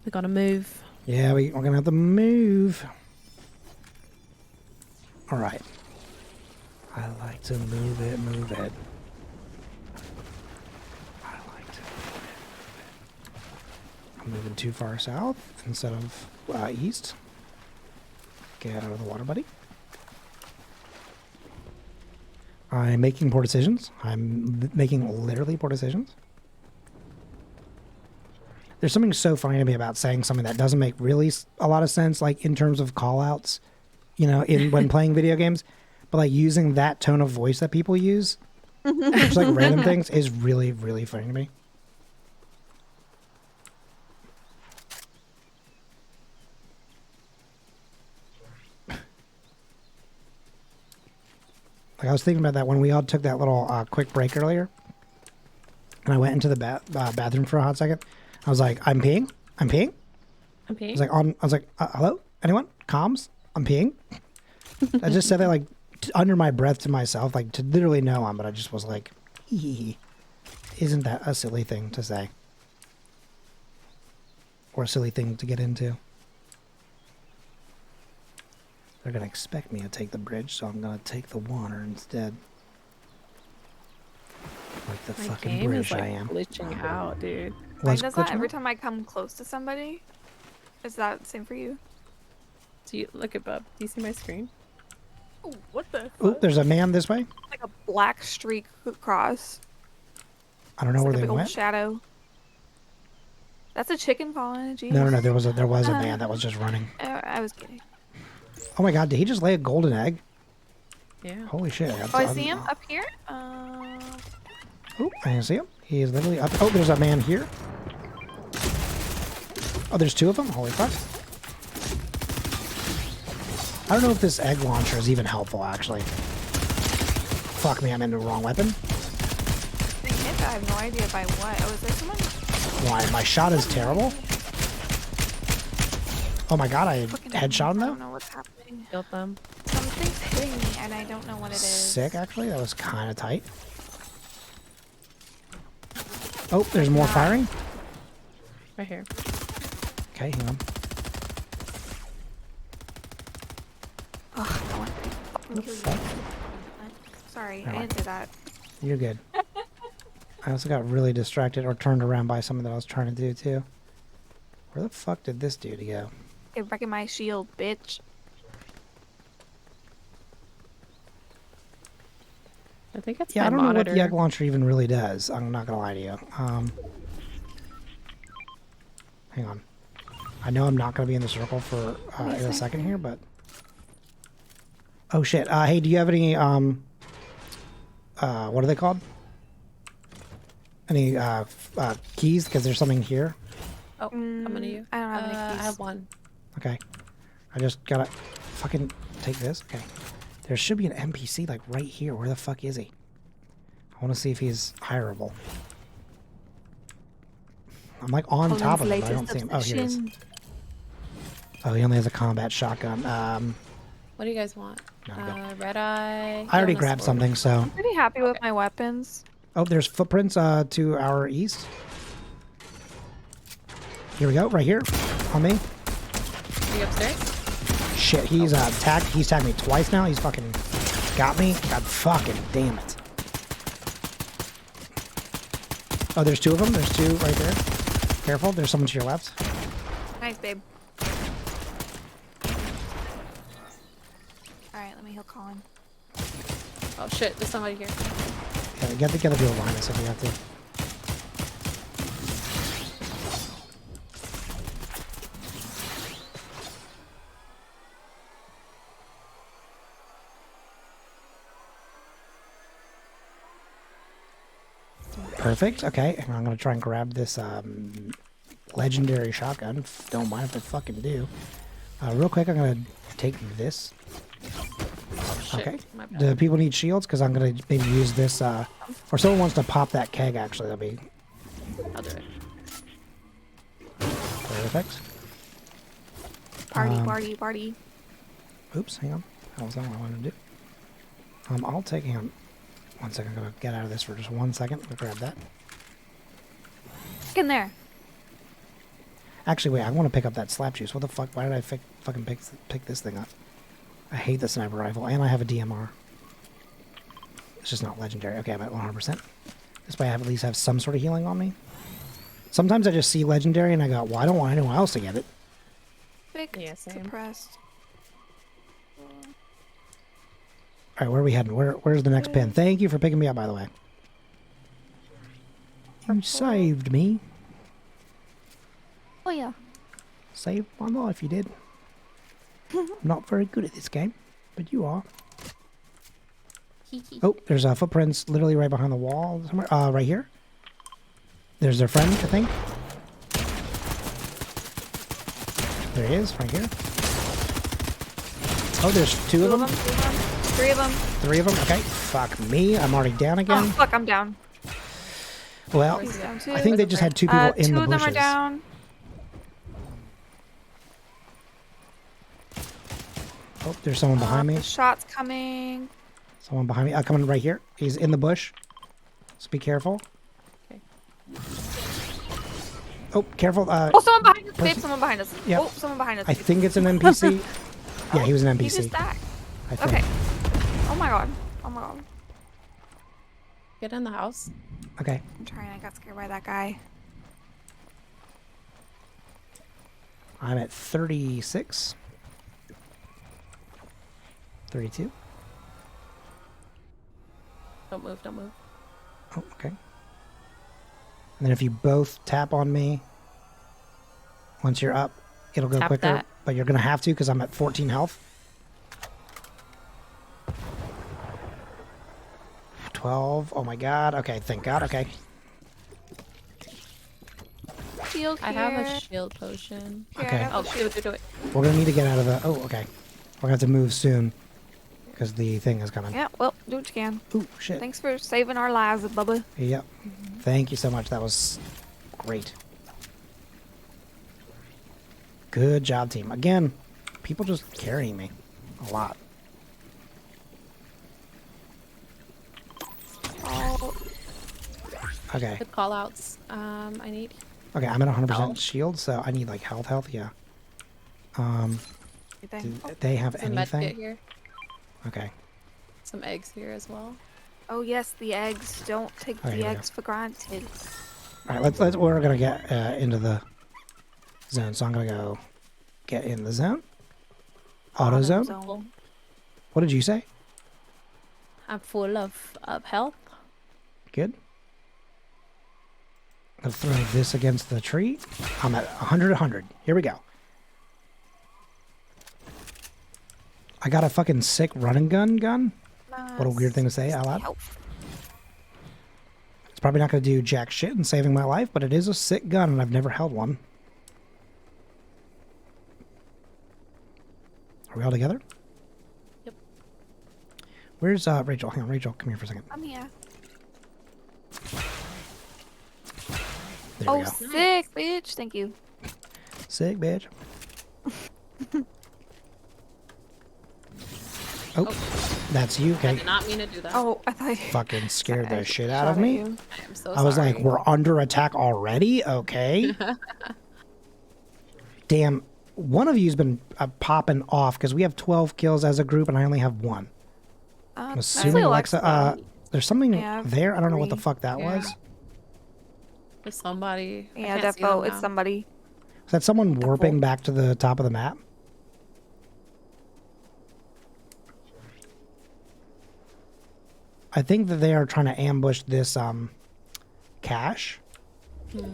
We gotta move. Yeah, we're gonna have to move. All right. I like to move it, move it. I'm moving too far south instead of east. Get out of the water, buddy. I'm making poor decisions. I'm making literally poor decisions. There's something so funny to me about saying something that doesn't make really a lot of sense, like in terms of call-outs, you know, when playing video games. But like using that tone of voice that people use, just like random things, is really, really funny to me. Like I was thinking about that when we all took that little quick break earlier, and I went into the bathroom for a hot second. I was like, "I'm peeing. I'm peeing." I'm peeing. I was like, "Hello, anyone? Comms? I'm peeing." I just said that like under my breath to myself, like to literally no one, but I just was like, "Isn't that a silly thing to say, or a silly thing to get into?" They're gonna expect me to take the bridge, so I'm gonna take the water instead. Like the My fucking game bridge is, like, I am. glitching out, dude. Mine does that every time I come close to somebody. Is that the same for you? Do you look at Bub? Do you see my screen? Ooh, what the? Oh, there's a man this way. Like a black streak across. I don't know It's where like a they big old went. shadow. That's a chicken falling. Jeez. No, there was a man that was just running. I was kidding. Oh my god, did he just lay a golden egg? Yeah. Holy shit! Oh, I see him up here. Oh, I can see him. He is literally up. Oh, there's a man here. Oh, there's two of them. Holy fuck! I don't know if this egg launcher is even helpful, actually. Fuck me, I'm in the wrong weapon. Being hit, I have no idea by what. Oh, is there someone? Why? My shot is terrible. Oh my god, I headshot him I though. don't know what's happening. Killed them. Something's hitting me, and I don't know what it is. Sick, actually. That was kind of tight. Oh, there's more firing. Right here. Okay, hang on. Oh, I want to fucking kill you. Sorry, I didn't say that. You're good. I also got really distracted or turned around by something that I was trying to do too. Where the fuck did this dude go? Get back in my shield, bitch. I think it's Yeah, my I don't know what monitor. the egg launcher even really does. I'm not gonna lie to you. Hang on. I know I'm not gonna be in the circle for in a second here, but oh shit. Hey, do you have any what are they called? Any keys? Because there's something here. Oh, coming to you. I don't have any keys. I have one. Okay. I just gotta fucking take this. Okay. There should be an NPC like right here. Where the fuck is he? I want to see if he's hireable. I'm like on top of him, but I don't see him. Oh, here he is. Oh, he only has a combat shotgun. What do you guys want? No, I'm good. Red eye. I already grabbed something, so. I'm pretty happy with my weapons. Oh, there's footprints to our east. Here we go, right here, on me. Are you upstairs? Shit, he's tagged. He's tagged me twice now. He's fucking got me. God fucking damn it. Oh, there's two of them. There's two right there. Careful, there's someone to your left. Nice, babe. Alright, let me heal Colin. Oh shit, there's somebody here. Yeah, get the people behind us if we have to. Perfect. Okay, and I'm gonna try and grab this legendary shotgun. Don't mind if I fucking do. Real quick, I'm gonna take this. Shit, Okay. my bad. Do people need shields? Because I'm gonna maybe use this. Or someone wants to pop that keg. Actually, that'll be I'll do it. perfect. Party. Oops, hang on. That was not what I wanted to do. I'll take. Hang on. 1 second. I'm gonna get out of this for just 1 second. I'll grab that. Get in there. Actually, wait. I want to pick up that slap juice. What the fuck? Why did I fucking pick this thing up? I hate the sniper rifle, and I have a DMR. It's just not legendary. Okay, I'm at 100%. This way I at least have some sort of healing on me. Sometimes I just see legendary and I go, well, I don't want anyone else to get it. Yeah, same. Suppressed. All right, where are we heading? Where's the next pin? Thank you for picking me up, by the way. You saved me. Oh yeah. Saved my life, you did. I'm not very good at this game, but you are. Oh, there's footprints literally right behind the wall somewhere. Right here. There's their friend, I think. There he is, right here. Oh, there's two of them. Three of them. Three of them. Okay. Fuck me. I'm already down again. Oh fuck, I'm down. Well, He's down too. I think they just had two people in two the of them bushes. are down. Oh, there's someone behind me. The shot's coming. Someone behind me. Coming right here. He's in the bush. So be careful. Okay. Oh, careful. Oh, someone behind us, babe. Someone behind us. Yep. Oh, someone behind us. I think it's an NPC. Yeah, he was an NPC. He just died. I think. Okay. Oh my god. Oh my god. Get in the house. Okay. I'm trying. I got scared by that guy. I'm at 36. 32. Don't move, don't move. Oh, okay. And then if you both tap on me, once you're up, it'll go Tap quicker. that. But you're going to have to because I'm at 14 health. 12. Oh my god. Okay, thank god. Okay. Shield I here. have a shield potion. Here, I Okay. got Oh, the do shield. it, do it. We're going to need to get out of the... Oh, okay. We're going to have to move soon because the thing is coming. Yeah, well, do what you can. Ooh, shit. Thanks for saving our lives, Bubba. Yep. Thank you so much. That was great. Good job, team. Again, people just carrying me a lot. Oh, Okay. Good call outs. I need. Okay, I'm at 100% Health. shield, so I need like health, yeah. Do anything. they have Some med kit anything? here. Okay. Some eggs here as well. Oh yes, the eggs. Don't take Oh, the here we eggs for granted. All right, let's we're gonna get into the zone. So I'm gonna go Get in the zone. Auto zone. What did you say? I'm full of health. Good. I'm gonna throw this against the tree. I'm at 100. Here we go. I got a fucking sick running gun. What a weird thing to say out loud. It's probably not gonna do jack shit in saving my life, but it is a sick gun and I've never held one. Are we all together? Yep. Where's Rachel? Hang on, Rachel, come here for a second. I'm here. There we go. Sick, bitch. Thank you. Sick, bitch. Oh, that's you. Okay. I did not mean to do that. Oh, I thought you... Fucking scared the shit out shot of at me. you. I am so I was sorry. like, we're under attack already? Okay. Damn. One of you's been popping off because we have 12 kills as a group and I only have one. I'm assuming Alexa. There's something there. I don't know what the fuck that was. There's somebody. I Yeah, can't see them Defo, it's now. somebody. Is that someone warping back to the top of the map? I think that they are trying to ambush this cache. But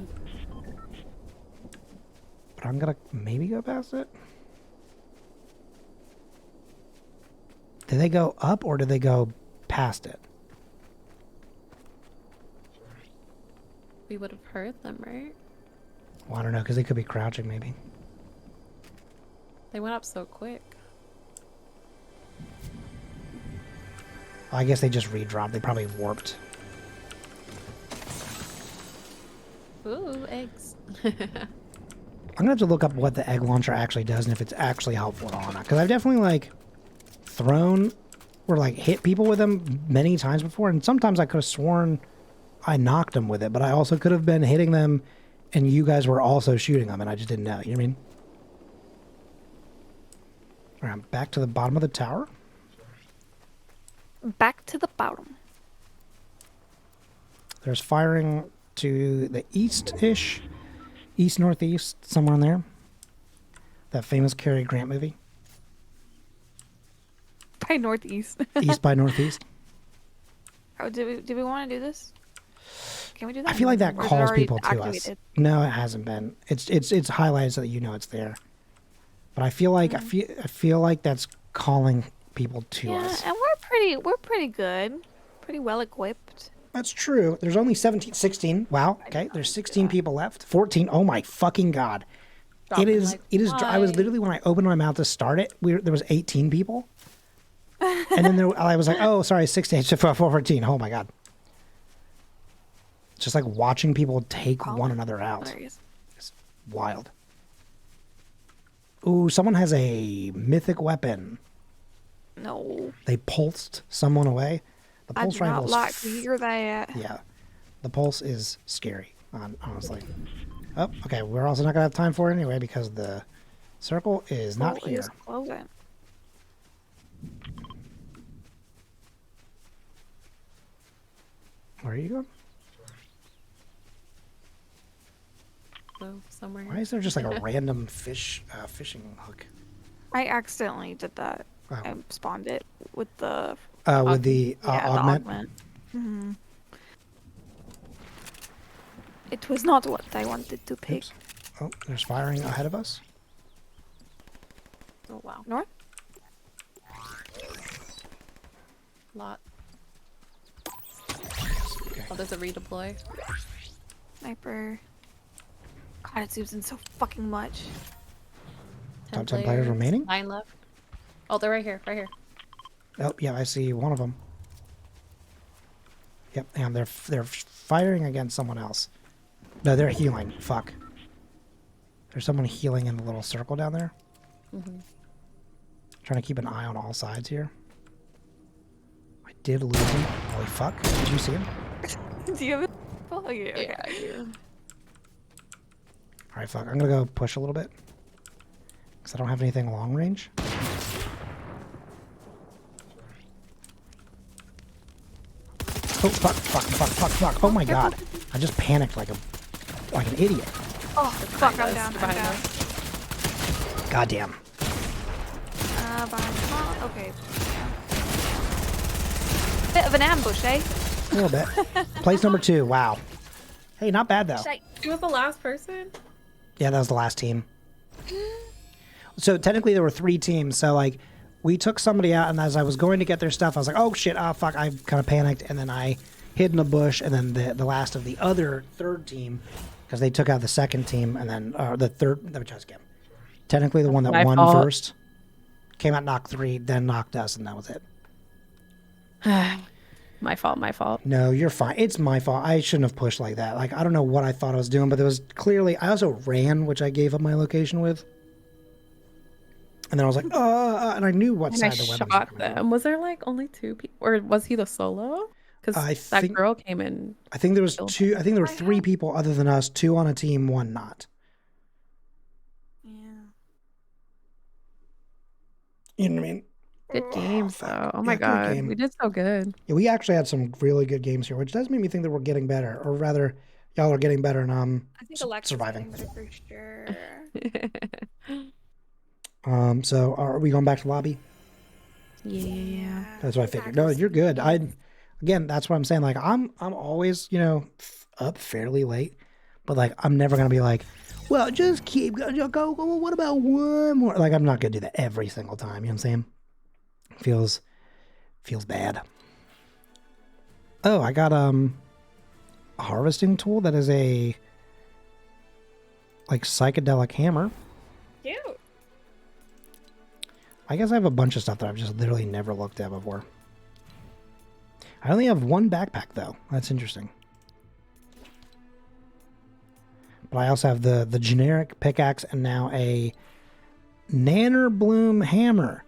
I'm gonna maybe go past it. Did they go up or did they go past it? We would have heard them, right? Well, I don't know, because they could be crouching maybe. They went up so quick. I guess they just redropped. They probably warped. Ooh, eggs. I'm gonna have to look up what the egg launcher actually does and if it's actually helpful or not. Because I've definitely like thrown or like hit people with them many times before, and sometimes I could have sworn I knocked them with it, but I also could have been hitting them and you guys were also shooting them and I just didn't know. You know what I mean? Alright, I'm back to the bottom of the tower. Back to the bottom. There's firing to the east-ish. East-northeast, somewhere in there. That famous Cary Grant movie. By northeast. East by northeast. Oh, do we want to do this? Can we do that? I feel like that Or is it calls already people to activated? us. No, it hasn't been. It's highlighted so that you know it's there. But I feel like I feel like that's calling people to us. Yeah, and we're pretty good. Pretty well equipped. That's true. There's only 16. Wow. Okay. There's 16 people left. 14. Oh my fucking god. It is. I was literally, when I opened my mouth to start it, there was 18 people. And then I was like, oh, sorry, 16. 14. Oh my god. It's just like watching people take one another out. Hilarious. It's wild. Ooh, someone has a mythic weapon. No. They pulsed someone away. The I pulse do not rifle is like to hear that. yeah. The pulse is scary, honestly. Oh, okay. We're also not gonna have time for it anyway because the circle is not Circle here. is closing. Where are you going? So, somewhere. Why is there just like a random fishing hook? I accidentally did that. Oh. I spawned it with the With the yeah, augment. The augment. Mm-hmm. It was not what I wanted to pick. Oops. Oh, there's firing ahead of us. Oh wow. North? Lot. Oh, there's a redeploy. Sniper. God, it zooms in so fucking much. Top 10 players remaining? 9 left. Oh, they're right here. Right here. Oh, yeah, I see one of them. Yep, and they're firing against someone else. No, they're healing. Fuck. There's someone healing in the little circle down there. Mm-hmm. Trying to keep an eye on all sides here. I did lose him. Holy fuck. Did you see him? Do you have it? Oh, yeah, okay. Yeah, I do. Alright, fuck. I'm gonna go push a little bit. Because I don't have anything long range. Oh, fuck. Oh my god. I just panicked like an idiot. Oh, fuck, I'm down. Goddamn. Okay. Bit of an ambush, eh? A little bit. Place number 2. Wow. Hey, not bad though. You was the last person? Yeah, that was the last team. So technically there were 3 teams. So like we took somebody out, and as I was going to get their stuff, I was like, oh shit, oh fuck, I kind of panicked, and then I hid in a bush, and then the last of the other third team, because they took out the second team, and then the third, which I was getting. Technically the one that My won fault. first came out knocked 3, then knocked us, and that was it. My fault. No, you're fine. It's my fault. I shouldn't have pushed like that. Like, I don't know what I thought I was doing, but there was clearly, I also ran, which I gave up my location with. And then I was like, and I knew what And side I the weapon was shot coming them. Was there like only 2 people, or was he the solo? Because that girl came in. I think there was 2, I think there were 3 people other than us, 2 on a team, 1 not. You know what I mean? Good games though. Oh Yeah, my good god, game. we did so good. Yeah, we actually had some really good games here, which does make me think that we're getting better, or rather, y'all are getting better, and I think Alexa's surviving. getting better for sure. So are we going back to lobby? Yeah. That's what I figured. No, you're good. Again, that's what I'm saying. Like I'm always, up fairly late, but like I'm never gonna be like, well, just keep go. What about one more? Like I'm not gonna do that every single time. You know what I'm saying? Feels bad. Oh, I got a harvesting tool that is a like psychedelic hammer. Cute. I guess I have a bunch of stuff that I've just literally never looked at before. I only have 1 backpack though. That's interesting. But I also have the generic pickaxe and now a Nanner Bloom hammer.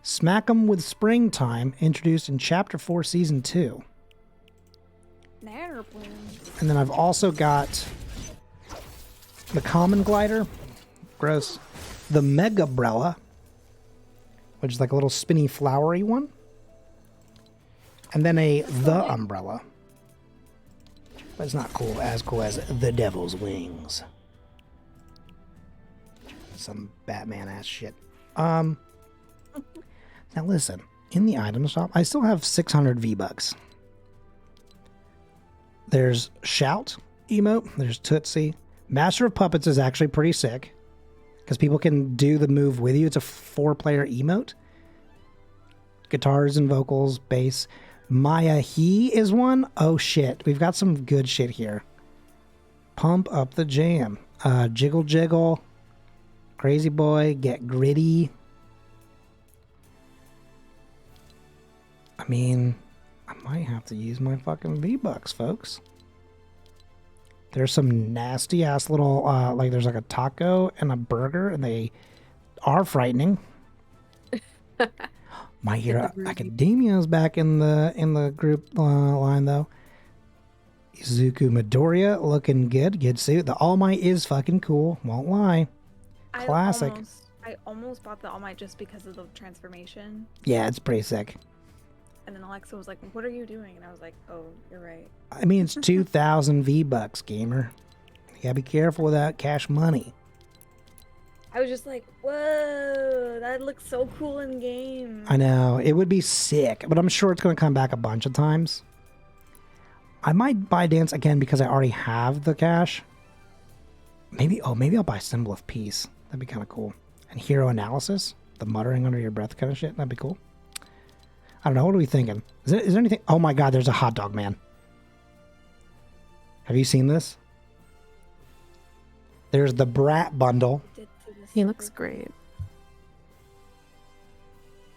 Smack 'em with Springtime, introduced in Chapter 4, Season 2. Nanner blooms. And then I've also got the Common Glider. Gross. The Mega Brella, which is like a little spinny flowery one. And then the Umbrella. But it's not as cool as the Devil's Wings. Some Batman ass shit. Now listen, in the item shop, I still have 600 V-Bucks. There's Shout emote, there's Tootsie. Master of Puppets is actually pretty sick, because people can do the move with you. It's a 4-player emote. Guitars and vocals, bass. Maya He is one. Oh shit, we've got some good shit here. Pump up the jam. Jiggle Jiggle. Crazy Boy, Get Gritty. I mean, I might have to use my fucking V-Bucks, folks. There's some nasty ass little, like there's like a taco and a burger, and they are frightening. My Hero Academia is back in the group line though. Izuku Midoriya looking good. Good suit. The All Might is fucking cool. Won't lie. Classic. I almost bought the All Might just because of the transformation. Yeah, it's pretty sick. And then Alexa was like, "What are you doing?" And I was like, "Oh, you're right." I mean, it's 2,000 V-Bucks, gamer. You gotta be careful with that cash money. I was just like, "Whoa, that looks so cool in game." I know. It would be sick, but I'm sure it's gonna come back a bunch of times. I might buy Dance again because I already have the cash. Maybe I'll buy Symbol of Peace. That'd be kind of cool. And Hero Analysis, the muttering under your breath kind of shit. That'd be cool. I don't know. What are we thinking? Is there anything? Oh my god, there's a hot dog man. Have you seen this? There's the Brat bundle. He looks great.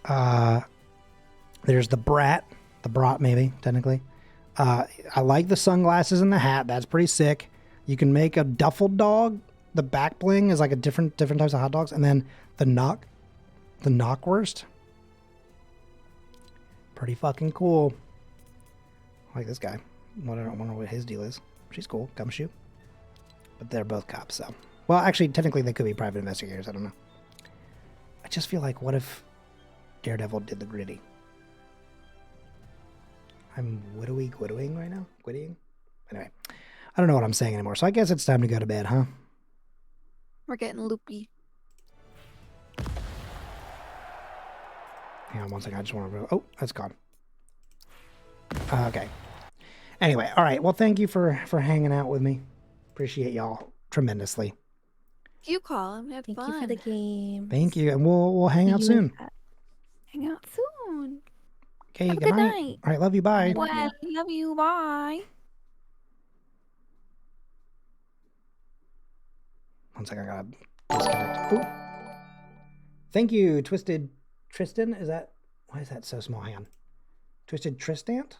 There's the Brat. The Brat, maybe, technically. I like the sunglasses and the hat. That's pretty sick. You can make a duffel dog. The back bling is like a different types of hot dogs. And then the knockwurst. Pretty fucking cool. I like this guy. I wonder what his deal is. She's cool. Gumshoe. But they're both cops, so. Well, actually, technically, they could be private investigators. I don't know. I just feel like, what if Daredevil did the gritty? I'm widowing right now? Gwittying? Anyway, I don't know what I'm saying anymore, so I guess it's time to go to bed, huh? We're getting loopy. Hang on one second. I just want to. Oh, that's gone. Okay. Anyway, all right. Well, thank you for hanging out with me. Appreciate y'all tremendously. You call him. Have Thank fun. you for the game. Thank you, and we'll hang out soon. Hang out soon. Okay. Have a Good good night. night. All right. Love you. Bye. Well, love you. Bye. One second. I gotta disconnect. Ooh. Thank you, Twisted Tristan. Is that why is that so small? Hang on. Twisted Tristant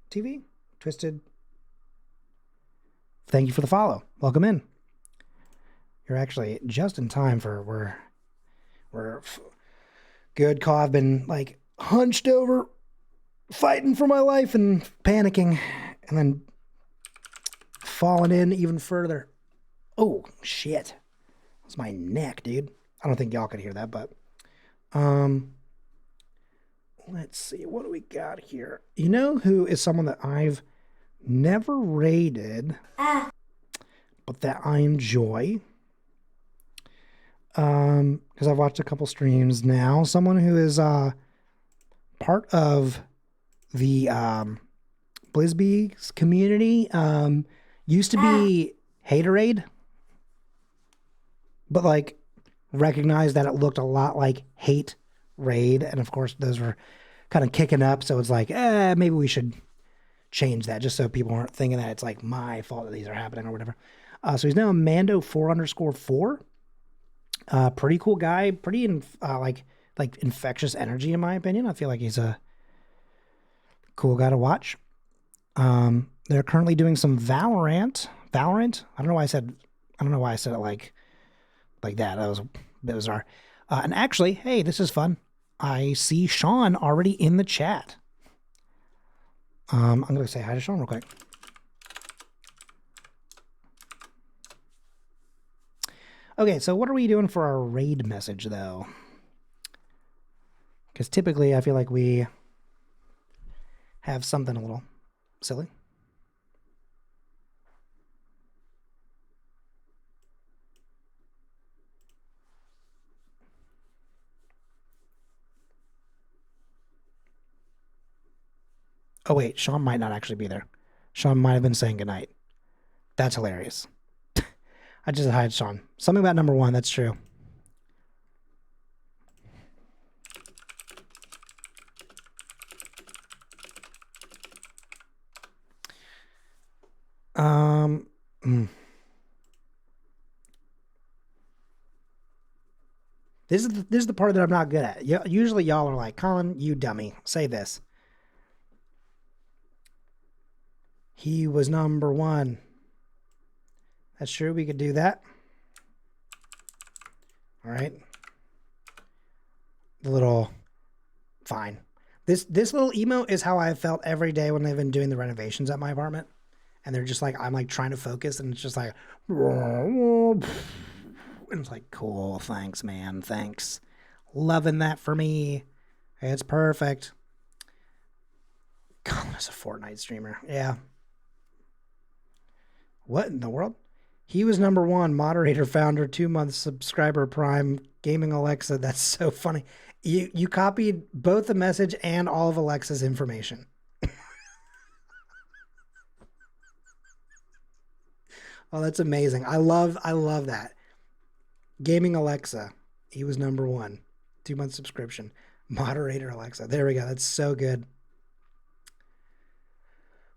TV. Twisted. Thank you for the follow. Welcome in. You're actually just in time for we're good call. I've been like hunched over, fighting for my life and panicking, and then falling in even further. Oh shit! That's my neck, dude. I don't think y'all could hear that, but let's see. What do we got here? You know who is someone that I've never rated, but that I enjoy? Because I've watched a couple streams now. Someone who is part of the Blizby's community. Used to be Haterade, but like recognized that it looked a lot like Hate Raid, and of course those were kind of kicking up. So it's like, maybe we should change that just so people aren't thinking that it's like my fault that these are happening or whatever. So he's now Mando4_4. Pretty cool guy, pretty like infectious energy in my opinion. I feel like he's a cool guy to watch. They're currently doing some Valorant. I don't know why I said it like that. That was a bit bizarre. And actually, hey, this is fun. I see Sean already in the chat. I'm gonna say hi to Sean real quick. Okay, so what are we doing for our raid message, though? Because typically I feel like we have something a little silly. Oh, wait, Sean might not actually be there. Sean might have been saying goodnight. That's hilarious. I just hired Sean. Something about number 1, that's true. This is the part that I'm not good at. Usually y'all are like, Colin, you dummy, say this. He was number 1. That's true. We could do that. All right. The little fine. This little emo is how I felt every day when they've been doing the renovations at my apartment. And they're just like, I'm like trying to focus and it's just like, and it's like, cool. Thanks, man. Thanks. Loving that for me. It's perfect. Colin is a Fortnite streamer. Yeah. What in the world? He was number 1, moderator, founder, 2-month subscriber, Prime, gaming Alexa. That's so funny. You copied both the message and all of Alexa's information. Oh, that's amazing. I love that. Gaming Alexa. He was number 1. 2-month subscription. Moderator Alexa. There we go. That's so good.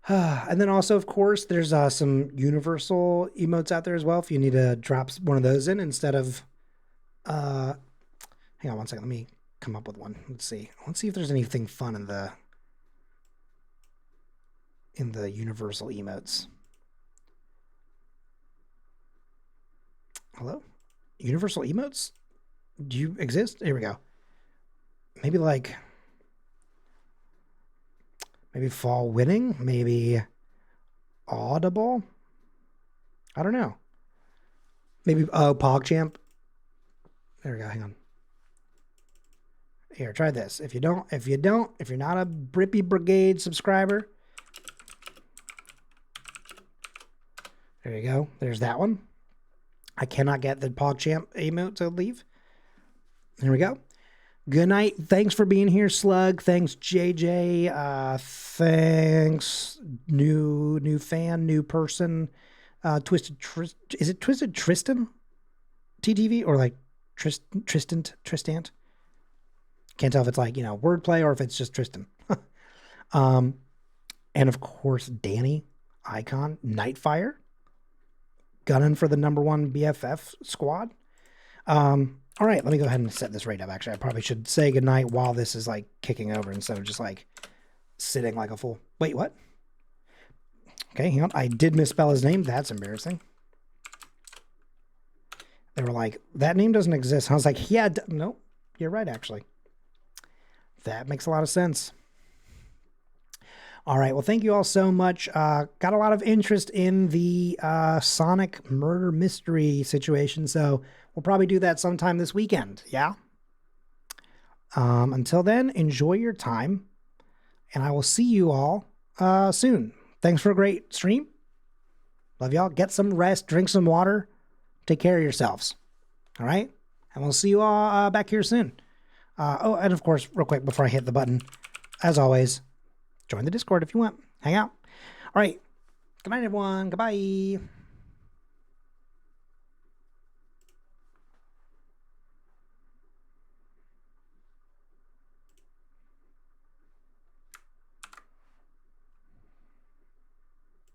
And then also, of course, there's some universal emotes out there as well. If you need to drop one of those in instead of, hang on one second. Let me come up with one. Let's see if there's anything fun in the universal emotes. Hello? Universal emotes? Do you exist? Here we go. Maybe like... Maybe fall winning, maybe audible. I don't know. Maybe PogChamp. There we go. Hang on. Here, try this. If you're not a Brippy Brigade subscriber, there you go. There's that one. I cannot get the PogChamp emote to leave. There we go. Good night. Thanks for being here, Slug. Thanks, JJ. Thanks, new fan, new person. Is it Twisted Tristan? TTV or like Tristant? Can't tell if it's like, wordplay or if it's just Tristan. And of course, Danny, Icon, Nightfire, gunning for the #1 BFF squad. All right, let me go ahead and set this right up. Actually, I probably should say goodnight while this is like kicking over instead of just like sitting like a fool. Wait, what? Okay, hang on. I did misspell his name. That's embarrassing. They were like, that name doesn't exist. I was like, yeah, no, you're right, actually. That makes a lot of sense. All right, well, thank you all so much. Got a lot of interest in the Sonic murder mystery situation, so we'll probably do that sometime this weekend, yeah? Until then, enjoy your time, and I will see you all soon. Thanks for a great stream. Love y'all. Get some rest, drink some water, take care of yourselves. All right? And we'll see you all back here soon. And of course, real quick before I hit the button, as always, join the Discord if you want. Hang out. All right. Good night, everyone. Goodbye.